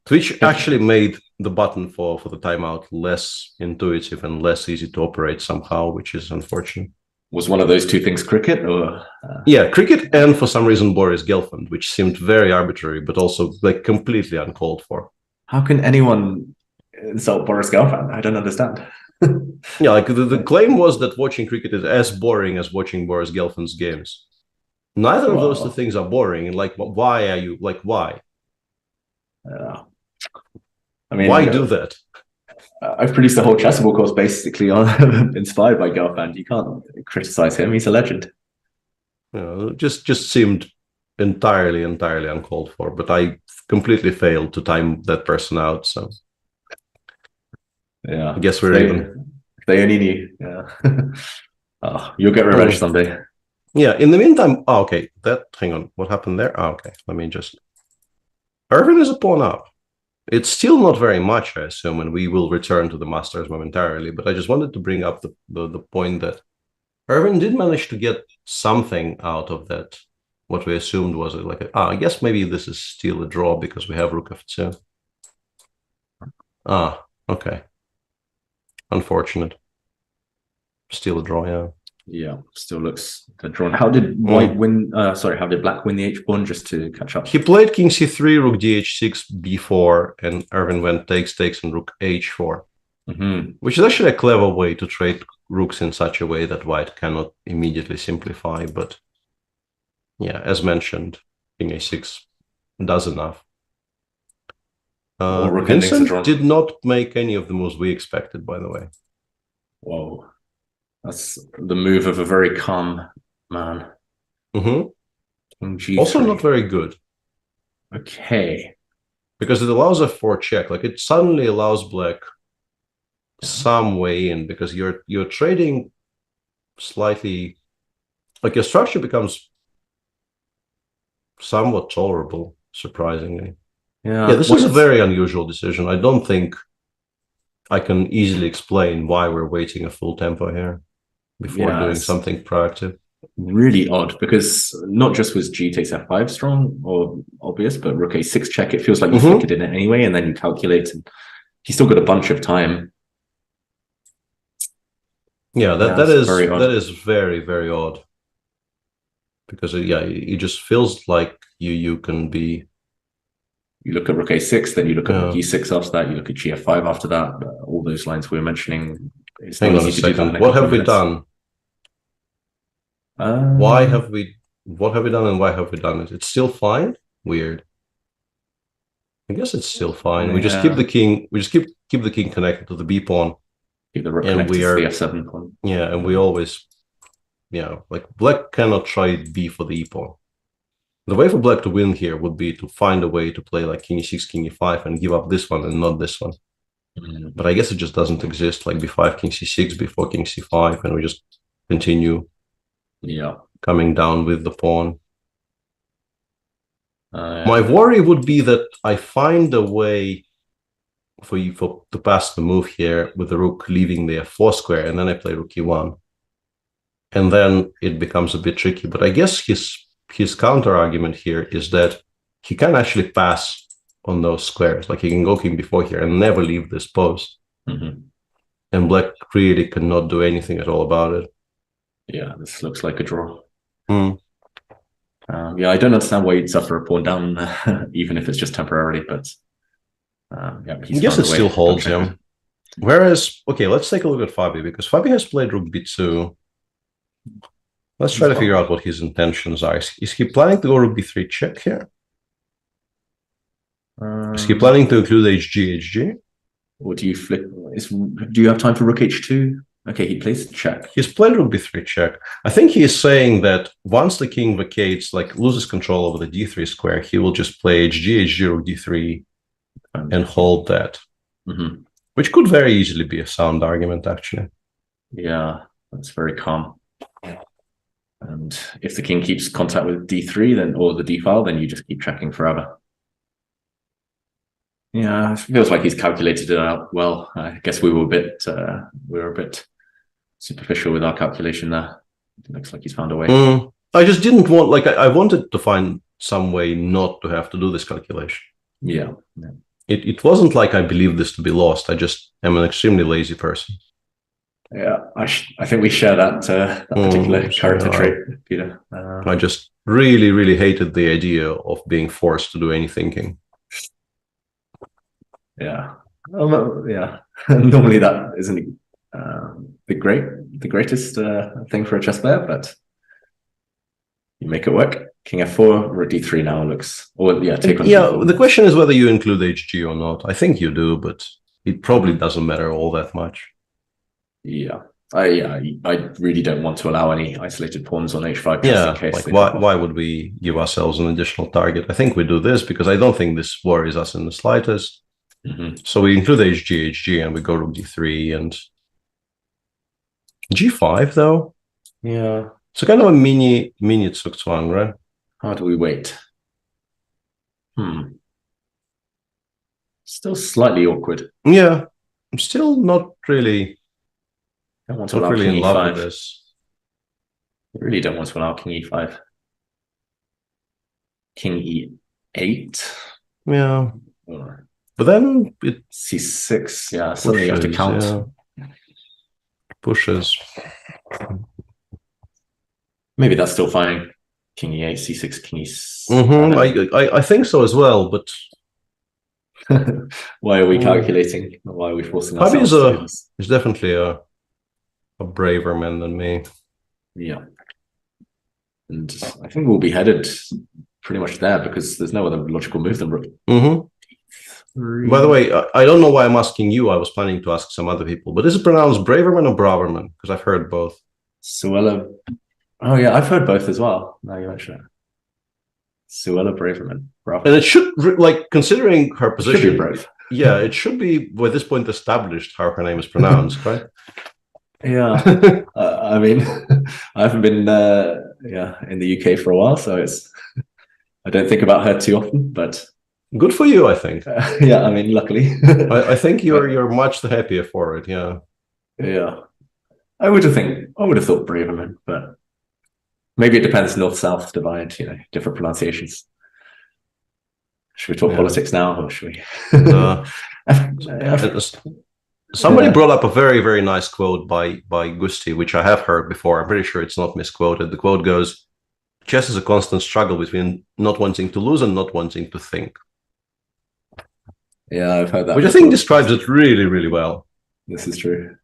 Twitch actually made the button for the timeout less intuitive and less easy to operate somehow, which is unfortunate. Was one of those 2 things cricket or? Yeah, cricket and for some reason Boris Gelfand, which seemed very arbitrary, but also like completely uncalled for. How can anyone insult Boris Gelfand? I don't understand. Yeah, like the claim was that watching cricket is as boring as watching Boris Gelfand's games. Neither of those 2 things are boring. And like, why are you like, why? I mean, why do that? I've produced a whole Chessable course basically on inspired by Gelfand. You can't criticize him. He's a legend. Just seemed entirely uncalled for. But I completely failed to time that person out. So yeah, I guess we're even. They only knew. Yeah. You'll get revenge someday. Yeah. In the meantime, okay. Hang on. What happened there? Okay. Let me just. Irvin is a pawn up. It's still not very much, I assume, and we will return to the Masters momentarily. But I just wanted to bring up the point that Irvin did manage to get something out of that. What we assumed was like, I guess maybe this is still a draw because we have rook f2. Okay. Unfortunate. Still a draw, yeah. Yeah, still looks drawn. How did White win? How did Black win the H pawn? Just to catch up. He played King c3, Rook dh6, b4, and Irvin went takes, and Rook h4. which is actually a clever way to trade rooks in such a way that white cannot immediately simplify. But yeah, as mentioned, king a6 does enough. Vincent did not make any of the moves we expected, by the way. Whoa. That's the move of a very calm man. Also not very good. Okay. Because it allows a 4 check. Like, it suddenly allows black some way in, because you're trading slightly, like your structure becomes somewhat tolerable, surprisingly. Yeah, this is a very unusual decision. I don't think I can easily explain why we're waiting a full tempo here before doing something proactive. Really odd, because not just was g takes f5 strong or obvious, but rook a6 check, it feels like you flickered in it anyway, and then you calculate, and he's still got a bunch of time. Yeah, that is very, very odd. Because it just feels like you can be. You look at rook a6, then you look at rook e6 after that, you look at gf5 after that, all those lines we were mentioning. Hang on a second. What have we done? What have we done and why have we done it? It's still fine? Weird. I guess it's still fine. We just keep the king. We just keep the king connected to the b pawn. Keep the rook connected to the f7 pawn. Yeah, and we always, like black cannot try b for the e pawn. The way for black to win here would be to find a way to play like king e6, king e5, and give up this one and not this one. But I guess it just doesn't exist. Like b5, king c6, b4, king c5, and we just continue. Coming down with the pawn. My worry would be that I find a way to pass the move here with the rook leaving the f4 square, and then I play rook e1. And then it becomes a bit tricky. But I guess his counter argument here is that he can actually pass on those squares. Like, he can go king b4 here and never leave this post. And black really cannot do anything at all about it. Yeah, this looks like a draw. I don't understand why you'd suffer a pawn down, even if it's just temporarily, but I guess it still holds, Whereas, okay, let's take a look at Fabi, because Fabi has played rook b2. Let's try to figure out what his intentions are. Is he planning to go rook b3 check here? Is he planning to include hg? Or do you flip? Do you have time for rook h2? Okay, he plays check. He's played rook b3 check. I think he is saying that once the king vacates, like loses control over the d3 square, he will just play hg, rook d3, and hold that. Which could very easily be a sound argument, actually. Yeah, that's very calm. And if the king keeps contact with d3, then or the d file, then you just keep checking forever. Yeah, it feels like he's calculated it out well. I guess we were a bit superficial with our calculation there. It looks like he's found a way. I just didn't want, like, I wanted to find some way not to have to do this calculation. Yeah. It wasn't like I believed this to be lost. I just am an extremely lazy person. Yeah, I think we share that particular character trait, Peter. I just really, really hated the idea of being forced to do any thinking. Yeah. Normally that isn't the greatest thing for a chess player, but you make it work. King f4, rook d3 now looks, take on. Yeah, the question is whether you include hg or not. I think you do, but it probably doesn't matter all that much. Yeah. I really don't want to allow any isolated pawns on h5. Yeah, in case like why would we give ourselves an additional target? I think we do this because I don't think this worries us in the slightest. So we include hg, and we go rook d3 and g5 though. Yeah. So kind of a mini Zugzwang, right? How do we wait? Still slightly awkward. Yeah. I'm still not really don't want to allow king in love e5. with this. I really don't want to allow king e5. King e8. Yeah. But then it c6. Yeah, suddenly you have to count. Yeah. Pushes. Maybe that's still fine. King e8, c6, king e6. I think so as well, but Why are we calculating? Why are we forcing Fabi ourselves to do this? is definitely a braver man than me. Yeah. And I think we'll be headed pretty much there because there's no other logical move than rook. By the way, I don't know why I'm asking you. I was planning to ask some other people, but is it pronounced Braverman or Braverman? Because I've heard both. Suella. Oh yeah, I've heard both as well. Now you mention it. Suella Braverman. Bravo. And it should, like, considering her position, should be brave. Yeah, it should be by this point established how her name is pronounced, right? Yeah. I mean, I haven't been in the UK for a while, so I don't think about her too often, but good for you, I think. Yeah, I mean, luckily. I think you're much the happier for it, yeah. Yeah. I would have thought Braverman, but maybe it depends north-south divide, different pronunciations. Should we talk politics now, or should we? Somebody brought up a very, very nice quote by Gusti, which I have heard before. I'm pretty sure it's not misquoted. The quote goes, "Chess is a constant struggle between not wanting to lose and not wanting to think." Yeah, I've heard that. Which I think describes it really, really well. This is true.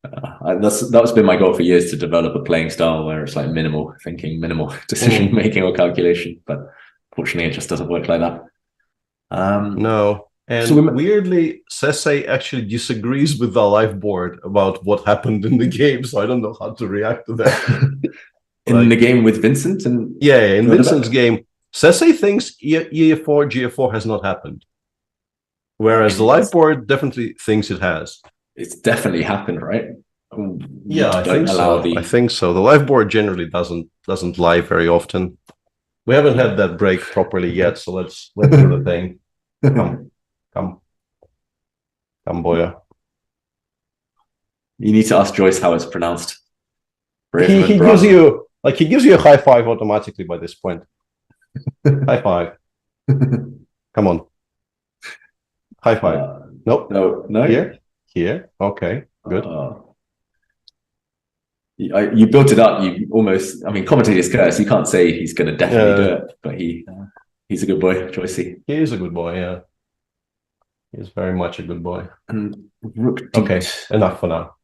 That's been my goal for years, to develop a playing style where it's like minimal thinking, minimal decision making or calculation. But fortunately, it just doesn't work like that. No. And so weirdly, Sese actually disagrees with the live board about what happened in the game, so I don't know how to react to that. In the game with Vincent? In Vincent's game, Sese thinks E4, G4 has not happened. Whereas the live board definitely thinks it has. It's definitely happened, right? Yeah, I think so. I think so. The live board generally doesn't lie very often. We haven't had that break properly yet, so let's do the thing. Come, boya. You need to ask Joyce how it's pronounced. He gives you a high five automatically by this point. High five. Come on. High five. Nope. No. Here. Okay. Good. You built it up. You almost. I mean, commentator's curse. You can't say he's going to definitely do it, but he's a good boy, Joycey. He is a good boy. Yeah. He's very much a good boy. And Rook okay, enough for now.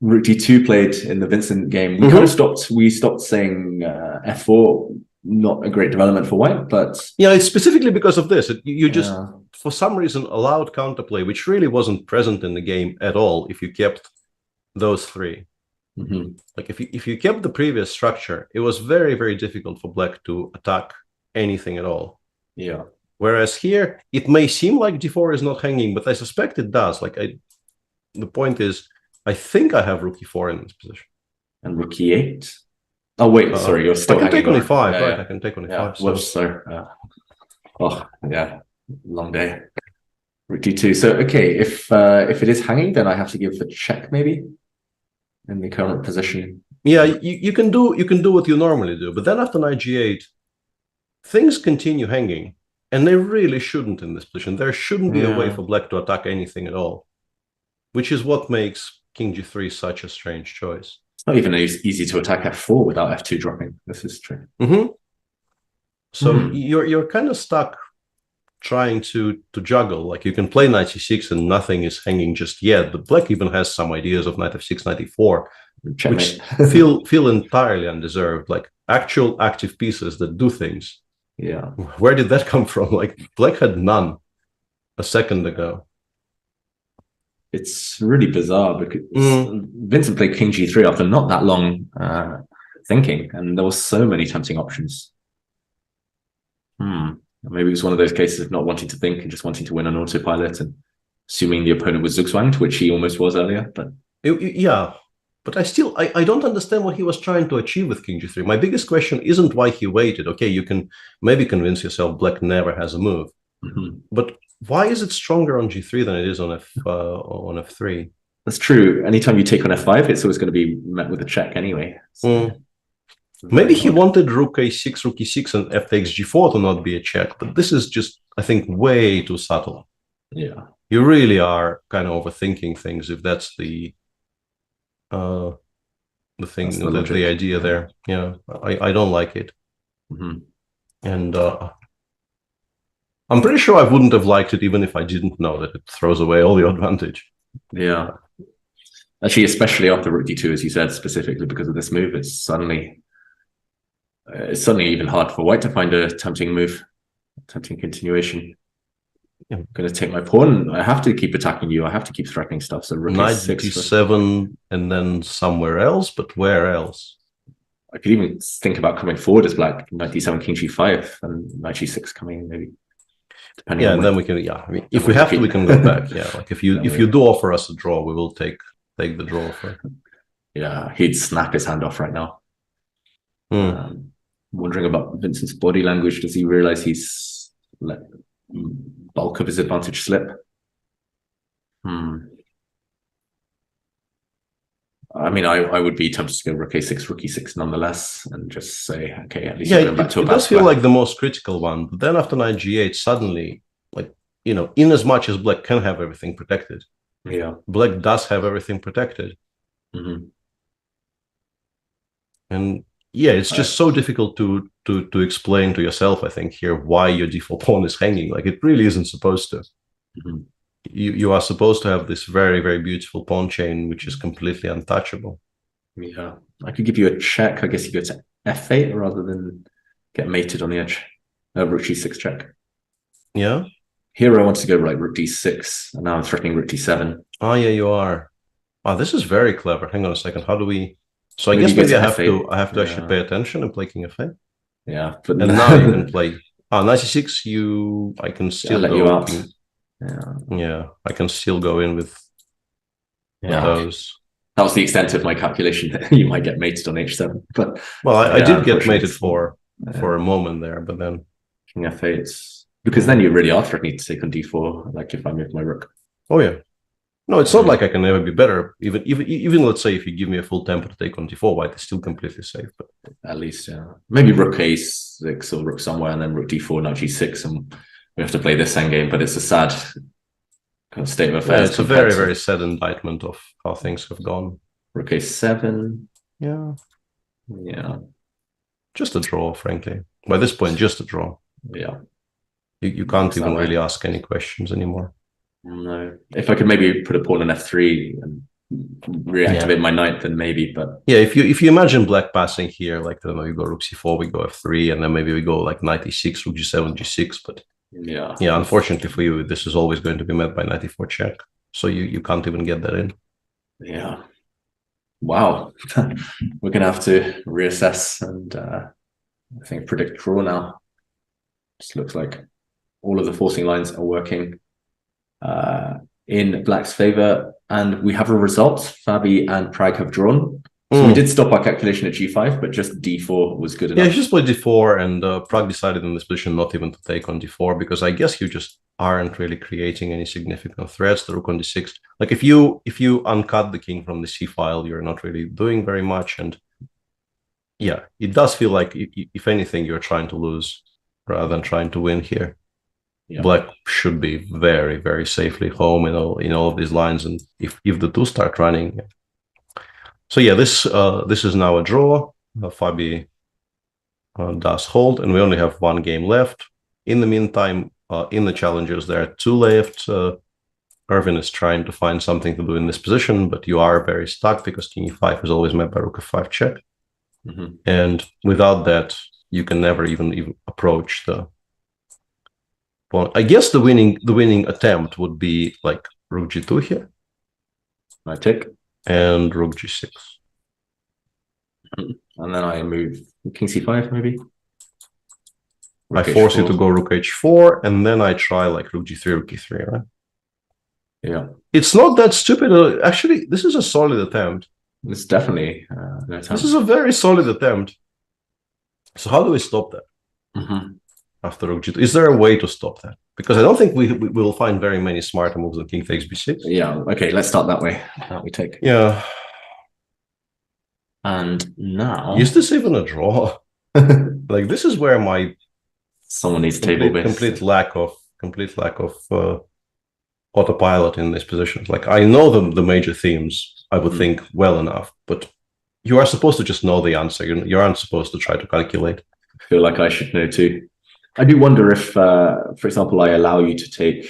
Rook D2 played in the Vincent game. We kind of stopped saying F4, not a great development for White, but yeah, it's specifically because of this. You just for some reason allowed counterplay, which really wasn't present in the game at all. If you kept those three, like if you kept the previous structure, it was very, very difficult for Black to attack anything at all. Yeah. Whereas here, it may seem like d4 is not hanging, but I suspect it does. Like the point is, I think I have rook e4 in this position. And rook e8? Oh, wait, sorry, you're still hanging. I can take on e5, right? I can take on e5. Yeah, whoops, sorry. Oh, yeah, long day. Rook d2. So, okay, if it is hanging, then I have to give a check, maybe, in the current position. Yeah, you can do what you normally do, but then after knight g8, things continue hanging. And they really shouldn't in this position. There shouldn't be a way for Black to attack anything at all, which is what makes King G3 such a strange choice. It's not even easy to attack F4 without F2 dropping. This is true. So you're kind of stuck trying to juggle. Like you can play knight c6 and nothing is hanging just yet, but Black even has some ideas of knight f6, knight e4, which feel entirely undeserved. Like actual active pieces that do things. Yeah. Where did that come from? Like Black had none a second ago. It's really bizarre because Vincent played King G3 after not that long thinking, and there were so many tempting options. Maybe it was one of those cases of not wanting to think and just wanting to win on autopilot and assuming the opponent was zugzwanged, which he almost was earlier. But But I don't understand what he was trying to achieve with King G3. My biggest question isn't why he waited. Okay, you can maybe convince yourself Black never has a move. But why is it stronger on G3 than it is on F3? That's true. Anytime you take on F5, it's always going to be met with a check anyway. So maybe he wanted Rook A6, Rook E6, and F takes G4 to not be a check. But this is just, I think, way too subtle. Yeah. You really are kind of overthinking things if that's the thing, the idea there. Yeah, I don't like it. And I'm pretty sure I wouldn't have liked it even if I didn't know that it throws away all the advantage. Yeah. Actually, especially after rook d2, as you said, specifically because of this move, it's suddenly even hard for white to find a tempting move, tempting continuation. I'm going to take my pawn. I have to keep attacking you. I have to keep threatening stuff. So rook Knight a6 d7 and then somewhere else, but where else? I could even think about coming forward as black, knight d7, king g5, and knight g6 coming maybe. Depending on and then we can, I mean, if we have to, we can go back. Yeah, like if you do offer us a draw, we will take the draw offer. Yeah, he'd snap his hand off right now. Wondering about Vincent's body language. Does he realize he's let bulk of his advantage slip? I mean, I would be tempted to go rook e6 nonetheless, and just say, okay, at least you're going back to a it does feel like the most critical one. But then after knight g8, suddenly, like, you know, in as much as black can have everything protected, black does have everything protected. And yeah, it's just so difficult to explain to yourself, I think, here why your d4 pawn is hanging. Like, it really isn't supposed to. You are supposed to have this very, very beautiful pawn chain, which is completely untouchable. Yeah, I could give you a check. I guess you go to f8 rather than get mated on the edge. Rook g6 check. Yeah. Here I want to go like rook d6, and now I'm threatening rook d7. Oh yeah, you are. Oh, this is very clever. Hang on a second. How do we? So I guess maybe I have to actually pay attention and play king f8. Yeah, but and now you can play. Knight c6. I can still let go you out. Yeah, I can still go in with those. That was the extent of my calculation that you might get mated on h7. But well, I did get mated for a moment there, but then king f8, because then you really are threatening to take on d4. Like if I move my rook. Oh yeah. No, it's not like I can never be better. Even let's say if you give me a full tempo to take on d4, white is still completely safe. But at least, maybe rook a6 or rook somewhere, and then rook d4, knight g6, and we have to play this endgame. But it's a sad kind of state of affairs. It's a very, very sad indictment of how things have gone. Rook a7. Yeah. Just a draw, frankly. By this point, just a draw. Yeah. You can't even really ask any questions anymore. No. If I could maybe put a pawn on f3 and reactivate my knight, then maybe. But yeah, if you imagine black passing here, like I don't know, you go rook c4, we go f3, and then maybe we go like knight e6, rook g7, g6. But yeah, unfortunately for you, this is always going to be met by knight e4 check. So you can't even get that in. Yeah. Wow. We're gonna have to reassess and I think predict draw now. Just looks like all of the forcing lines are working in black's favor, and we have a result. Fabi and Prag have drawn. So we did stop our calculation at g5, but just d4 was good enough. Yeah, he just played d4, and Prag decided in this position not even to take on d4, because I guess you just aren't really creating any significant threats. The rook on d6, like if you uncut the king from the c file, you're not really doing very much. And yeah, it does feel like if anything, you're trying to lose rather than trying to win here. Black should be very, very safely home in all of these lines, and if the two start running. So yeah, this is now a draw. Fabi does hold, and we only have one game left. In the meantime, in the challengers, there are two left. Irvin is trying to find something to do in this position, but you are very stuck because king e5 is always met by rook f5 check, and without that, you can never even approach the. Well, I guess the winning attempt would be like rook g2 here. I take. And rook g6. And then I move king c5 maybe. I force you to go rook h4, and then I try like rook g3, rook e3, right? Yeah. It's not that stupid. Actually, this is a solid attempt. It's definitely an attempt. This is a very solid attempt. So how do we stop that? After rook g2, is there a way to stop that? Because I don't think we will find very many smarter moves than king takes b6. Yeah. Okay. Let's start that way. We take. Yeah. And now, is this even a draw? Like this is where my someone needs table base. Complete lack of autopilot in these positions. Like I know the major themes, I would think well enough, but you are supposed to just know the answer. You aren't supposed to try to calculate. I feel like I should know too. I do wonder if, for example, I allow you to take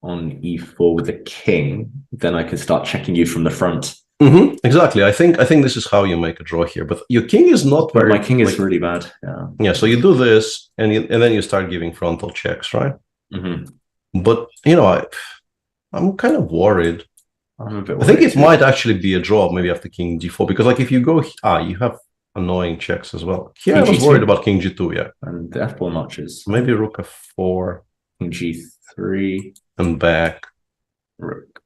on e4 with the king, then I can start checking you from the front. Exactly. I think this is how you make a draw here. But your king is not very. My king is really bad. Yeah. Yeah. So you do this, and then you start giving frontal checks, right? But I'm kind of worried. I'm a bit I think it might actually be a draw, maybe after king g4, because like if you go, you have annoying checks as well. Here I was worried about king g2, yeah. And the f4 notches. Maybe rook f4, king g3, and back. Rook.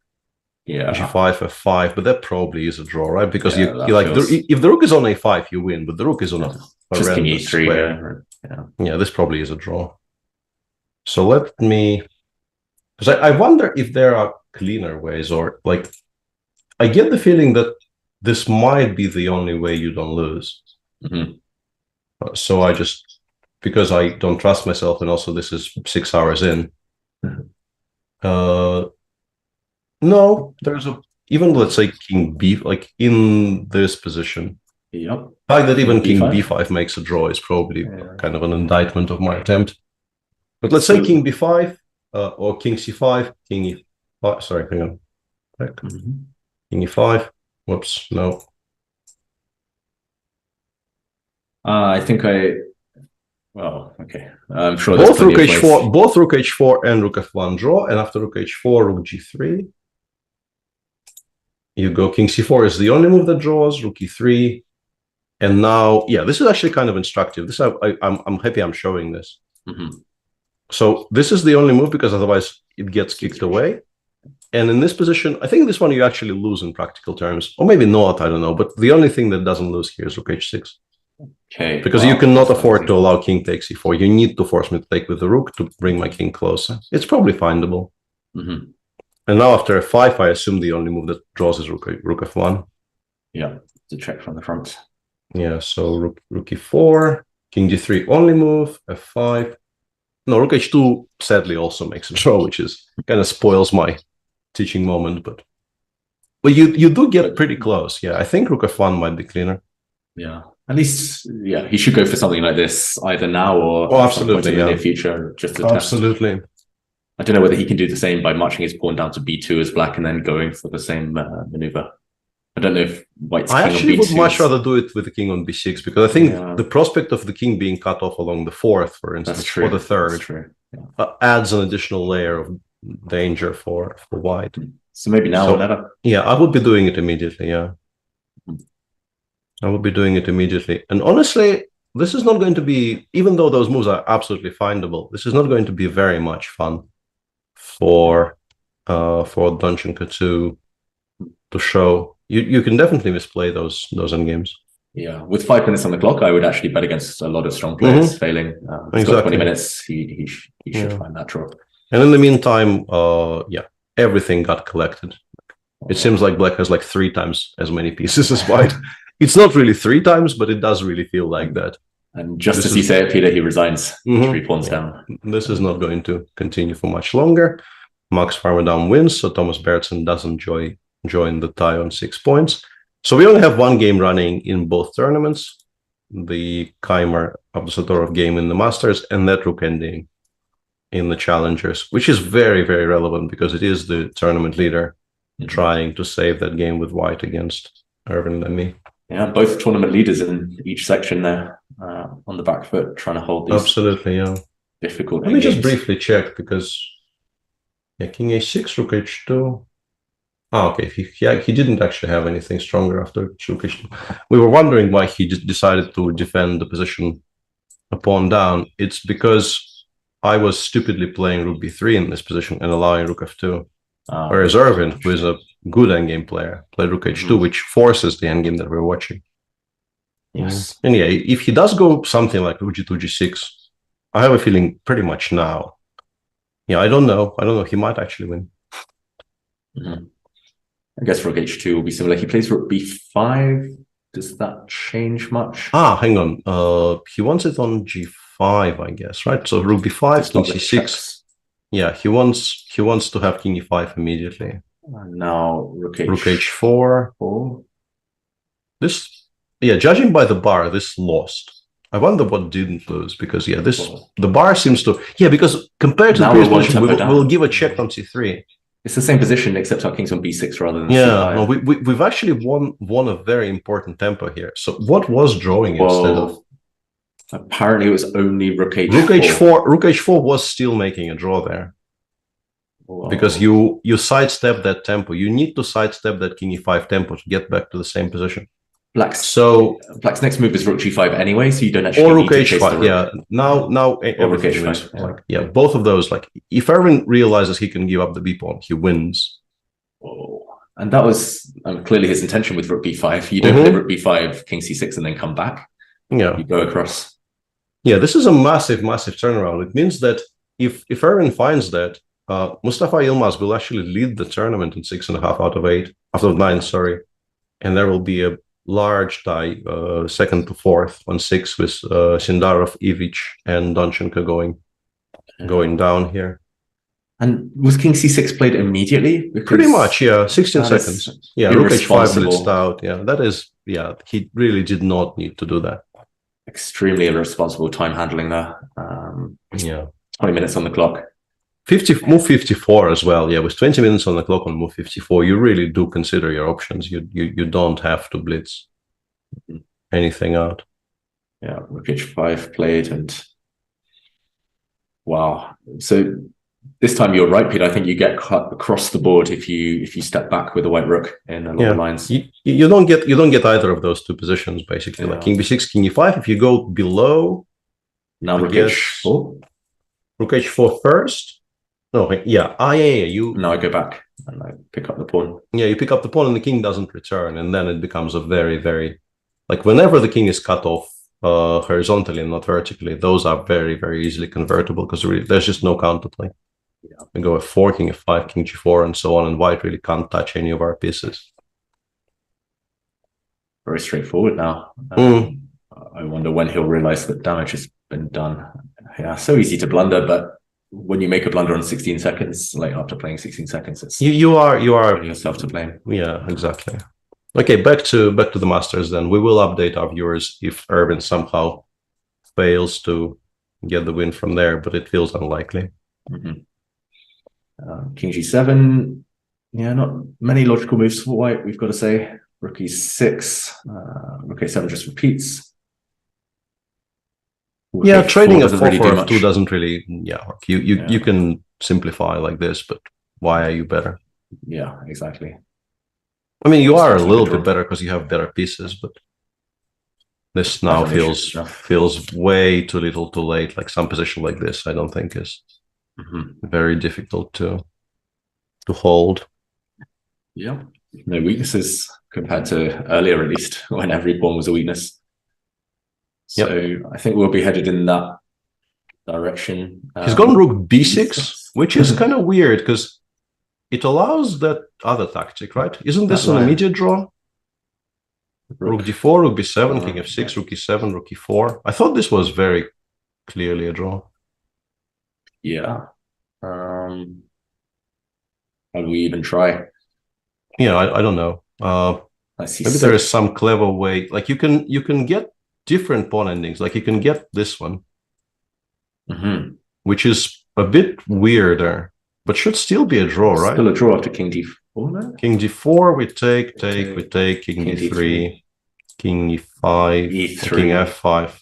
Yeah. g5, f5, but that probably is a draw, right? Because Yeah, you like if the rook is on a5, you win, but the rook is on a Just king horrendous e3. square. Yeah. This probably is a draw. So let me, because I wonder if there are cleaner ways, or like, I get the feeling that this might be the only way you don't lose. So I just, because I don't trust myself, and also this is 6 hours in. No, there's even let's say king b, like in this position. Yep. The fact that even king b5. b5 makes a draw is probably kind of an indictment of my attempt. But let's say king b5 or king c5, king e5. Sorry, hang on. Back. King e5. Whoops, no. I think well, okay. I'm sure Both rook h4 and rook f1 draw, and after rook h4, rook g3. You go king c4 is the only move that draws, rook e3. And now, this is actually kind of instructive. This I'm happy I'm showing this. So this is the only move, because otherwise it gets kicked away. And in this position, I think this one you actually lose in practical terms, or maybe not, I don't know. But the only thing that doesn't lose here is rook h6. Okay. Because you cannot afford to allow king takes e4. You need to force me to take with the rook to bring my king closer. It's probably findable. And now after f5, I assume the only move that draws is rook f1. Yeah, to check from the front. Yeah, so rook e4, king g3 only move, f5. No, rook h2 sadly also makes a draw, which is kind of spoils my teaching moment. But you do get pretty close. Yeah, I think rook f1 might be cleaner. Yeah. At least, he should go for something like this either now or absolutely, in the near future. Just to absolutely. Test. I don't know whether he can do the same by marching his pawn down to b2 as black and then going for the same maneuver. I don't know if white's king I actually on b2 would much rather do it with the king on b6, because I think the prospect of the king being cut off along the fourth, for instance, or the third, adds an additional layer of danger for white. So maybe now or never. Yeah, I would be doing it immediately. Yeah. I will be doing it immediately. And honestly, this is not going to be, even though those moves are absolutely findable, this is not going to be very much fun for Donchenko to show. You can definitely misplay those endgames. Yeah, with 5 minutes on the clock, I would actually bet against a lot of strong players failing. He's got 20 minutes, he should find that draw. And in the meantime, everything got collected. It seems like black has like 3 times as many pieces as white. It's not really 3 times, but it does really feel like that. And just as you say it, Peter, he resigns 3 pawns down. This is not going to continue for much longer. Max Farmerdown wins, so Thomas Bertsen doesn't join the tie on 6 points. So we only have 1 game running in both tournaments, the Keimer Abdusatorov game in the Masters and that rook ending in the Challengers, which is very, very relevant because it is the tournament leader trying to save that game with white against Irvin and me. Yeah, both tournament leaders in each section there on the back foot, trying to hold these difficult Let me just briefly check, because king a6, rook h2. Okay, he didn't actually have anything stronger after rook h2. We were wondering why he just decided to defend the position a pawn down. It's because I was stupidly playing rook b3 in this position and allowing rook f2. Whereas Irvin, who is a good endgame player, played rook h2, which forces the endgame that we're watching. Yes. And if he does go something like rook g2, g6, I have a feeling pretty much now. Yeah, I don't know. He might actually win. I guess rook h2 will be similar. He plays rook b5. Does that change much? Hang on. He wants it on g5, I guess, right? So rook b5, king c6. Yeah, he wants to have king e5 immediately. And now rook h4. This, judging by the bar, this lost. I wonder what didn't lose, because the bar seems to because compared to the Now previous we're one position, tempo down. we'll give a check on c3. It's the same position except our king's on b6 rather than Yeah, c5. no, we've actually won a very important tempo here. So what was drawing instead of? Apparently, it was only rook h4. Rook h4 was still making a draw there. Whoa. Because you sidestep that tempo. You need to sidestep that king e5 tempo to get back to the same position. Black's next move is rook g5 anyway, so you don't actually or need rook to chase the h5. rook. Yeah, now everything h5, wins. yeah. Like, both of those. Like, if Erwin realizes he can give up the b pawn, he wins. Oh. And that was clearly his intention with rook b5. You don't play rook b5, king c6, and then come back. Yeah, you go across. Yeah, this is a massive turnaround. It means that if Erwin finds that, Mustafa Yilmaz will actually lead the tournament in 6.5 out of 9, sorry, and there will be a large tie, second to fourth on 6 with Sindarov, Ivic, and Donchenko going down here. And was king c6 played immediately? Pretty much, yeah, 16 seconds. Yeah, rook h5 blitzed out. Yeah, that is, he really did not need to do that. Extremely irresponsible time handling there. 20 minutes on the clock. Move 54 as well. Yeah, with 20 minutes on the clock on move 54, you really do consider your options. You don't have to blitz anything out. Yeah, rook h5 played, and wow. So this time you're right, Pete. I think you get cut across the board if you step back with a white rook in a lot of lines. You don't get either of those two positions basically. Like king b6, king e5. If you go below, now rook h4. Rook h4 first. No, you. Now I go back and I pick up the pawn. Yeah, you pick up the pawn and the king doesn't return, and then it becomes a very, very, like, whenever the king is cut off horizontally and not vertically, those are very, very easily convertible because there's just no counterplay. Yeah. We go f4, king f5, king g4, and so on, and white really can't touch any of our pieces. Very straightforward now. I wonder when he'll realize that damage has been done. Yeah, so easy to blunder, but when you make a blunder on 16 seconds, like after playing 16 seconds, it's you are yourself to blame. Yeah, exactly. Okay, back to the Masters then. We will update our viewers if Erwin somehow fails to get the win from there, but it feels unlikely. King g7. Yeah, not many logical moves for white, we've got to say. Rook e6. Rook a7 just repeats. Yeah, trading a 4 for f2 doesn't really work. You can simplify like this, but why are you better? Yeah, exactly. I mean, you are a little bit better because you have better pieces, but this now feels way too little too late. Like, some position like this, I don't think is very difficult to hold. Yeah, no weaknesses compared to earlier, at least, when every pawn was a weakness. So I think we'll be headed in that direction. He's gone rook b6, which is kind of weird because it allows that other tactic, right? Isn't this an immediate draw? Rook d4, rook b7, king f6, rook e7, rook e4. I thought this was very clearly a draw. Yeah. How do we even try? Yeah, I don't know. Maybe there is some clever way. Like, you can get different pawn endings. Like, you can get this one, which is a bit weirder, but should still be a draw, right? Still a draw after king d4. No? King d4, we take, king d3, king e5, e3, king f5.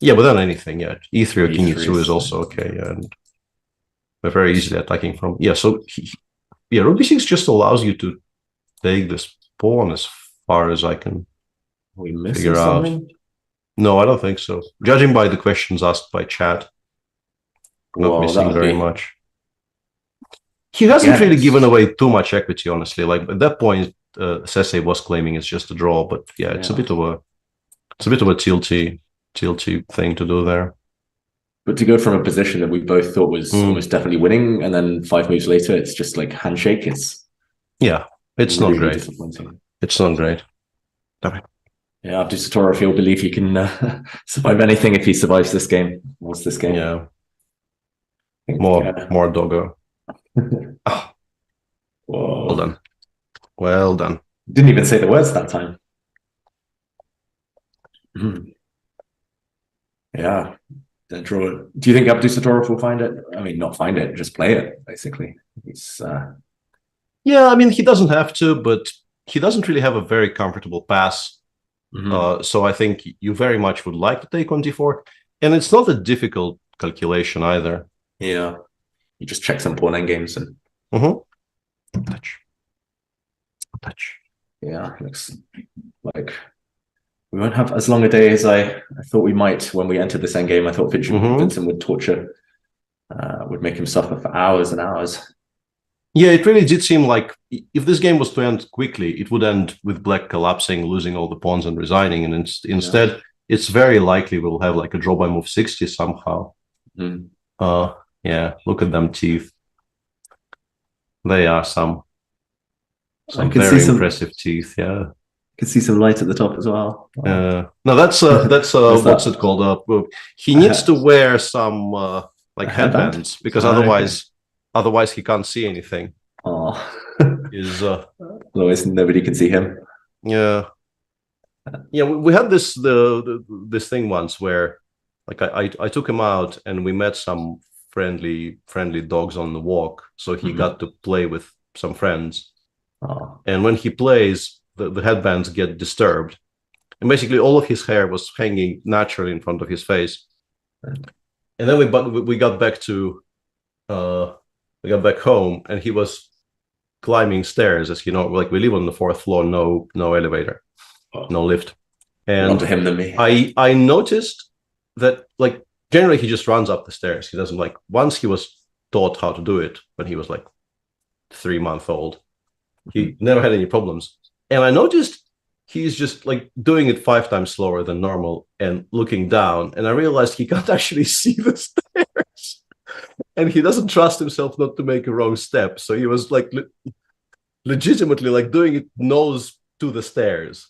Yeah, but then anything, e3 or king e2 is also okay, and we're very easily attacking from. Yeah, so rook b6 just allows you to take this pawn as far as I can figure out. No, I don't think so. Judging by the questions asked by chat, not missing very much. He hasn't really given away too much equity, honestly. Like, at that point, Sese was claiming it's just a draw, but it's a bit of a tilty thing to do there. But to go from a position that we both thought was almost definitely winning, and then 5 moves later, it's just like handshake. It's really not great. Disappointing. It's not great. Damn it. Yeah, Abdul Satorov, he'll believe he can survive anything if he survives this game. What's this game? Yeah. More doggo. Well done. Well done. Didn't even say the words that time. Yeah. The draw. Do you think Abdusattorov will find it? I mean, not find it, just play it, basically. He's Yeah, I mean, he doesn't have to, but he doesn't really have a very comfortable pass. So I think you very much would like to take on d4. And it's not a difficult calculation either. Yeah. You just check some pawn endgames and touch. Yeah, looks like we won't have as long a day as I thought we might when we entered this endgame. I thought Vincent would torture, would make him suffer for hours and hours. Yeah, it really did seem like if this game was to end quickly, it would end with black collapsing, losing all the pawns and resigning. And instead, it's very likely we'll have like a draw by move 60 somehow. Yeah, look at them teeth. They are some very impressive teeth. Yeah, you can see some light at the top as well. No, that's what's it called? He needs to wear some like headbands because otherwise he can't see anything. Otherwise nobody can see him. Yeah, we had this thing once where like I took him out and we met some friendly dogs on the walk, so he got to play with some friends. And when he plays, the headbands get disturbed, and basically all of his hair was hanging naturally in front of his face. And then we got back to we got back home, and he was climbing stairs, as you know, like we live on the 4th floor, no elevator, no lift. And more to him than me. I noticed that like generally he just runs up the stairs. He doesn't like, once he was taught how to do it when he was like 3-month-old. He never had any problems. And I noticed he's just like doing it 5 times slower than normal and looking down. And I realized he can't actually see the stairs. And he doesn't trust himself not to make a wrong step. So he was like legitimately like doing it nose to the stairs.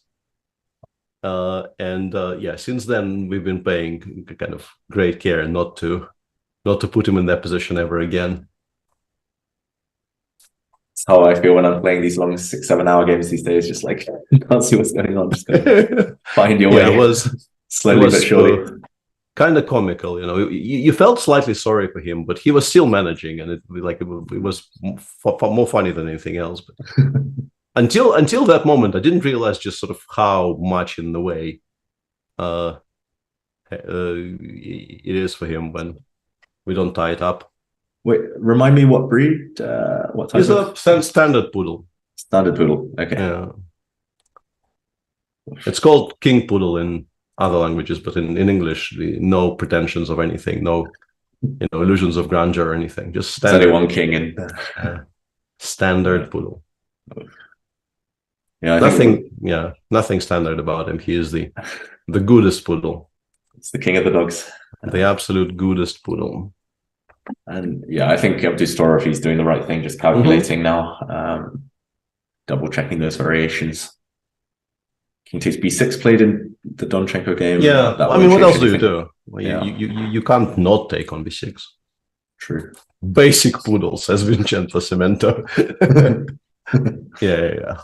Yeah, since then we've been paying kind of great care not to put him in that position ever again. That's how I feel when I'm playing these long 6-7 hour games these days. Just like you can't see what's going on. Just gotta find your way. It was slowly but surely. Kind of comical, you know. You felt slightly sorry for him, but he was still managing, and it was more funny than anything else. But until that moment, I didn't realize just sort of how much in the way it is for him when we don't tie it up. Wait, remind me what breed? What type? He's a standard poodle. Standard poodle. Okay. Yeah. It's called king poodle in other languages, but in English, no pretensions of anything, no illusions of grandeur or anything. Just standard. There's only one king in standard poodle. Yeah. Nothing standard about him. He is the goodest poodle. It's the king of the dogs. The absolute goodest poodle. And yeah, I think Abdusattorov, he's doing the right thing, just calculating now, double checking those variations. King takes b6 played in the Donchenko game. Yeah, I mean, what else do you do? Well, you can't not take on b6. True. Basic poodle, says Vincenzo Cemento. Yeah.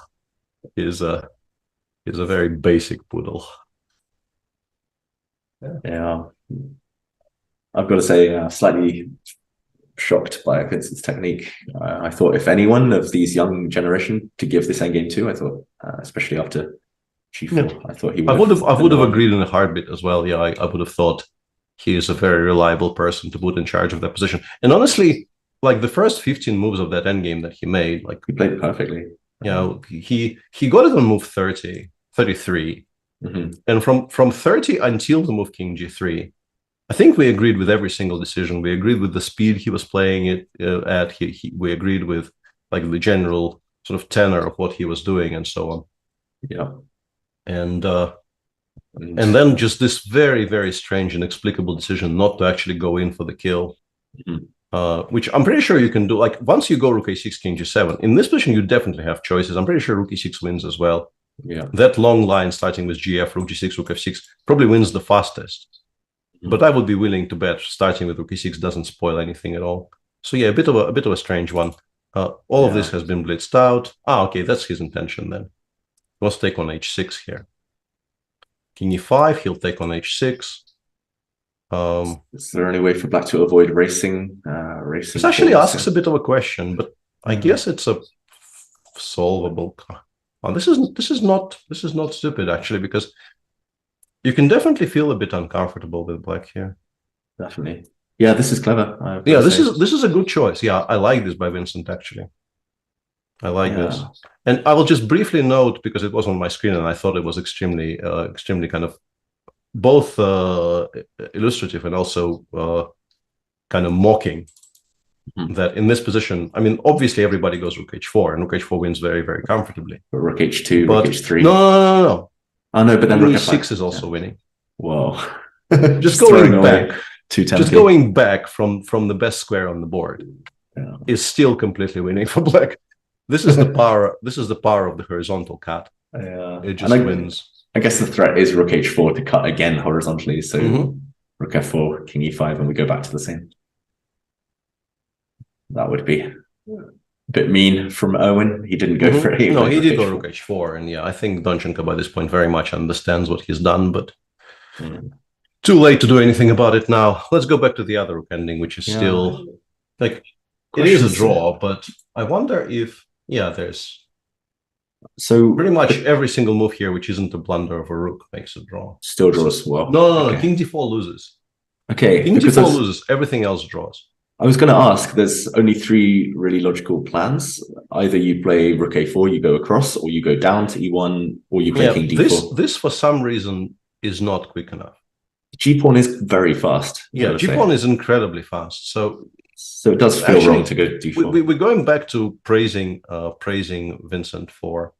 He's a very basic poodle. Yeah. I've got to say, slightly shocked by Vincent's technique. I thought if anyone of these young generation to give this endgame to, I thought, especially after G4, I thought he would. I would have agreed in a heartbeat as well. Yeah, I would have thought he is a very reliable person to put in charge of that position. And honestly, like the first 15 moves of that endgame that he made, like he played it perfectly. Yeah, he got it on move 33, and from 30 until the move King G3. I think we agreed with every single decision. We agreed with the speed he was playing it at. We agreed with like the general sort of tenor of what he was doing and so on. Yeah, and then just this very, very strange, inexplicable decision not to actually go in for the kill, which I'm pretty sure you can do. Like once you go Rook A6, King G7, in this position you definitely have choices. I'm pretty sure Rook E6 wins as well. Yeah, that long line starting with GF, Rook G6, Rook F6 probably wins the fastest. But I would be willing to bet starting with Rook E6 doesn't spoil anything at all. So yeah, a bit of a strange one. All of this has been blitzed out. Okay, that's his intention then. He wants to take on H6 here. King E5, he'll take on H6. Is there any way for black to avoid racing? This actually asks a bit of a question, but I guess it's a solvable. Oh, this is not stupid actually, because you can definitely feel a bit uncomfortable with black here. Definitely. Yeah, this is clever. Yeah, this is a good choice. Yeah, I like this by Vincent actually. I like this. And I will just briefly note, because it was on my screen and I thought it was extremely kind of both illustrative and also kind of mocking, that in this position, I mean, obviously everybody goes rook h4, and rook h4 wins very, very comfortably. But rook h2, rook h3. No. Oh no, but then rook e6 is also winning. Whoa. Just going back. Just going back from the best square on the board is still completely winning for black. This is the power. This is the power of the horizontal cut. Yeah, it just wins. I guess the threat is rook h4 to cut again horizontally. So rook f4, king e5, and we go back to the same. That would be a bit mean from Owen. He didn't go for it. No, he did go rook h4, and yeah, I think Donchenko by this point very much understands what he's done, but too late to do anything about it now. Let's go back to the other rook ending, which is still like it is a draw, but I wonder if there's pretty much every single move here which isn't a blunder of a rook makes a draw. Still draws well. No. King d4 loses. Okay, King d4 loses. Everything else draws. I was going to ask, there's only 3 really logical plans. Either you play rook a4, you go across, or you go down to e1, or you play king d4. This for some reason is not quick enough. G-pawn is very fast. Yeah, G-pawn is incredibly fast. So it does feel wrong to go d4. We're going back to praising Vincent for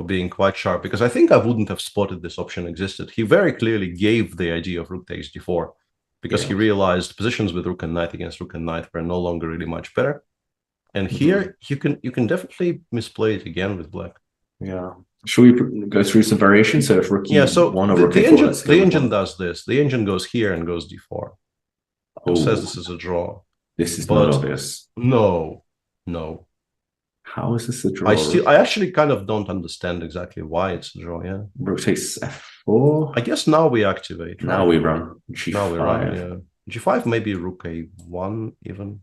being quite sharp, because I think I wouldn't have spotted this option existed. He very clearly gave the idea of rook takes d4, because he realized positions with rook and knight against rook and knight were no longer really much better. And here you can definitely misplay it again with black. Yeah. Should we go through some variations? So if rook e1 or rook e4, the engine does this. The engine goes here and goes d4. It says this is a draw. This is not obvious. No. How is this a draw? I actually kind of don't understand exactly why it's a draw. Yeah. Rook takes f4. I guess now we activate. Now we run g5. Now we run. Yeah. g5, maybe rook a1 even.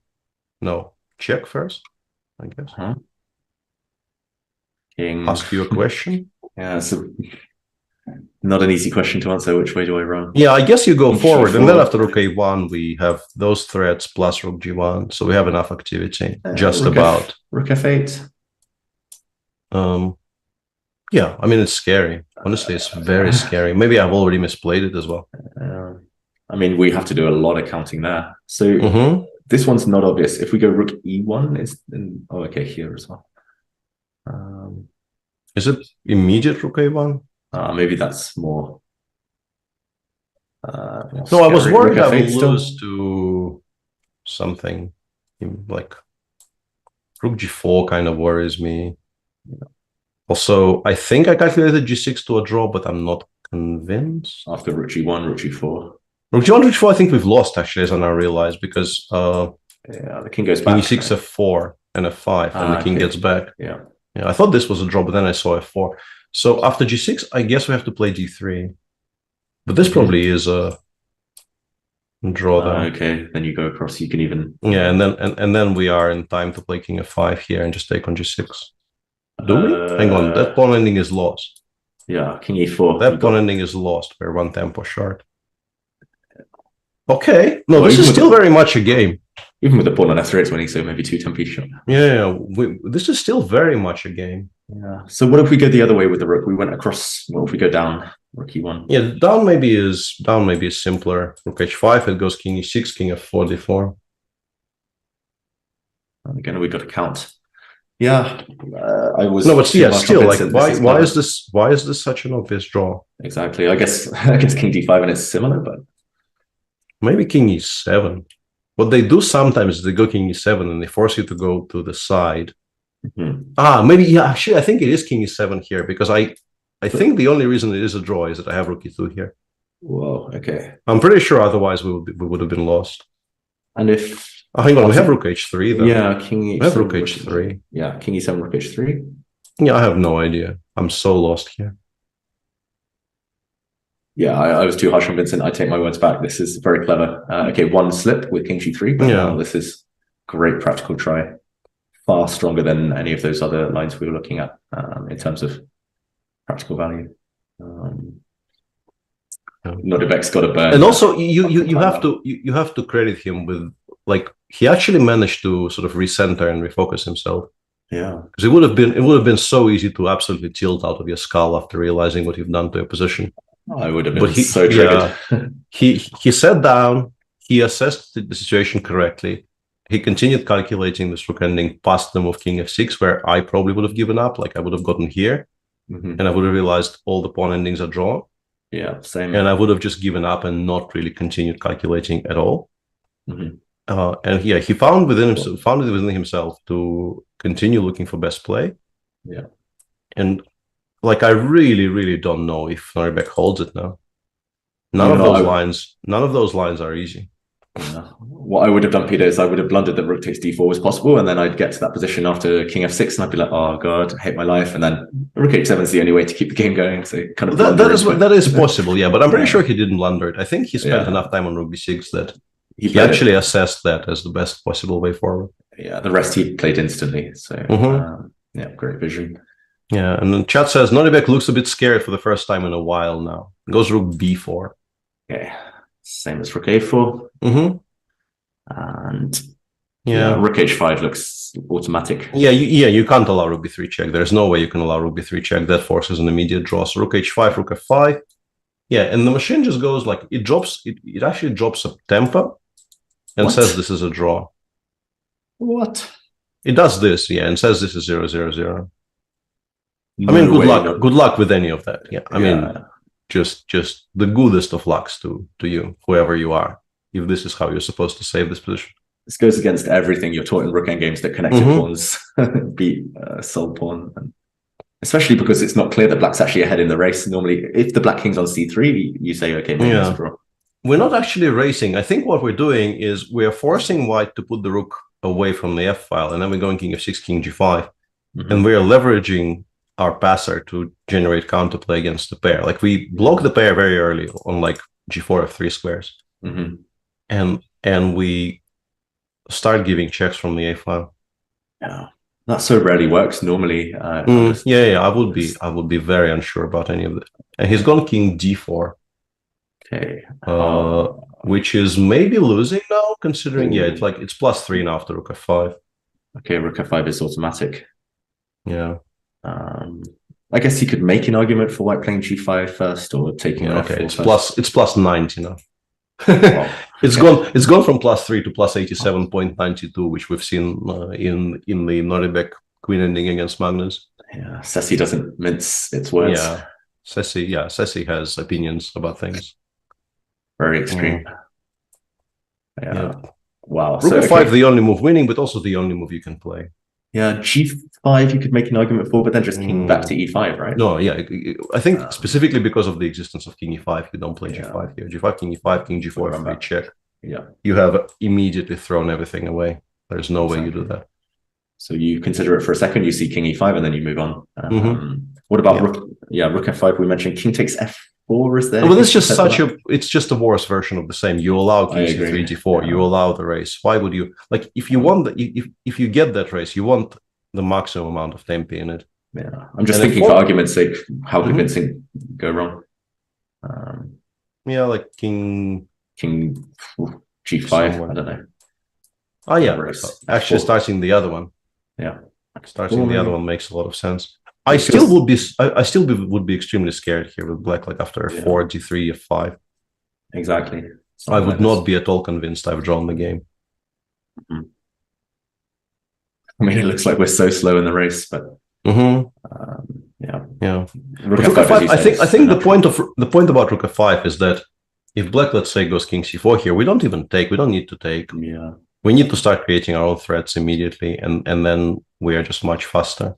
No, check first, I guess. King. Ask you a question. Yeah, so not an easy question to answer. Which way do I run? Yeah, I guess you go forward, and then after rook a1, we have those threats plus rook g1, so we have enough activity. Just about. Rook f8. Yeah, I mean, it's scary. Honestly, it's very scary. Maybe I've already misplayed it as well. I mean, we have to do a lot of counting there. So this one's not obvious. If we go rook e1, okay, here as well. Is it immediate rook a1? Maybe that's more. No, I was worried I would lose to something like rook g4 kind of worries me. Also, I think I calculated g6 to a draw, but I'm not convinced. After rook g1, rook g4. Rook g1, rook g4, I think we've lost actually, as I now realize, because the king goes back. King e6, f4, and f5, and the king gets back. Yeah, I thought this was a draw, but then I saw f4. So after g6, I guess we have to play g3. But this probably is a draw there. Okay, then you go across. You can even and then we are in time to play king f5 here and just take on g6. Do we? Hang on, that pawn ending is lost. Yeah, king e4. That pawn ending is lost. We're one tempo short. Okay, no, this is still very much a game. Even with the pawn on f3, it's winning, so maybe 2 tempi short. Yeah, this is still very much a game. Yeah. So what if we go the other way with the rook? We went across. What if we go down? Rook e1. Yeah, down maybe is simpler. Rook h5, it goes king e6, king f4, d4. And again, we got to count. Yeah, I was. No, but still, like, why is this such an obvious draw? Exactly. I guess against king d5, and it's similar, but maybe king e7. What they do sometimes is they go king e7 and they force you to go to the side. Maybe actually I think it is king e7 here, because I think the only reason it is a draw is that I have rook e2 here. Whoa, okay. I'm pretty sure otherwise we would have been lost. And if hang on, we have rook h3 though. Yeah, king e7. We have rook h3. Yeah, king e7, rook h3. Yeah, I have no idea. I'm so lost here. Yeah, I was too harsh on Vincent. I take my words back. This is very clever. Okay, one slip with king g3, but this is great practical try. Far stronger than any of those other lines we were looking at in terms of practical value. Nodibek's got a burn. And also, you have to credit him with, like, he actually managed to sort of recenter and refocus himself. Yeah, because it would have been so easy to absolutely tilt out of your skull after realizing what you've done to your position. I would have been so triggered. He sat down, he assessed the situation correctly. He continued calculating this rook ending past the move king f6, where I probably would have given up. Like, I would have gotten here, and I would have realized all the pawn endings are drawn. Yeah, same. And I would have just given up and not really continued calculating at all. And yeah, he found it within himself to continue looking for best play. Yeah, and like, I really don't know if Nodibek holds it now. None of those lines are easy. Yeah. What I would have done, Peter, is I would have blundered that rook takes d4 was possible, and then I'd get to that position after king f6, and I'd be like, oh god, I hate my life, and then rook h7 is the only way to keep the game going. So kind of that is possible, yeah. But I'm pretty sure he didn't blunder it. I think he spent enough time on rook b6 that he actually assessed that as the best possible way forward. Yeah, the rest he played instantly. So yeah, great vision. Yeah, and then chat says Nodibek looks a bit scared for the first time in a while now. Goes rook b4. Okay, same as rook a4. And rook h5 looks automatic. Yeah, you can't allow rook b3 check. There's no way you can allow rook b3 check. That forces an immediate draw. So rook h5, rook f5. Yeah, and the machine just goes like, it actually drops a tempo and says this is a draw. What? It does this, yeah, and says this is 0-0-0. I mean, good luck with any of that. Yeah, I mean, just the goodest of lucks to you, whoever you are, if this is how you're supposed to save this position. This goes against everything you're taught in rook endgames that connected pawns beat sold pawn, and especially because it's not clear that black's actually ahead in the race. Normally, if the black king's on c3, you say, okay, maybe it's a draw. We're not actually racing. I think what we're doing is we're forcing white to put the rook away from the f-file, and then we're going king f6, king g5, and we're leveraging our passer to generate counterplay against the pair. Like, we block the pair very early on, like, g4 f3 squares, and we start giving checks from the a-file. Yeah, that so rarely works normally. I would be very unsure about any of it. And he's gone king d4. Okay. Which is maybe losing now, considering it's like it's +3 now after rook f5. Okay, rook f5 is automatic. Yeah. I guess you could make an argument for white playing g5 first, or taking f4 it's +90 now. It's gone from +3 to +87.92, which we've seen in the Nodibek queen ending against Magnus. Yeah, Ceci doesn't mince its words. Yeah, Ceci has opinions about things. Very extreme. Wow. Rook f5, the only move winning, but also the only move you can play. Yeah, g5 you could make an argument for, but then just king back to e5, right? No, yeah, I think specifically because of the existence of king e5, you don't play g5 here. g5, king e5, king g4, free check. Yeah, you have immediately thrown everything away. There's no way you do that. So you consider it for a second, you see king e5, and then you move on. What about rook? Yeah, rook f5. We mentioned king takes f4. Is there? Well, it's just it's just a worse version of the same. You allow king c3, g4. You allow the race. Why would you if you want if you get that race, you want the maximum amount of tempi in it. Yeah, I'm just thinking for argument's sake, how could Vincent go wrong? Yeah, like king g5. Somewhere. I don't know. Oh yeah, actually starting the other one. Yeah, starting the other one makes a lot of sense. I still would be extremely scared here with black, like after f4, g3, f5. Exactly. I would not be at all convinced I've drawn the game. I mean, it looks like we're so slow in the race, but yeah. Rook f5, I think the point about rook f5 is that if black, let's say, goes king c4 here, we don't even take. We don't need to take. Yeah. We need to start creating our own threats immediately, and then we are just much faster.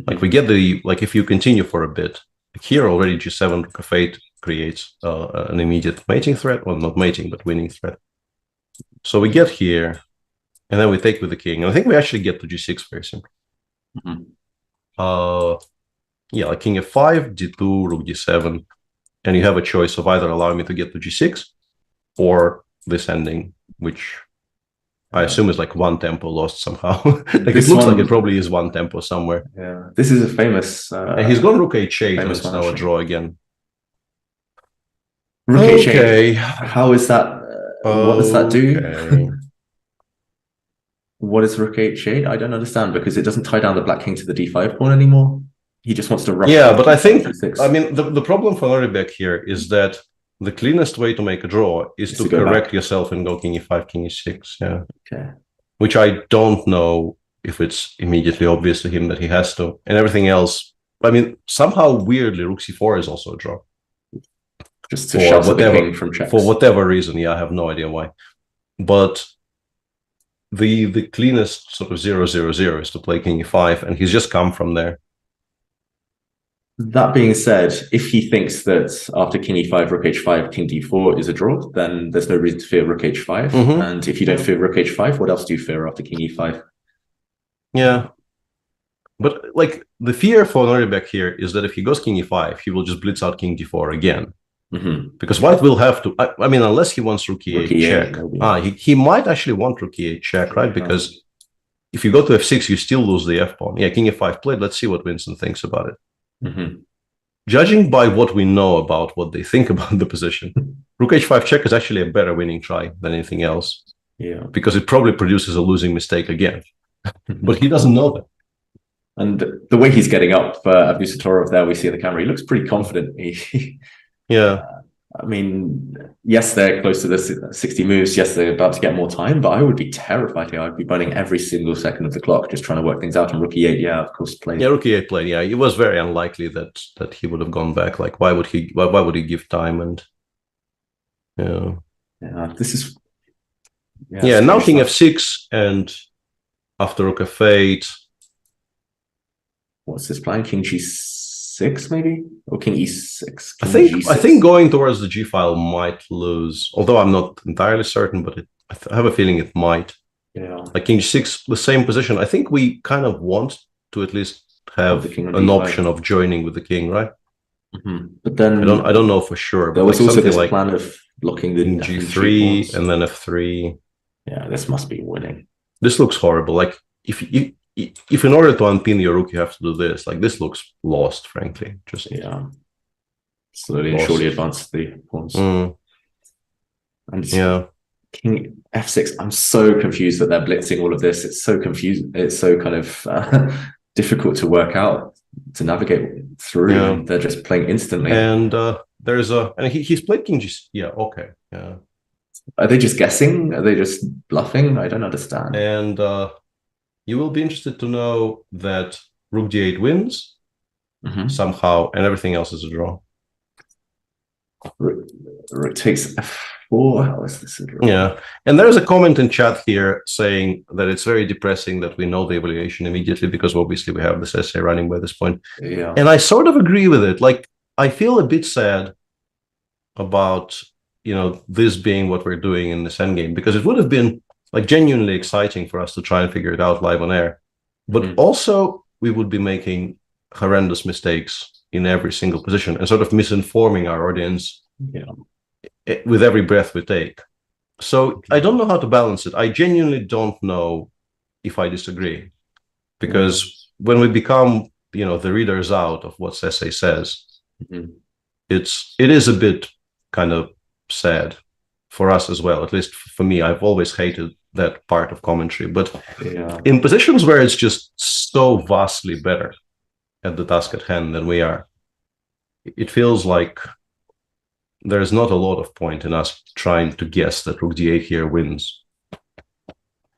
Like, we get if you continue for a bit, like here already g7, rook f8 creates an immediate mating threat. Well, not mating, but winning threat. So we get here, and then we take with the king. And I think we actually get to g6 very simply. Yeah, like king f5, d2, rook d7. and you have a choice of either allowing me to get to g6 or this ending, which I assume is like one tempo lost somehow. Like it looks like it probably is one tempo somewhere. Yeah, this is a famous. And he's gone rook h8, and it's now a draw again. Rook h8. How is that? What does that do? What is rook h8? I don't understand, because it doesn't tie down the black king to the d5 pawn anymore. He just wants to rush. Yeah, but I think, I mean, the problem for Noribek here is that the cleanest way to make a draw is to correct yourself and go king e5, king e6. Yeah. Okay. Which I don't know if it's immediately obvious to him that he has to. And everything else, I mean, somehow weirdly, rook c4 is also a draw. Just to shove the king from checks. For whatever reason, yeah, I have no idea why. But the cleanest sort of 0-0-0 is to play king e5, and he's just come from there. That being said, if he thinks that after king e5, rook h5, king d4 is a draw, then there's no reason to fear rook h5. And if you don't fear rook h5, what else do you fear after king e5? Yeah. But like the fear for Noribek here is that if he goes king e5, he will just blitz out king d4 again. Because white will have to, I mean, unless he wants rook e8 check. He might actually want rook e8 check, right? Because if you go to f6, you still lose the f pawn. Yeah, king e5 played. Let's see what Winston thinks about it. Judging by what we know about what they think about the position, rook h5 check is actually a better winning try than anything else. Yeah. Because it probably produces a losing mistake again. But he doesn't know that. And the way he's getting up, Abdusattorov there, we see in the camera, he looks pretty confident. Yeah. I mean, yes, they're close to the 60 moves. Yes, they're about to get more time, but I would be terrified here. I'd be burning every single second of the clock, just trying to work things out. And rook e8, yeah, of course, played. Yeah, rook e8 played. Yeah, it was very unlikely that he would have gone back. Like, why would he give time? And this is now king f6, and after rook f8. What's this plan? King g6 maybe, or king e6? I think going towards the g file might lose, although I'm not entirely certain, but I have a feeling it might. Yeah, like king g6, the same position. I think we kind of want to at least have an option of joining with the king, right? But then I don't know for sure. There but was also this plan of blocking the g3 and then f3. Yeah, this must be winning. This looks horrible. Like if in order to unpin your rook, you have to do this. Like this looks lost, frankly. Just slowly and surely advance the pawns. And king f6. I'm so confused that they're blitzing all of this. It's so confusing. It's so kind of difficult to work out, to navigate through. Yeah. And they're just playing instantly. And he's played king g. Yeah, okay. Yeah. Are they just guessing? Are they just bluffing? I don't understand. And you will be interested to know that rook d8 wins somehow, and everything else is a draw. Rook takes f4. How is this a draw? Yeah, and there's a comment in chat here saying that it's very depressing that we know the evaluation immediately because obviously we have this essay running by this point. Yeah, and I sort of agree with it. Like, I feel a bit sad about this being what we're doing in this endgame, because it would have been like genuinely exciting for us to try and figure it out live on air. But also we would be making horrendous mistakes in every single position and sort of misinforming our audience with every breath we take. So I don't know how to balance it. I genuinely don't know if I disagree, because when we become, the readers out of what Sese says, it is a bit kind of sad for us as well. At least for me, I've always hated that part of commentary. But in positions where it's just so vastly better at the task at hand than we are, it feels like there's not a lot of point in us trying to guess that rook d8 here wins.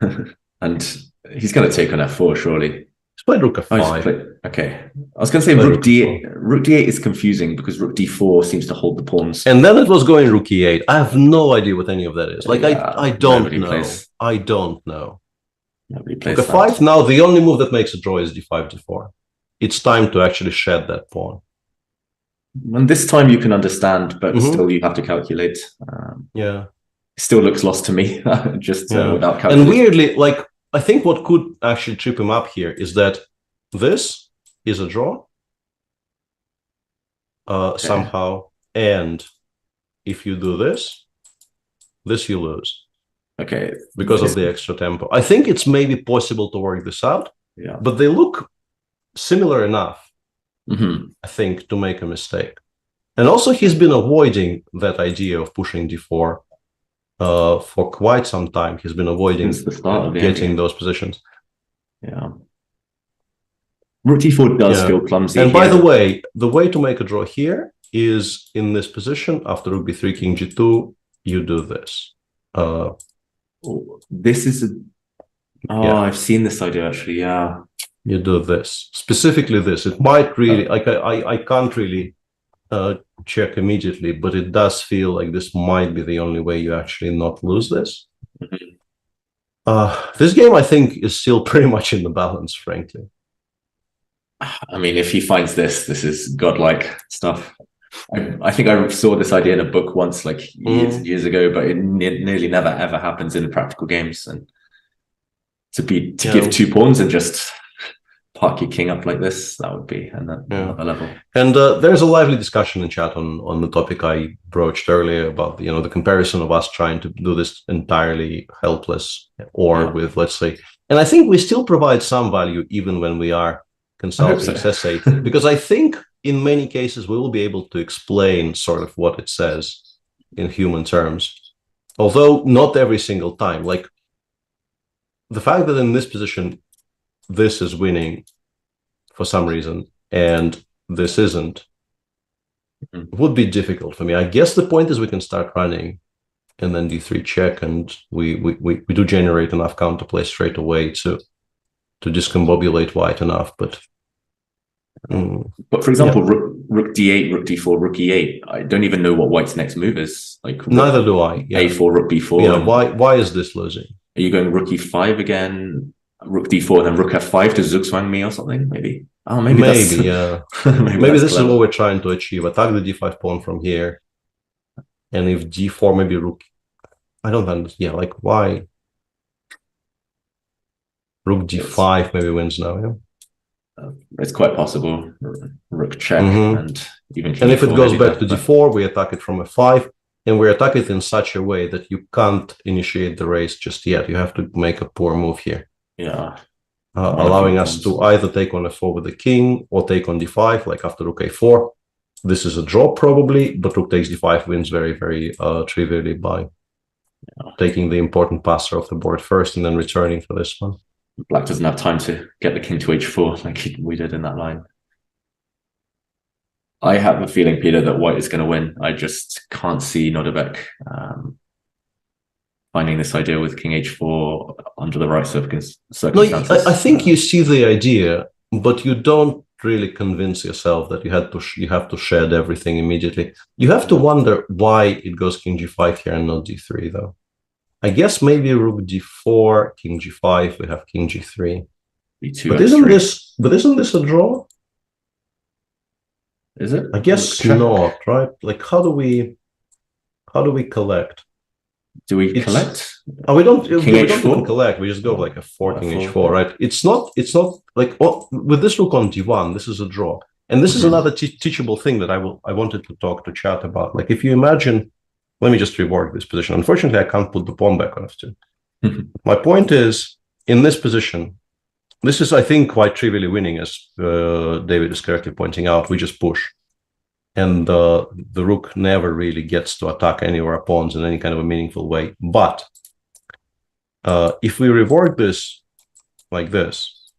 And he's going to take on f4, surely. He's played rook f5. Okay. I was going to say rook d8. Rook d8 is confusing because rook d4 seems to hold the pawns. And then it was going rook e8. I have no idea what any of that is. Like, I don't know. I don't know. Nobody plays rook f5, now the only move that makes a draw is d5, d4. It's time to actually shed that pawn. And this time you can understand, but still you have to calculate. It still looks lost to me, just without calculating. And weirdly, like, I think what could actually trip him up here is that this is a draw somehow. and if you do this you lose. Okay. Because of the extra tempo. I think it's maybe possible to work this out. Yeah. But they look similar enough, Mm-hmm. I think, to make a mistake. And also he's been avoiding that idea of pushing d4 for quite some time. He's been avoiding Since the start of the getting endgame. those positions. Yeah. Rook d4 does feel clumsy. And by here. the way to make a draw here is in this position. After rook b3, king g2, you do this. This is I've seen this idea actually. Yeah, you do this, specifically this. It might really I can't really check immediately, but it does feel like this might be the only way you actually not lose this. This game, I think, is still pretty much in the balance, frankly. I mean, if he finds this is godlike stuff. I think I saw this idea in a book once, like years and years ago, but it nearly never ever happens in practical games. And to give 2 pawns and just park your king up like this, that would be another level. And there's a lively discussion in chat on the topic I broached earlier about the comparison of us trying to do this entirely helpless or with, let's say, and I think we still provide some value even when we are consulting Chess 8, because I think in many cases we will be able to explain sort of what it says in human terms, although not every single time. Like the fact that in this position this is winning for some reason and this isn't would be difficult for me. I guess the point is we can start running and then d3 check, and we do generate enough counterplay straight away to discombobulate white enough. But for example, rook d8, rook d4, rook e8. I don't even know what white's next move is. Like neither do I. a4, rook b4. Yeah. Why is this losing? Are you going rook e5 again, rook d4, and then rook f5 to zugzwang me or something? Maybe. Oh, maybe yeah. maybe this is what we're trying to achieve. Attack the d5 pawn from here, and if g4, maybe rook. I don't understand. Yeah, like why? Rook d5 maybe wins now. Yeah. It's quite possible. Rook check and even. And if it goes back to d4, we attack it from f5, and we attack it in such a way that you can't initiate the race just yet. You have to make a poor move here. Yeah. Allowing us to either take on f4 with the king or take on d5, like after rook a4. This is a draw probably, but rook takes d5 wins very, very trivially by taking the important passer off the board first and then returning for this one. Black doesn't have time to get the king to h4 like we did in that line. I have a feeling, Peter, that white is going to win. I just can't see Nodebek finding this idea with king h4 under the right circumstances. No, I think you see the idea, but you don't really convince yourself that you have to shed everything immediately. You have to wonder why it goes king g5 here and not d3, though. I guess maybe rook d4, king g5, we have king g3. b2, but isn't this a draw? Is it? I guess not, right? Like how do we collect? Do we collect? Oh, we don't King even collect. We just go like a 4 king h4, right? It's not like with this rook on d1, this is a draw. And this is another teachable thing that I wanted to talk to chat about. Like if you imagine, let me just rework this position. Unfortunately, I can't put the pawn back on f2. My point is, in this position, this is, I think, quite trivially winning, as David is correctly pointing out. We just push. And the rook never really gets to attack any of our pawns in any kind of a meaningful way. But if we rework this like this,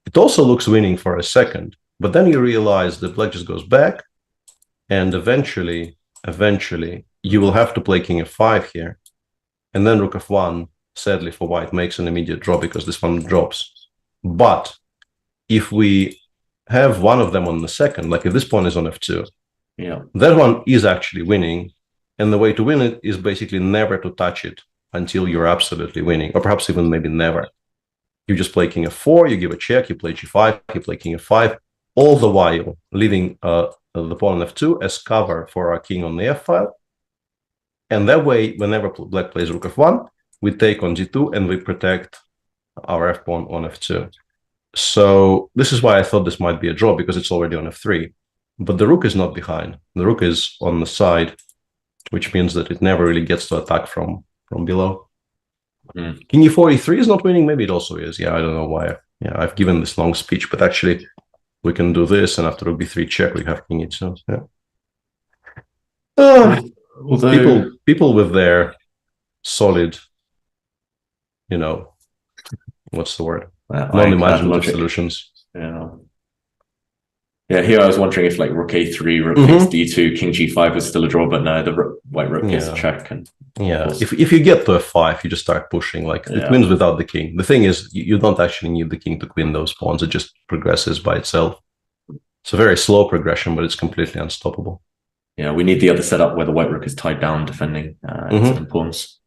it also looks winning for a second. But then you realize that black just goes back, and eventually, you will have to play king f5 here. And then rook f1, sadly for white, makes an immediate draw because this one drops. But if we have one of them on the second, like if this pawn is on f2, that one is actually winning. And the way to win it is basically never to touch it until you're absolutely winning, or perhaps even maybe never. You just play king f4, you give a check, you play g5, you play king f5, all the while leaving the pawn on f2 as cover for our king on the f file. And that way, whenever black plays rook f1, we take on g2 and we protect our f pawn on f2. So this is why I thought this might be a draw, because it's already on f3. but the rook is not behind. The rook is on the side, which means that it never really gets to attack from below. King e4, e3 is not winning. Maybe it also is. Yeah, I don't know why. Yeah, I've given this long speech, but actually we can do this, and after rook b3 check, we have king e2. Yeah. People with their solid, what's the word? Non-imaginative solutions. Yeah, here I was wondering if like rook a3, rook takes d2, king g5 was still a draw, but no, the white rook gets a check. And if you get to f5, you just start pushing. It wins without the king. The thing is, you don't actually need the king to win those pawns. It just progresses by itself. It's a very slow progression, but it's completely unstoppable. Yeah, we need the other setup where the white rook is tied down, defending certain pawns.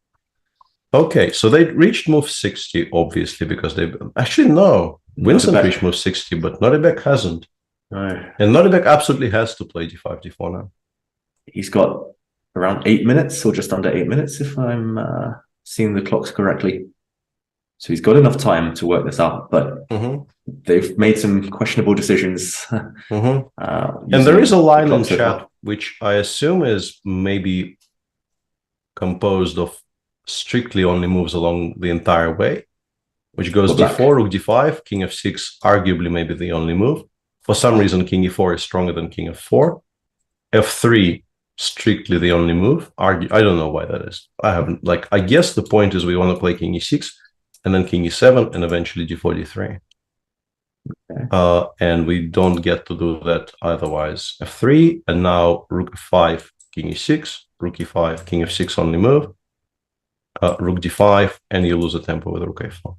Okay, so they reached move 60, obviously, because they actually no. Vincent reached move 60, but Noribek hasn't. No. And Noribek absolutely has to play d5, d4 now. He's got around 8 minutes, or just under 8 minutes, if I'm seeing the clocks correctly. So he's got enough time to work this out, but they've made some questionable decisions. And there is a line in chat, which I assume is maybe composed of strictly only moves along the entire way, which goes d4, rook d5, king f6, arguably maybe the only move. For some reason, king e4 is stronger than king f4. f3, strictly the only move. I don't know why that is. I guess the point is we want to play king e6, and then king e7, and eventually d4, d3. Okay. And we don't get to do that otherwise. f3, and now rook f5, king e6, rook e5, king f6 only move, rook d5, and you lose a tempo with rook a4.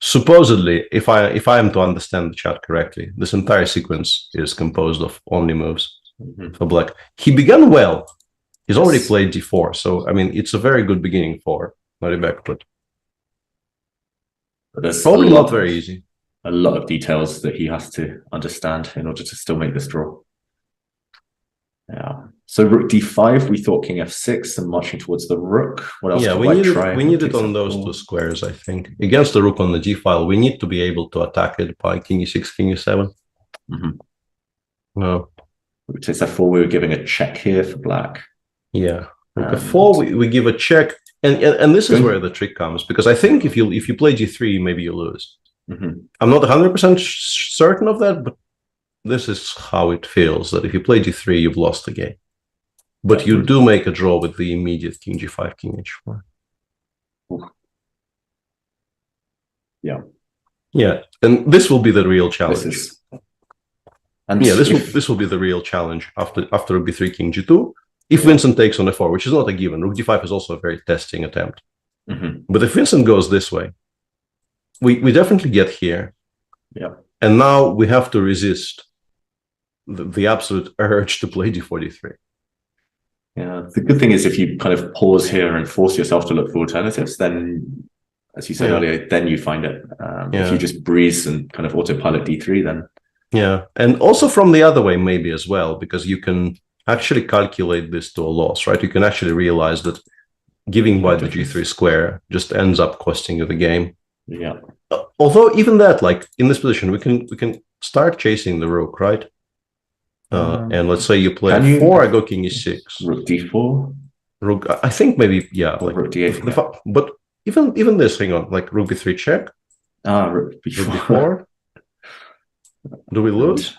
Supposedly, if I am to understand the chat correctly, this entire sequence is composed of only moves for black. He began well. He's already played d4, so I mean it's a very good beginning for Noribek, but there's probably not very easy. A lot of details that he has to understand in order to still make this draw. Yeah. So rook d5, we thought king f6 and marching towards the rook. What else? Yeah, we need it on those two squares, I think. Against the rook on the g file, we need to be able to attack it by king e6, king e7. No. Rook takes f4, we were giving a check here for black. Yeah. Rook f4, we give a check. And this is where the trick comes, because I think if you play g3, maybe you lose. I'm not 100% certain of that, but this is how it feels, that if you play g3, you've lost the game. But you do make a draw with the immediate king g5, king h4. Yeah. Yeah, and this will be the real challenge. This will be the real challenge after rook b3, king g2. If Vincent takes on f4, which is not a given, rook d5 is also a very testing attempt. But if Vincent goes this way, we definitely get here. Yeah. And now we have to resist the absolute urge to play d4, d3. Yeah, the good thing is if you kind of pause here and force yourself to look for alternatives, then, as you said earlier, then you find it. If you just breeze and kind of autopilot d3, then... Yeah, and also from the other way maybe as well, because you can actually calculate this to a loss, right? You can actually realize that giving white the g3 square just ends up costing you the game. Yeah. Although even that, like in this position, we can start chasing the rook, right? And let's say you play f4, I go king e6. Rook d4? Rook, I think maybe, yeah. Like rook d8. But even this, hang on, like rook b3 check. Rook b4. Rook b4. Do we lose?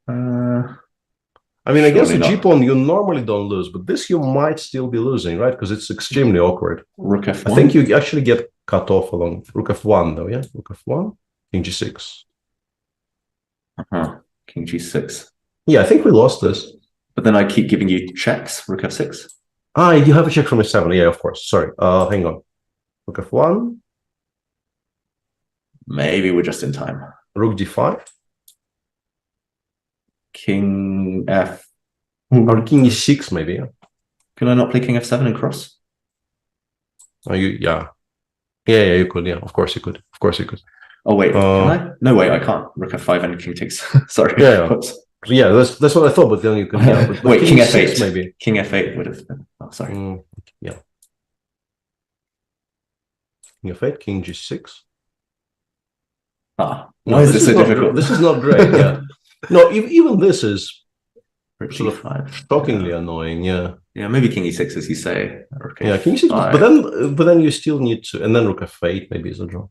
I mean, against the g-pawn, you normally don't lose, but this you might still be losing, right? Because it's extremely awkward. Rook f1? I think you actually get cut off along rook f1, though, yeah? Rook f1, king g6. King g6. Yeah, I think we lost this. But then I keep giving you checks, rook f6. You have a check from f7, yeah, of course. Sorry, hang on. Rook f1. Maybe we're just in time. Rook d5. King f... Or king e6, maybe, yeah. Can I not play king f7 and cross? Yeah, you could, yeah, of course you could. Of course you could. Oh, wait, can I? No, wait, I can't. Rook f5 and king takes... Sorry. Yeah, that's what I thought, but then you could... Yeah, but wait, king f8. 6, maybe. King f8 would have been... Oh, sorry. Yeah. King f8, king g6. Why is this so difficult? This is not great, yeah. No, even this is sort of G5. shockingly annoying. Yeah. Yeah, maybe king e6, as you say. Or Yeah, king e6, but then you still need to, and then rook f8 maybe is a draw.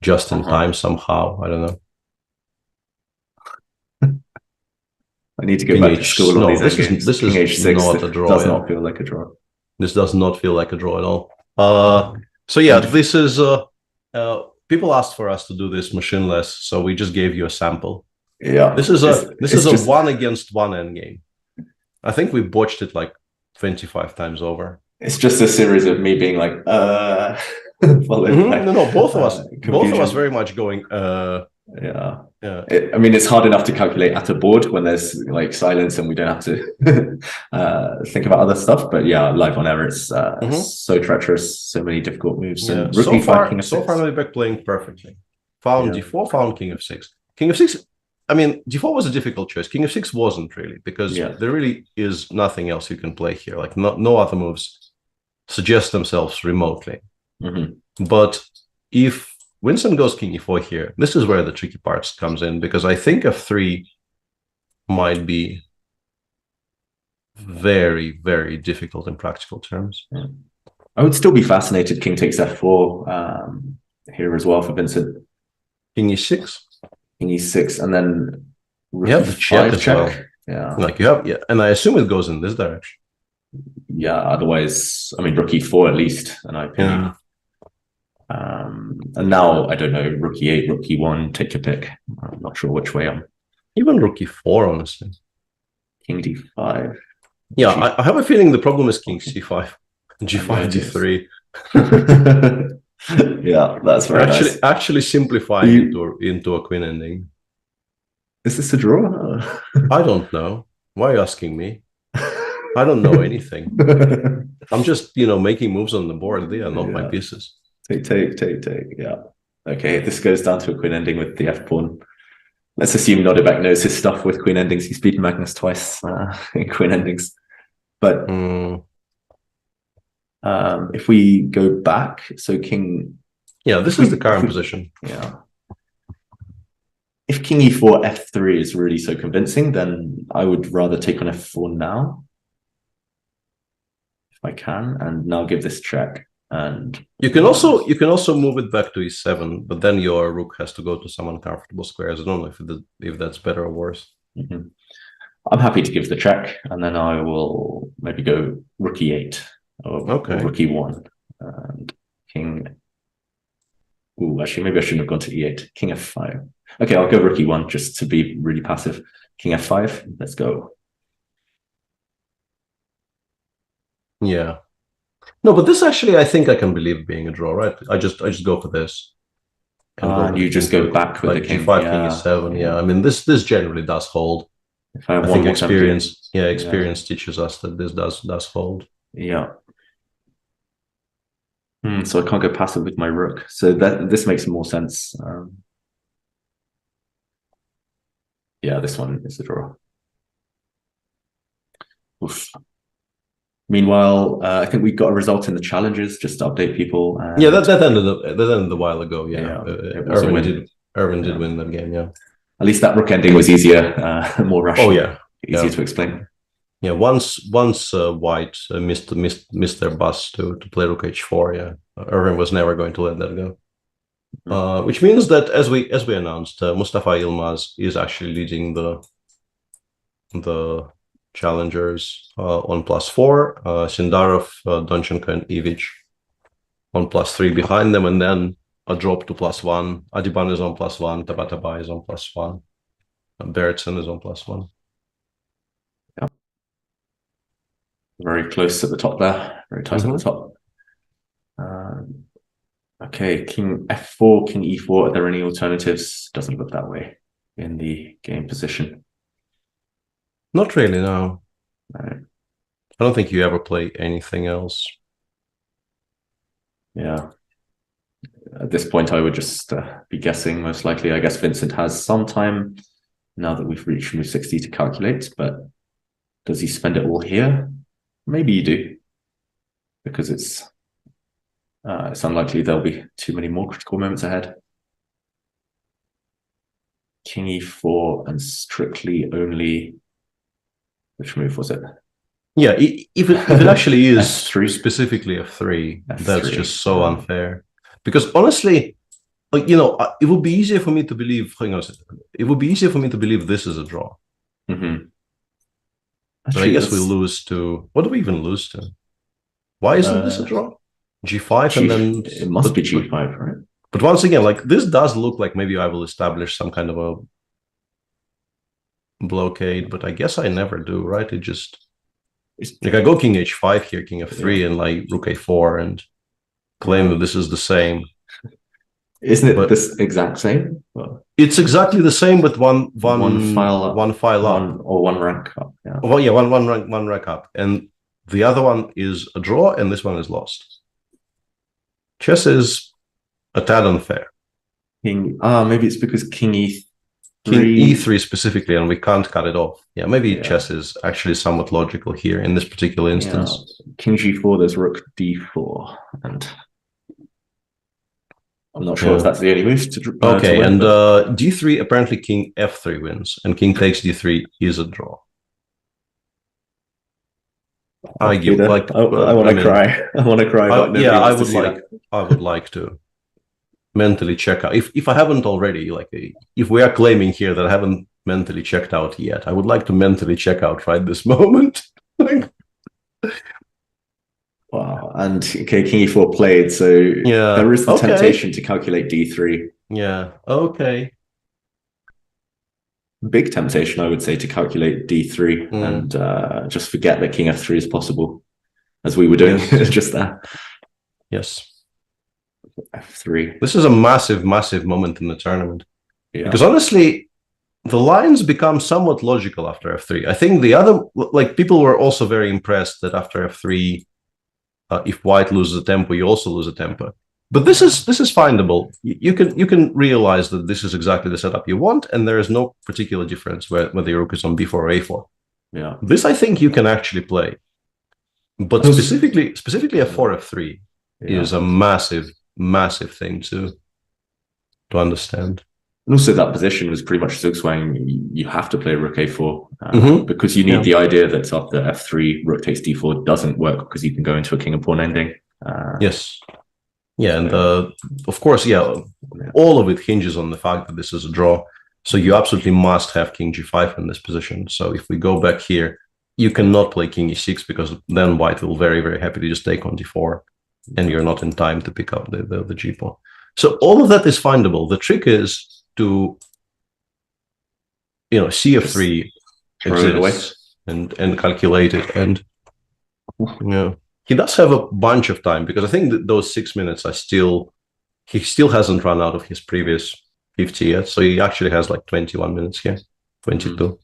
Just in time somehow. I don't know. I need to go back to school on these endgames. This King is h6 not a draw. does not feel like a draw. This does not feel like a draw at all. So yeah, this is people asked for us to do this machineless, so we just gave you a sample. Yeah, this is a 1 against 1 endgame. I think we botched it like 25 times over. It's just a series of me being like, No, both of us very much going, yeah. I mean, it's hard enough to calculate at a board when there's like silence and we don't have to think about other stuff. But yeah, live on air, it's so treacherous, so many difficult moves. Yeah. And So far, Novak playing perfectly. Found d4, found king f6. King f6. I mean, d4 was a difficult choice. King f6 wasn't really, because there really is nothing else you can play here. Like no other moves suggest themselves remotely. But if Winston goes king e4 here, this is where the tricky part comes in, because I think f3 might be very, very difficult in practical terms. I would still be fascinated king takes f4 here as well for Vincent. King e6. King e6, and then you have the check as well. Yeah, like you have, and I assume it goes in this direction. Yeah, otherwise, I mean, rook e4 at least, in my opinion. And now I don't know, rook e8, rook e1, take your pick. I'm not sure which way I'm. Even rook e4, honestly. King d5. Yeah, I have a feeling the problem is king c5, g5, d3. Yeah, that's very nice. Actually simplifying into a queen ending. Is this a draw? I don't know. Why are you asking me? I don't know anything. I'm just, making moves on the board. They are not my pieces. Take. Yeah. Okay, this goes down to a queen ending with the f-pawn. Let's assume Nodebek knows his stuff with queen endings. He's beaten Magnus twice in queen endings. But if we go back, so king... Yeah, this is the current position. Yeah. If king e4, f3 is really so convincing, then I would rather take on f4 now. If I can, and now give this check. And you can also move it back to e7, but then your rook has to go to some uncomfortable squares. I don't know if that's better or worse. I'm happy to give the check, and then I will maybe go rook e8 or rook e1 and king. Ooh, actually, maybe I shouldn't have gone to e8. King f5. Okay, I'll go rook e1 just to be really passive. King f5. Let's go. Yeah. No, but this actually, I think I can believe being a draw, right? I just go for this. And you just go back with the king. G5, king e7. Yeah, I mean this generally does hold. I think experience teaches us that this does hold. Yeah. So I can't go passive with my rook. So this makes more sense. Yeah, this one is a draw. Oof. Meanwhile, I think we got a result in the challenges, just to update people. Yeah, that ended a while ago. Yeah, Irvin did win that game. Yeah, at least that rook ending was easier, more rational. Oh yeah, easier to explain. Yeah, once White missed their bus to play rook h4. Yeah, Irvin was never going to let that go. Which means that as we announced, Mustafa Yilmaz is actually leading the challengers on +4, Sindarov, Donchenko, and Ivic on +3 behind them, and then a drop to +1. Adiban is on +1, Tabatabai is on +1, Bertson is on +1. Yeah. Very close at the top there, very tight at the top. Okay, king f4, king e4. Are there any alternatives? Doesn't look that way in the game position. Not really, no. Right. I don't think you ever play anything else. Yeah. At this point, I would just be guessing, most likely. I guess Vincent has some time now that we've reached move 60 to calculate, but does he spend it all here? Maybe you do, because it's unlikely there'll be too many more critical moments ahead. king e4 and strictly only. Which move was it? Yeah, if it actually is specifically F3, that's just so unfair. Because honestly, like, you know, it would be easier for me to believe. Hang on a second. It would be easier for me to believe this is a draw. Mm-hmm. But I guess we lose to. What do we even lose to? Why isn't this a draw? G5 and then it must be G5, right? But once again, like, this does look like maybe I will establish some kind of a blockade, but I guess I never do, right? It just like I go king h5 here, king f3, and like rook a4, and claim that this is the same. Isn't it this exact same? Well, it's exactly the same, but one file up, or one rank up. Yeah. Well, yeah, one rank up, and the other one is a draw, and this one is lost. Chess is a tad unfair. Maybe it's because king e3. King e3 specifically, and we can't cut it off. Yeah, maybe chess is actually somewhat logical here in this particular instance. Yeah. King g4, there's rook d4, and I'm not sure if that's the only move to okay, to win, and d3, apparently king f3 wins, and king takes d3 is a draw. I give like I want to cry. I want to cry. Yeah, I would like to mentally check out. If I haven't already, like, if we are claiming here that I haven't mentally checked out yet, I would like to mentally check out right this moment. Wow. And okay, king e4 played, so yeah, there is the temptation to calculate d3. Yeah, okay. Big temptation, I would say, to calculate d3 and just forget that king f3 is possible, as we were doing just there. Yes. f3. This is a massive moment in the tournament. Yeah. Because honestly, the lines become somewhat logical after f3. I think the other, like, people were also very impressed that after f3, if white loses a tempo, you also lose a tempo. But this is findable. You can realize that this is exactly the setup you want, and there is no particular difference whether your rook is on b4 or a4. Yeah. This I think you can actually play. But specifically f4, f3 is a massive thing to understand. And also that position was pretty much Zugzwang. You have to play rook a4 because you need the idea that after f3, rook takes d4 doesn't work because you can go into a king and pawn ending. Yes. Yeah, and of course, all of it hinges on the fact that this is a draw. So you absolutely must have king g5 in this position. So if we go back here, you cannot play king e6 because then white will very happy to just take on d4, and you're not in time to pick up the g pawn. So all of that is findable. The trick is to, see f3 exists and calculate it, and he does have a bunch of time, because I think that those 6 minutes he still hasn't run out of his previous 50 yet, so he actually has like 21 minutes here, 22.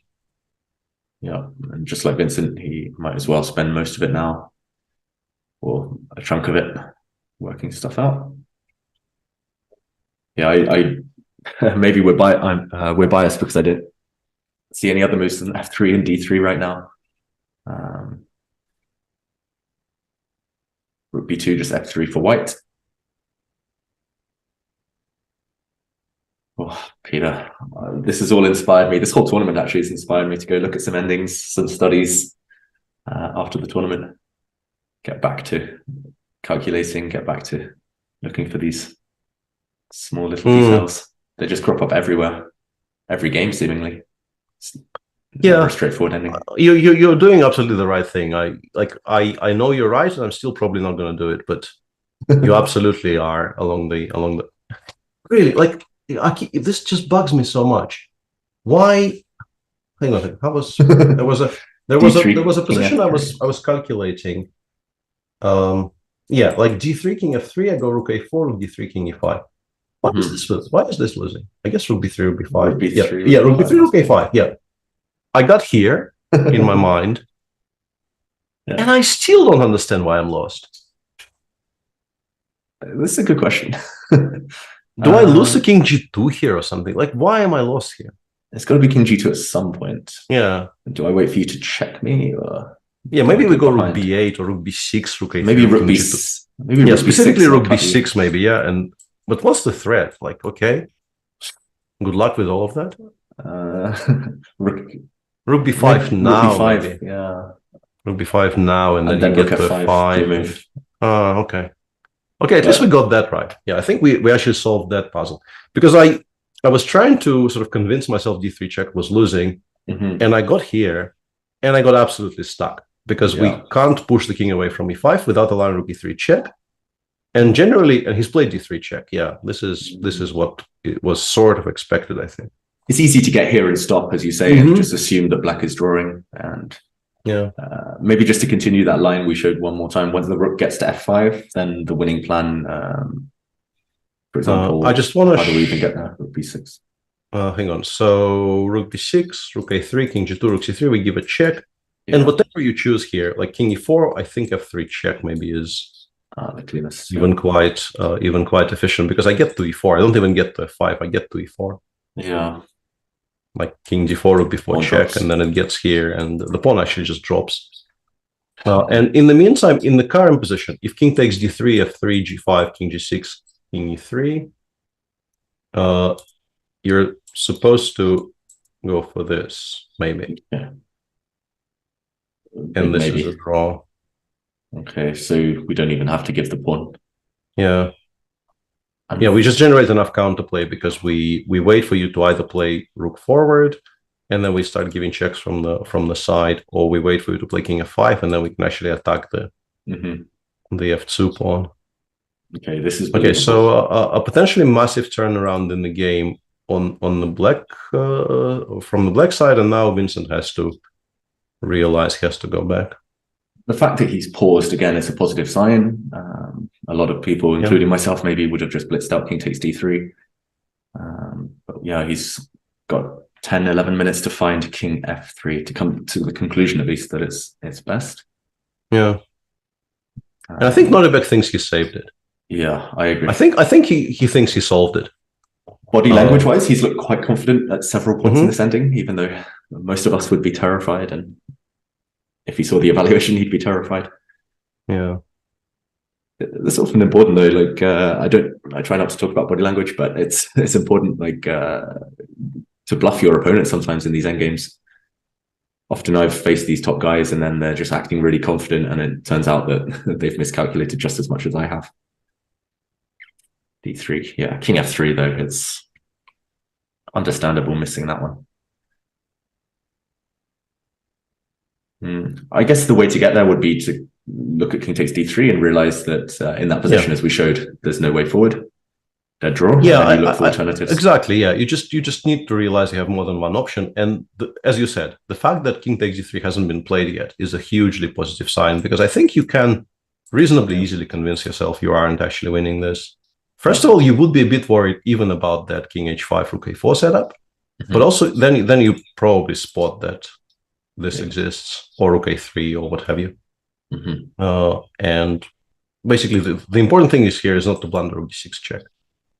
Yeah, and just like Vincent, he might as well spend most of it now, or a chunk of it, working stuff out. Yeah, I maybe we're biased because I didn't see any other moves than f3 and d3 right now. Rook b2, just f3 for white. Oh, Peter, this has all inspired me. This whole tournament actually has inspired me to go look at some endings, some studies after the tournament. Get back to calculating, get back to looking for these small little details that just crop up everywhere, every game seemingly. It's never a straightforward ending. You're doing absolutely the right thing. I know you're right, and I'm still probably not going to do it, but you absolutely are along the really, like, this just bugs me so much. Why? Hang on. How was there was a position I was calculating. Like d3 king f3. I go rook a4, rook d3 king e5. Why is this losing? I guess rook b3, rook b5. Rook b3, rook b3, rook a5. Yeah, I got here in my mind, and I still don't understand why I'm lost. This is a good question. Do I lose to king g2 here or something? Like, why am I lost here? It's got to be king g2 at some point. Yeah. Do I wait for you to check me? Or maybe we go rook b8 or rook b6, rook a3. Maybe rook b6. Specifically rook b6, maybe. Yeah, but what's the threat? Like, okay. Good luck with all of that. Rook b5 now. Rook b5, maybe. yeah. Rook b5 now, and then you rook get to f5 5. move. Okay. Okay, at least we got that right. Yeah, I think we actually solved that puzzle. Because I was trying to sort of convince myself d3 check was losing, and I got here, and I got absolutely stuck. Because we can't push the king away from e5 without allowing rook e3 check. And generally, and he's played d3 check. Yeah, this is what it was sort of expected, I think. It's easy to get here and stop, as you say, and just assume that black is drawing. And maybe just to continue that line we showed one more time, once the rook gets to f5, then the winning plan, for example, I just want to how do we even get there? Rook b6. Hang on. So rook b6, rook a3, king g2, rook c3, we give a check. And whatever you choose here, like king e4, I think f3 check maybe is the cleanest, even quite efficient, because I get to e4. I don't even get to f5. I get to e4. Yeah. Like king d4, rook b4 Pawn check, drops. and then it gets here, and the pawn actually just drops. And in the meantime, in the current position, if king takes d3, f3, g5, king g6, king e3, you're supposed to go for this, maybe. Yeah. And this Maybe. is a draw. Okay, so we don't even have to give the pawn. Yeah. Yeah, we just generate enough counterplay because we wait for you to either play rook forward, and then we start giving checks from the side, or we wait for you to play king f5, and then we can actually attack the f2 pawn. Okay, this is okay. So a potentially massive turnaround in the game on the black from the black side, and now Vincent has to realize he has to go back. The fact that he's paused again is a positive sign. A lot of people, including myself, maybe would have just blitzed out king takes d3. But yeah, he's got 10, 11 minutes to find king f3 to come to the conclusion, at least, that it's best. Yeah. And I think Nordebek thinks he saved it. Yeah, I agree. I think he thinks he solved it. Body language-wise, he's looked quite confident at several points in this ending, even though most of us would be terrified, and if he saw the evaluation, he'd be terrified. Yeah. That's often important, though. Like, I try not to talk about body language, but it's important, like, to bluff your opponent sometimes in these endgames. Often I've faced these top guys, and then they're just acting really confident, and it turns out that they've miscalculated just as much as I have. d3, yeah. King f3, though, it's understandable missing that one. I guess the way to get there would be to look at king takes d3 and realize that in that position, as we showed, there's no way forward. Dead draw. Yeah, you look for alternatives. Exactly. Yeah, you just need to realize you have more than one option. And as you said, the fact that king takes d3 hasn't been played yet is a hugely positive sign, because I think you can reasonably easily convince yourself you aren't actually winning this. First of all, you would be a bit worried even about that king h5 rook a4 setup, but also then you probably spot that this exists, or rook a3 or what have you. And basically the important thing is here is not to blunder rook d6 check.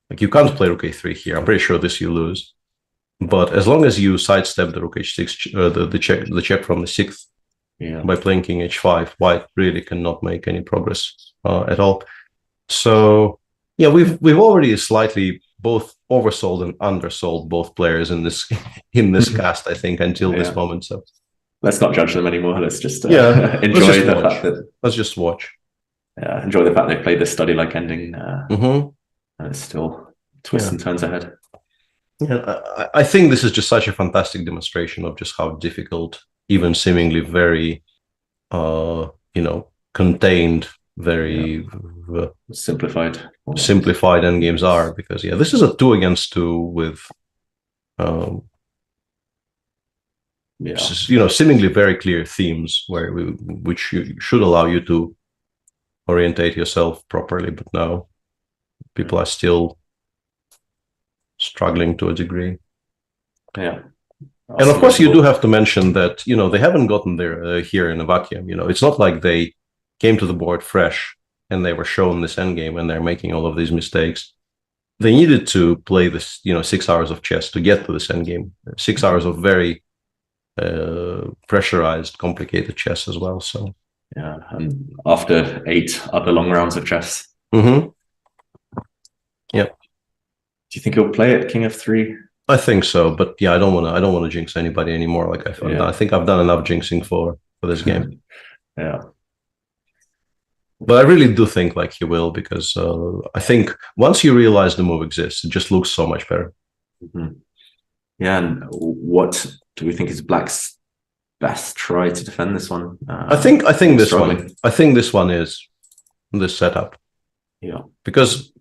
Like, you can't play rook a3 here. I'm pretty sure this you lose. But as long as you sidestep the rook h6, the check from the sixth, by playing king h5, white really cannot make any progress at all. So yeah, we've already slightly both oversold and undersold both players in this cast, I think, until this moment. So let's not judge them anymore. Let's just enjoy the fact that let's just watch. Yeah, enjoy the fact they played this study-like ending, and it's still twists and turns ahead. Yeah, I think this is just such a fantastic demonstration of just how difficult, even seemingly very, contained, very simplified endgames are. Because this is a 2 against 2 with, seemingly very clear themes which should allow you to orientate yourself properly. But now people are still struggling to a degree. Yeah. And of course, you do have to mention that, they haven't gotten there here in a vacuum. It's not like they came to the board fresh and they were shown this endgame and they're making all of these mistakes. They needed to play this, 6 hours of chess to get to this endgame. 6 hours of very pressurized, complicated chess as well. So yeah, and after 8 other long rounds of chess. Yeah. Do you think he'll play it king f3? I think so, but yeah, I don't want to jinx anybody anymore. Like I think I've done enough jinxing for this game. Yeah. But I really do think like he will, because I think once you realize the move exists, it just looks so much better. Mm-hmm. Yeah, and what do we think is Black's best try to defend this one? I think this one. I think this one is this setup. Yeah, because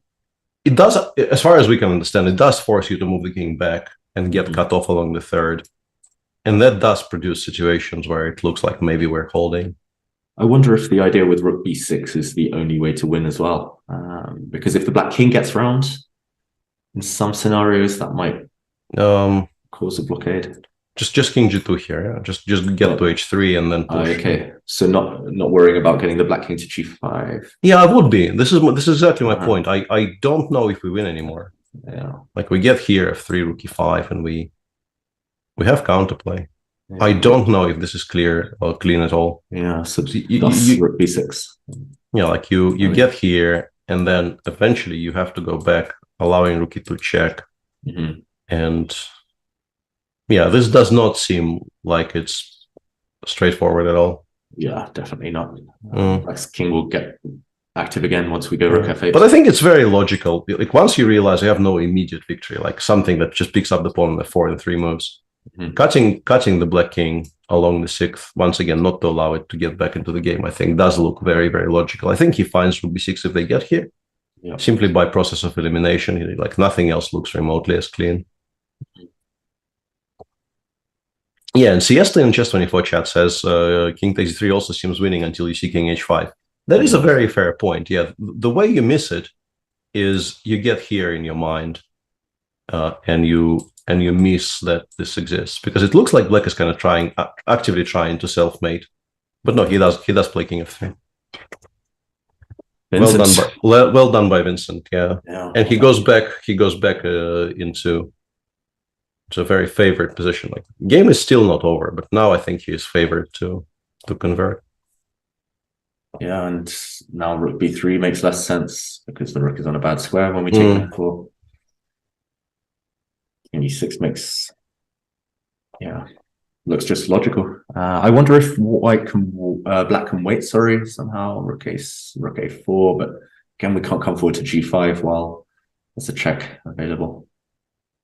it does, as far as we can understand, it does force you to move the king back and get cut off along the third, and that does produce situations where it looks like maybe we're holding. I wonder if the idea with rook b6 is the only way to win as well, because if the black king gets round, in some scenarios that might cause a blockade. Just king g2 here, yeah. Just get to h3 and then push. Okay, so not worrying about getting the black king to g5. Yeah, I would be. This is exactly my point. I don't know if we win anymore. Yeah, like we get here f3 rook e5 and we have counterplay. Yeah. I don't know if this is clear or clean at all. Yeah, so you rook b6. Yeah, like you get here and then eventually you have to go back, allowing rook e2 check. And yeah, this does not seem like it's straightforward at all. Yeah, definitely not. Black's king will get active again once we go rook f8. But I think it's very logical. Like once you realize you have no immediate victory, like something that just picks up the pawn on f4 in 3 moves, cutting the black king along the 6th, once again, not to allow it to get back into the game, I think does look very, very logical. I think he finds rook b6 if they get here, simply by process of elimination. Like nothing else looks remotely as clean. Yeah, and Siesta in Chess24 chat says king takes e3 also seems winning until you see king h5. That is a very fair point. Yeah, the way you miss it is you get here in your mind, and you miss that this exists, because it looks like black is kind of actively trying to self-mate, but no, he does play king f3. Well done by Vincent. Yeah, and he goes back into a very favored position. Like game is still not over, but now I think he is favored to convert. Yeah, and now rook b3 makes less sense because the rook is on a bad square when we take f4. King e6 makes, looks just logical. I wonder if black can wait. Somehow rook a4, but again we can't come forward to g5 while there's a check available.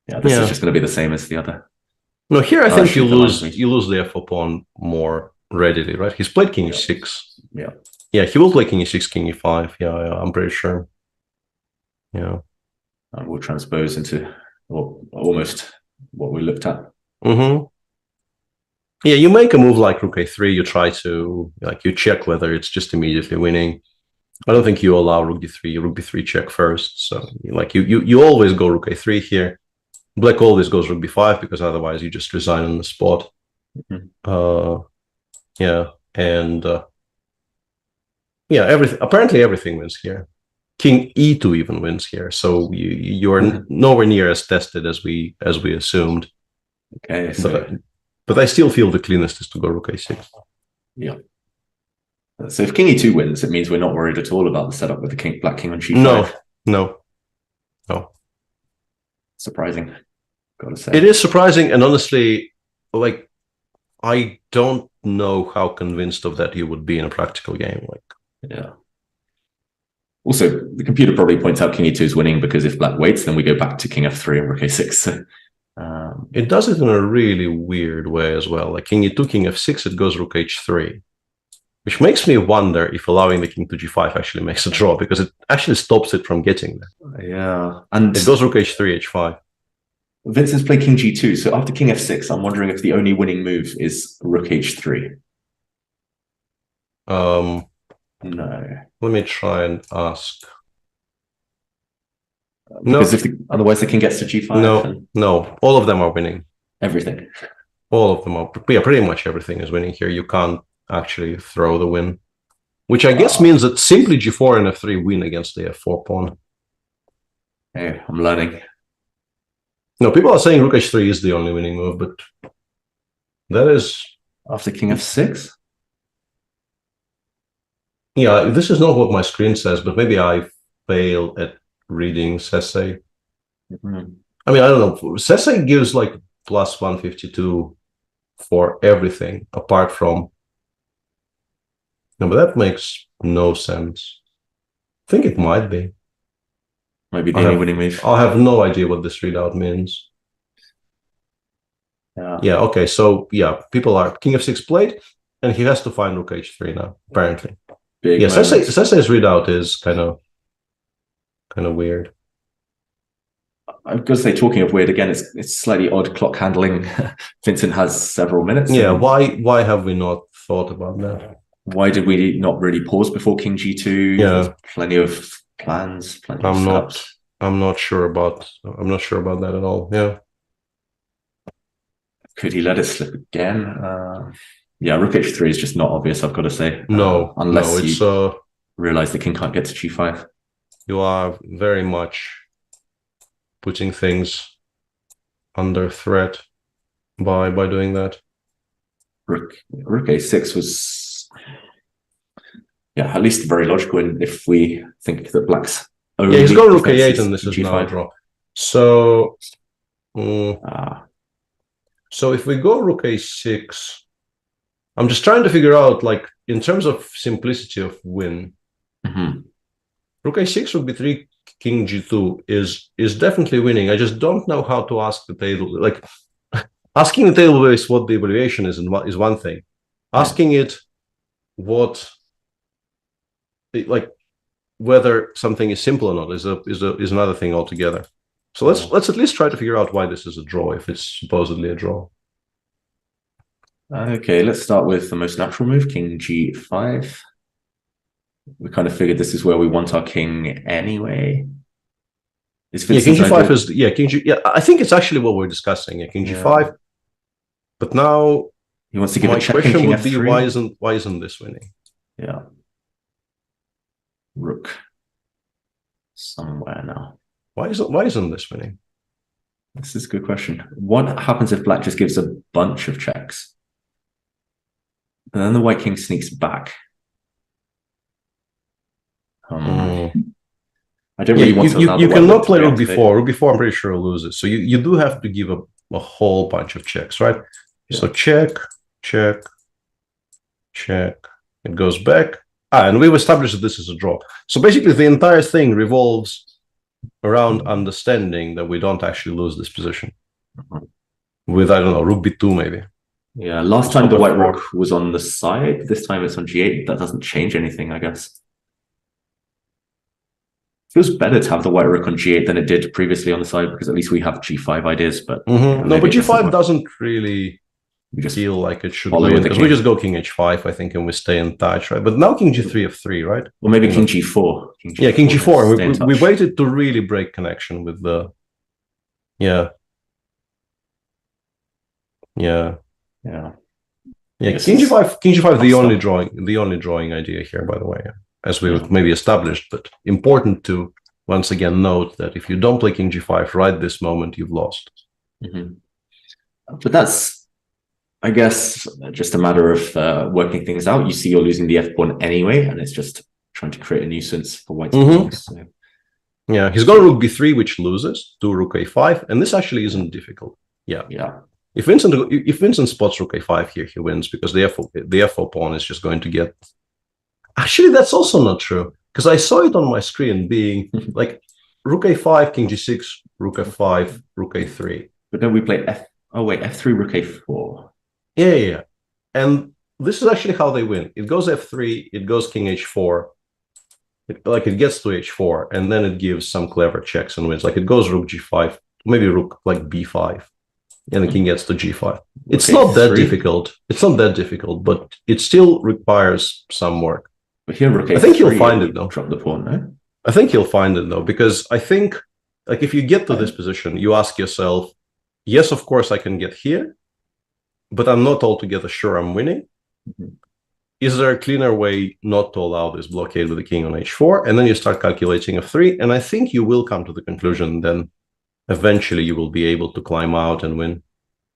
Yeah, this is just going to be the same as the other. No, here I think you lose the f4 pawn more readily, right? He's played king e6. Yeah, he will play king e6, king e5. Yeah, I'm pretty sure. Yeah, and we'll transpose into almost what we looked at. Yeah, you make a move like rook a3. You try to you check whether it's just immediately winning. I don't think you allow rook d3. Rook b3 check first. So you always go rook a3 here. Black always goes rook b5 because otherwise you just resign on the spot. Apparently everything wins here. King e2 even wins here, so you are nowhere near as tested as we assumed. Okay, but I still feel the cleanest is to go rook a6. Yeah. So if king e2 wins, it means we're not worried at all about the setup with the black king on g5. No. Surprising, gotta say. It is surprising, and honestly, like I don't know how convinced of that you would be in a practical game. Yeah. Also, the computer probably points out king e2 is winning because if black waits, then we go back to king f3 and rook a6. It does it in a really weird way as well. Like king e2, king f6, it goes rook h3, which makes me wonder if allowing the king to g5 actually makes a draw, because it actually stops it from getting there. Yeah, and it goes rook h3, h5. Vincent's played king g2, so after king f6, I'm wondering if the only winning move is rook h3. No. Let me try and ask. Because otherwise the king gets to g5. No, all of them are winning. Everything. All of them are. Yeah, pretty much everything is winning here. You can't actually throw the win, which I guess means that simply g4 and f3 win against the f4 pawn. Hey, I'm learning. No, people are saying rook h3 is the only winning move, but that is after king f6. Yeah, this is not what my screen says, but maybe I fail at reading Sese. I mean, I don't know. Sese gives like plus 152 for everything apart from. No, but that makes no sense. I think it might be. Might be the only winning move. I have no idea what this readout means. Yeah, okay, so yeah, people are King f6 played, and he has to find Rook h3 now, apparently. Yeah, Sese's readout is kind of weird. I'm going to say, talking of weird, again, it's slightly odd clock handling. Vincent has several minutes. Yeah, why have we not thought about that? Why did we not really pause before King g2? Yeah, there's plenty of plans. I'm not sure about that at all. Yeah. Could he let it slip again? Yeah, Rook h3 is just not obvious, I've got to say. No, unless it's you realize the king can't get to g5. You are very much putting things under threat by doing that. Rook a6 was, yeah, at least very logical if we think that black's only he's got Rook a8 and this is now a draw. So so if we go Rook a6, I'm just trying to figure out, like, in terms of simplicity of win, Rook a6 would be 3, King g2 is definitely winning. I just don't know how to ask the table. Like, asking the table is what the evaluation is one thing. Asking it whether something is simple or not is another thing altogether. So let's at least try to figure out why this is a draw, if it's supposedly a draw. Okay, let's start with the most natural move, King g5. We kind of figured this is where we want our king anyway. King g5 is King g. Yeah, I think it's actually what we're discussing. Yeah, King g5. But now he wants to give my a check. Question would be why isn't this winning? Yeah. Rook somewhere now. Why isn't this winning? This is a good question. What happens if black just gives a bunch of checks? And then the white king sneaks back. I don't really want to allow you cannot play Rook b4. Rook b4, I'm pretty sure loses. So you do have to give a whole bunch of checks, right? Yeah. So check, check, check. It goes back. And we've established that this is a draw. So basically the entire thing revolves around understanding that we don't actually lose this position. With, I don't know, Rook b2 maybe. Yeah, last time the white rook was on the side. This time it's on g8. That doesn't change anything, I guess. Feels better to have the white rook on g8 than it did previously on the side, because at least we have g5 ideas. But no, but g5 doesn't really feel like it should win, because we just go King h5, I think, and we stay in touch, right? But now King g3 f3, right? Well, maybe King g4. King g4. We waited to really break connection with the. Yeah. King g5, the only drawing idea here, by the way, as we maybe established, but important to once again note that if you don't play King g5 right this moment, you've lost. But that's, I guess, just a matter of working things out. You see you're losing the f-pawn anyway, and it's just trying to create a nuisance for white. So. Yeah, he's got Rook b3, which loses to Rook a5, and this actually isn't difficult. Yeah. If Vincent spots Rook a5 here, he wins, because the f4 pawn is just going to get. Actually, that's also not true, because I saw it on my screen being like Rook a5, King g6, Rook f5, Rook a3. But then we play f3, Rook a4. Yeah. And this is actually how they win. It goes f3, it goes King h4. It gets to h4, and then it gives some clever checks and wins. Like it goes Rook g5, maybe Rook like b5. And the king gets to g5. It's not that difficult. It's not that difficult, but it still requires some work. But here, I think he'll find it though. Drop the pawn, no? I think he'll find it though, because I think, like, if you get to this position, you ask yourself, yes, of course I can get here, but I'm not altogether sure I'm winning. Is there a cleaner way not to allow this blockade with the king on h4? And then you start calculating f3, and I think you will come to the conclusion then eventually you will be able to climb out and win.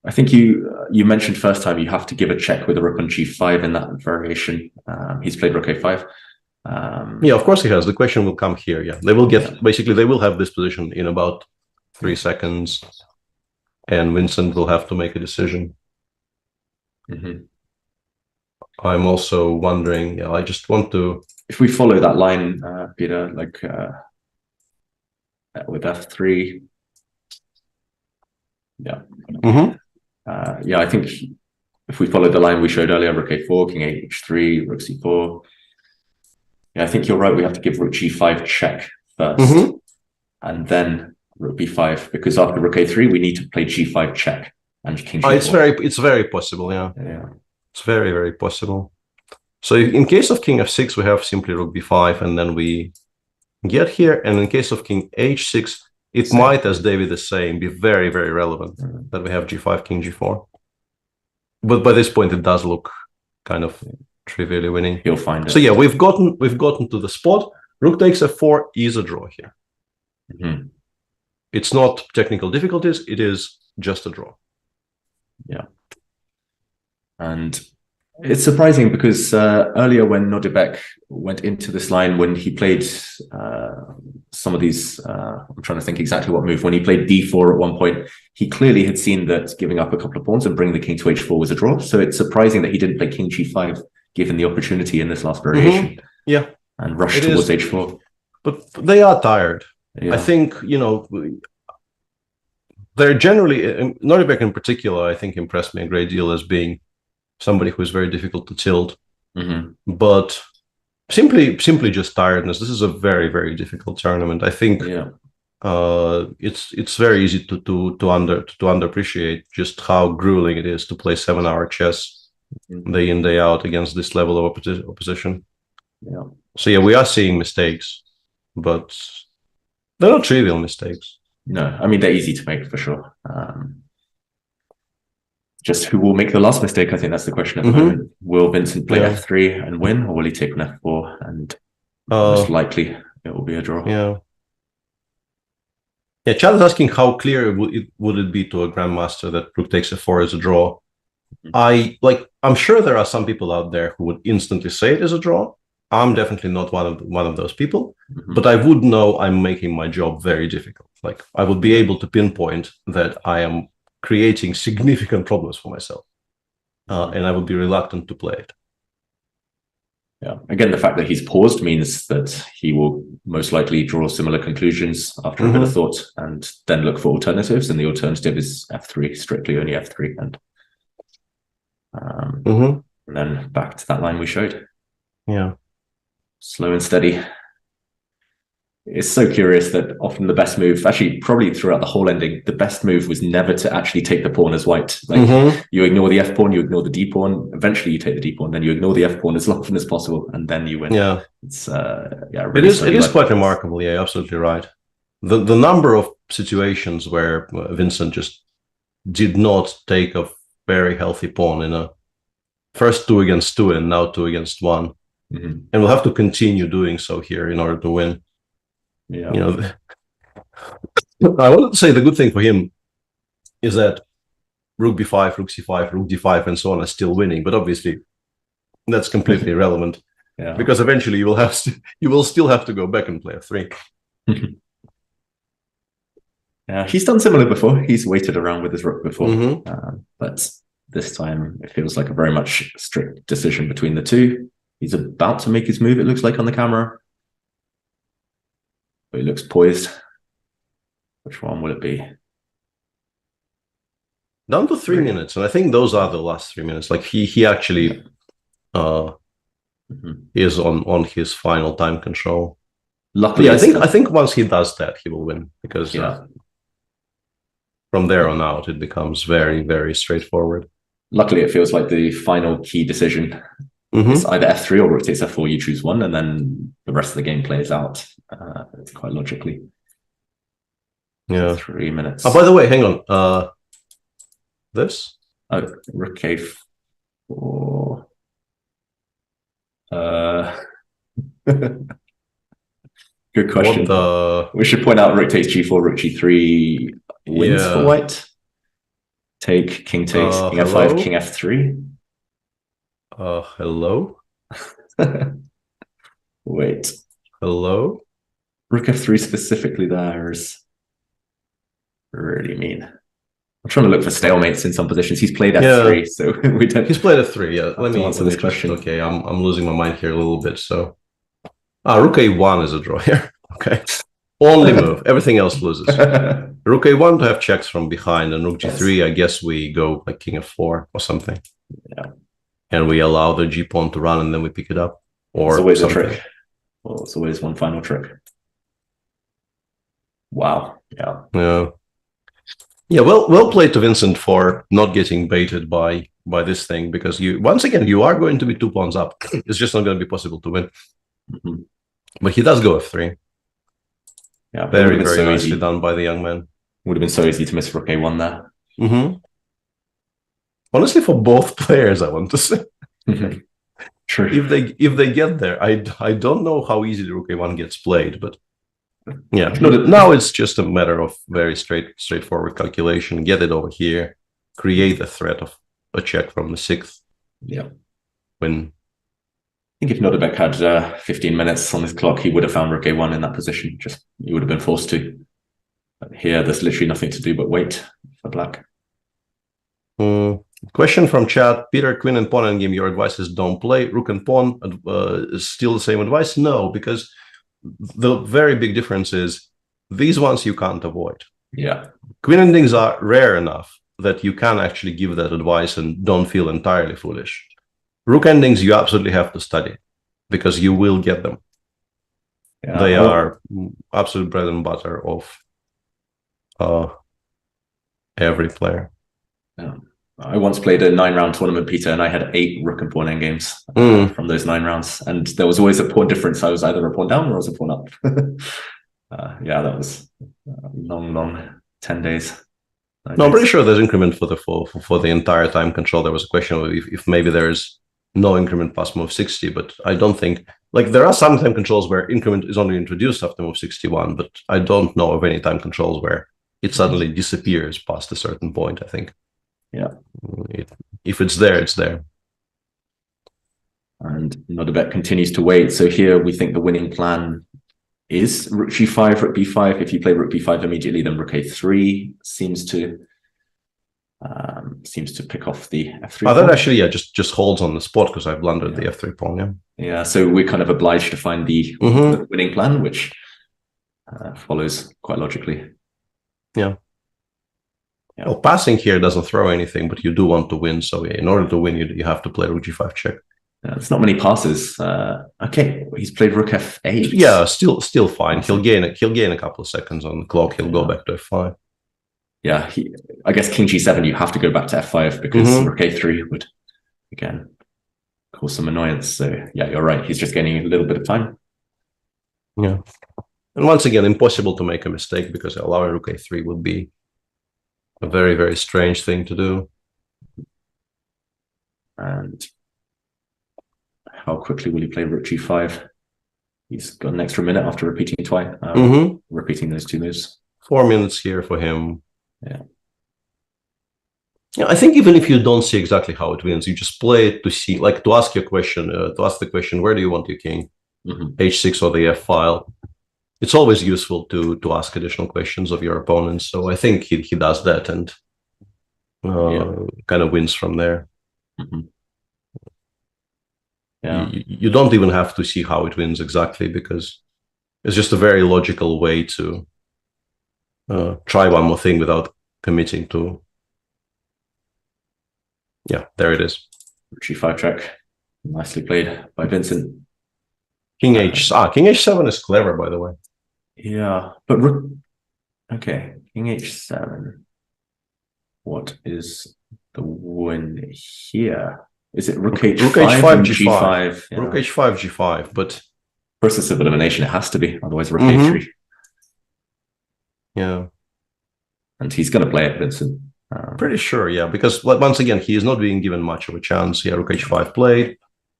I think you mentioned first time you have to give a check with a rook on g5 in that variation. He's played rook a5. Yeah, of course he has. The question will come here. Yeah, they will get basically they will have this position in about 3 seconds, and Vincent will have to make a decision. I'm also wondering, I just want to... If we follow that line, Peter, like with f3, yeah. I think if we follow the line we showed earlier, rook a4, king h3, rook c4. Yeah, I think you're right. We have to give rook g5 check first, and then rook b5, because after rook a3 we need to play g5 check and king g4. It's very possible. Yeah. It's very, very possible. So in case of king f6, we have simply rook b5, and then we get here. And in case of king h6, it might, as David is saying, be very, very relevant that we have g5, king g4. But by this point, it does look kind of trivially winning. You'll find it. So yeah, we've gotten to the spot. Rook takes f4 is a draw here. It's not technical difficulties. It is just a draw. Yeah. And it's surprising because earlier when Nodibek went into this line, when he played some of these, I'm trying to think exactly what move, when he played d4 at one point, he clearly had seen that giving up a couple of pawns and bringing the king to h4 was a draw. So it's surprising that he didn't play king g5, given the opportunity in this last variation. Yeah. And rush towards h4. But they are tired. Yeah. I think, they're generally, Nodibek in particular, I think impressed me a great deal as being somebody who is very difficult to tilt, but simply just tiredness. This is a very, very difficult tournament. I think it's very easy to underappreciate just how grueling it is to play 7-hour chess day in, day out against this level of opposition. Yeah. So yeah, we are seeing mistakes, but they're not trivial mistakes. No, I mean, they're easy to make for sure. Just who will make the last mistake? I think that's the question at the moment. Will Vincent play f3 and win, or will he take an f4? And most likely it will be a draw. Yeah, Chad is asking how clear would it be to a grandmaster that rook takes f4 is a draw. I'm sure there are some people out there who would instantly say it is a draw. I'm definitely not one of those people, but I would know I'm making my job very difficult. Like, I would be able to pinpoint that I am creating significant problems for myself, and I would be reluctant to play it. Yeah. Again, the fact that he's paused means that he will most likely draw similar conclusions after a bit of thought, and then look for alternatives. And the alternative is f3, strictly only f3, and then back to that line we showed. Yeah. Slow and steady. It's so curious that often the best move, actually probably throughout the whole ending, the best move was never to actually take the pawn as white. Like you ignore the f pawn, you ignore the d pawn, eventually you take the d pawn, then you ignore the f pawn as often as possible, and then you win. Yeah. It's really it is quite remarkable. Yeah, absolutely right. The number of situations where Vincent just did not take a very healthy pawn in a first 2 against 2 and now 2 against 1. And we'll have to continue doing so here in order to win. Yeah. I wanted to say the good thing for him is that rook b5, rook c5, rook d5, and so on are still winning. But obviously, that's completely irrelevant because eventually you will still have to go back and play f3. Yeah, he's done similar before. He's waited around with his rook before, but this time it feels like a very much strict decision between the two. He's about to make his move, it looks like, on the camera. But he looks poised. Which one will it be? Down to 3 minutes, and I think those are the last 3 minutes. Like he actually is on his final time control. Luckily, I think once he does that, he will win, because from there on out, it becomes very, very straightforward. Luckily, it feels like the final key decision. It's either f3 or rook takes f4, you choose one, and then the rest of the game plays out quite logically. Yeah. 3 minutes. Oh, by the way, hang on. This? Oh, rook a4. Good question. We should point out rook takes g4, rook g3 wins for white. Take, king takes, king f5, king f3. Hello? Wait. Hello? Rook f3 specifically there is... really mean. I'm trying to look for stalemates in some positions. He's played f3, so we don't. He's played f3. Yeah, let me answer this question. Okay, I'm losing my mind here a little bit. So, rook a1 is a draw here. Okay, only move. Everything else loses. Rook a1 to have checks from behind, and rook g3. I guess we go like king f4 or something. Yeah, and we allow the g pawn to run, and then we pick it up. Or it's always something. a trick. Well, it's always one final trick. Wow. Yeah. Yeah. Yeah, well played to Vincent for not getting baited by this thing, because once again you are going to be 2 pawns up. It's just not going to be possible to win. Mm-hmm. But he does go f3. Yeah, very nicely done by the young man. Would have been so easy to miss rook a1 there. Mm-hmm. Honestly, for both players, I want to say. True. If they get there, I don't know how easy the rook a1 gets played, but. Yeah, now it's just a matter of very straightforward calculation. Get it over here, create the threat of a check from the 6th. Yeah. I When think if Nordebek had 15 minutes on his clock, he would have found rook a1 in that position. Just he would have been forced to. But here, there's literally nothing to do but wait for black. Question from chat: Peter, queen and pawn endgame. Your advice is don't play rook and pawn. Is still the same advice? No, because the very big difference is these ones you can't avoid. Yeah. Queen endings are rare enough that you can actually give that advice and don't feel entirely foolish. Rook endings you absolutely have to study because you will get them. Yeah, they are absolute bread and butter of every player. Yeah. I once played a 9-round tournament, Peter, and I had 8 rook and pawn endgames from those 9 rounds. And there was always a pawn difference. I was either a pawn down or I was a pawn up. Yeah, that was long 10 days. No, I'm pretty sure there's increment for the entire time control. There was a question of if maybe there's no increment past move 60, but I don't think, like, there are some time controls where increment is only introduced after move 61, but I don't know of any time controls where it suddenly disappears past a certain point, I think. Yeah. If it's there, it's there. And Nordebek continues to wait. So here we think the winning plan is rook g5, rook b5. If you play rook b5 immediately, then rook a3 seems to pick off the f3 pawn. That actually, yeah, just holds on the spot because I blundered the f3 pawn, yeah. Yeah, so we're kind of obliged to find the winning plan, which follows quite logically. Yeah. Well, passing here doesn't throw anything, but you do want to win. So in order to win, you have to play rook g5 check. It's not many passes. Okay, he's played rook f8. Yeah, still fine. He'll gain a couple of seconds on the clock. He'll go back to f5. Yeah, I guess king g7. You have to go back to f5 because rook a3 would again cause some annoyance. So yeah, you're right. He's just gaining a little bit of time. Yeah, and once again, impossible to make a mistake because allowing rook a3 would be a very, very strange thing to do. And how quickly will he play rook g5? He's got an extra minute after repeating twice. Repeating those 2 moves. 4 minutes here for him. Yeah. Yeah, I think even if you don't see exactly how it wins, you just play it to see, like, to ask your question, the question, where do you want your king? H6 or the f file. It's always useful to ask additional questions of your opponents. So I think he does that and kind of wins from there. Yeah. You don't even have to see how it wins exactly because it's just a very logical way to try one more thing without committing to. Yeah, there it is. G5 check. Nicely played by Vincent. King h7 is clever, by the way. Yeah, but rook. Okay, king h7. What is the win here? Is it rook h5, g5? Yeah. Rook h5, g5, but process of elimination, it has to be, otherwise rook a3. Yeah. And he's going to play it, Vincent. Pretty sure, yeah, because once again, he is not being given much of a chance. Yeah, rook h5 played.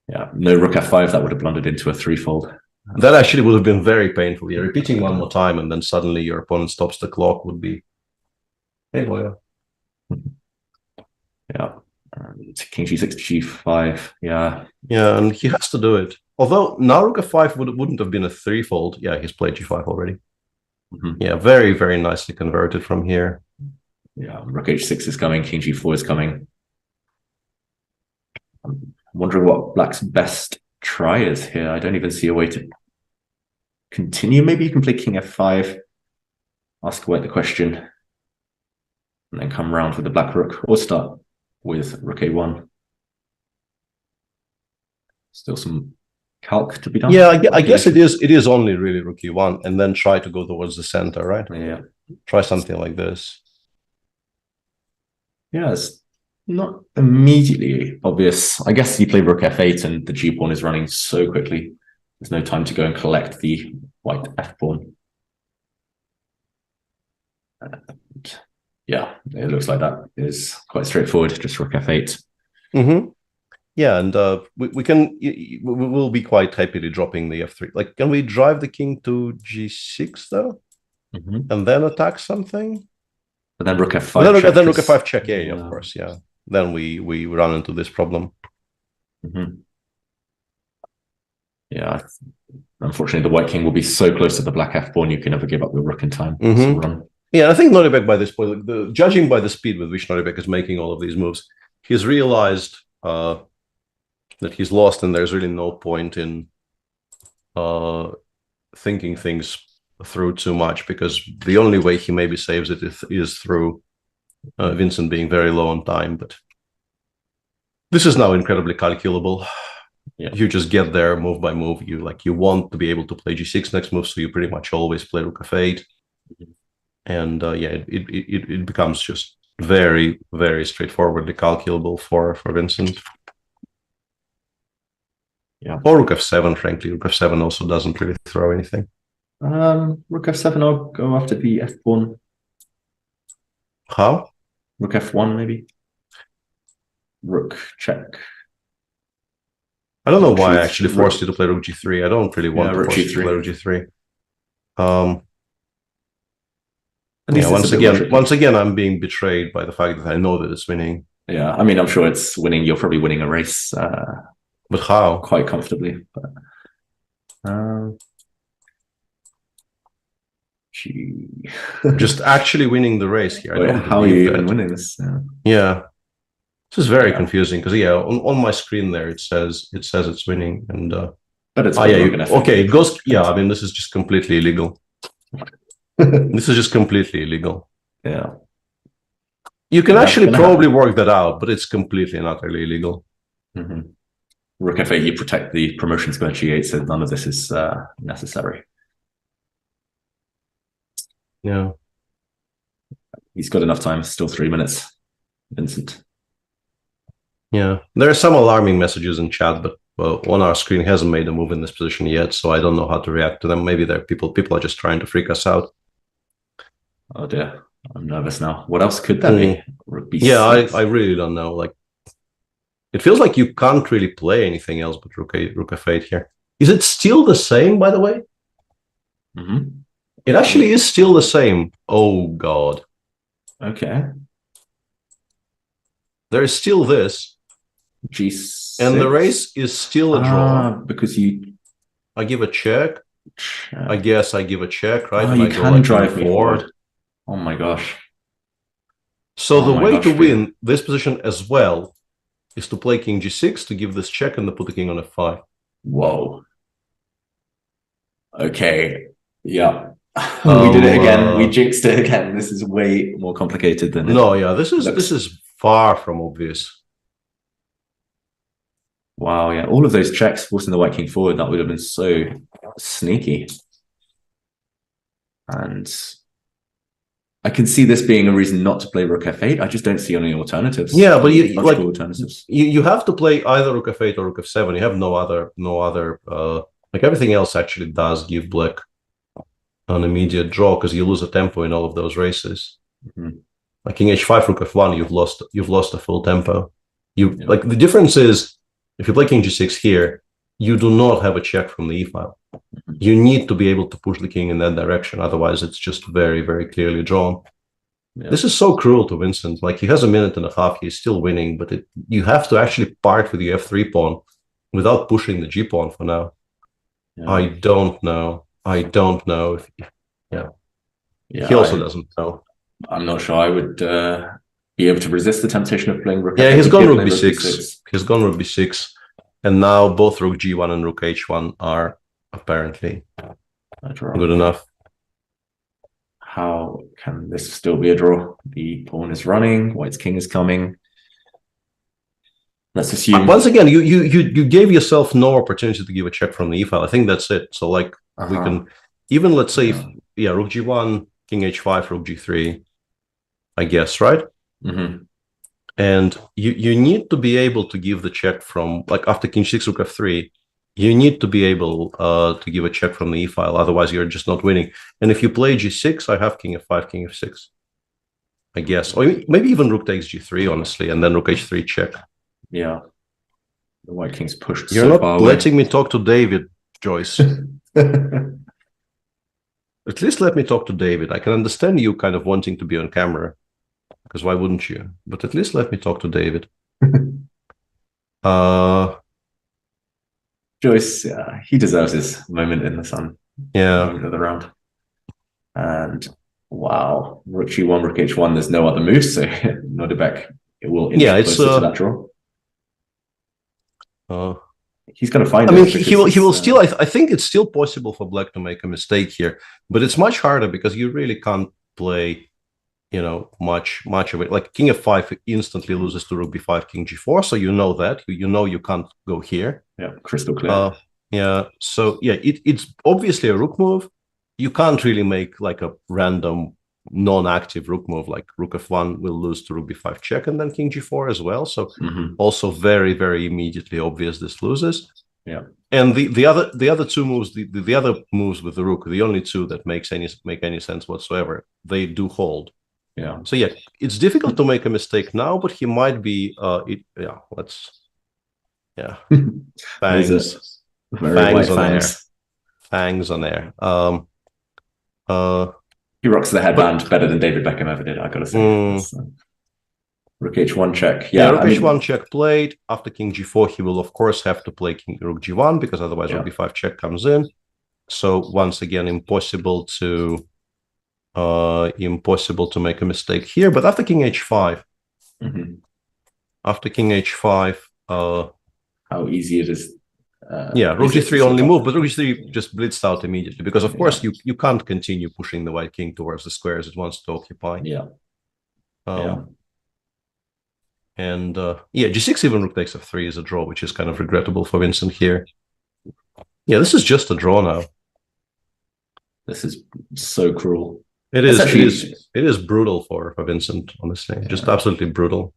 Yeah, no rook f5, that would have blundered into a 3-fold. That actually would have been very painful. You're repeating one more time, and then suddenly your opponent stops the clock would be... Hey, boy. Yeah. King g6, g5, yeah. Yeah, and he has to do it. Although now rook f5 wouldn't have been a 3-fold. Yeah, he's played g5 already. Yeah, very, very nicely converted from here. Yeah, rook h6 is coming, king g4 is coming. I'm wondering what black's best try is here. I don't even see a way to continue. Maybe you can play king f5, ask White the question, and then come round with the black rook, or start with rook a1. Still some calc to be done. Yeah, I guess it is only really rook e1, and then try to go towards the center, right? Yeah. Try something like this. Yeah, it's not immediately obvious. I guess you play rook f8 and the g pawn is running so quickly. There's no time to go and collect the white f pawn. And yeah, it looks like that is quite straightforward. Just rook f8. Yeah, and we will be quite happily dropping the f3. Like, can we drive the king to g6 though, and then attack something? But then rook f5. Then rook f5 check A, of course. Yeah. Then we run into this problem. Yeah. Unfortunately, the white king will be so close to the black f pawn, you can never give up your rook in time. So run. Yeah, I think Noribek by this point, judging by the speed with which Noribek is making all of these moves, he's realized that he's lost, and there's really no point in thinking things through too much, because the only way he maybe saves it is through Vincent being very low on time. But this is now incredibly calculable. Yeah. You just get there move by move. You want to be able to play g6 next move, so you pretty much always play rook f8. And yeah, it becomes just very, very straightforwardly calculable for Vincent. Yeah. Or rook f7, frankly. Rook f7 also doesn't really throw anything. Rook f7, I'll go after the f pawn. How? Rook f1, maybe. Rook check. I don't know why I actually forced you to play rook g3. I don't really want to force you to play rook g3. Yeah, once again, I'm being betrayed by the fact that I know that it's winning. Yeah, I mean, I'm sure it's winning. You're probably winning a race. But how? Quite comfortably. But, just actually winning the race here. Wait, how are you even winning this? Yeah. This is very confusing, because yeah, on my screen there it says it's winning, and but it's okay, it goes. Yeah, I mean, this is just completely illegal. This is just completely illegal. Yeah. You can actually probably work that out, but it's completely and utterly illegal. Rook f8, you protect the promotion square g8, so none of this is necessary. Yeah. He's got enough time, still 3 minutes. Vincent. Yeah. There are some alarming messages in chat, but on our screen hasn't made a move in this position yet, so I don't know how to react to them. Maybe there are people are just trying to freak us out. Oh dear. I'm nervous now. What else could that be? Rook b6. Yeah, I really don't know. Like, it feels like you can't really play anything else but rook f8 here. Is it still the same, by the way? It actually is still the same. Oh god. Okay. There is still this. G6. And the race is still a draw. Because I give a check. I guess I give a check, right? Oh, and you I go can like drive me forward. forward. Oh my gosh. So the way to win this position as well is to play king g6 to give this check and to put the king on f5. Whoa. Okay. Yeah. We did it again. We jinxed it again. This is way more complicated than No, yeah, this is far from obvious. Wow, yeah. All of those checks forcing the white king forward, that would have been so sneaky. And I can see this being a reason not to play rook f8. I just don't see any alternatives. Yeah, but alternatives. You have to play either rook f8 or rook f7. You have no other like everything else actually does give black an immediate draw, because you lose a tempo in all of those races. Like king h5, rook f1, you've lost a full tempo. Like the difference is, if you play king g6 here, you do not have a check from the e file. You need to be able to push the king in that direction, otherwise it's just very, very clearly drawn. This is so cruel to Vincent. Like, he has a minute and a half, he's still winning, but you have to actually part with your f3 pawn without pushing the g pawn for now. I don't know if Yeah, he also doesn't know. I'm not sure I would be able to resist the temptation of playing rook. Yeah, he's gone rook b6. He's gone rook b6. And now both rook g1 and rook h1 are apparently good enough. How can this still be a draw? The pawn is running, white's king is coming. Let's assume... Once again, you gave yourself no opportunity to give a check from the e-file. I think that's it. So like we can, even let's say, rook g1, king h5, rook g3, I guess, right? And you need to be able to give the check from, like after king 6, rook f3, you need to be able to give a check from the e-file. Otherwise, you're just not winning. And if you play g6, I have king f5, king f6, I guess. Or maybe even rook takes g3, honestly, and then rook h3 check. Yeah. The white king's pushed You're so not far letting me talk to David, Joyce. At least let me talk to David. I can understand you kind of wanting to be on camera, because why wouldn't you? But at least let me talk to David. Joyce, he deserves his moment in the sun. Yeah. Moment of the round. And wow, rook g1, rook h1, there's no other moves, so Nodebek, it will inch closer to that draw. He's going to find I mean, he will still, I think it's still possible for black to make a mistake here, but it's much harder because you really can't play, you know, much of it. Like king f5 instantly loses to rook b5, king g4, so you know that. You know you can't go here. Yeah, crystal clear. Yeah, so yeah, it's obviously a rook move. You can't really make like a random non-active rook move, like rook f1 will lose to rook b5 check and then king g4 as well. So also very, very immediately obvious this loses. Yeah. And the other two moves, the other moves with the rook, the only two that make any sense whatsoever, they do hold. Yeah. So yeah, it's difficult to make a mistake now, but he might be fangs. Fangs on air. Fangs on air. He rocks the headband better than David Beckham ever did, I gotta say. Rook h1 check. Yeah, rook h1 check played. After king g4, he will of course have to play king rook g1 because otherwise rook b5 check comes in. So once again, impossible to make a mistake here. But after king h5, how easy it is. Rook g3 only move, but rook g3 just blitzed out immediately because, of course, you can't continue pushing the white king towards the squares it wants to occupy. And g6 even rook takes f3 is a draw, which is kind of regrettable for Vincent here. Yeah, this is just a draw now. This is so cruel. It is brutal for Vincent, honestly. Just absolutely brutal.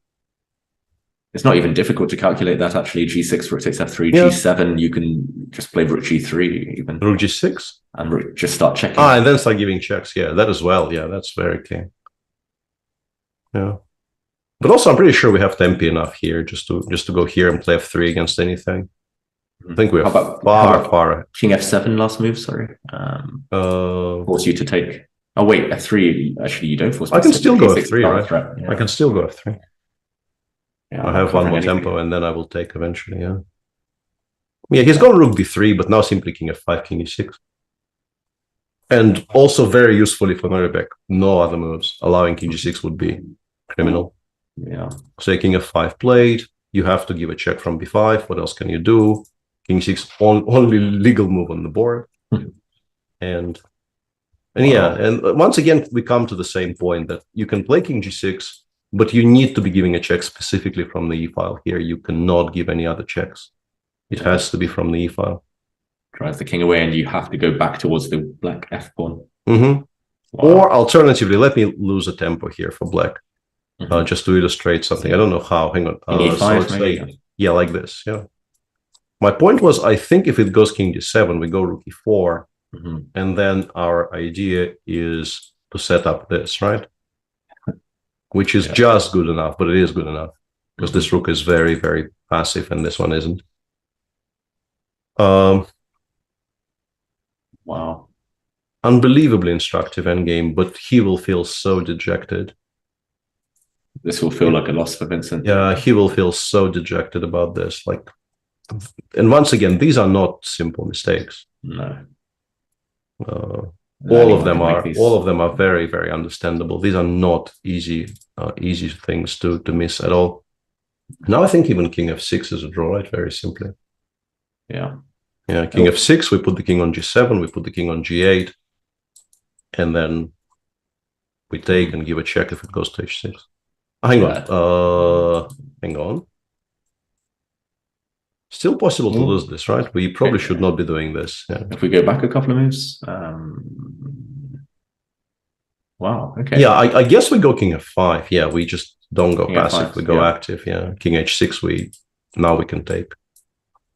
It's not even difficult to calculate that, actually. G6, rook takes f3, g7, you can just play rook g3 even. Rook g6? And rook, just start checking. And then start giving checks. Yeah, that as well. Yeah, that's very clear. Yeah. But also, I'm pretty sure we have tempi enough here just to go here and play f3 against anything. I think we have far. King f7 last move, sorry. Force you to take... Oh, wait, f3. Actually, you don't force me. I can still go f3, right? Yeah. I can still go f3. Yeah, I have one more tempo, and then I will take eventually, yeah. Yeah, he's gone rook b3, but now simply king f5, king e6. And also very usefully for Nodebek, no other moves. Allowing king g6 would be criminal. Yeah. So king f5 played, you have to give a check from b5. What else can you do? King 6 only legal move on the board. And once again, we come to the same point that you can play king g6, but you need to be giving a check specifically from the e-file here. You cannot give any other checks. It has to be from the e-file. Drives the king away, and you have to go back towards the black f-pawn. Wow. Or alternatively, let me lose a tempo here for black, just to illustrate something. I don't know how. Hang on. E5, maybe? Yeah, like this. Yeah. My point was, I think if it goes king d7, we go rook e4, and then our idea is to set up this, right? Which is just good enough, but it is good enough because this rook is very, very passive and this one isn't. Wow. Unbelievably instructive endgame, but he will feel so dejected. This will feel like a loss for Vincent. Yeah, he will feel so dejected about this. And once again, these are not simple mistakes. No. All of them are very, very understandable. These are not easy things to miss at all. Now I think even king f6 is a draw, right? Very simply. Yeah. Yeah, king f6, we put the king on g7, we put the king on g8, and then we take and give a check if it goes to h6. Hang on. Still possible to lose this, right? We probably should not be doing this. Yeah. If we go back a couple of moves, wow. Okay. Yeah, I guess we go king f5. Yeah, we just don't go King passive. F5, We go yeah. active. Yeah, king h6. Now we can take.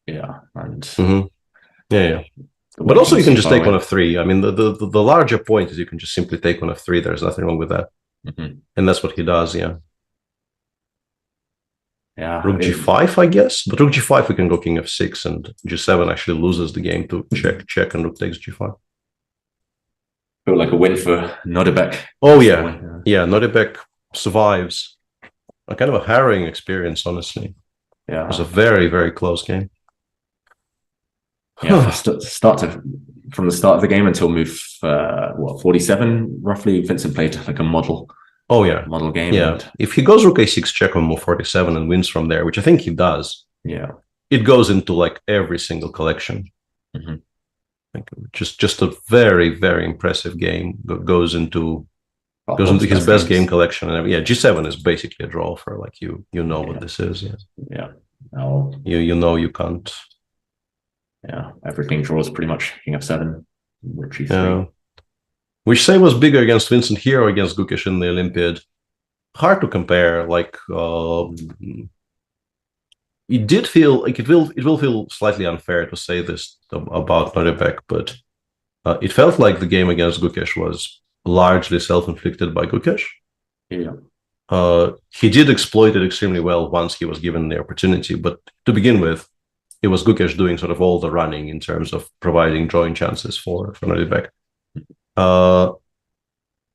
Yeah, and Yeah. the But also you can too just far take away. on f3. I mean, the larger point is you can just simply take on f3. There's nothing wrong with that, and that's what he does. Yeah. Yeah. Rook g5, I guess. But rook g5, we can go king f6, and g7 actually loses the game to check, and rook takes g5. Feel like a win for Nodebek. Oh yeah. Nodebek survives. A kind of a harrowing experience, honestly. Yeah. It was a very, very close game. Yeah, from the start of the game until move 47 roughly, Vincent played like a model. Oh yeah, model game. Yeah, and- if he goes rook a6 check on move 47 and wins from there, which I think he does. Yeah, it goes into like every single collection. Mhm. Like, just a very, very impressive game. Goes into his best game collection, and yeah, g7 is basically a draw for like you know what this is. Yeah, yeah. You know you can't. Yeah, everything draws pretty much king f7, rook g3. Yeah. Which say was bigger against Vincent here or against Gukesh in the Olympiad? Hard to compare. Like it did feel like it will feel slightly unfair to say this about Nodebek, but it felt like the game against Gukesh was largely self-inflicted by Gukesh. Yeah. He did exploit it extremely well once he was given the opportunity, but to begin with, it was Gukesh doing sort of all the running in terms of providing drawing chances for Nodebek.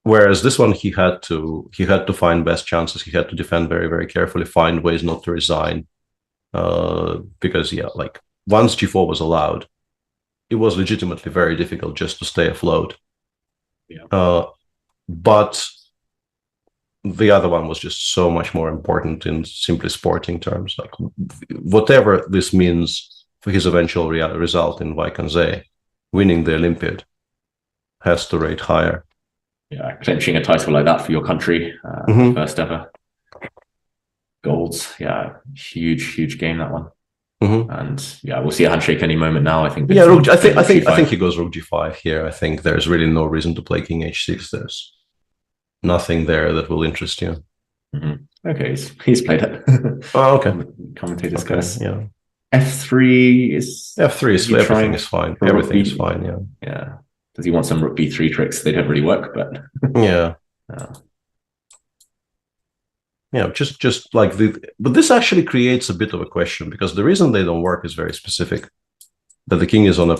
Whereas this one, he had to find best chances. He had to defend very, very carefully, find ways not to resign. Because like once g4 was allowed, it was legitimately very difficult just to stay afloat. Yeah. But the other one was just so much more important in simply sporting terms. Like whatever this means for his eventual result in Wijk and Zee, winning the Olympiad has to rate higher. Yeah, clinching a title like that for your country, first ever golds. Yeah, huge game, that one. And yeah, we'll see a handshake any moment now. I think. Yeah, I think he goes rook g5 here. I think there's really no reason to play king h6. There's nothing there that will interest you. Okay, he's played it. Oh, okay. Commentate discuss. Yeah. F3 is everything is fine. Everything is fine. Yeah. Yeah. Does he want some rook b3 tricks? They don't really work, but yeah. Yeah, just like but this actually creates a bit of a question, because the reason they don't work is very specific. That the king is on a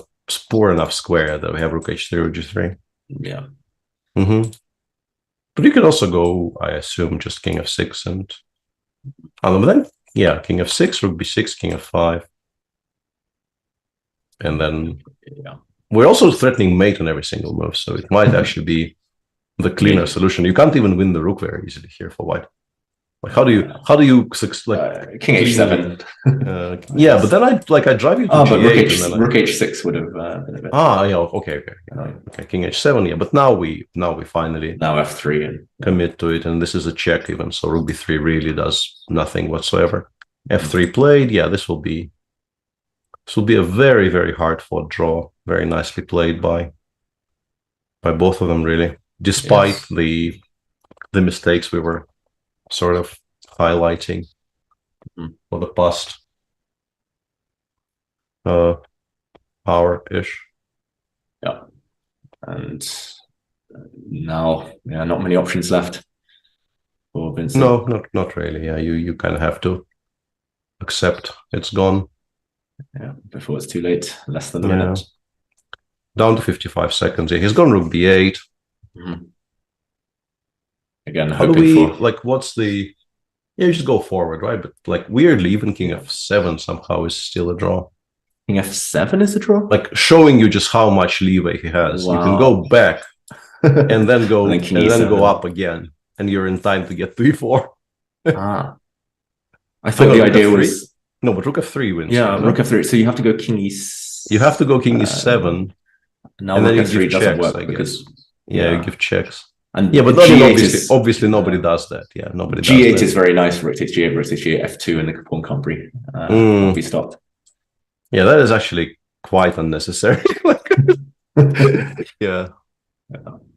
poor enough square that we have rook h3 or g3. Yeah. But you could also go, I assume, just king f6 and but then yeah, king f6, rook b6, king f5, and then we're also threatening mate on every single move, so it might actually be the cleaner solution. You can't even win the rook very easily here for white. Like how do you like king h7? Yeah, but then I drive you to but g8 rook h6 would have been a bit. Yeah, okay, king h7. Yeah, but now we finally f3 and commit to it, and this is a check even. So rook b3 really does nothing whatsoever. f3 played. Yeah, this will be a very, very hard fought draw. Very nicely played by both of them, really, despite the mistakes we were sort of highlighting for the past hour-ish. Yeah. And now, not many options left for Vincent. No, not really. Yeah, you kind of have to accept it's gone. Yeah, before it's too late. Less than a minute. Down to 55 seconds. Yeah, he's gone rook b8. Again, how do we what's the? Yeah, you just go forward, right? But like weirdly, even king f7 somehow is still a draw. King f7 is a draw? Like showing you just how much leeway he has. Wow. You can go back and then go And then and then go up again, and you're in time to get 3-4. Ah. I thought the idea was... No, but rook f3 wins. Yeah, rook f3. So you have to go king e6. You have to go king e7. Now and then rook you f3 give doesn't checks, work I because... guess. Yeah, you give checks. And yeah, but G8 obviously nobody does that. Yeah, nobody does G8 that. is very nice. Rook takes G8, rook takes G8, f2, and the pawn can't be stopped. Yeah, that is actually quite unnecessary. Yeah.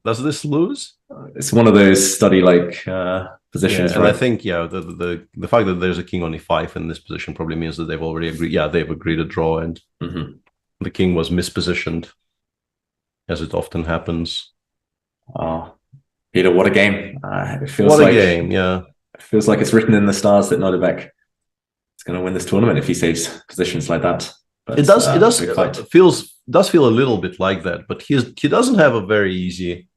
Does this lose? It's one of those study-like positions, and right? I think the fact that there's a king on e5 in this position probably means that they've already agreed. Yeah, they've agreed a draw, and the king was mispositioned, as it often happens. Oh, Peter, what a game! It feels what like a game, yeah. It feels like it's written in the stars that Nordebek is going to win this tournament if he saves positions like that. But, it does feel a little bit like that, but he doesn't have a very easy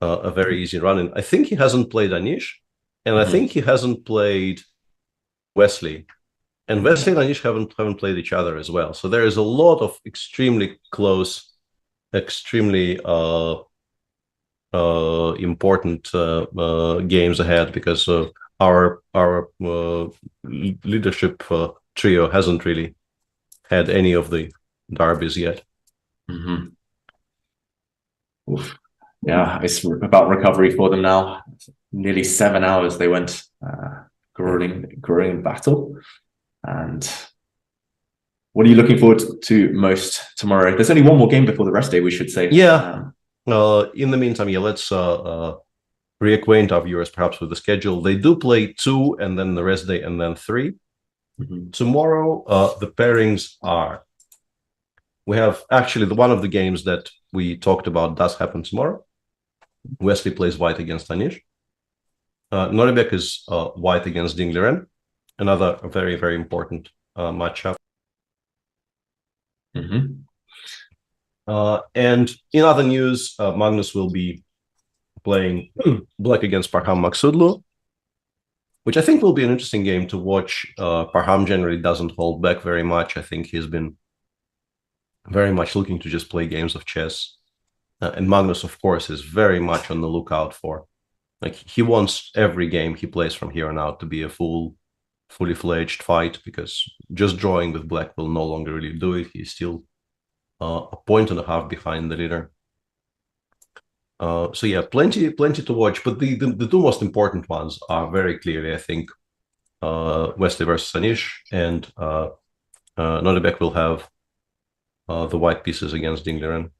run in. I think he hasn't played Anish, and I think he hasn't played Wesley, and Wesley and Anish haven't played each other as well. So there is a lot of extremely close, extremely important games ahead, because our leadership trio hasn't really had any of the derbies yet. Yeah, it's about recovery for them now. Nearly 7 hours they went grueling battle. And what are you looking forward to most tomorrow? There's only one more game before the rest day, we should say. Yeah. In the meantime, yeah, let's reacquaint our viewers perhaps with the schedule. They do play 2 and then the rest day and then 3. Tomorrow, the pairings are, we have actually one of the games that we talked about does happen tomorrow. Wesley plays white against Anish. Nordebek is white against Dingliren. Another very, very important matchup. And in other news, Magnus will be playing black against Parham Maksudlu, which I think will be an interesting game to watch. Parham generally doesn't hold back very much. I think he's been very much looking to just play games of chess. And Magnus, of course, is very much on the lookout for, like, he wants every game he plays from here on out to be a fully fledged fight, because just drawing with black will no longer really do it. He's still a point and a half behind the leader. So yeah, plenty to watch, but the two most important ones are very clearly, I think, Wesley versus Anish, and Nordebek will have the white pieces against Dingliren.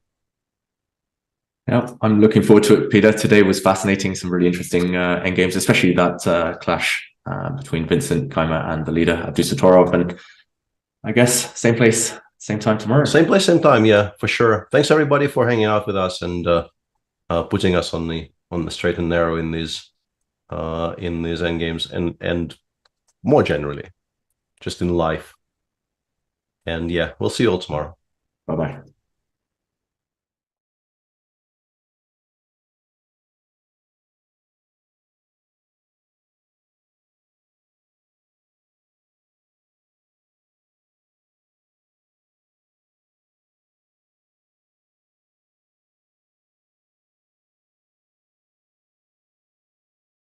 Yeah, I'm looking forward to it, Peter. Today was fascinating, some really interesting endgames, especially that clash between Vincent Keimer and the leader, Abdusatorov, and I guess same place, same time tomorrow. Same place, same time, yeah, for sure. Thanks everybody for hanging out with us and putting us on the straight and narrow in these endgames and more generally, just in life. And yeah, we'll see you all tomorrow. Bye-bye.